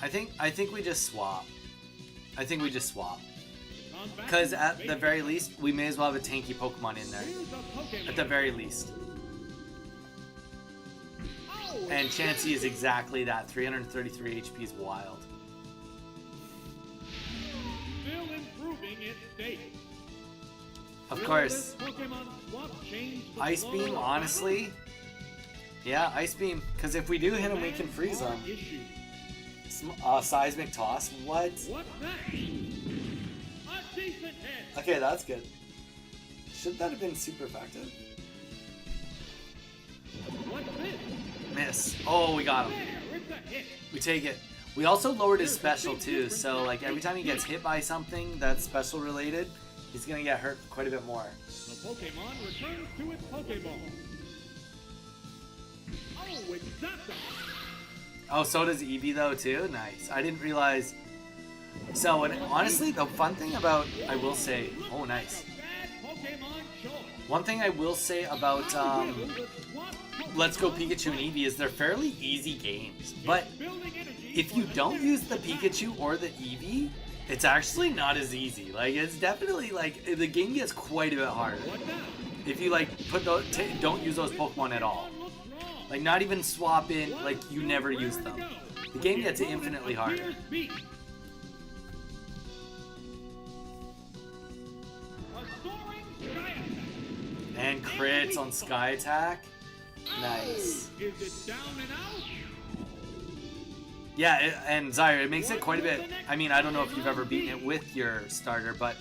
I think we just swap. I think we just swap. Combat Because at face the very least, we may as well have a tanky Pokemon in there. Here's a Pokemon. At the very least. Oh, And Chansey is exactly that. 333 HP is wild. still improving its state. Of Will course. this Pokemon swap change the Ice flow Beam, of honestly. Yeah, Ice Beam. Because if we do hit him, we can freeze him. battle? Issue. Seismic Toss. What? What's that? A decent hit. Okay, that's good. Shouldn't that have been super effective? What's this? Miss. Oh, we got him. There, it's a hit. We take it. We also lowered his special too, so like every time he gets hit by something that's special related, he's gonna get hurt quite a bit more. The Pokemon returns to its Pokeball. Oh, it's Zapdos. Oh, so does Eevee though too? Nice. I didn't realize. So honestly, the fun thing about, I will say, oh nice. Bad Pokemon choice. One thing I will say about Let's Go Pikachu and Eevee is they're fairly easy games, but Building energy if you for the don't next use the battle. Pikachu or the Eevee, it's actually not as easy. Like it's definitely like the game gets quite a bit harder What now? if you like don't use those Pokemon at all. Pokemon looks wrong. Like not even swap in, One like you still never raring use to them. go. The game When gets opponent infinitely harder. appears beat. A soaring sky attack. And crits on Sky Attack. Nice. Is it down and out? Yeah, and Zyre, it makes it quite a bit. I mean, I don't know if you've ever beaten it with your starter, but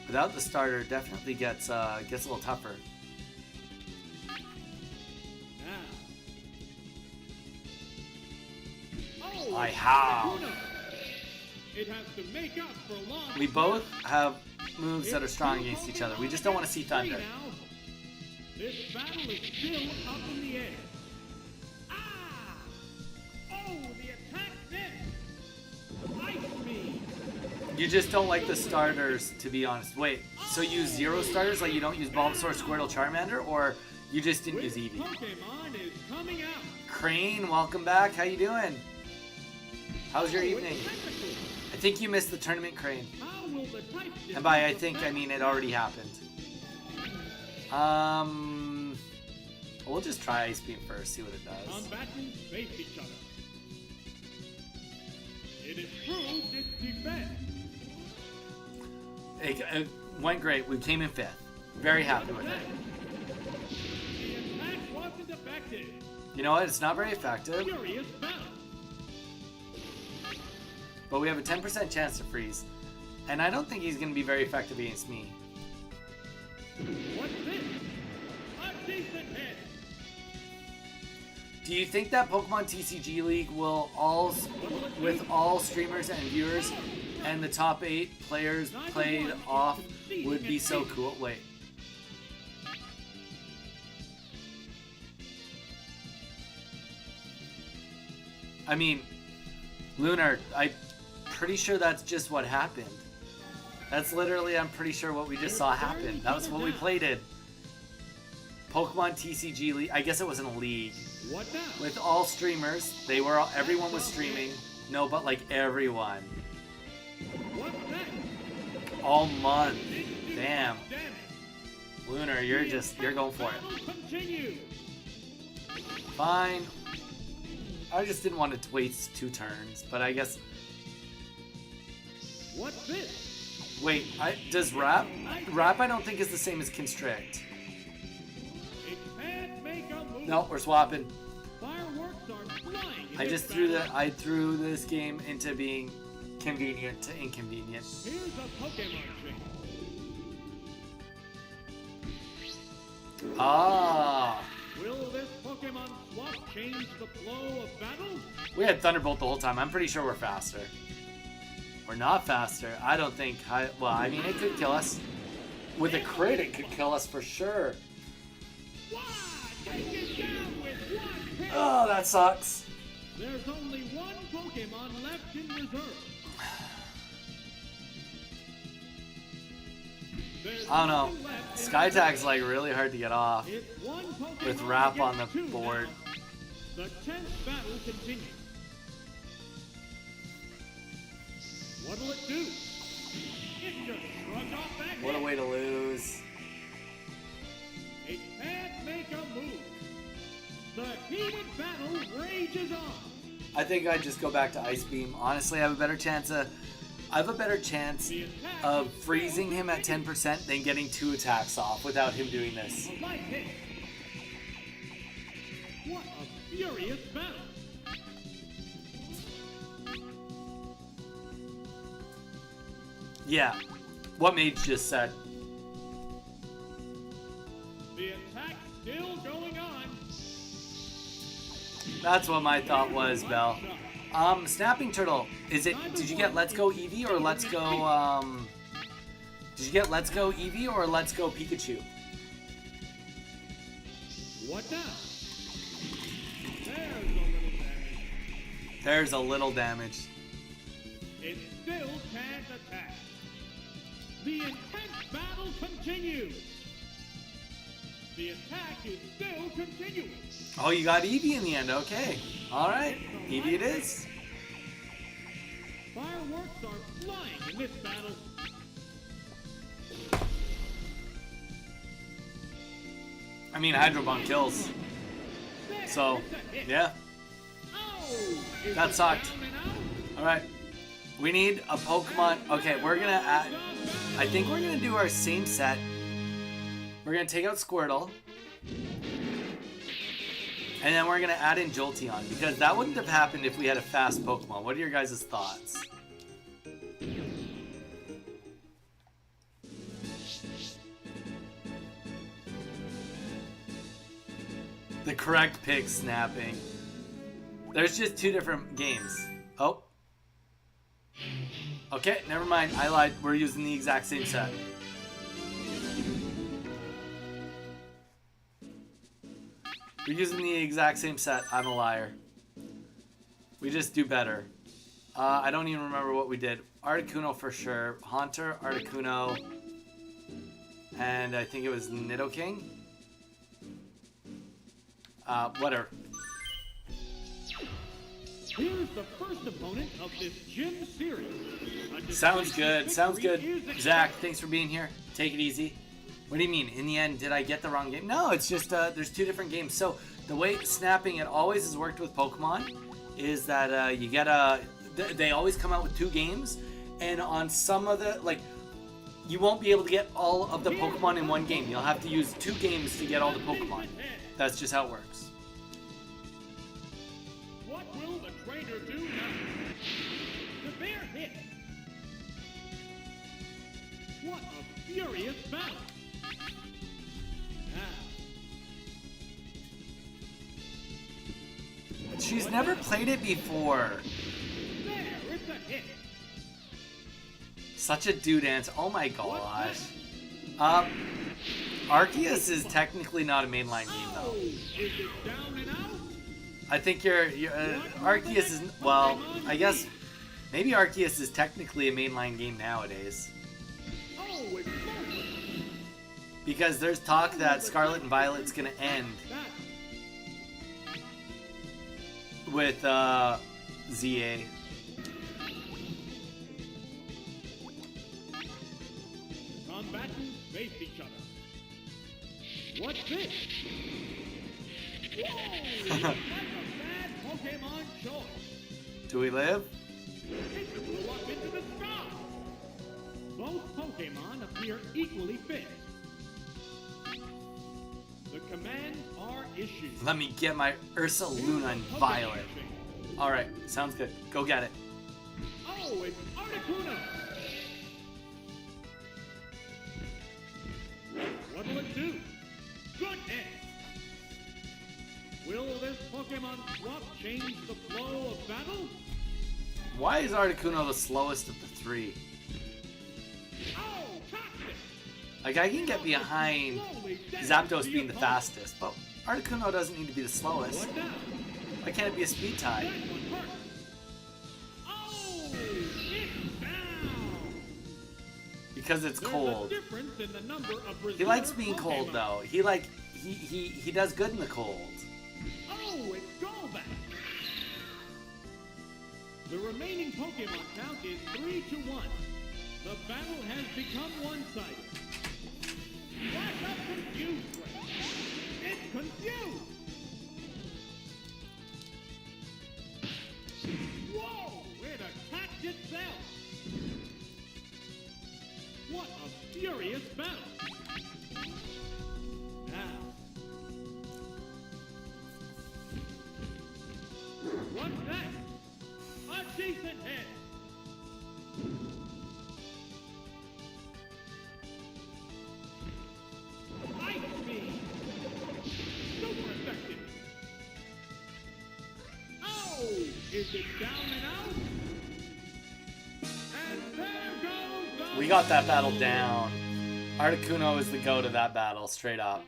without the starter, it definitely gets a little tougher. Now. Oh, I it's have. Articuno. It has to make up for lost We both have moves that are It's strong two against each other. Pokemon We just don't want to see against three Thunder. now. This battle is still up in the air. Ah! Oh, the attack missed. Ice Beam. You just don't like the starters, to be honest. Wait, so you use zero starters, like you don't use Bulbasaur, Squirtle, Charmander, or you just didn't use Which Eevee? Pokemon is coming out? Crane, welcome back. How you doing? How's your Oh, it's evening? Tentacle. I think you missed the tournament, Crane. How will the type And by I difference think, I affect mean it the already happened. We'll just try Ice Beam first, see what it does. Combatants face each other. It improved its defense. It went great. We came in 5th. Very happy with it. The attack wasn't effective. You know what? It's not very effective, Furious battle. but we have a 10% chance to freeze. And I don't think he's going to be very effective against me. What's this? A decent hit. Do you think that Pokemon TCG League will with all streamers and viewers and the top 8 players played off would be so cool? Wait. I mean, Lunar, I'm pretty sure that's just what happened. That's literally, I'm pretty sure what we just saw happen. That was what we played in. Pokemon TCG League. I guess it wasn't a league. What now? With all streamers, everyone was streaming. No, but like everyone. What's that? All month. Damn. Damage. Lunar, you're going for it. Battle continue. Fine. I just didn't want to waste 2 turns, but I guess. What's this? Wait, does Wrap? Wrap I don't think is the same as Constrict. It can't make a move. No, we're swapping. Fireworks are flying. in I this just threw battle. I threw this game into being convenient to inconvenient. Here's a Pokemon chain. Ah. Will this Pokemon swap change the flow of battle? We had Thunderbolt the whole time. I'm pretty sure we're faster. We're not faster. I don't think. Well, I mean, it could kill us. with a crit, it could kill us for sure. What? Take it down with one hit. Oh, that sucks. There's only one Pokemon left in reserve. I don't know. Skytag's like really hard to get off with Wrap on the board. The 10th battle continues. What'll it do? It just shrugs off that What a way to lose. It can't make a move. The heated battle rages on. I think I'd just go back to Ice Beam. Honestly, I have a better chance of freezing him at 10% than getting 2 attacks off without him doing this. A light hit. What a furious battle. Yeah, what Mage just said. The attack still going on. That's what my thought was, Bell. Snapping Turtle, did you get Let's Go Eevee or Let's Go, did you get Let's Go Eevee or Let's Go Pikachu? What now? There's a little damage. It still can't attack. The intense battle continues. The attack is still continuing. Oh, you got Eevee in the end. Okay. All right. Eevee it is. Fireworks are flying in this battle. I mean, Hydro Bump kills. So, yeah. That sucked. All right. We need a Pokemon. Okay, we're going to add... I think we're going to do our same set. We're going to take out Squirtle. And then we're going to add in Jolteon, because that wouldn't have happened if we had a fast Pokemon. What are your guys' thoughts? The correct pick, Snapping. There's just 2 different games. Oh. Okay, never mind. I lied. We're using the exact same set. We're using the exact same set. I'm a liar. We just do better. I don't even remember what we did. Articuno for sure. Haunter, Articuno, and I think it was Nidoking. Whatever. Here's the first opponent of this gym series. Sounds good. Sounds good. Zach, thanks for being here. Take it easy. What do you mean? In the end, did I get the wrong game? No, it's just there's 2 different games. So the way Snapping it always has worked with Pokemon is that you get they always come out with 2 games, and on some of the you won't be able to get all of the Pokemon in one game. You'll have to use 2 games to get all the Pokemon. That's just how it works. What will the trainer do now? The bear hit. What a furious battle. She's never played it before. There, it's a hit. Such a dude answer. Oh my gosh. Arceus is technically not a mainline game though. Is it down and out? I think Arceus is, well, I guess maybe Arceus is technically a mainline game nowadays. Oh, it's over. Because there's talk that Scarlet and Violet's gonna end with ZA. Combatants face each other. What's this? Whoa! Like a bad Pokemon choice. Do we live? It flew up into the sky. Both Pokemon appear equally fit. The commands are issued. Let me get my Ursaluna and Violet. Alright, sounds good. Go get it. Oh, it's Articuno! What will it do? Good hit! Will this Pokemon swap change the flow of battle? Why is Articuno the slowest of the 3? Oh, toxic! Like, I can get behind Zapdos being the fastest, but Articuno doesn't need to be the slowest. What now? Why can't it be a speed tie? That one hurt. Oh, it's down. Because it's There's cold. a difference in the number of He likes reserve being cold Pokemon. though. He does good in the cold. Oh, it's Golbat. The remaining Pokemon count is 3-1. The battle has become one-sided. Flash up confused Ray. It's confused. Whoa! It attacked itself. What a furious battle. Now. What's that? A decent hit. Ice Beam. Super effective. Oh! Is it down and out? And there goes the We got that battle down. Articuno is the go to that battle, straight up.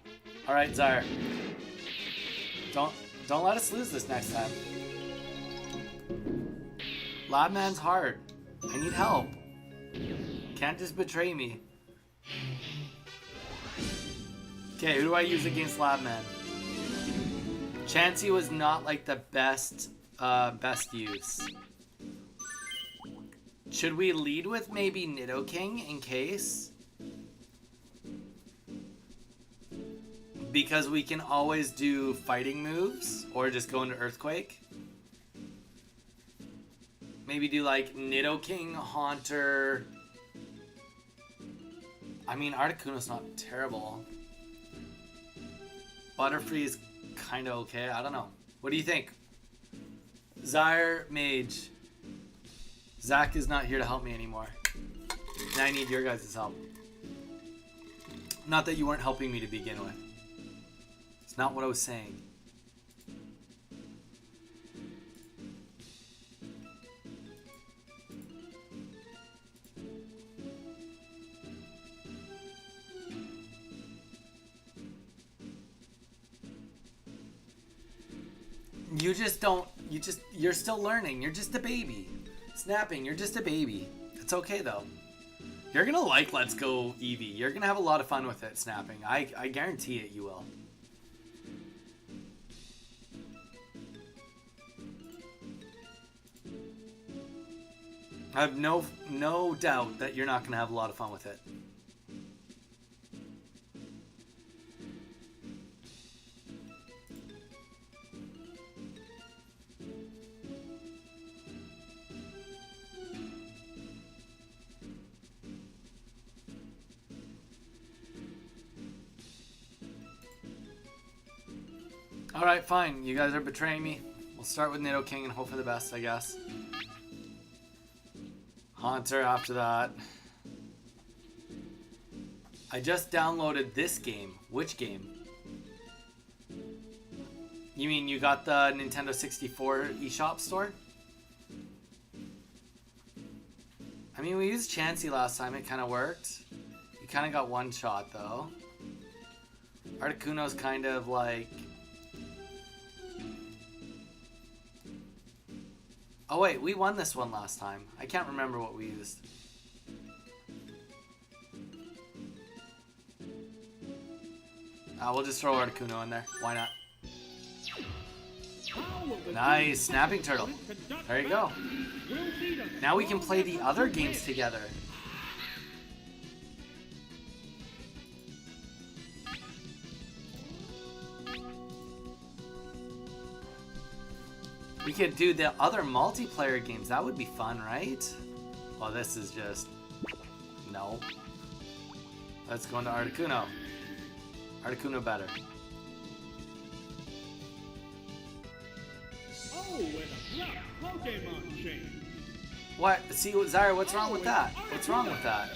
Alright, Zyre. Don't let us lose this next time. Labman's hard. I need help. Can't just betray me. Okay, who do I use against Labman? Chansey was not like the best use. Should we lead with maybe Nidoking in case? Because we can always do fighting moves or just go into Earthquake. Maybe do like Nidoking, Haunter. I mean, Articuno's not terrible. Butterfree is kind of okay. I don't know. What do you think? Zyre, Mage. Zach is not here to help me anymore. And I need your guys' help. Not that you weren't helping me to begin with. It's not what I was saying. You just don't, you're still learning. You're just a baby. Snapping, you're just a baby. It's okay though. You're gonna like Let's Go Eevee. You're gonna have a lot of fun with it, Snapping. I guarantee it, you will. I have no doubt that you're not gonna have a lot of fun with it. Alright, fine. You guys are betraying me. We'll start with Nidoking and hope for the best, I guess. Haunter after that. I just downloaded this game. Which game? You mean you got the Nintendo 64 eShop store? I mean, we used Chansey last time. It kind of worked. You kind of got one shot, though. Articuno's kind of like... Oh wait, we won this one last time. I can't remember what we used. We'll just throw Articuno in there. Why not? Nice, Snapping Turtle. There you go. Now we can play the other games together. We could do the other multiplayer games. That would be fun, right? Well, this is just... No. Let's go into Articuno. Articuno better. Oh, and a black Pokemon change. What? See, Zyre, what's wrong with that? What's wrong with that?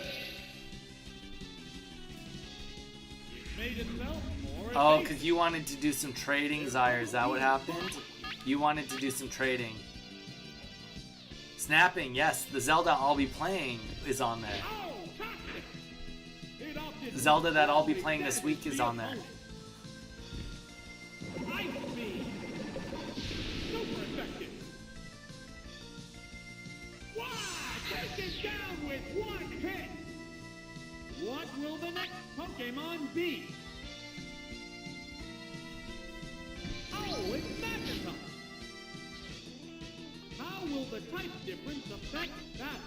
It made itself more Oh, evasive. because you wanted to do some trading, Zyre. Is that what happened? You wanted to do some trading. Snapping, yes. The Zelda I'll be playing is on there. Oh, toxic. It opted Zelda that I'll be playing this week is on there. Ice Beam. Super effective. Wow! Take it down with one hit. What will the next Pokemon be? Oh, it's Magikarp. How will the type difference affect that?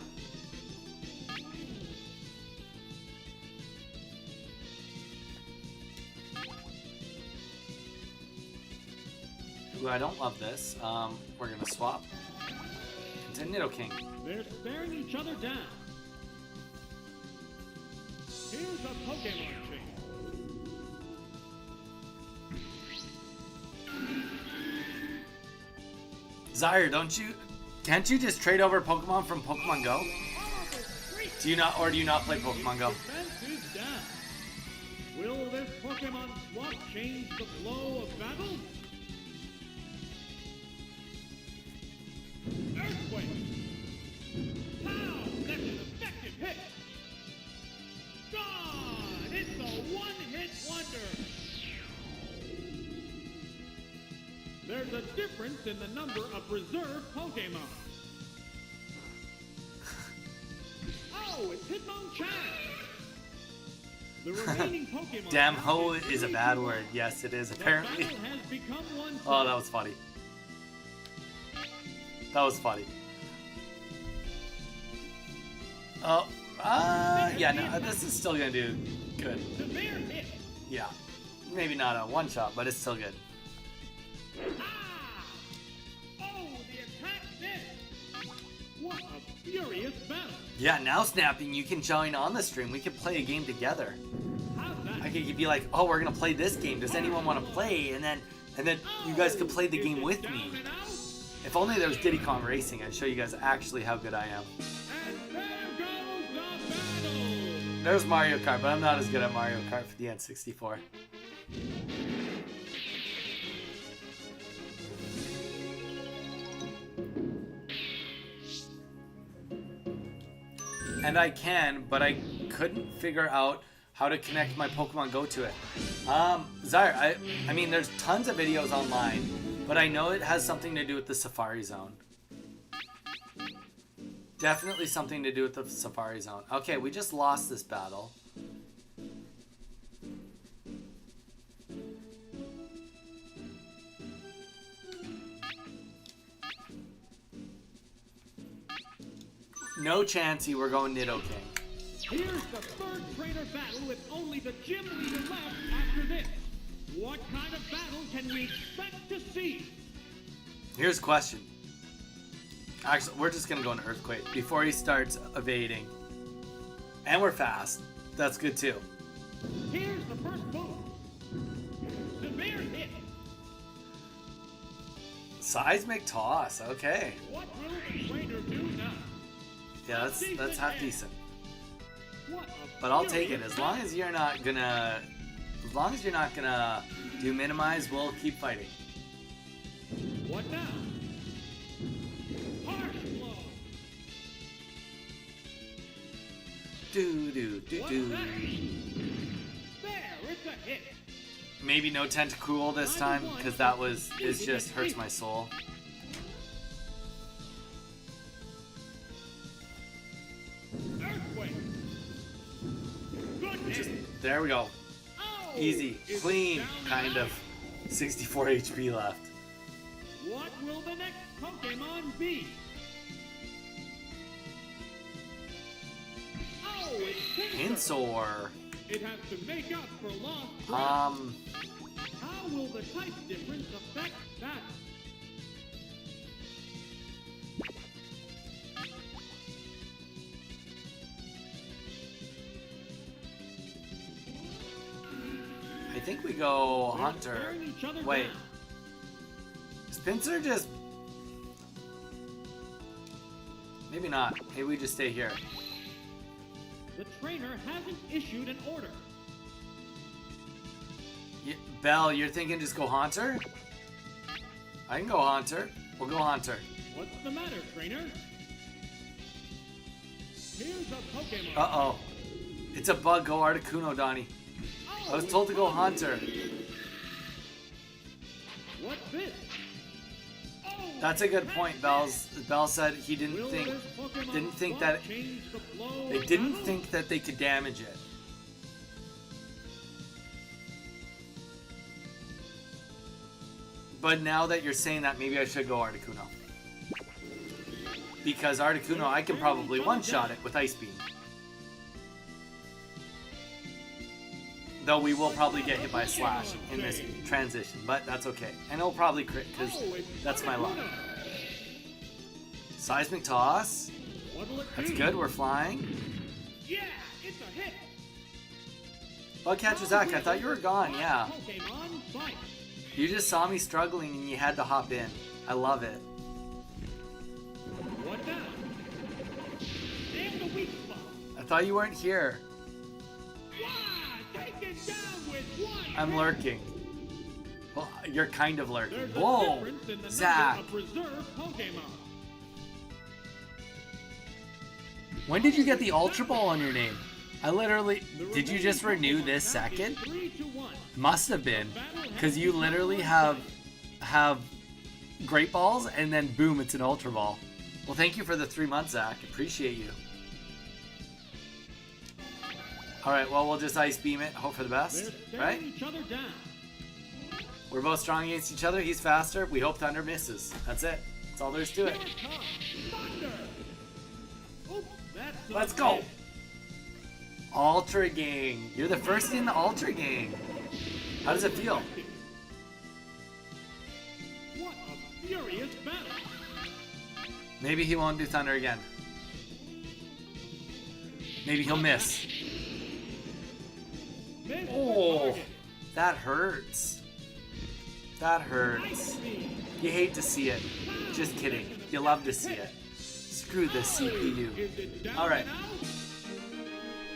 Ooh, I don't love this. We're gonna swap into Nidoking. They're staring each other down. Here's a Pokemon change. Zyre, can't you just trade over Pokemon from Pokemon Go? Do you not play Pokemon Go? Defense is down. Will this Pokemon swap change the flow of battle? Earthquake! Pow! That's an effective hit! Gone! It's a one-hit wonder! There's a difference in the number of reserve Pokemon. Oh, it's Hitmonchan! The remaining Pokemon... Damn ho is a bad word. Yes, it is, apparently. The battle has become one. Oh, that was funny. That was funny. Oh, yeah, no, this is still gonna do good. Severe hit. Yeah. Maybe not a one-shot, but it's still good. Ah! Oh, the attack missed. What a furious battle. Yeah, now Snapping, you can join on the stream. We could play a game together. How's that? I could be like, oh, we're gonna play this game. Does anyone want to play? And then you guys could play the game with me. Down and out. If only there was Diddy Kong Racing, I'd show you guys actually how good I am. And there goes the battle. There's Mario Kart, but I'm not as good at Mario Kart for the N64. And I can, but I couldn't figure out how to connect my Pokemon Go to it. Zyre, I mean, there's tons of videos online, but I know it has something to do with the Safari Zone. Definitely something to do with the Safari Zone. Okay, we just lost this battle. No chancey, we're going Nidoking. Here's the third trainer battle with only the gym leader left after this. What kind of battle can we expect to see? Here's a question. Actually, we're just gonna go into Earthquake before he starts evading. And we're fast. That's good too. Here's the first move. Severe hit. Seismic toss, okay. What will the trainer do now? Yeah, that's half decent. What a But I'll take it. furious As long as you're not gonna do minimize, we'll keep fighting. What now? Harsh blow. Do. What's that? There, it's a hit. Maybe no Tentacool this time, because it just hurts my soul. Earthquake. Good hit. There we go. Oh, Easy, it's clean, down and kind out. of. 64 HP left. What will the next Pokemon be? Oh, it's Pinsir. Pinsor. It has to make up for lost ground. How will the type difference affect that? I think we go They're Hunter. staring each other Wait, down. is Pinsir just... Maybe not. Maybe we just stay here. The trainer hasn't issued an order. Belle, you're thinking just go Haunter? I can go Haunter. We'll go Haunter. What's the matter, trainer? Here's a Pokemon. Uh-oh. It's a bug. Go Articuno, Donnie. I was told to go Haunter. What's this? Oh, That's a good point. Bell said he didn't will think this Pokemon that change the flow they of didn't battle? think that they could damage it. But now that you're saying that, maybe I should go Articuno. Because Articuno, I can probably one-shot it with Ice Beam. Though we will probably get hit by a Slash in this transition, but that's okay. And it'll probably crit, because that's my luck. Seismic Toss. What'll it That's do? good, we're flying. Yeah, it's a hit. Bug Catcher Zach, I thought you were gone, yeah. Pokemon fight. You just saw me struggling and you had to hop in. I love it. What now? And the weak spot. I thought you weren't here. Wow, take it down with one. I'm lurking. Well, you're kind of lurking. There's a Whoa! difference in the Zach! number of reserve Pokemon. When did you get the Ultra Ball on your name? I literally... Did you just renew this second? 3-1. Must have been. Because you literally have Great Balls and then boom, it's an Ultra Ball. Well, thank you for the 3 months, Zach. Appreciate you. Alright, well, we'll just Ice Beam it. Hope for the best. They're Right? staring each other down. We're both strong against each other. He's faster. We hope Thunder misses. That's it. That's all there is to it. Here it comes. Thunder. Oops, that's a Let's go. hit. Ultra Gang. You're the first in the Ultra Gang. How does it feel? What a furious battle. Maybe he won't do Thunder again. Maybe he'll miss. Missed the Oh, target. that hurts. That hurts. You hate to see it. Just kidding. You love to see it. Screw the CPU. Is it down All right. and out?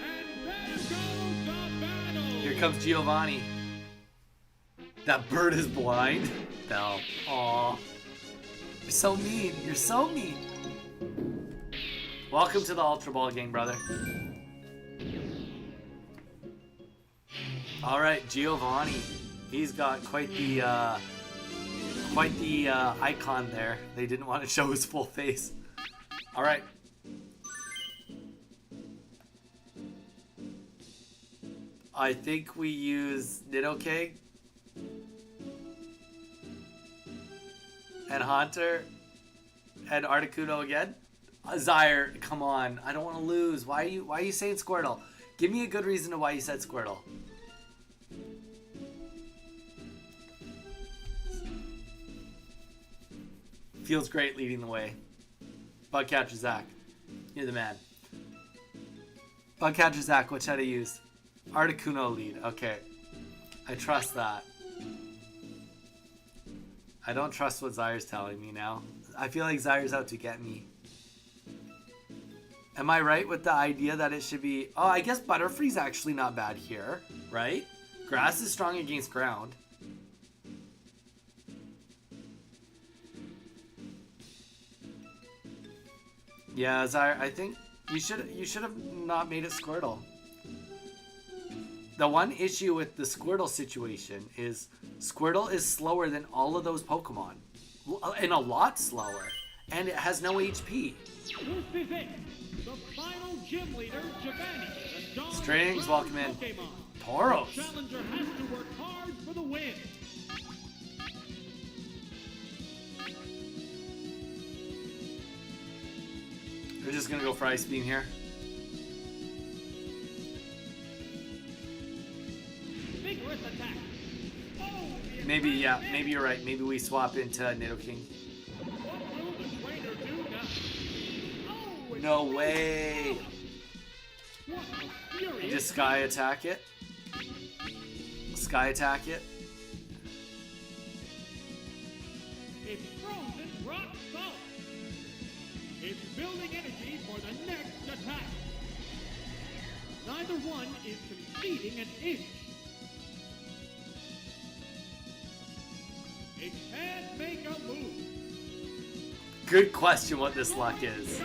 And there goes the battle. Here comes Giovanni. That bird is blind. Bell. Aw. You're so mean. You're so mean. Welcome to the Ultra Ball gang, brother. All right, Giovanni. He's got quite the icon there. They didn't want to show his full face. All right. I think we use Nidoking and Haunter and Articuno again. Zyre, come on! I don't want to lose. Why are you saying Squirtle? Give me a good reason to why you said Squirtle. Feels great leading the way. Bugcatcher Zach, you're the man. Bugcatcher Zach, what should I use? Articuno lead. Okay, I trust that. I don't trust what Zyre's telling me now. I feel like Zyre's out to get me. Am I right with the idea that it should be... Oh, I guess Butterfree's actually not bad here, right? Grass is strong against ground. Yeah, Zyre, I think you should have not made it Squirtle. The one issue with the Squirtle situation is Squirtle is slower than all of those Pokemon. And a lot slower. And it has no HP. This is it. The final gym leader, Giovanni. the dawn Strings, of welcome in. Pokemon. Tauros. The challenger has to work hard for the win. We're just gonna go for Ice Beam here. Vigorous attack. Oh, the Maybe, attack yeah, missed. maybe you're right. Maybe we swap into Nidoking. What will the trainer do now? Oh, it's No way. What a furious Just Sky Attack it. Sky Attack it. It's frozen rock solid. It's building energy for the next attack. Neither one is conceding an inch. It can't make a move. Good question what this luck is.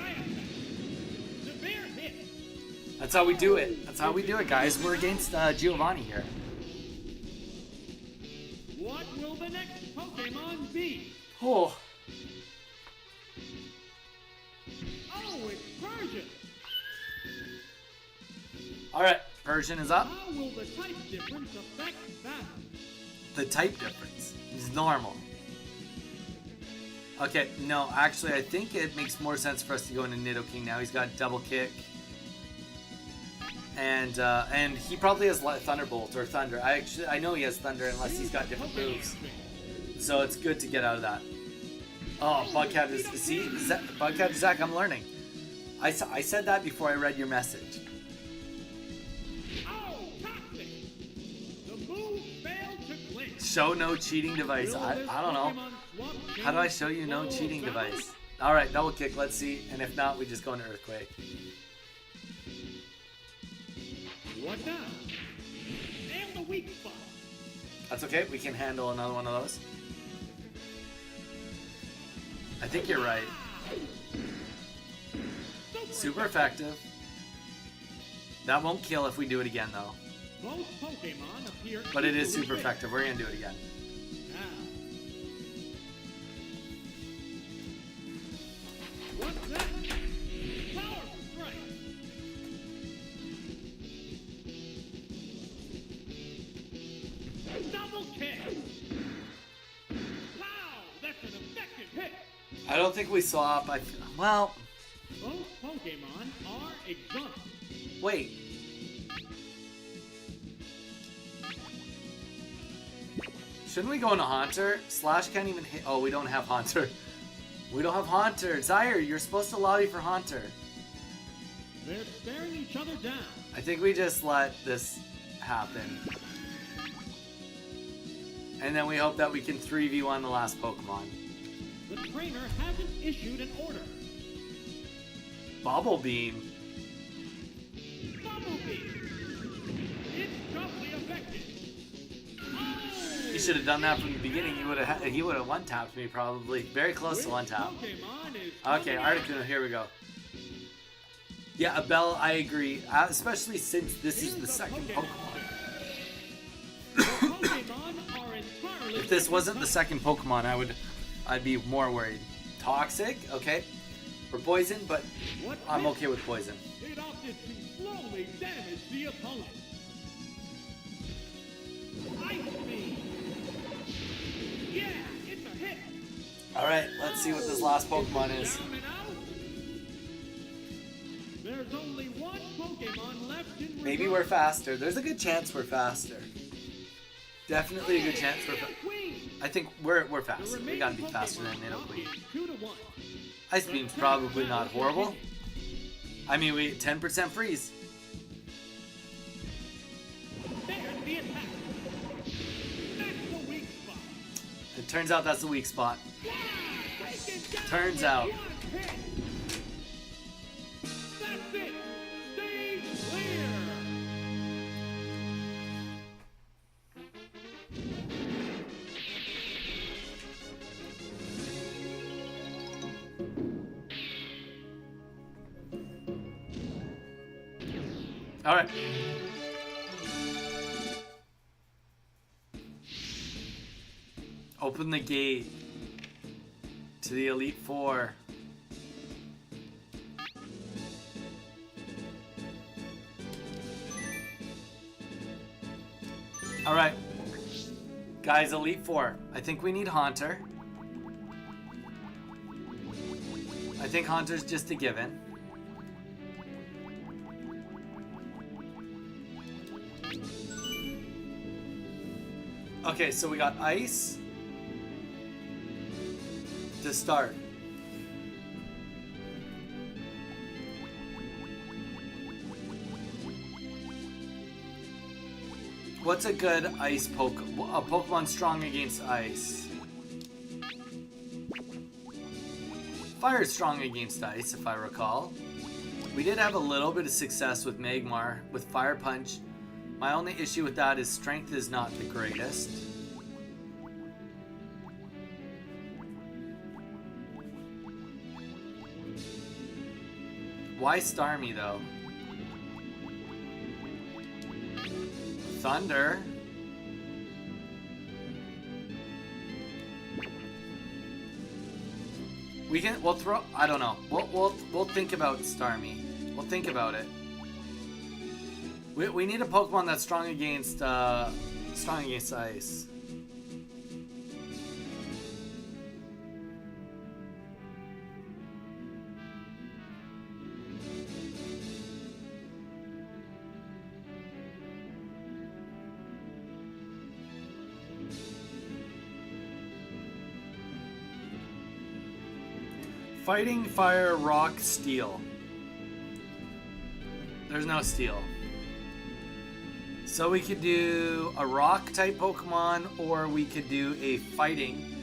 Severe hit. That's how we do it. That's how we do it, guys. We're against Giovanni here. What will the next Pokemon be? Oh. Oh, it's Persian. All right, Persian is up. How will the type difference affect battle? The type difference is normal. Okay, no, actually, I think it makes more sense for us to go into Nidoking now. He's got double kick. And he probably has Thunderbolt or Thunder. I know he has Thunder unless he's got different moves. So it's good to get out of that. Oh, Bugcat is... See? Bugcat Zach, I'm learning. I said that before I read your message. Oh, toxic! The move failed to glitch. Show no cheating device. I don't know. How do I show you no cheating device? Alright, double kick. Let's see. And if not, we just go into Earthquake. What now? And the weak spot. That's okay. We can handle another one of those. I think you're right. Super effective. That won't kill if we do it again, though. Both Pokemon appear But it is super effective. We're going to do it again. Now. What's that? Powerful strike. Double kick. Wow, that's an effective hit. I don't think we swap. Well, Both Pokemon are exhausted. wait. Shouldn't we go into Haunter? Slash can't even hit. Oh, we don't have Haunter. We don't have Haunter. Zaire, you're supposed to lobby for Haunter. They're staring each other down. I think we just let this happen. And then we hope that we can 3v1 the last Pokemon. The trainer hasn't issued an order. Bubble Beam. Bumblebee. It's doubly effective. Oh! You should have done that from the beginning. He would have one-tapped me probably. Very close to one-tap. Pokemon is Okay, Articuno, here we go. Yeah, Abel, I agree. Especially since this is the second Pokemon. Pokemon are entirely If this wasn't the second Pokemon, I'd be more worried. Toxic, okay. We're poison, but What I'm okay with poison. It opted to slowly damage the opponent. Ice Beam. Yeah, it's a hit. Alright, let's see what this last Pokemon is. Down and out. There's only one Pokemon left in Maybe we're faster. There's a good chance we're faster. Definitely a good chance we're faster. I think we're faster. We gotta be faster than Nidoqueen. 2-1. Ice Beam's probably not horrible. I mean, we 10% freeze. There's the attack. That's the weak spot. It turns out that's the weak spot. Taken down Turns with out. one hit. That's it. Stage clear. All right. Open the gate to the Elite Four. All right. Guys, Elite Four. I think we need Haunter. I think Haunter's just a given. Okay, so we got Ice to start. What's a good ice Pokemon? A Pokemon strong against ice. Fire is strong against ice, if I recall. We did have a little bit of success with Magmar with Fire Punch. My only issue with that is strength is not the greatest. Why Starmie though? Thunder. We'll throw, I don't know. We'll think about Starmie. We'll think about it. We need a Pokemon that's strong against ice. Fighting, fire, rock, steel. There's no steel. So we could do a rock type Pokemon, or we could do a fighting.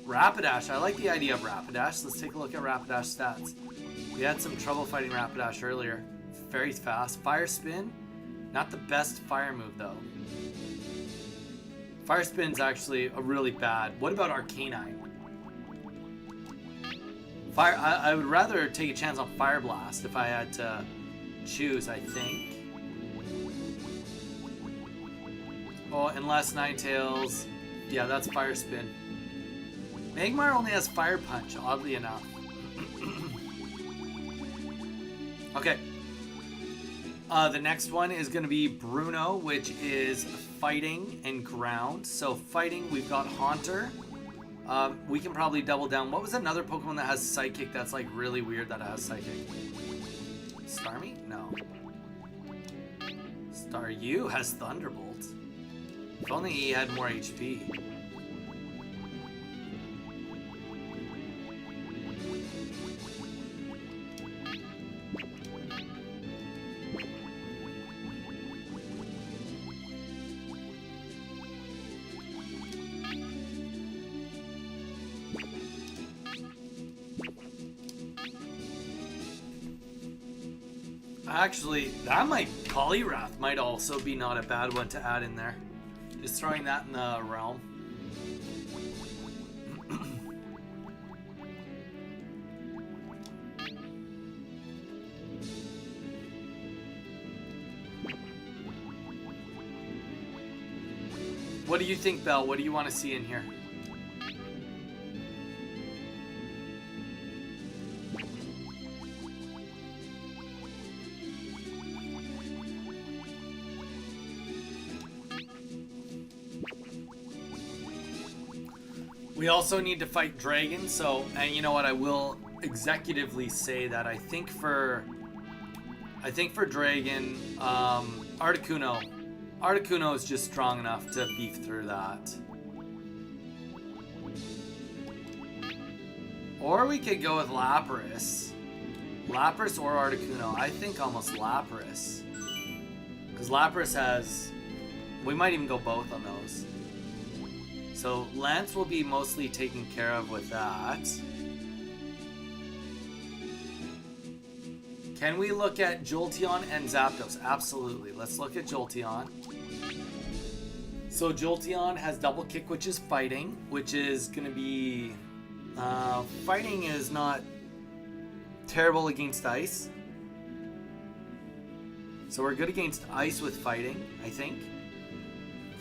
Rapidash. I like the idea of Rapidash. Let's take a look at Rapidash stats. We had some trouble fighting Rapidash earlier. Very fast. Fire Spin. Not the best fire move though. Fire Spin's actually a really bad. What about Arcanine? I would rather take a chance on Fire Blast if I had to choose, I think. Oh, unless Ninetales. Yeah, that's Fire Spin. Magmar only has Fire Punch, oddly enough. Okay. The next one is going to be Bruno, which is fighting and ground. So fighting, we've got Haunter. We can probably double down. What was another Pokemon that has Psychic that's like really weird that has Psychic? Starmie? No. Staryu has Thunderbolt. If only he had more HP. Actually, that Poliwrath might also be not a bad one to add in there. Just throwing that in the realm. What do you think, Belle? What do you want to see in here? We also need to fight Dragon, so, and you know what, I will executively say that I think for Dragon, Articuno is just strong enough to beef through that. Or we could go with Lapras. Lapras or Articuno. I think almost Lapras. Because Lapras has, we might even go both on those. So Lance will be mostly taken care of with that. Can we look at Jolteon and Zapdos? Absolutely. Let's look at Jolteon. So Jolteon has double kick, which is fighting, which is going to be... fighting is not terrible against ice. So we're good against ice with fighting, I think.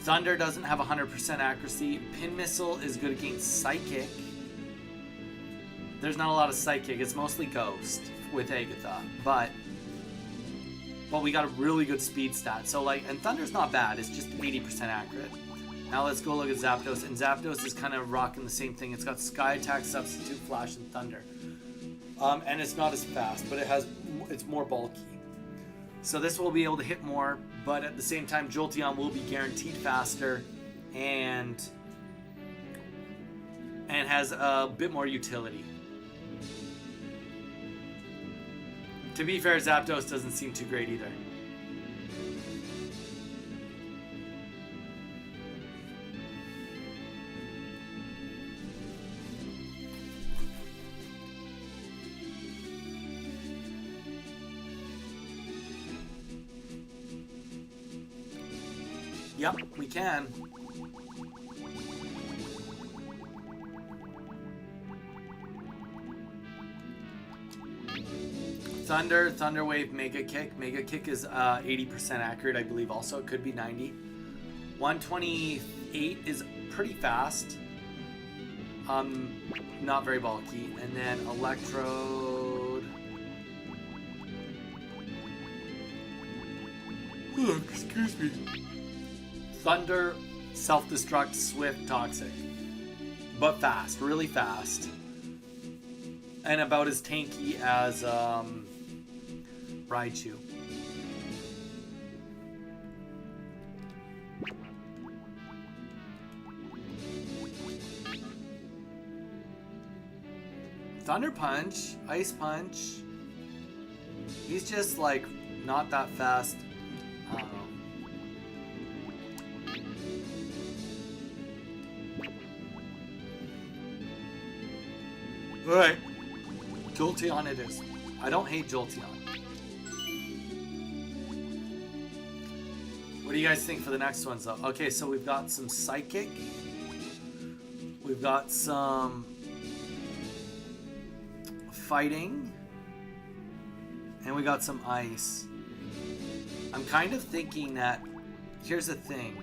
Thunder doesn't have 100% accuracy. Pin Missile is good against Psychic. There's not a lot of Psychic. It's mostly Ghost with Agatha. But we got a really good speed stat. So and Thunder's not bad. It's just 80% accurate. Now let's go look at Zapdos. And Zapdos is kind of rocking the same thing. It's got Sky Attack, Substitute, Flash, and Thunder. And it's not as fast, but it's more bulky. So this will be able to hit more, but at the same time, Jolteon will be guaranteed faster and has a bit more utility. To be fair, Zapdos doesn't seem too great either. Yep, we can. Thunder Wave, Mega Kick. Mega Kick is 80% accurate, I believe. Also, it could be 90. 128 is pretty fast. Not very bulky. And then Electrode. Oh, excuse me. Thunder, Self-Destruct, Swift, Toxic. But fast, really fast. And about as tanky as Raichu. Thunder Punch, Ice Punch. He's just like not that fast. I don't know. Alright. Jolteon it is. I don't hate Jolteon. What do you guys think for the next ones though? Okay, so we've got some Psychic. We've got some Fighting. And we got some Ice. I'm kind of thinking that, here's the thing.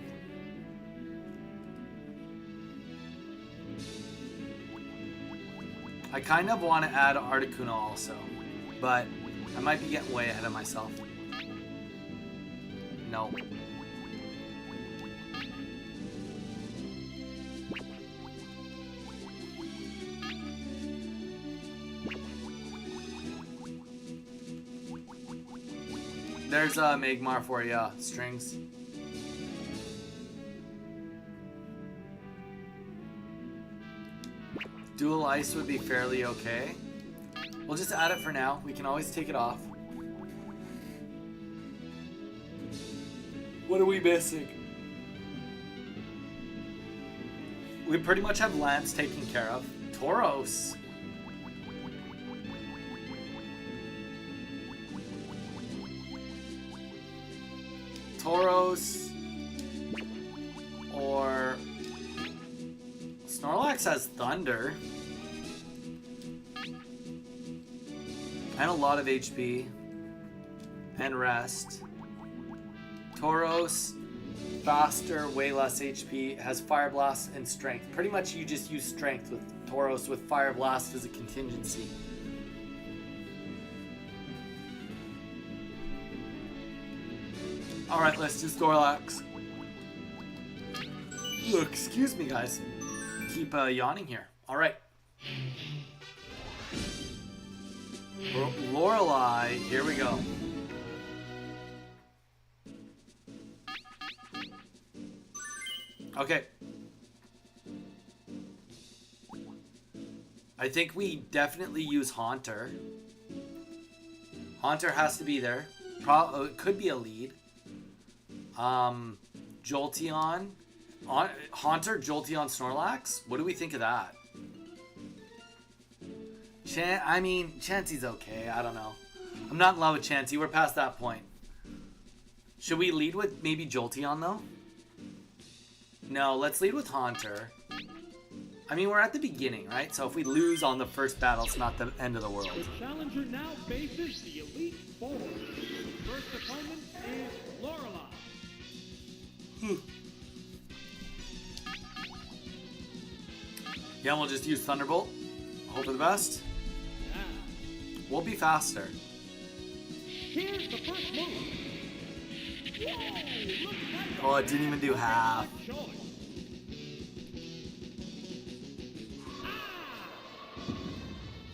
I kind of want to add Articuno also, but I might be getting way ahead of myself. No. There's a Magmar for you, Strings. Dual Ice would be fairly okay. We'll just add it for now. We can always take it off. What are we missing? We pretty much have Lance taken care of. Tauros. Tauros. Or Snorlax has Thunder. And a lot of HP. And Rest. Tauros, faster, way less HP, has Fire Blast and Strength. Pretty much you just use Strength with Tauros with Fire Blast as a contingency. Alright, let's do Snorlax. Look, excuse me guys. Keep yawning here. Alright. Lorelei, here we go. Okay. I think we definitely use Haunter. Haunter has to be there. It could be a lead. Jolteon. Haunter, Jolteon, Snorlax? What do we think of that? Chansey's okay. I don't know. I'm not in love with Chansey. We're past that point. Should we lead with maybe Jolteon, though? No, let's lead with Haunter. I mean, we're at the beginning, right? So if we lose on the first battle, it's not the end of the world. The challenger now faces the Elite Four. First opponent is Lorelei. Yeah, we'll just use Thunderbolt. Hope for the best. Now, We'll be faster. here's the first move. Whoa, look at Oh, it didn't even do half. choice.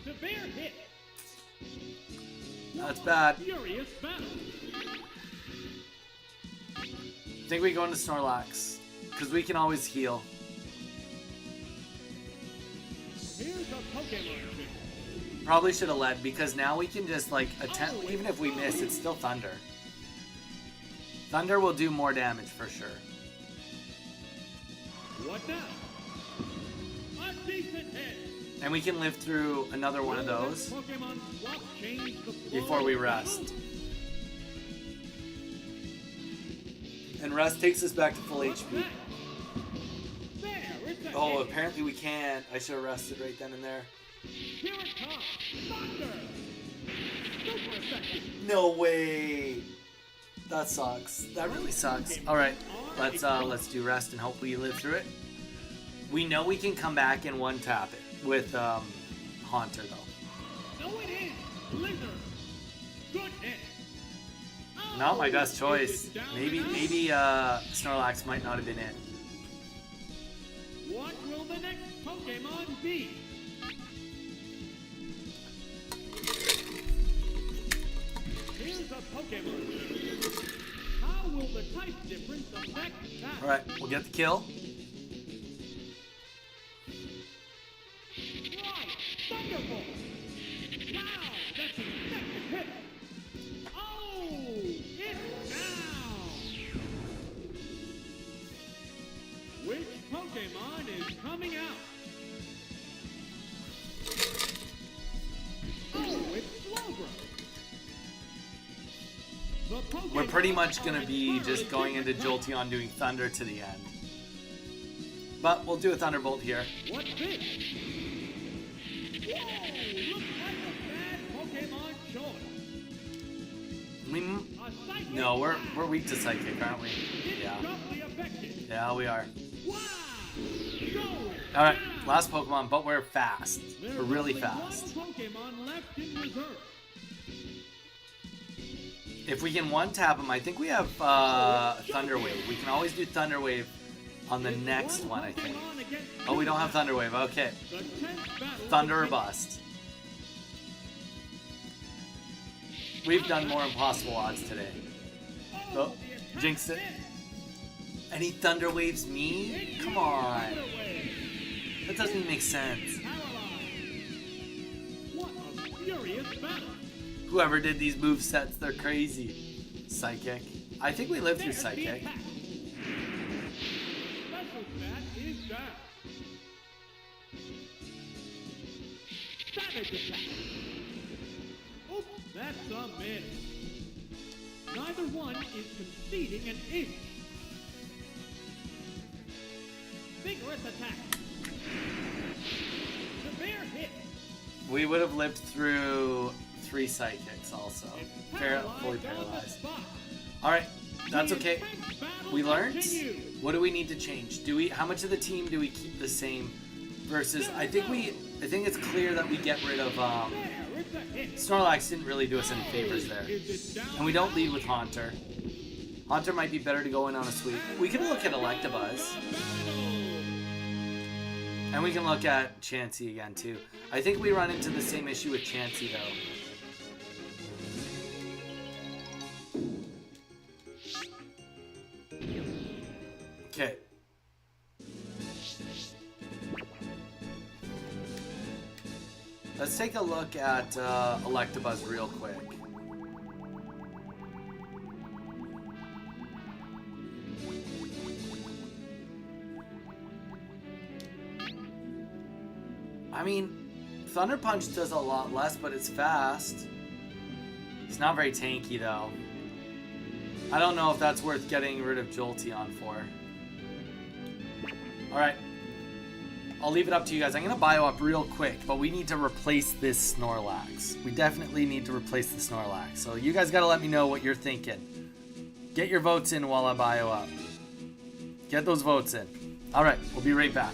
Severe hit. That's bad. Furious battle. I think we go into Snorlax. Because we can always heal. Here's a Pokemon trick. Probably should have led because now we can just like attempt, even if we miss, it's still Thunder. Thunder will do more damage for sure. What now? A decent hit. And we can live through another one of those Pokemon swap change the flow before we of the rest. move. And rest takes us back to full What's HP. that? There, it's a Oh, hit. apparently we can't. I should have rested right then and there. Here it comes. Thunder. super effective. No way. That sucks. That really sucks. All right, let's do rest and hope we live through it. We know we can come back and one tap it with Haunter though. So it is Blizzard. Good hit. Not my best choice. Maybe Snorlax might not have been it. What will the next Pokemon be? Here's a Pokemon. How will the type difference affect that? All right, we'll get the kill. Right, Thunderbolt. Wow, that's an effective hit. Oh, it's down. Which Pokemon is coming out? Oh, it's Slowbro. The Pokemon We're pretty much gonna are be inspired just going into different types. Jolteon doing Thunder to the end. But we'll do a Thunderbolt here. What's this? Whoa, looks like a bad Pokemon choice. A Psychic No, we're Blast. weak to Psychic, aren't we? It's Yeah. doubly effective. Yeah, we are. Wow! Go All right, down. last Pokemon, but we're fast. There's We're really only fast. One Pokemon left in reserve. If we can one tap him, I think we have Thunder Wave. We can always do Thunder Wave on the It's next one, I think. Pokemon against Oh, we two. don't have Thunder Wave. Okay, The 10th battle Thunder or begins. bust. We've done more impossible odds today. Oh, the attack jinxed it. missed. Any Thunder Waves me? It's Come the on. Thunder Wave. That doesn't even make sense. Paralyzed. What a furious battle. Whoever did these move sets, they're crazy. Psychic. I think we lived through There's the Psychic. attack. Special stat is down. Savage attack. Oops, that's a miss. Neither one is conceding an inch. Vigorous attack. Severe hit. We would have lived through 3 Psychics also. It's Fully paralyzed on the paralyzed. spot. Alright, that's The okay. intense battle We learned. continues. What do we need to change? How much of the team do we keep the same versus I think it's clear that we get rid of There, it's a hit. Snorlax didn't really do us any favors there. Is it down? And we don't lead with Haunter. Haunter might be better to go in on a sweep. We can look at Electabuzz. And we can look at Chansey again too. I think we run into the same issue with Chansey though. Okay. Let's take a look at Electabuzz real quick. I mean, Thunder Punch does a lot less, but it's fast. It's not very tanky, though. I don't know if that's worth getting rid of Jolteon for. Alright. I'll leave it up to you guys. I'm going to bio up real quick, but we need to replace this Snorlax. We definitely need to replace the Snorlax. So you guys got to let me know what you're thinking. Get your votes in while I bio up. Get those votes in. Alright, we'll be right back.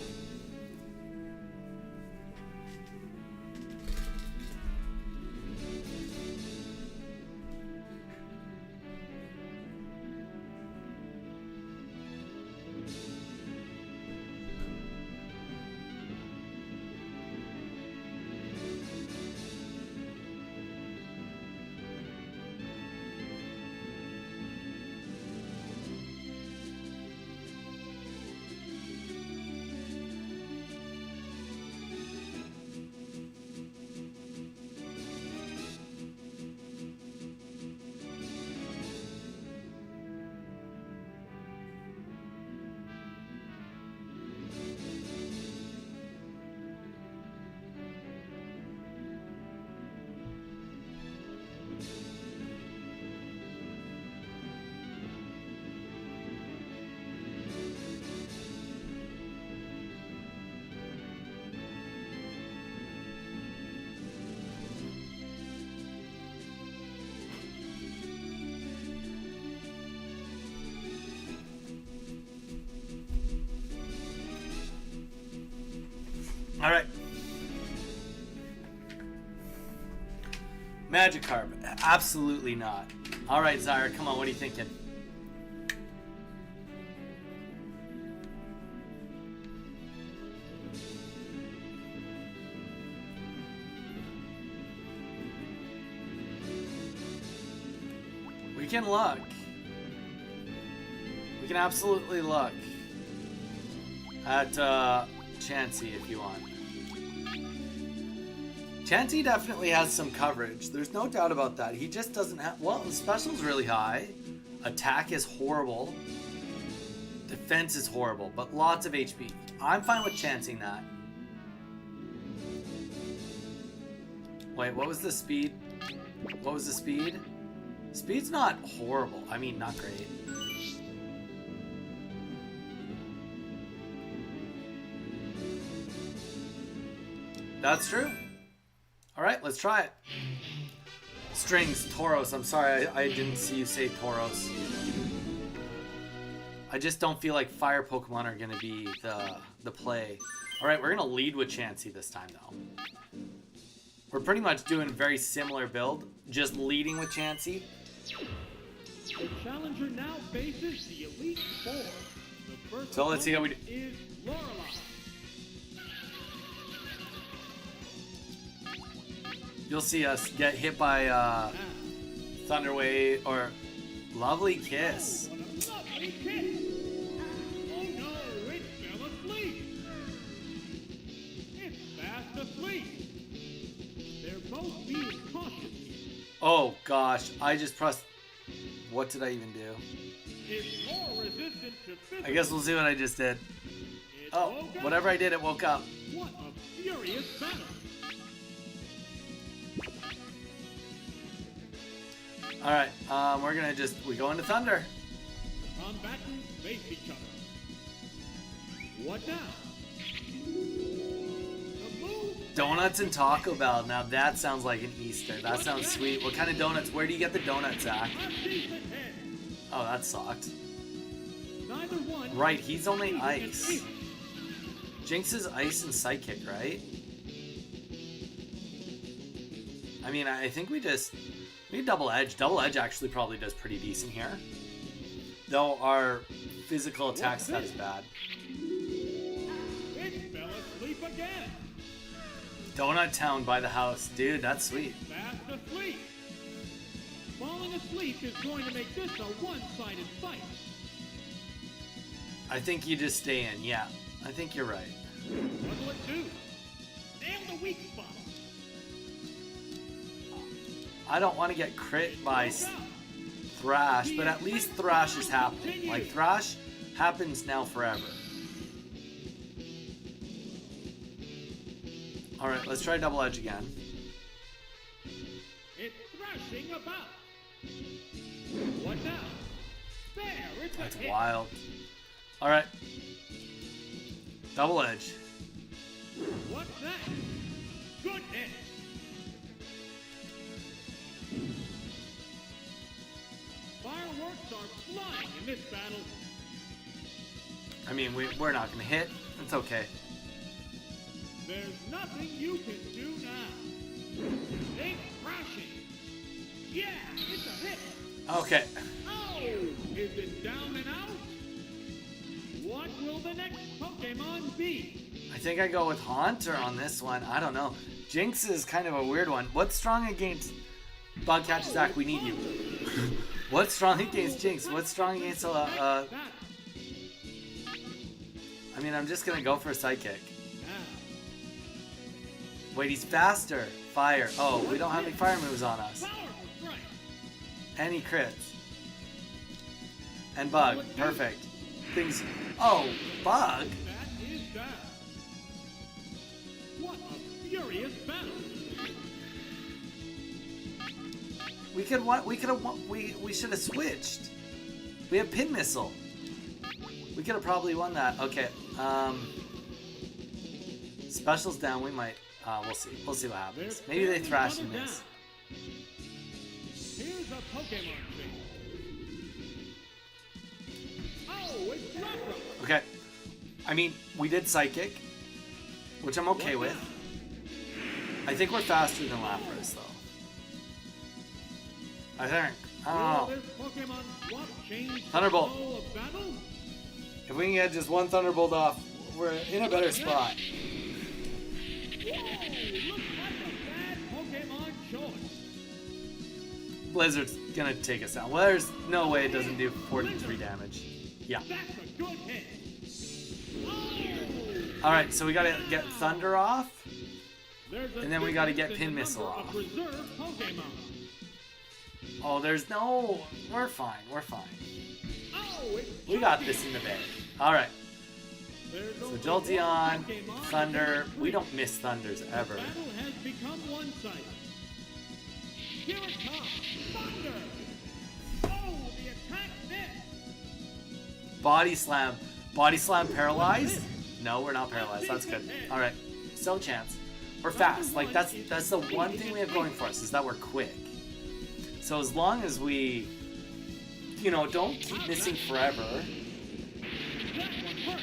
All right. Magikarp. Absolutely not. All right, Zyra, come on. What are you thinking? We can look. We can absolutely look at Chansey if you want. Chansey definitely has some coverage. There's no doubt about that. He just doesn't have... Well, the special's really high. Attack is horrible. Defense is horrible, but lots of HP. I'm fine with chancing that. Wait, what was the speed? What was the speed? Speed's not horrible. I mean, not great. That's true. Alright, let's try it. Strings, Tauros. I'm sorry, I didn't see you say Tauros. I just don't feel like fire Pokemon are going to be the play. Alright, we're going to lead with Chansey this time, though. We're pretty much doing a very similar build, just leading with Chansey. The challenger now faces the Elite Four. The first So let's see how we do. is Lorelei. You'll see us get hit by Thunder Wave or Lovely Kiss. Oh, what a lovely kiss! Oh no, it fell asleep. It's fast asleep. They're both being cautious. Oh gosh, I just pressed. What did I even do? It's more resistant to physical. I guess we'll see what I just did. It Oh, woke up. whatever I did, it woke up. What a furious battle! All right, we're gonna we go into Thunder. Combatants face each other. What now? The move. Donuts and Taco Bell. Now that sounds like an Easter. That sounds sweet. What kind of donuts? Where do you get the donuts, Zach? Oh, that sucked. Neither one. Right, he's only ice. Jinx is ice and psychic, right? I mean, I think we need Double Edge. Double Edge actually probably does pretty decent here. Though our physical attack's not as bad. It fell asleep again. Donut Town by the house. Dude, that's sweet. Fast asleep. Falling asleep is going to make this a one-sided fight. I think you just stay in. Yeah, I think you're right. What will it do? Nail the weak spot. I don't want to get crit by Thrash, but at least Thrash is happening. Like, Thrash happens now forever. Alright, let's try Double Edge again. It's thrashing about. What now? There, it's That's a hit. wild. Alright. Double Edge. What's that? Good hit. Fireworks are flying in this battle. I mean, we're not going to hit. It's okay. There's nothing you can do now. It's crashing. Yeah, it's a hit. Okay. Oh, is it down and out? What will the next Pokemon be? I think I go with Haunter on this one. I don't know. Jinx is kind of a weird one. What's strong against Bugcatch Zach? We need you. What's strong against Jinx? What's strong against I mean, I'm just gonna go for a Psychic. Wait, he's faster. Fire. Oh, we don't have any fire moves on us. And he crits. And Bug. Perfect. Things. Oh, Bug. That is down. What a furious battle. We should have switched. We have Pin Missile. We could have probably won that. Okay. Specials down. We might. We'll see. We'll see what happens. Maybe they thrash and miss. Here's a Pokemon thing. Oh, it's Rock. Okay. I mean, we did Psychic. which I'm okay with. I think we're faster than Lapras, though. I think. I don't know. Thunderbolt. If we can get just one Thunderbolt off, we're in a better spot. Blizzard's gonna take us out. Well, there's no way it doesn't do 43 damage. Yeah. Alright, so we gotta get Thunder off. And then we gotta get Pin Missile off. Oh, there's no... We're fine, we're fine. We got this in the bag. Alright. So Jolteon, Thunder. We don't miss Thunders ever. Here it comes! Thunder! Oh, the attack missed! Body Slam. Body Slam paralyzed? No, we're not paralyzed. That's good. Alright. Still a chance. We're fast. Like, that's the one thing we have going for us, is that we're quick. So as long as we, you know, don't keep missing forever. That one hurt!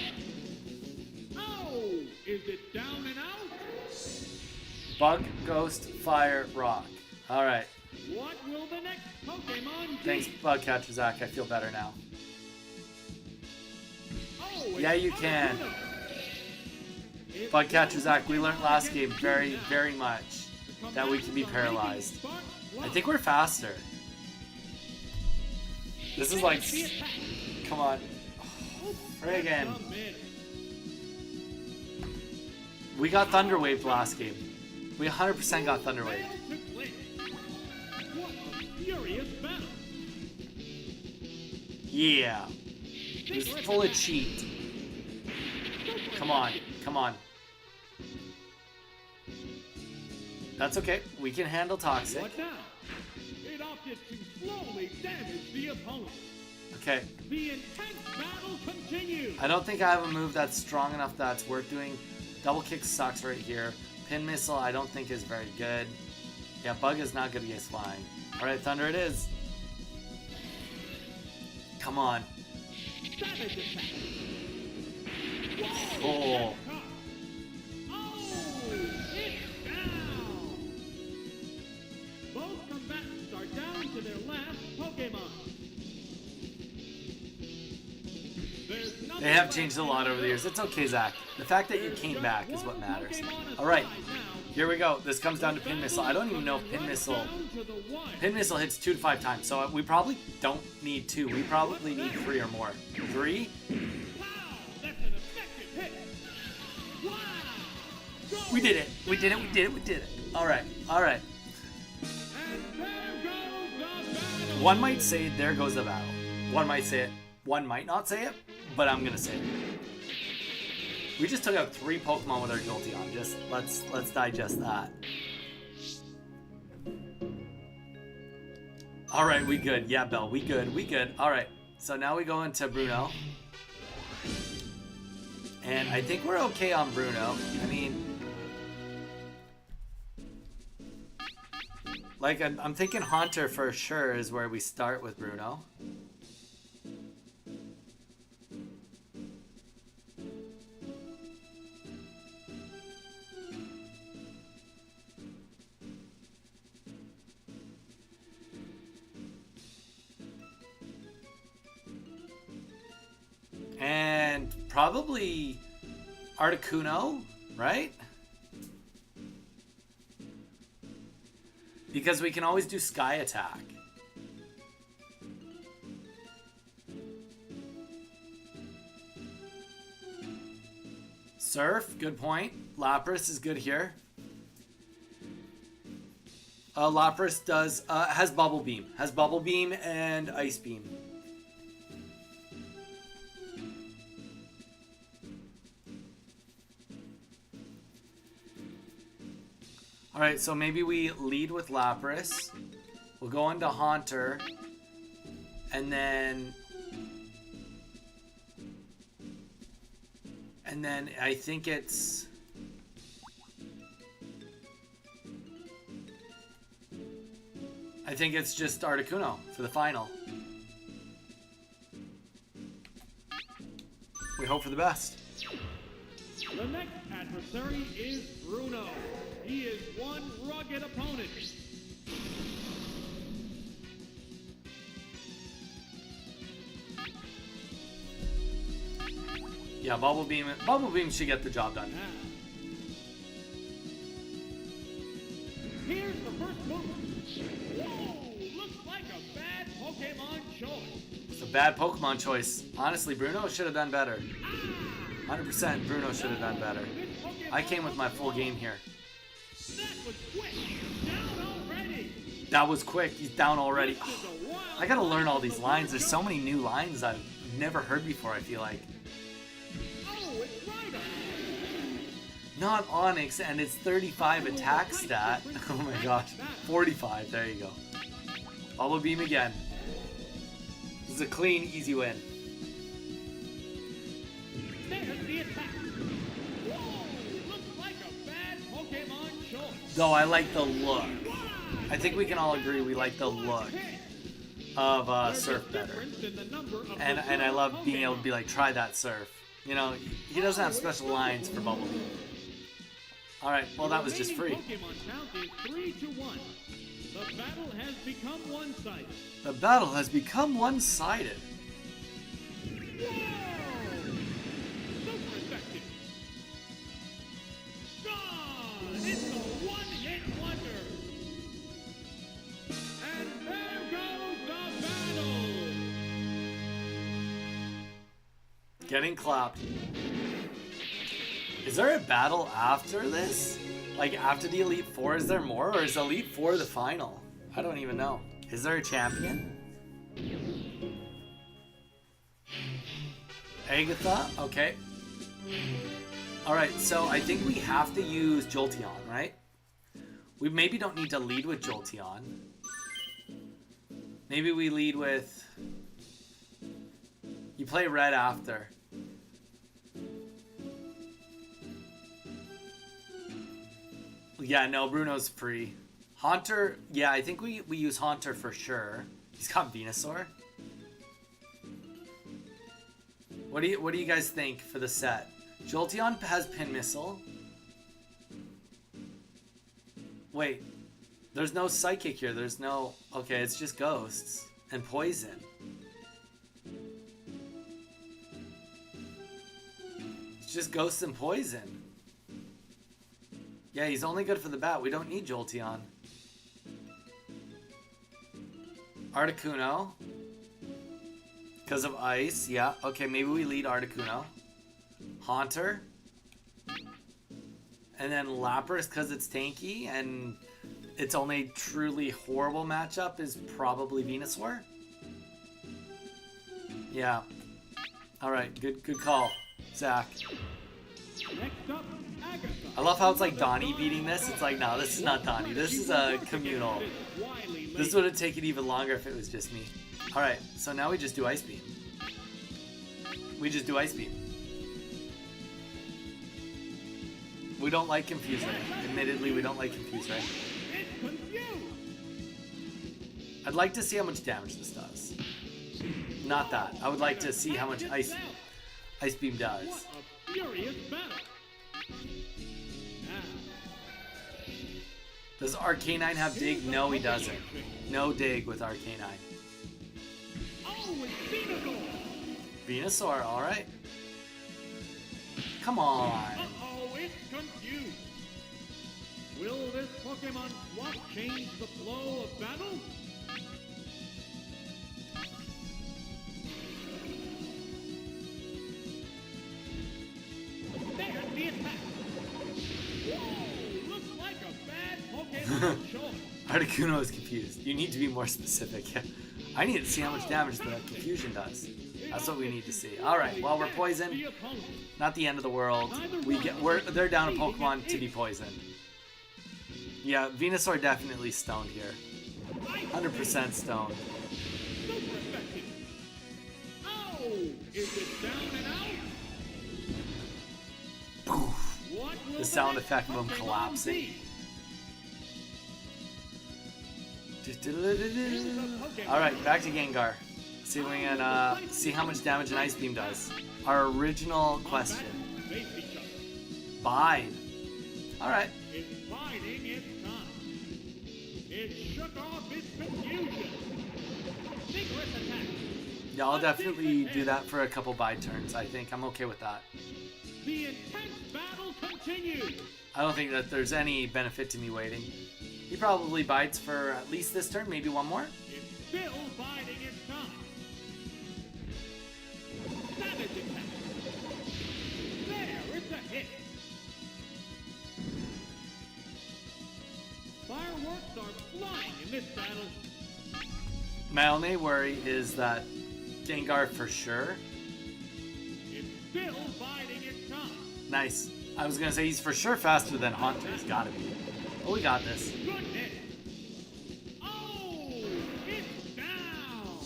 Oh! Is it down and out? Bug, Ghost, Fire, Rock. Alright. What will the next Pokemon be? Thanks, Bug Catcher Zach. I feel better now. Oh, Yeah, you can. Bug Catcher Zach, we learned last game very, very much that we can be paralyzed. I think we're faster. This is like... Come on. Friggin'. We got Thunder Waved last game. We 100% got Thunder Waved. What a furious battle! Yeah. It was full of cheat. Come on. Come on. That's okay. We can handle Toxic. What now? It opted to slowly damage the opponent. Okay. The intense battle continues. I don't think I have a move that's strong enough that's worth doing. Double Kick sucks right here. Pin Missile I don't think is very good. Yeah, Bug is not good against flying. Alright, Thunder it is. Come on. Savage attack. Oh. Oh, it's down. Both combatants are down to their last Pokemon. There's nothing They have changed a lot over the years. It's okay, Zach. The fact that you came back is what matters. Alright. Here we go. This comes down to Pin Missile. I don't even know if Pin Missile hits 2 to 5 times. So we probably don't need 2. We probably need 3 or more. 3? Wow, that's an effective hit. Wow. We did it. We did it. We did it. We did it. Alright. Alright. And there goes the battle. One might say, there goes the battle. One might say it. One might not say it, but I'm gonna say it. We just took out 3 Pokemon with our Jolteon. Just let's digest that. All right, we good. Yeah, Belle, we good. We good. All right. So now we go into Bruno, and I think we're okay on Bruno. I mean, like I'm thinking Haunter for sure is where we start with Bruno. And probably Articuno, right? Because we can always do Sky Attack. Surf, good point. Lapras is good here. Lapras does has Bubble Beam. Has Bubble Beam and Ice Beam. Alright, so maybe we lead with Lapras. We'll go into Haunter. And then I think it's... I think it's just Articuno for the final. We hope for the best. The next adversary is Bruno. He is one rugged opponent. Yeah, Bubble Beam should get the job done. Now, here's the first move. Whoa, looks like a bad Pokemon choice. It's a bad Pokemon choice. Honestly, Bruno should have done better. 100% Bruno should have done better. I came with my full game here. That was quick. Down already. That was quick. He's down already. This is a wild I gotta learn all these lines. There's so many new lines I've never heard before, I feel like. Oh, it's Ryder. Not Onyx, and it's 35 attack stat. Oh my gosh. 45, there you go. Bubble Beam again. This is a clean, easy win. There's the attack. Whoa, looks like a bad Pokemon choice. Though I like the look. I think we can all agree we like the look of Surf better. And I love being able to be like, try that Surf. You know, he doesn't have special lines for Bubble Beam. Alright, well that was just free. Pokemon count is 3-1. The battle has become one-sided. The battle has become one-sided. Whoa! Super effective. Gone! It's a one-hit wonder. And there goes the battle. Getting clapped. Is there a battle after this? Like after the Elite Four, is there more? Or is Elite Four the final? I don't even know. Is there a champion? Agatha? Okay. Alright, so I think we have to use Jolteon, right? We maybe don't need to lead with Jolteon. Maybe we lead with... You play red after. Yeah, no, Bruno's free. Haunter, yeah, I think we use Haunter for sure. He's got Venusaur. What do you guys think for the set? Jolteon has Pin Missile. Wait, there's no Psychic here. There's no... Okay, it's just Ghosts and Poison. It's just Ghosts and Poison. Yeah, he's only good for the bat. We don't need Jolteon. Articuno. Because of ice. Yeah, okay, maybe we lead Articuno. Haunter. And then Lapras because it's tanky. And its only truly horrible matchup is probably Venusaur. Yeah. Alright, good call, Zach. Next up, Agatha. I love how it's like Donnie beating this. It's like, no, this is not Donnie. This is a communal. This would have taken even longer if it was just me. Alright, so now we just do Ice Beam. We just do Ice Beam. We don't like Confuse Ray. Admittedly, we don't like Confuse Ray. I'd like to see how much damage this does. Not that. I would like to see how much Ice Beam does. What a furious battle. Does Arcanine have Dig? No, he doesn't. No Dig with Arcanine. Oh, it's Venusaur. Venusaur, alright. Come on. Uh-oh, it's confused. Will this Pokemon swap change the flow of battle? There's the attack. Whoa, looks like a bad Pokemon choice. Articuno is confused. You need to be more specific. I need to see how much damage the confusion does. That's what we need to see. Alright, well, we're poisoned. Not the end of the world. They're down a Pokemon to be poisoned. Yeah, Venusaur definitely stoned here. 100% stoned. Super effective. Oh, is it down and out? Poof. What will The sound next effect of him Pokemon collapsing. be? Alright, back to Gengar. See if we can see how much damage an Ice Beam does. Our original question. Face each other. Bide. Alright. It's biding its time. It shook off its confusion. Vigorous attack. Yeah, I'll definitely do that for a couple bide turns, I think. I'm okay with that. The intense battle continues. I don't think that there's any benefit to me waiting. He probably bides for at least this turn, maybe one more. It's still biding its time. Savage attack. There, it's a hit. Fireworks are flying in this battle. My only worry is that Gengar for sure. It's still biding its time. Nice. I was gonna say he's for sure faster than Haunter. He's gotta be. Oh, we got this. Good hit. Oh, it's down.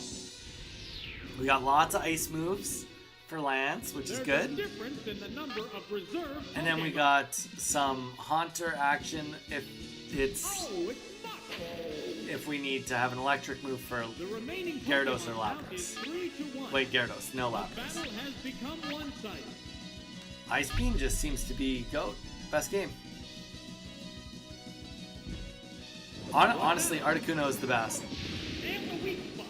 We got lots of ice moves for Lance, which is There's a good. difference in the number of reserve And then we Pokemon. got some Haunter action if it's Oh, it's not. if we need to have an electric move for The remaining Gyarados or Pokemon count is Lapras. 3-1. Wait, Gyarados, no The Lapras. battle has become one-sided. Ice Beam just seems to be GOAT. Best game. Honestly, Articuno is the best. And the weak spot.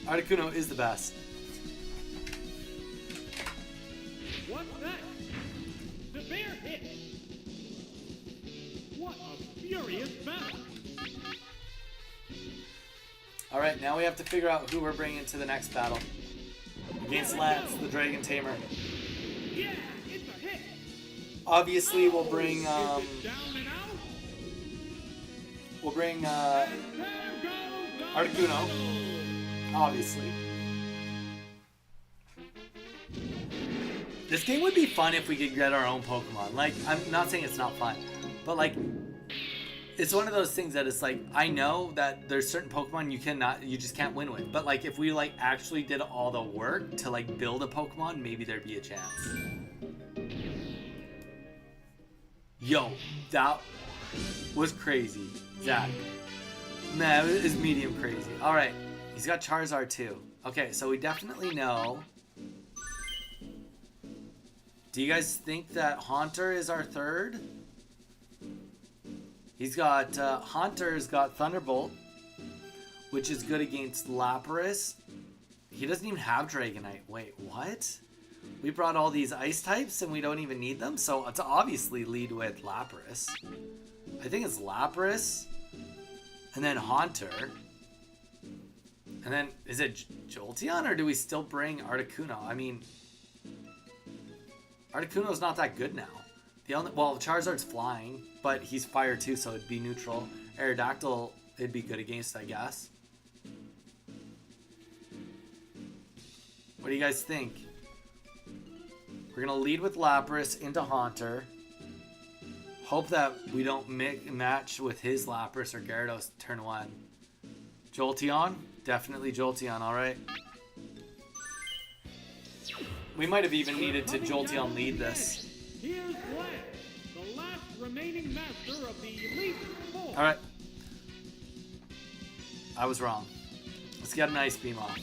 Articuno is the best. What's that? Severe hit. What a furious battle. Alright, now we have to figure out who we're bringing to the next battle. Against Lance, the Dragon Tamer. Yeah, it's a hit. Obviously, we'll bring, Is it down and out? we'll bring, And there goes the Articuno. battle. obviously. This game would be fun if we could get our own Pokemon. Like, I'm not saying it's not fun, but like, it's one of those things that it's like, I know that there's certain Pokemon you just can't win with. But like, if we like actually did all the work to like build a Pokemon, maybe there'd be a chance. Yo, that was crazy, Zach. Man, it is medium crazy. All right, he's got Charizard too. Okay, so we definitely know. Do you guys think that Haunter is our third? He's got, Haunter's got Thunderbolt, which is good against Lapras. He doesn't even have Dragonite. Wait, what? We brought all these ice types and we don't even need them? So it's obviously lead with Lapras. I think it's Lapras, and then Haunter. And then, is it Jolteon, or do we still bring Articuno? I mean, Articuno's not that good now. Well, Charizard's flying, but he's fire too, so it'd be neutral. Aerodactyl, it'd be good against, I guess. What do you guys think? We're gonna lead with Lapras into Haunter. Hope that we don't match with his Lapras or Gyarados turn one. Jolteon? Definitely Jolteon, alright. We might have even needed to Jolteon lead this. Here's Lance, the last remaining master of the Elite Four. Alright. I was wrong. Let's get an Ice Beam off.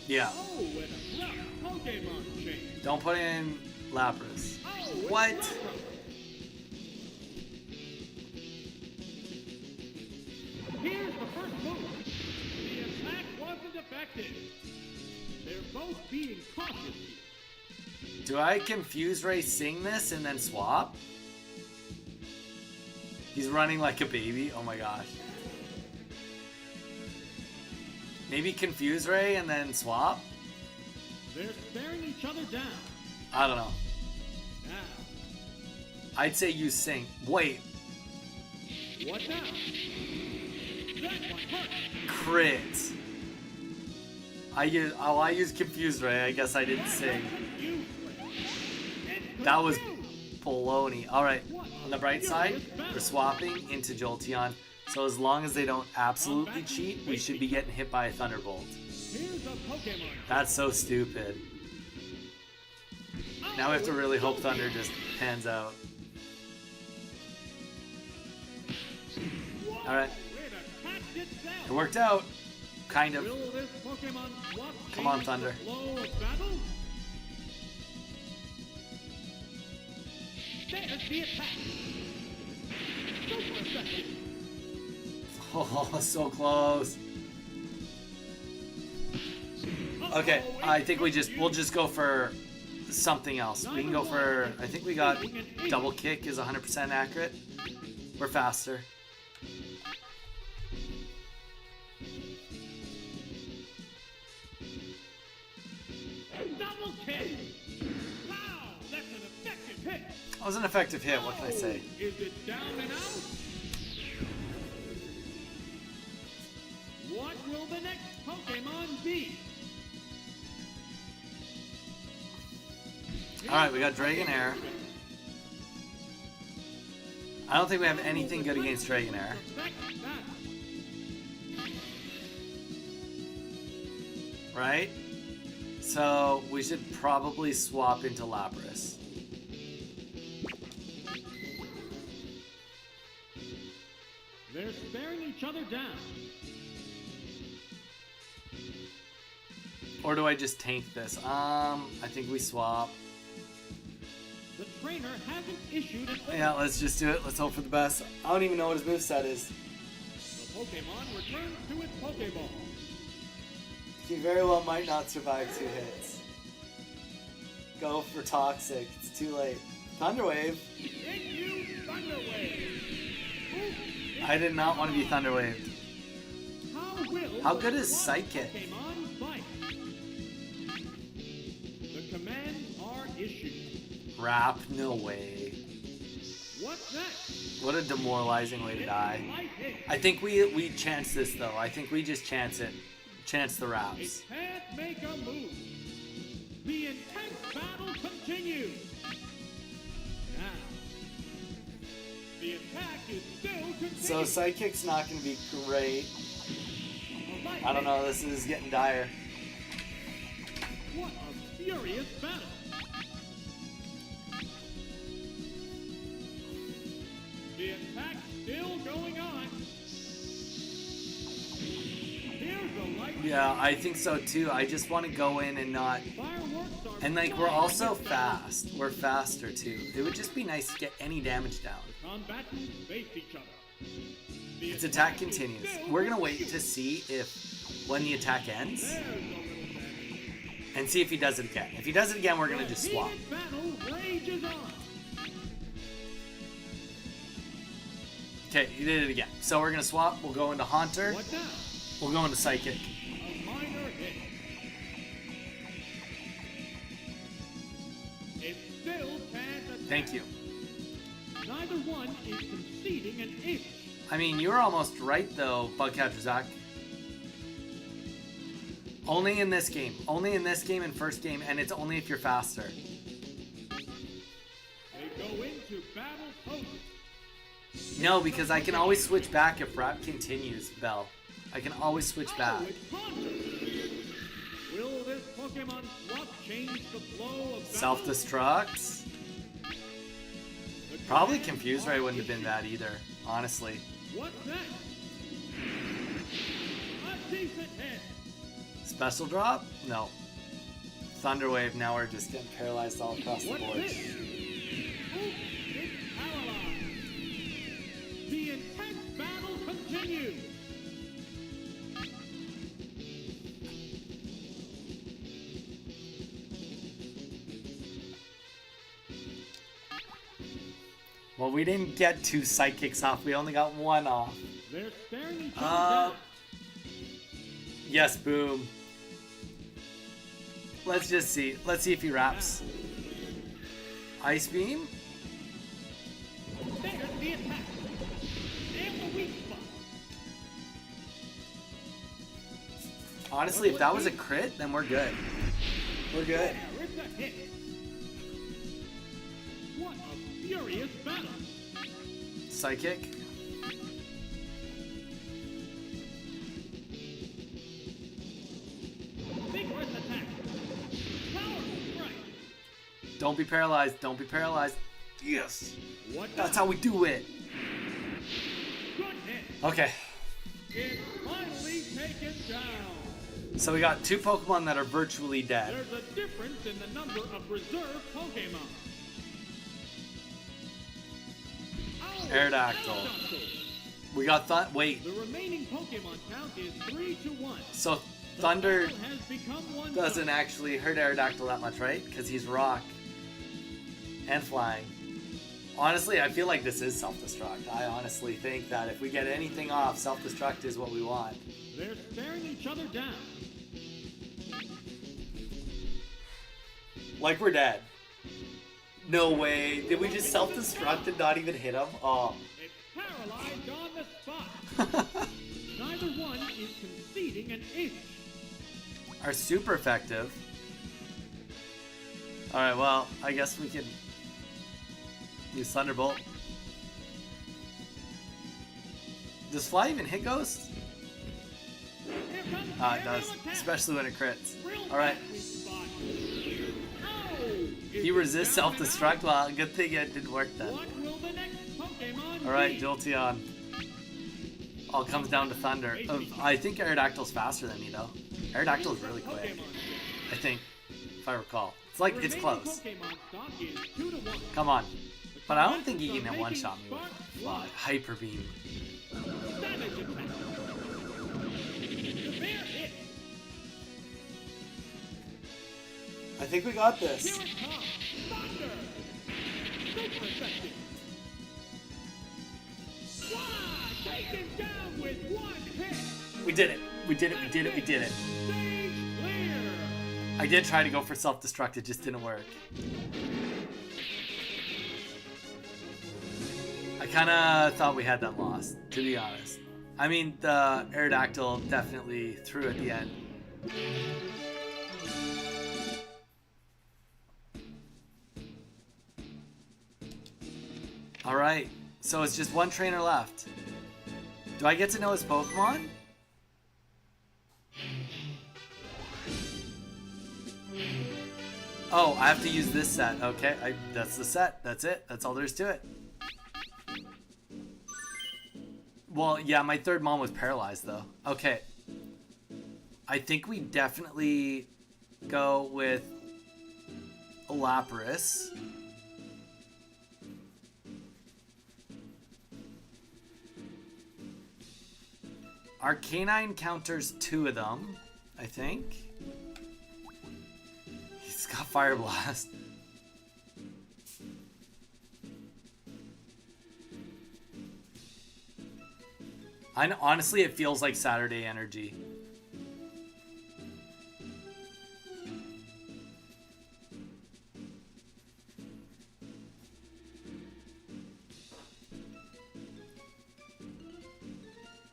Yeah. Oh, and a rough Pokemon change. Don't put in Lapras. Oh, it's What? Lapras. Here's the first move. The attack wasn't effective. They're both being cautious here. Do I Confuse Ray sing this and then swap? He's running like a baby. Oh my gosh. Maybe Confuse Ray and then swap? They're staring each other down. I don't know. Now, I'd say you sing. Wait. what now? That one hurt. Crit. I use Confuse Ray. I guess I didn't sing. That was baloney. Alright, on the bright side, we're swapping into Jolteon. So as long as they don't absolutely cheat, we should be getting hit by a Thunderbolt. Here's a Pokemon. That's so stupid. Now we have to really hope Thunder just pans out. Alright, It attacked itself. it worked out. kind of. Will this Pokemon swap Come on, change Thunder. the flow of battle? There's the attack. Super effective. Oh, so close. Okay, I think we'll just go for something else. We can go for, I think we got double kick is 100% accurate. We're faster. Double kick. Wow, that's an effective hit. That was an effective hit, what can I say? Is it down and out? What will the next Pokemon be? Alright, we got Dragonair. I don't think we have anything good against Dragonair. Right? So we should probably swap into Lapras. They're staring each other down. Or do I just tank this? I think we swap. The trainer hasn't issued an order. Yeah, let's just do it. Let's hope for the best. I don't even know what his moveset is. The Pokemon returns to its Pokeball. He very well might not survive 2 hits. Go for Toxic. It's too late. Thunder Wave. Thank you, Thunder Wave. I did not want to be Thunder Waved. How good is Psychic? Pokemon fight? The commands are issued. Wrap? No way. What's next? What a demoralizing way to die. I think we chance this though. I think we just chance it. Chance the wraps. It can't make a move. The intense battle continues. Now, the attack is still continuing. So Psychic's not going to be great. I don't know. This is getting dire. What a furious battle. The attack still going on. Here's the light. Yeah, I think so too. I just want to go in and not. Fireworks are And like we're also fast. We're faster too. It would just be nice to get any damage down. combatants face each other. The Its attack is continues. still We're gonna wait continuing. to see if when the attack ends There's a little damage. and see if he does it again. If he does it again, we're gonna just swap. Heated battle rages on. Okay, he did it again. So we're gonna swap. We'll go into Haunter. What now? We'll go into Psychic. A minor hit. It still can't attack. Thank you. Neither one is conceding an inch. I mean, you were almost right though, Bugcatcher Zach. Only in this game. Only in this game and first game, and it's only if you're faster. They go into battle post. No, because I can always switch back if Rap continues, Bell. I can always switch back. Oh, it's Haunter. Will this Pokemon swap change the flow of battle? Self-destructs? The Probably commands Confuse are Ray wouldn't have been issued. bad either, honestly. What's next? A decent hit. Special drop? No. Thunder Wave, now we're just getting paralyzed all across the What's board. this? Ooh, it's paralyzed. The intense battle continues. Well, we didn't get 2 Psychics off, we only got 1 off. They're staring each other down. Yes, boom. Let's just see. Let's see if he wraps. Ice Beam? There's the attack. And the weak spot. Honestly, if that was a crit, then we're good. We're good. There, it's a hit. What a furious battle. Psychic? Vigorous attack. Powerful strike. Don't be paralyzed. Don't be paralyzed. Yes. What That's now? how we do it. Good hit. Okay. It finally pays taken down. So we got 2 Pokemon that are virtually dead. There's a difference in the number of reserve Pokemon. Aerodactyl. We got wait. The remaining Pokemon count is 3-1. So Thunder Has become one doesn't actually hurt Aerodactyl that much, right? Because he's rock and flying. Honestly, I feel like this is self-destruct. I honestly think that if we get anything off, self-destruct is what we want. They're staring each other down. Like we're dead. No way. Did we just self-destruct and not even hit him? Oh. It's paralyzed on the spot. Neither one is conceding an inch. Are super effective. Alright, well, I guess we can use Thunderbolt. Does Fly even hit Ghost? It does. Especially when it crits. Alright. He resists self-destruct. Well, good thing it didn't work then. Alright, Jolteon. All comes down to Thunder. I think Aerodactyl's faster than me, though. Aerodactyl's really quick. I think, if I recall. It's like, it's close. Come on. But I don't think he can one-shot me with Fly. Hyper Beam. I think we got this. We did it. We did it. We did it. We did it. I did try to go for self-destruct. It just didn't work. I kind of thought we had that lost, to be honest. I mean, the Aerodactyl definitely threw at the end. Alright, so it's just one trainer left. Do I get to know his Pokemon? Oh, I have to use this set. Okay, that's the set. That's it. That's all there is to it. Well, yeah, my third mom was paralyzed, though. Okay. I think we definitely go with a Lapras. Our canine counters 2 of them, I think. He's got Fire Blast. Honestly, it feels like Saturday energy.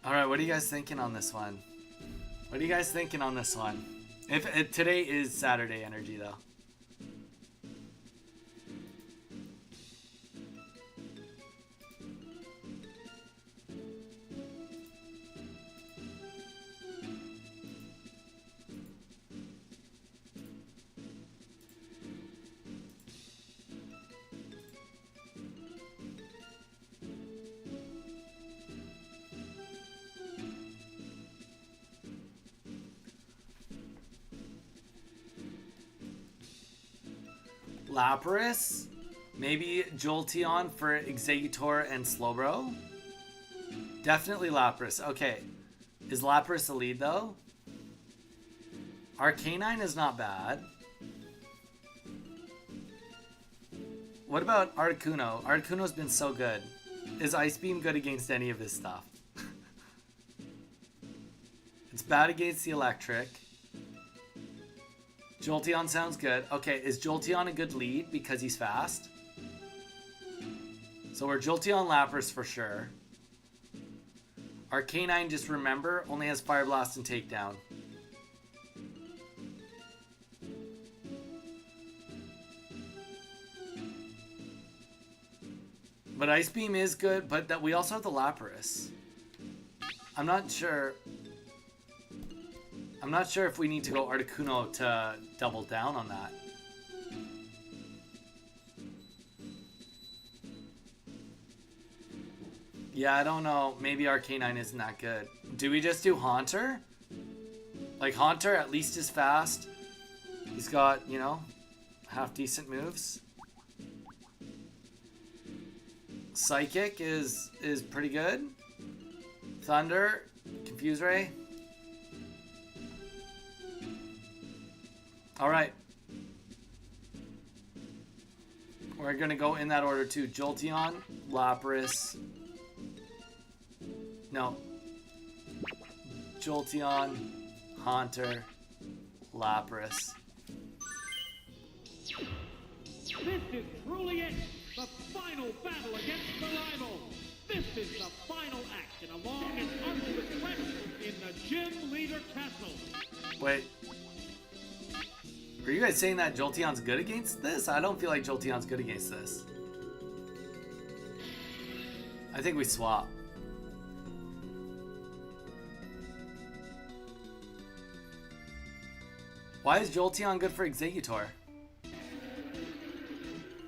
Alright, what are you guys thinking on this one? What are you guys thinking on this one? If today is Saturday energy, though. Lapras, maybe Jolteon for Exeggutor and Slowbro. Definitely Lapras. Okay, is Lapras a lead though? Arcanine is not bad. What about Articuno? Articuno's been so good. Is Ice Beam good against any of this stuff? It's bad against the electric. Jolteon sounds good. Okay, is Jolteon a good lead because he's fast? So we're Jolteon Lapras for sure. Arcanine, just remember, only has Fire Blast and Takedown. But Ice Beam is good, but that we also have the Lapras. I'm not sure if we need to go Articuno to double down on that. Yeah, I don't know. Maybe Arcanine isn't that good. Do we just do Haunter? Like, Haunter at least is fast. He's got, you know, half decent moves. Psychic is pretty good. Thunder, Confuse Ray. Alright. We're gonna go in that order too. Jolteon, Lapras. No. Jolteon, Haunter, Lapras. This is truly it, the final battle against the rival. This is the final act in a long and arduous quest in the Gym Leader Castle. Wait. Are you guys saying that Jolteon's good against this? I don't feel like Jolteon's good against this. I think we swap. Why is Jolteon good for Exeggutor?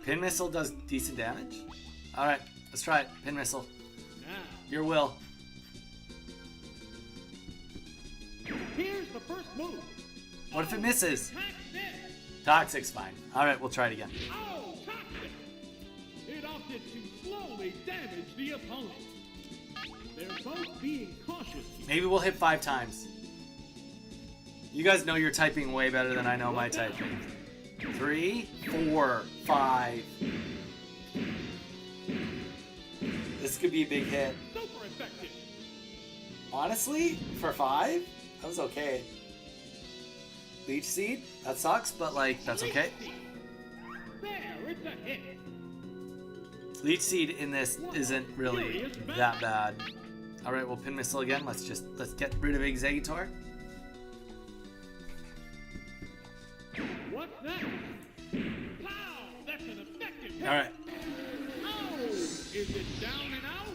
Pin Missile does decent damage? Alright, let's try it. Pin Missile. Now, Your will. here's the first move. What if it misses? Toxic! Toxic's fine. Alright, we'll try it again. Oh, toxic! It opted to slowly damage the opponent. They're both being cautious. Maybe we'll hit 5 times. You guys know you're typing way better than I know my typing. 3, 4, 5. This could be a big hit. Super effective. Honestly, for 5, that was okay. Leech Seed, that sucks, but like, that's okay. There, it's a hit. Leech Seed in this isn't really that bad. Alright, we'll Pin Missile again. Let's get rid of Exeggutor. What's that? Pow! That's an effective hit. Alright. Oh! Is it down and out?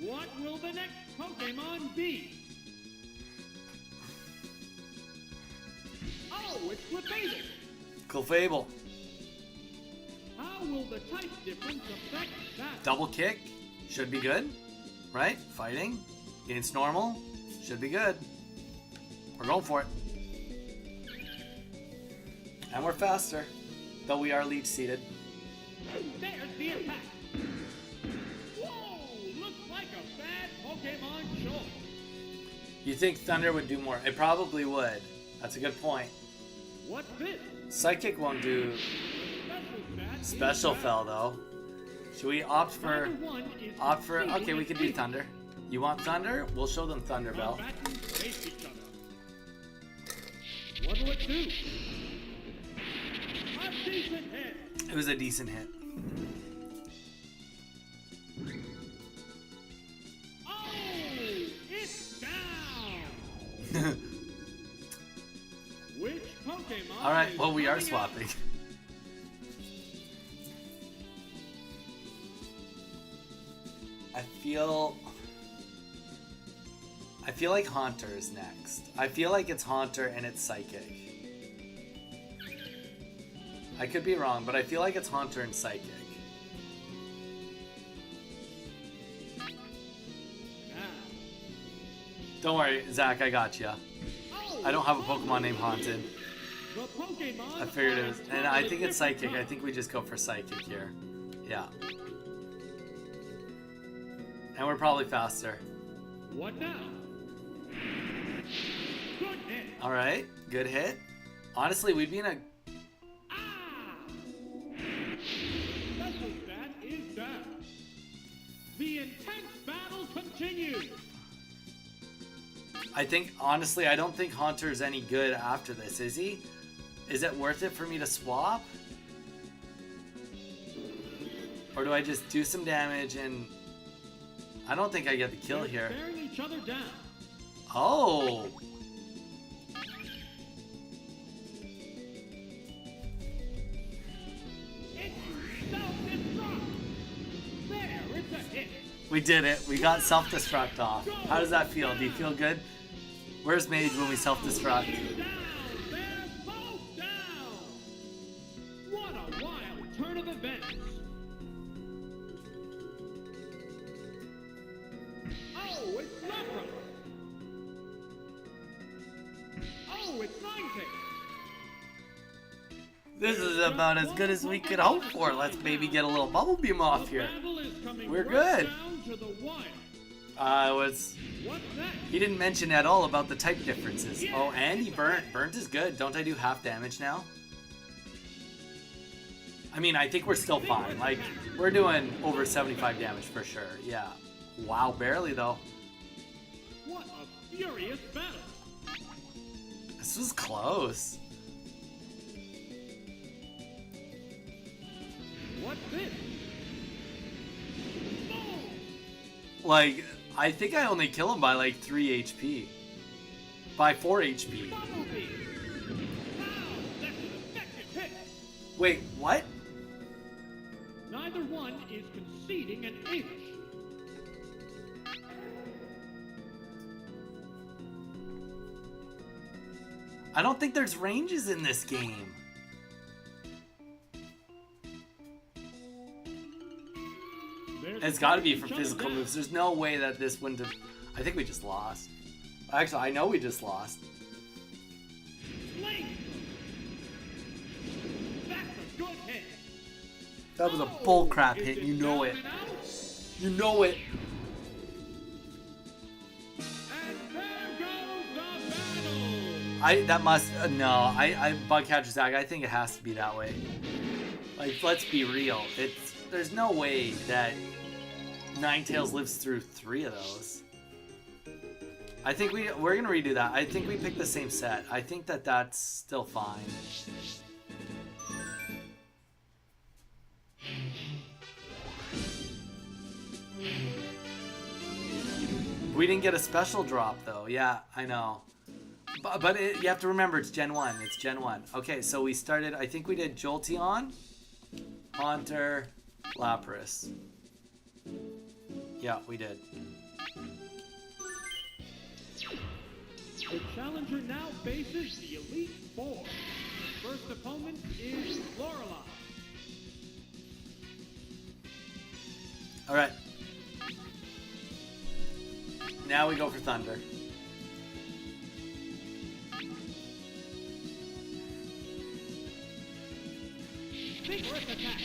What will the next Pokemon be? Oh, it's Clefable. Clefable. How will the type difference affect that? Double kick. Should be good. Right? Fighting. Against normal. Should be good. We're going for it. And we're faster. Though we are leech seated. There's the attack. Whoa! Looks like a bad Pokemon choice. You think Thunder would do more? It probably would. That's a good point. What's this? Psychic won't do Special Fell though. Should we opt for okay, we can do Thunder. You want Thunder? We'll show them Thunder Bell. What will it do? A decent hit. It was a decent hit. Oh, it's down. Which Pokemon? Alright, is well we are coming out? swapping. I feel like Haunter is next. I feel like it's Haunter and it's Psychic. I could be wrong, but I feel like it's Haunter and Psychic. Now. Don't worry, Zach, I got you. Oh, I don't have a Pokemon named Haunted. the Pokemon I figured it was, and I think it's Psychic. I think. think we just go for Psychic here. Yeah. And we're probably faster. What now? Good hit. Alright, good hit. Honestly, we'd be in a... Ah! Special stat is down. The intense battle continues. I think, honestly, I don't think Haunter's any good after this, is he? Is it worth it for me to swap? Or do I just do some damage and... I don't think I get the kill They're here. staring each other down. Oh! It's self-destruct. There, it's a hit. We did it. We got self-destruct off. How does that feel? Do you feel good? Where's Mage when we self-destruct? Down. They're both down. What a wild turn of events. Oh, it's Lapras. Oh, it's Ninetales. This is about as good as we could hope for. Let's maybe get a little bubble beam off The here. battle is coming We're right good. down to the wire. What's... What's next? He didn't mention at all about the type differences. Yeah. Oh, and he burnt. Burnt is good. Don't I do half damage now? I mean, I think we're still fine. Like, we're doing over 75 damage for sure. Yeah. Wow, barely though. What a furious battle. This was close. What's this? Boom! Like, I think I only kill him by like 3 HP. By 4 HP. Bumblebee! Wow, that's an effective hit. Wait, what? Neither one is conceding an inch. I don't think there's ranges in this game. It's got to be for physical moves. There's no way that this wouldn't have... I think we just lost. Actually, I know we just lost. Sling! That's a good hit. That was a bullcrap hit. You know it. You know it. And there goes the battle. That must... no, Bug Catcher Zag, I think it has to be that way. Like, let's be real. There's no way that Ninetales lives through 3 of those. I think we're gonna redo that. I think we picked the same set. I think that's still fine. We didn't get a special drop though. Yeah, I know. But you have to remember, it's Gen 1. It's Gen 1. Okay, so we started, I think we did Jolteon, Haunter, Lapras. Yeah, we did. The challenger now faces the Elite Four. First opponent is Lorelei. Alright. Now we go for Thunder. Vigorous attack.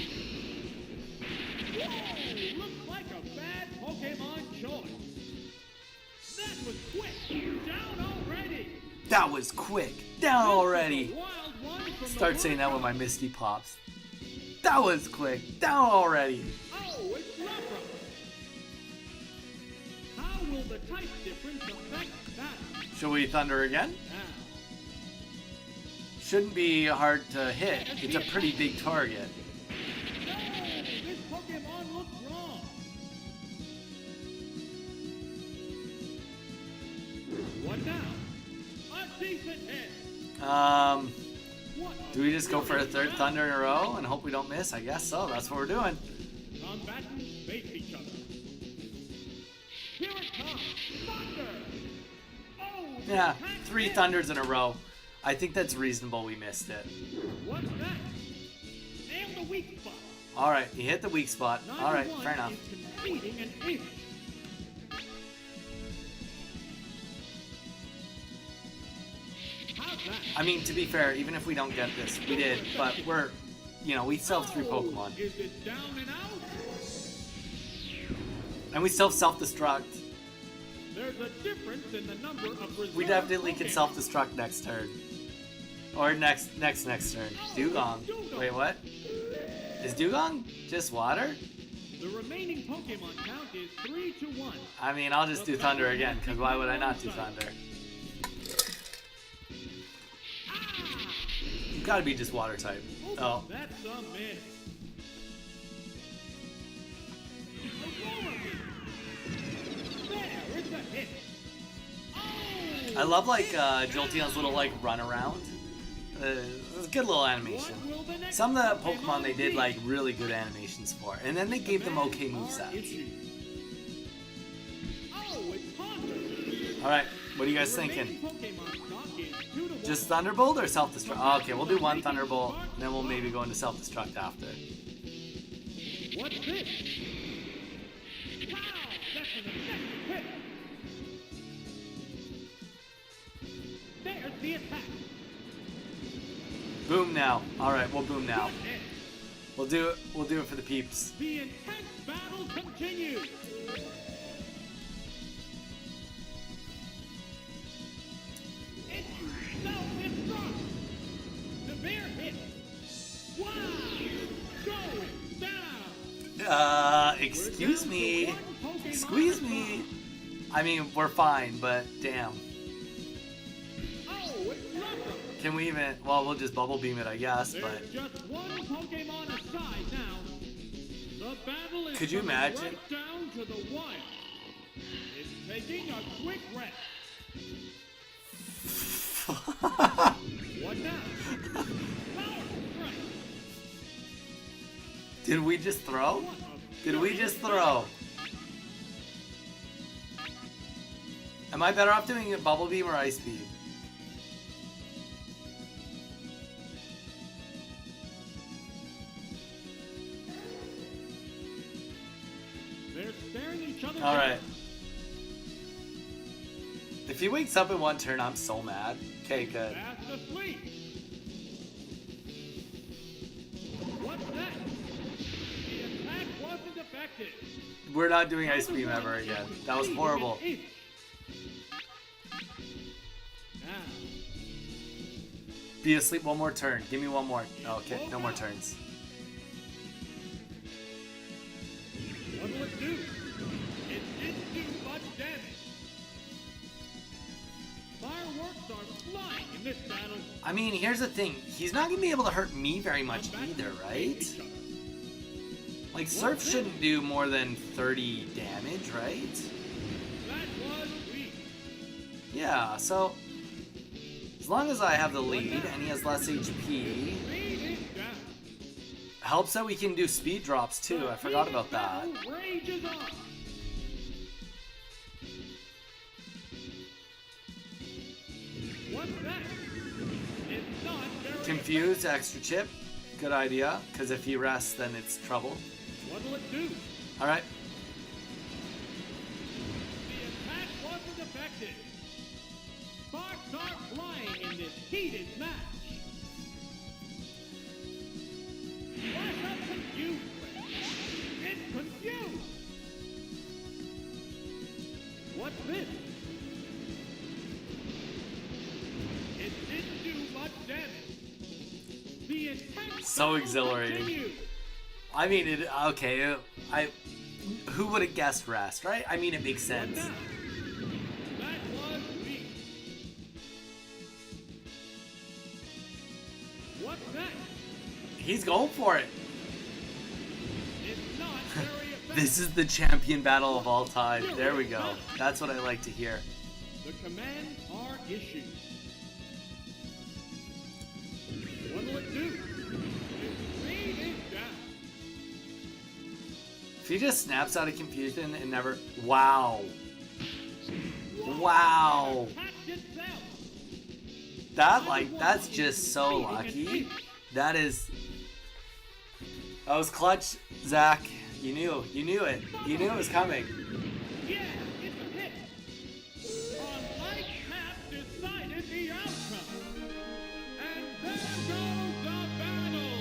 Whoa! Looks like a bad Pokemon choice. That was quick. Down already. That was quick. Down already. Wild one from Start the saying that with my Lorelei. Misty Pops. That was quick. Down already. Oh, it's Lapras. How will the type difference affect that? Should we Thunder again? Now, Shouldn't be hard to hit. It's a pretty big target. no, this Pokemon looks wrong. What now? A decent hit. What a Do we just go for a furious third battle. Thunder in a row and hope we don't miss? I guess so. That's what we're doing. Combatants face each other. Here it comes. Thunder. Oh, the Yeah, attack 3 hit. Thunders in a row. I think that's reasonable. We missed it. What's next? Nail the weak spot. All right, he hit the weak spot. Neither All right, one fair enough. is conceding an inch. How's that? I mean, to be fair, even if we don't get this, we did. But we're, we still have 3 Pokemon. Is it down and out? And we still have self-destruct. There's a difference in the number of reserve We definitely can Pokemon. self-destruct next turn. Or next turn. Dugong. Wait, what? Is Dugong just water? The remaining Pokemon count is 3-1. I mean, I'll just do Thunder again, because why would I not do Thunder? You gotta be just water type. Oh. That's a miss. There, it's a hit. Oh, I love, Jolteon's little, run around. It's a good little animation. what will the next Some of the Pokemon they did, be? really good animations for. And then they gave them okay Are movesets. issued. Oh, it's Haunter. Alright, what are you guys The thinking? remaining Pokemon stock is 2-1. Just Thunderbolt or Self-Destruct? Oh, okay, we'll do one Thunderbolt, and then we'll maybe go into Self-Destruct after. What's this? Wow, that's an effective hit. There's the attack. Boom now. All right, we'll boom now. Good hit. We'll do it. We'll do it for the peeps. The intense battle continues. Into self-destruct. Severe hit. Wow. Going down. Excuse me. One Pokemon Squeeze me. I mean, we're fine, but damn. Oh, it's Rubber. Can we even? Well, we'll just bubble beam it, I guess. There's But just one Pokemon aside now. The battle is Could you coming imagine? right down to the wire. It's taking a quick rest. What now? Power strike. Did we just throw? What a Did we furious just throw? Am I better off doing a bubble beam or ice beam? They're staring each other All down. right. If he wakes up in one turn, I'm so mad. Okay, good. Fast asleep. What's next? The attack wasn't effective. We're not doing ice beam ever again. That was horrible. Now, Be asleep one more turn. Give me one more. Okay, no more turns. what'll it do? It didn't do much damage. Fireworks are flying in this battle. I mean, here's the thing. He's not going to be able to hurt me very much either, right? Like, Surf shouldn't do more than 30 damage, right? That was weak. Yeah, so as long as I have the lead and he has less HP, Speed is down. helps that we can do speed drops too. I forgot about that. Battle rages on. What's next? It's not very Confused, extra chip. Good idea, because if he rests, then it's trouble. effective. What'll it do? All right. The attack wasn't effective. Sparks are flying in this heated match. Flash up confused. It's confused. What's this? It didn't do much damage. The intense So battle exhilarating. continues. I mean, okay. Who would have guessed rest, right? I mean, it makes What sense. now? That was weak. What's next? He's going for it. It's not very effective. This is the champion battle of all time. There we go. That's what I like to hear. The commands are issued. What'll it do? Its speed is down. If he just snaps out of confusion and never... Wow. Wow. Attacked itself. That's just so lucky. That was clutch, Zach. You knew it. You knew it was coming. Yeah, it's a hit. A light map decided the outcome. And there goes the battle.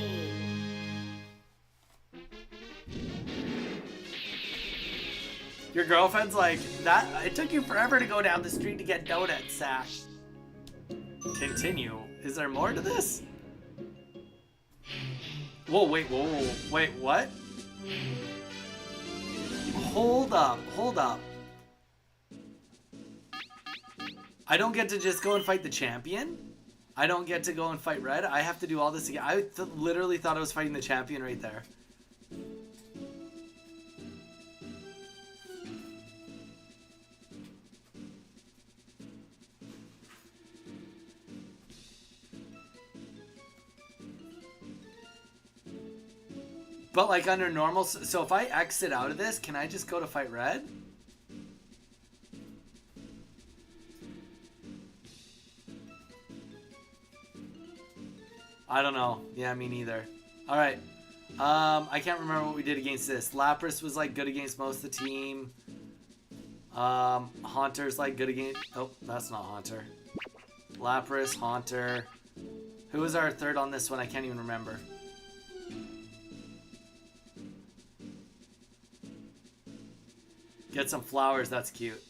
Your girlfriend's like, that. It took you forever to go down the street to get donuts, Zach. Continue. Is there more to this? Whoa, wait, what? Hold up. I don't get to just go and fight the champion? I don't get to go and fight Red? I have to do all this again. I literally thought I was fighting the champion right there. But like under normal, so if I exit out of this, can I just go to fight Red? I don't know. Yeah, me neither. All right. I can't remember what we did against this. Lapras was like good against most of the team. Haunter's like good against. Oh, that's not Haunter. Lapras, Haunter. Who was our third on this one? I can't even remember. Get some flowers, that's cute.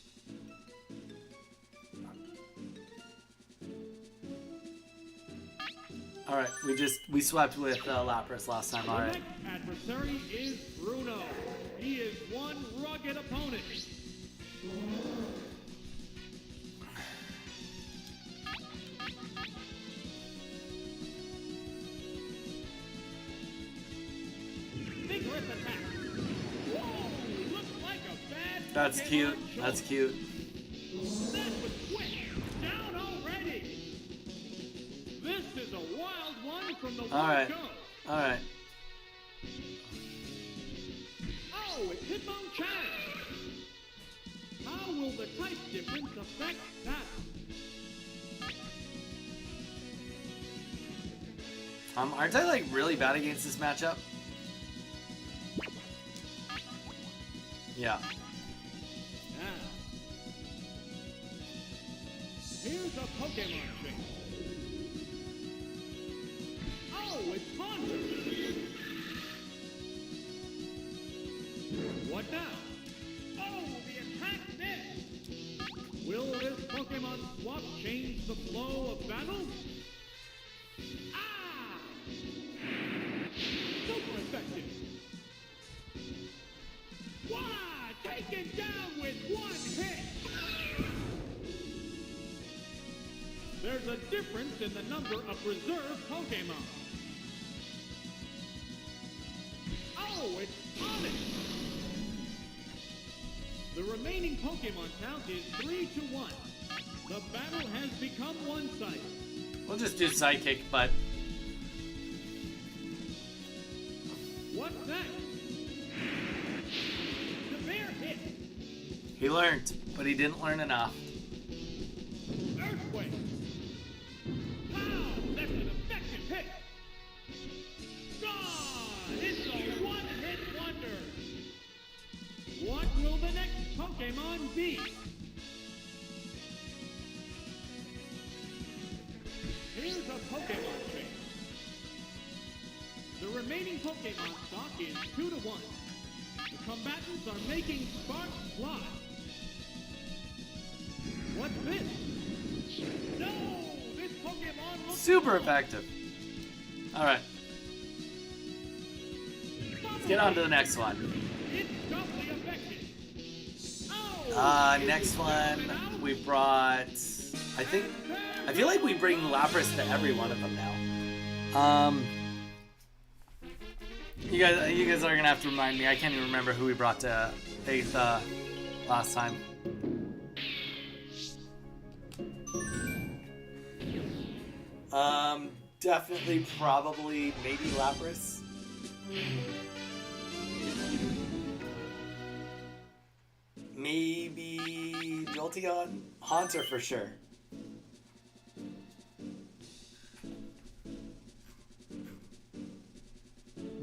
Alright, we swept with Lapras last time, alright. The next adversary is Bruno. He is one rugged opponent. Vigorous attack. Whoa, looks like a bad That's Pokemon cute, show. that's cute. That was quick. Down already. This is a wild one from the Alright, word go. alright. Oh, it's Hitmonchan. How will the type difference affect that? Aren't I like really bad against this matchup? Yeah. Now, here's a Pokemon trick. Oh, it's Haunter. What now? Oh, the attack missed. Will this Pokemon swap change the flow of battle? Ah! Super effective. Wow! Taken down with one hit. There's a difference in the number of reserve Pokemon. Oh, it's Onyx. The remaining Pokemon count is 3-1. The battle has become one-sided. We'll just do Sidekick, but What's next? The bear hit. he learned, but he didn't learn enough. Earthquake. Wow, that's an effective hit. Gone. It's a one-hit wonder. What will the next Pokemon be? Here's a Pokemon trick. The remaining Pokemon stock is 2-1. The combatants are making sparks fly. What's this? No! This Pokemon looks Super effective. Alright, let's get on to the next one. It's doubly effective. Oh! Next one we brought. I feel like we bring Lapras to every one of them now. You guys are gonna have to remind me. I can't even remember who we brought to 8th last time. Definitely, probably, maybe Lapras. Maybe Jolteon? Haunter for sure.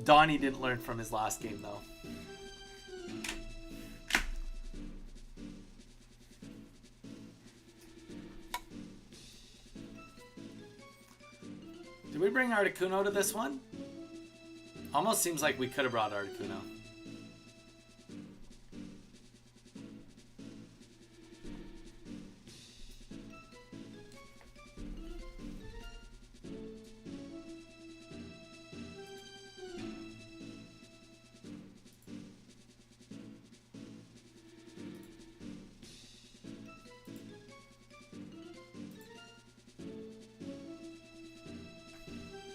Donnie didn't learn from his last game though. Did we bring Articuno to this one? Almost seems like we could have brought Articuno.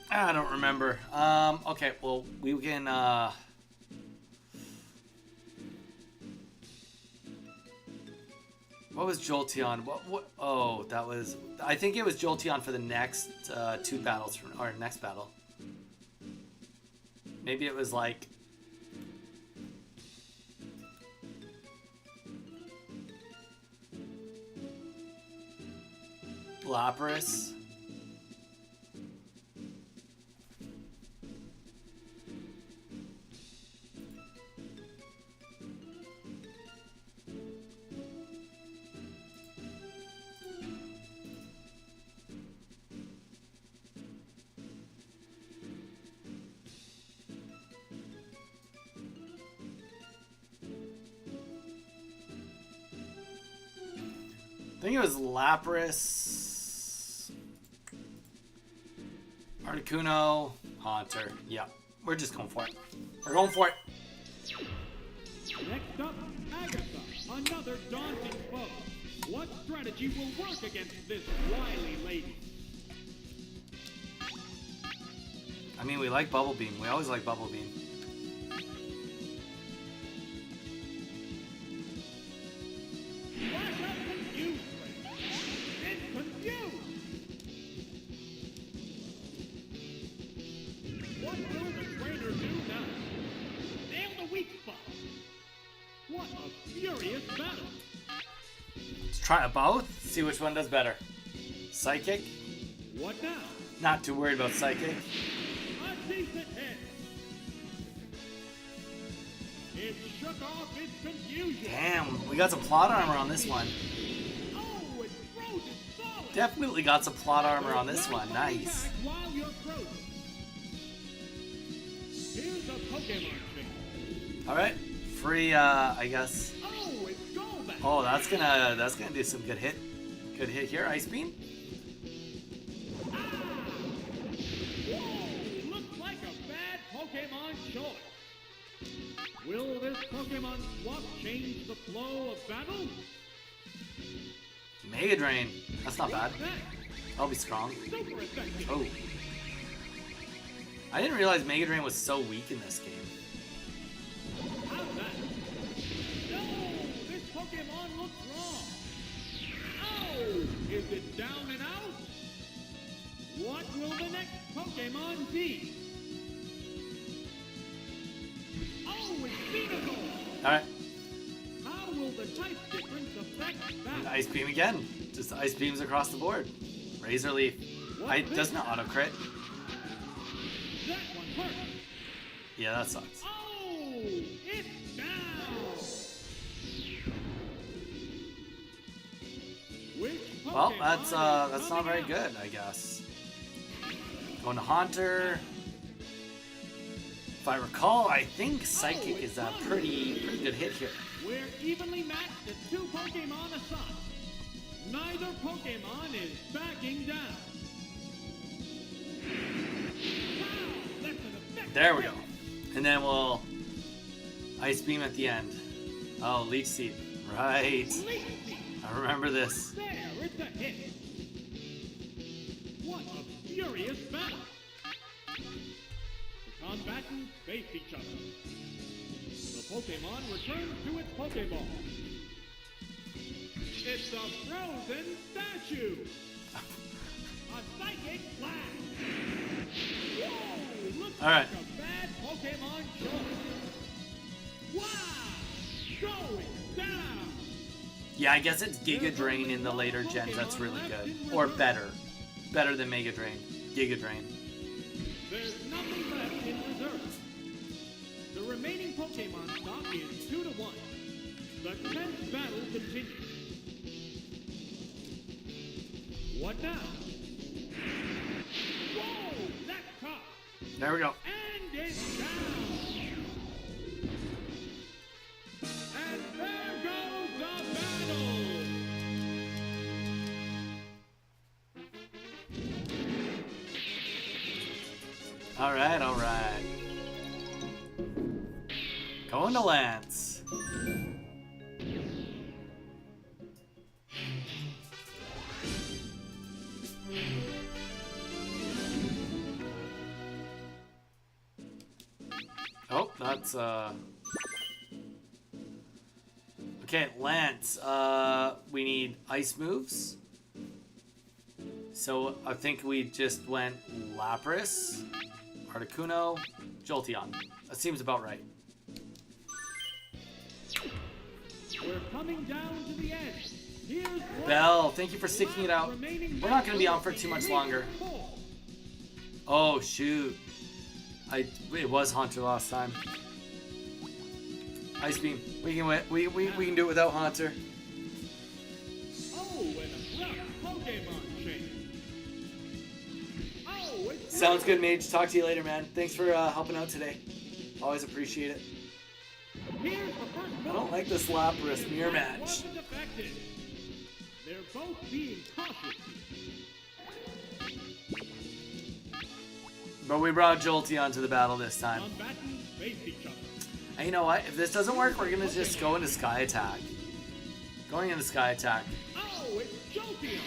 I don't remember. Okay, well, we can, what was Jolteon? What? Oh, that was, I think it was Jolteon for the next, 2 battles, from, or next battle. Maybe it was like, Lapras. I think it was Lapras, Articuno, Haunter. Yeah, we're just going for it. We're going for it. Next up, Agatha, another daunting foe. What strategy will work against this wily lady? I mean, we like Bubble Beam. We always like Bubble Beam. Flash out confused. It's confused. What will the trainer do now? Nail the weak spot. What a furious battle. Let's try it both. See which one does better. Psychic. What now? Not too worried about Psychic. A decent hit. It shook off its confusion. Damn, we got some plot armor on this one. Oh, it's frozen solid. Definitely got some plot armor on this one. Nice. Back while you're frozen. Here's a Pokemon thing. All right, free. I guess. Oh, it's Golbat. Oh, that's gonna do some good hit. Good hit here. Ice Beam. Whoa, looks like a bad Pokemon choice. Will this Pokemon swap change the flow of battle? Mega Drain. That's not bad. What's that? That'll be strong. Super effective. Oh. I didn't realize Mega Drain was so weak in this game. How's that? No, this Pokemon looks wrong. Oh, is it down and out? What will the next Pokemon be? Oh, it's Venusaur. All right, How will the type difference affect that? Ice Beam again. Just Ice Beams across the board. Razor Leaf. Does not auto crit. That one hurt. Yeah, that sucks. Oh, it's down. Which Well, Pokemon is that's not coming very out? good, I guess. Going to Haunter. If I recall, I think Psychic is a pretty good hit here. We're evenly matched at 2 Pokemon aside. Neither Pokemon is backing down. Wow, that's an effective There we hit. go. And then we'll Ice Beam at the end. Oh, Leech Seed. Right. Leech Seed. I remember this. There, it's a hit. What a furious battle. The combatants face each other. The Pokemon returns to its Pokeball. It's a frozen statue. A psychic blast. Whoa, looks All right. like a bad Pokemon choice. Wow, going down. Yeah, I guess it's Giga Drain in the later gens. That's really good. Or better. Better than Mega Drain. Giga Drain. There's nothing left in reserve. The remaining Pokemon stock is 2-1. The tense battle continues. What now? Whoa! That's caught! There we go. And it's down! And there goes the battle! All right, all right. Going to Lance. Oh, that's okay, Lance. We need ice moves. So I think we just went Lapras, Articuno, Jolteon. That seems about right. We're coming down to the end. Here's what Bell, thank you for sticking it out. We're not going to be on for too much longer. Oh, shoot. It was Haunter last time. Ice Beam. We can do it without Haunter. Oh, and a rough Pokemon change. Oh, it's Sounds good, Mage. Talk to you later, man. Thanks for helping out today. Always appreciate it. Here's the first I don't like this Lapras mirror match. Wasn't affected. They're both being cautious. But we brought Jolty onto the battle this time. Combatants face each other. And you know what? If this doesn't work, we're gonna just go into Sky Attack. Going into Sky Attack. Oh, it's Jolteon.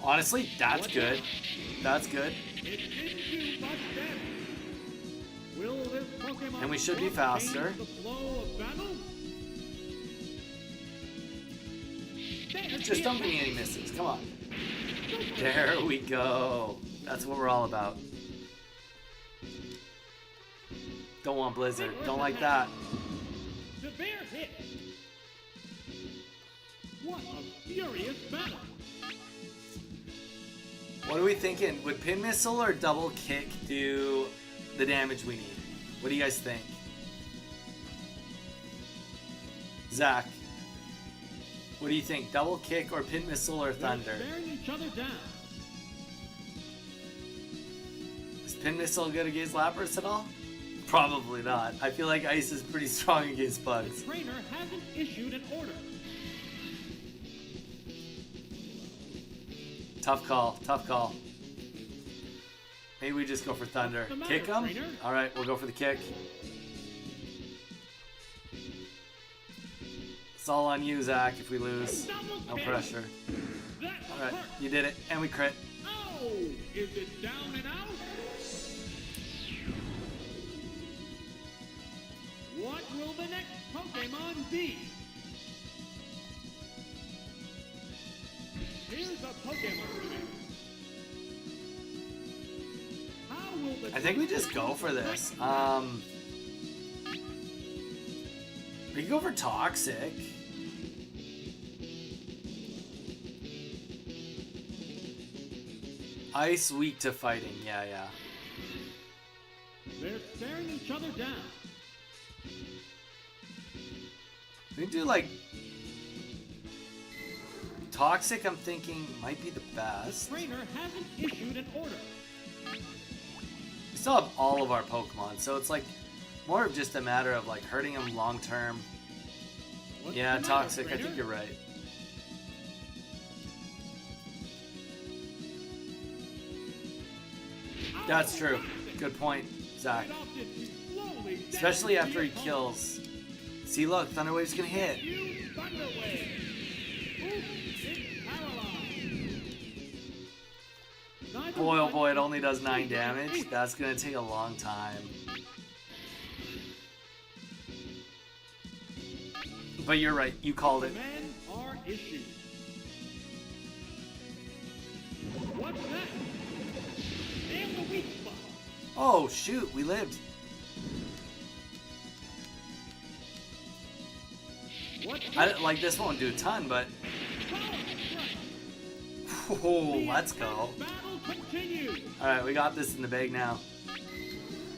Honestly, that's good. That's good. It didn't do much damage. Will this Pokemon And we should be change faster. the flow of battle? There's Just the don't give me attack. any misses. Come on. There we go. That's what we're all about. Don't want Blizzard. Don't like that. Severe hit. What a furious battle. What are we thinking? Would Pin Missile or Double Kick do the damage we need? What do you guys think? Zach, what do you think? Double Kick or Pin Missile or Thunder? They're staring each other down. Is Pin Missile good against Lapras at all? Probably not. I feel like Ice is pretty strong against The bugs. trainer hasn't issued an order. Tough call. Tough call. Maybe we just go for Thunder. What's the matter, Kick him? trainer? Alright, we'll go for the kick. It's all on you, Zach, if we lose. Double No kick. pressure. That Alright, hurt. you did it. And we crit. Oh, is it down and out? What will the next Pokemon be? Here's a Pokemon movie. How will the I think we just go for this. We can go for Toxic. Ice weak to fighting. Yeah, yeah. They're staring each other down. We can do like Toxic. I'm thinking might be the The best. trainer hasn't issued an order. We still have all of our Pokemon, so it's like more of just a matter of like hurting them long term. What's Yeah, the matter, Toxic. I trainer? think you're right. That's true. Good point, Zach. It opted to slowly Especially damage after he the opponent. kills. See, look, Thunder Wave's gonna hit. You Thunder Wave. Oof, it's paralyzed. Neither Boy, oh one boy, it is only does 9 completely damage. weak. That's gonna take a long time. But you're right, you called it. Men are issued. What's that? And the weak spot. Oh, shoot, we lived. What's Like, this won't do a ton, but... Power strike. Oh, The let's intense go. Battle continues. Alright, we got this in the bag now.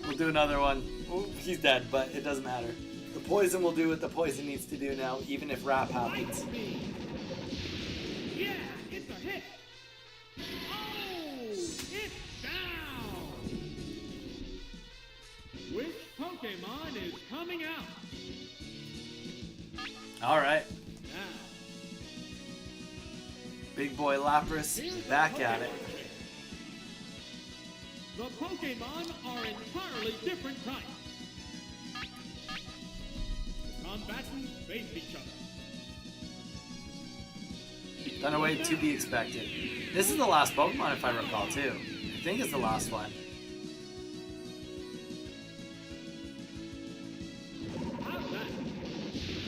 We'll do another one. Oh, he's dead, but it doesn't matter. The poison will do what the poison needs to do now, even if Wrap Light happens. speed. Yeah, it's a hit. Oh, it's down. Which Pokemon is coming out? Alright, Now, big boy Lapras, here's the back at Pokemon it. trick. The Pokemon are entirely different types. The combatants face each other. Thunder Wave to be expected. This is the last Pokemon, if I recall, too. I think it's the last one. How's that?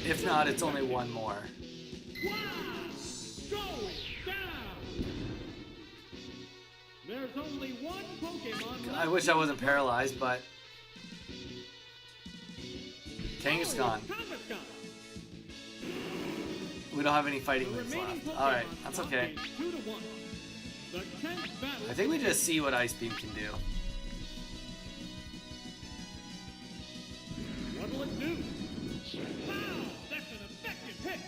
If not, it's only one more. Wow! Going down! There's only one Pokemon left. I wish I wasn't paralyzed, but... Kangaskhan. Kangaskhan. We don't have any fighting The moves remaining left. Pokemon Alright, that's count okay. is 2-1. The 10th battle. I think we just see what Ice Beam can do. What'll it do? Wow! That's an effective hit.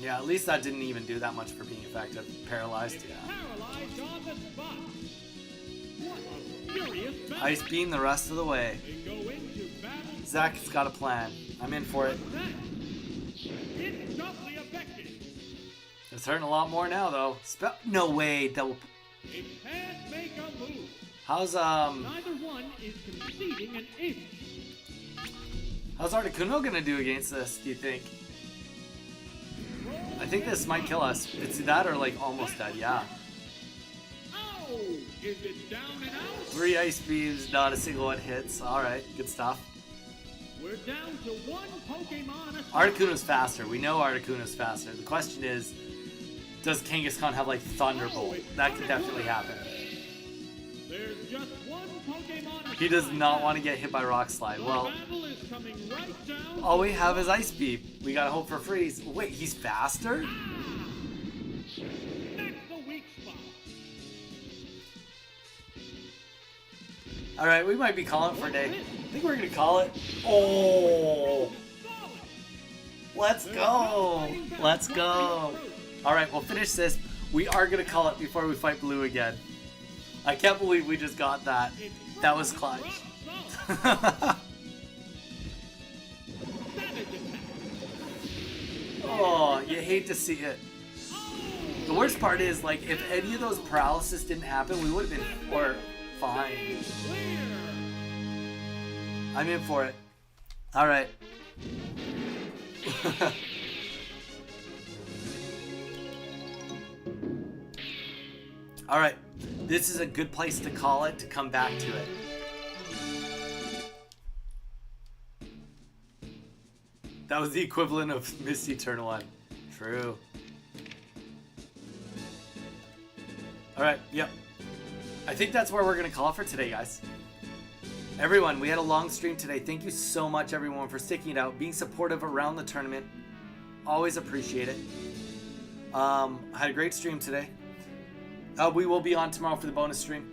Yeah, at least that didn't even do that much for being effective. Paralyzed, It's yeah. paralyzed on the spot. What a furious battle. Ice Beam the rest of the way. They go into battle. Zach's got a plan. I'm in for it. What's that? It's doubly effective. It's hurting a lot more now, though. No way. Double. It can't make a move. How's Neither one is conceding an inch. how's Articuno gonna do against this? Do you think? I think this might kill us. It's that or like almost dead. Yeah. Oh, is it down and out? 3 ice beams, not a single one hits. All right, good stuff. We're down to one Pokemon. Articuno's faster. We know Articuno's faster. The question is, does Kangaskhan have like Thunderbolt? That could definitely happen. There's just one Pokemon. He does not want to get hit by Rock Slide. Well, Battle is coming right down. all we have is Ice Beam. We gotta hope for Freeze. Wait, he's faster? That's the weak spot. All right, we might be calling for a day. I think we're gonna call it. Oh, let's go. Let's go. All right, we'll finish this. We are gonna call it before we fight Blue again. I can't believe we just got that. That was clutch. Oh, you hate to see it. The worst part is, like, if any of those paralysis didn't happen, we would have been fine. I'm in for it. All right. All right. This is a good place to call it, to come back to it. That was the equivalent of Misty Eternal One. True. Alright, yep. I think that's where we're going to call it for today, guys. Everyone, we had a long stream today. Thank you so much, everyone, for sticking it out, being supportive around the tournament. Always appreciate it. I had a great stream today. We will be on tomorrow for the bonus stream.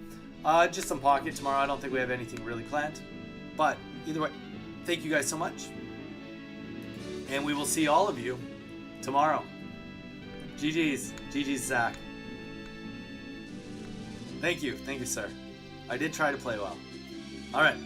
Just some pocket tomorrow. I don't think we have anything really planned. But either way, thank you guys so much. And we will see all of you tomorrow. GG's. GG's, Zach. Thank you. Thank you, sir. I did try to play well. All right.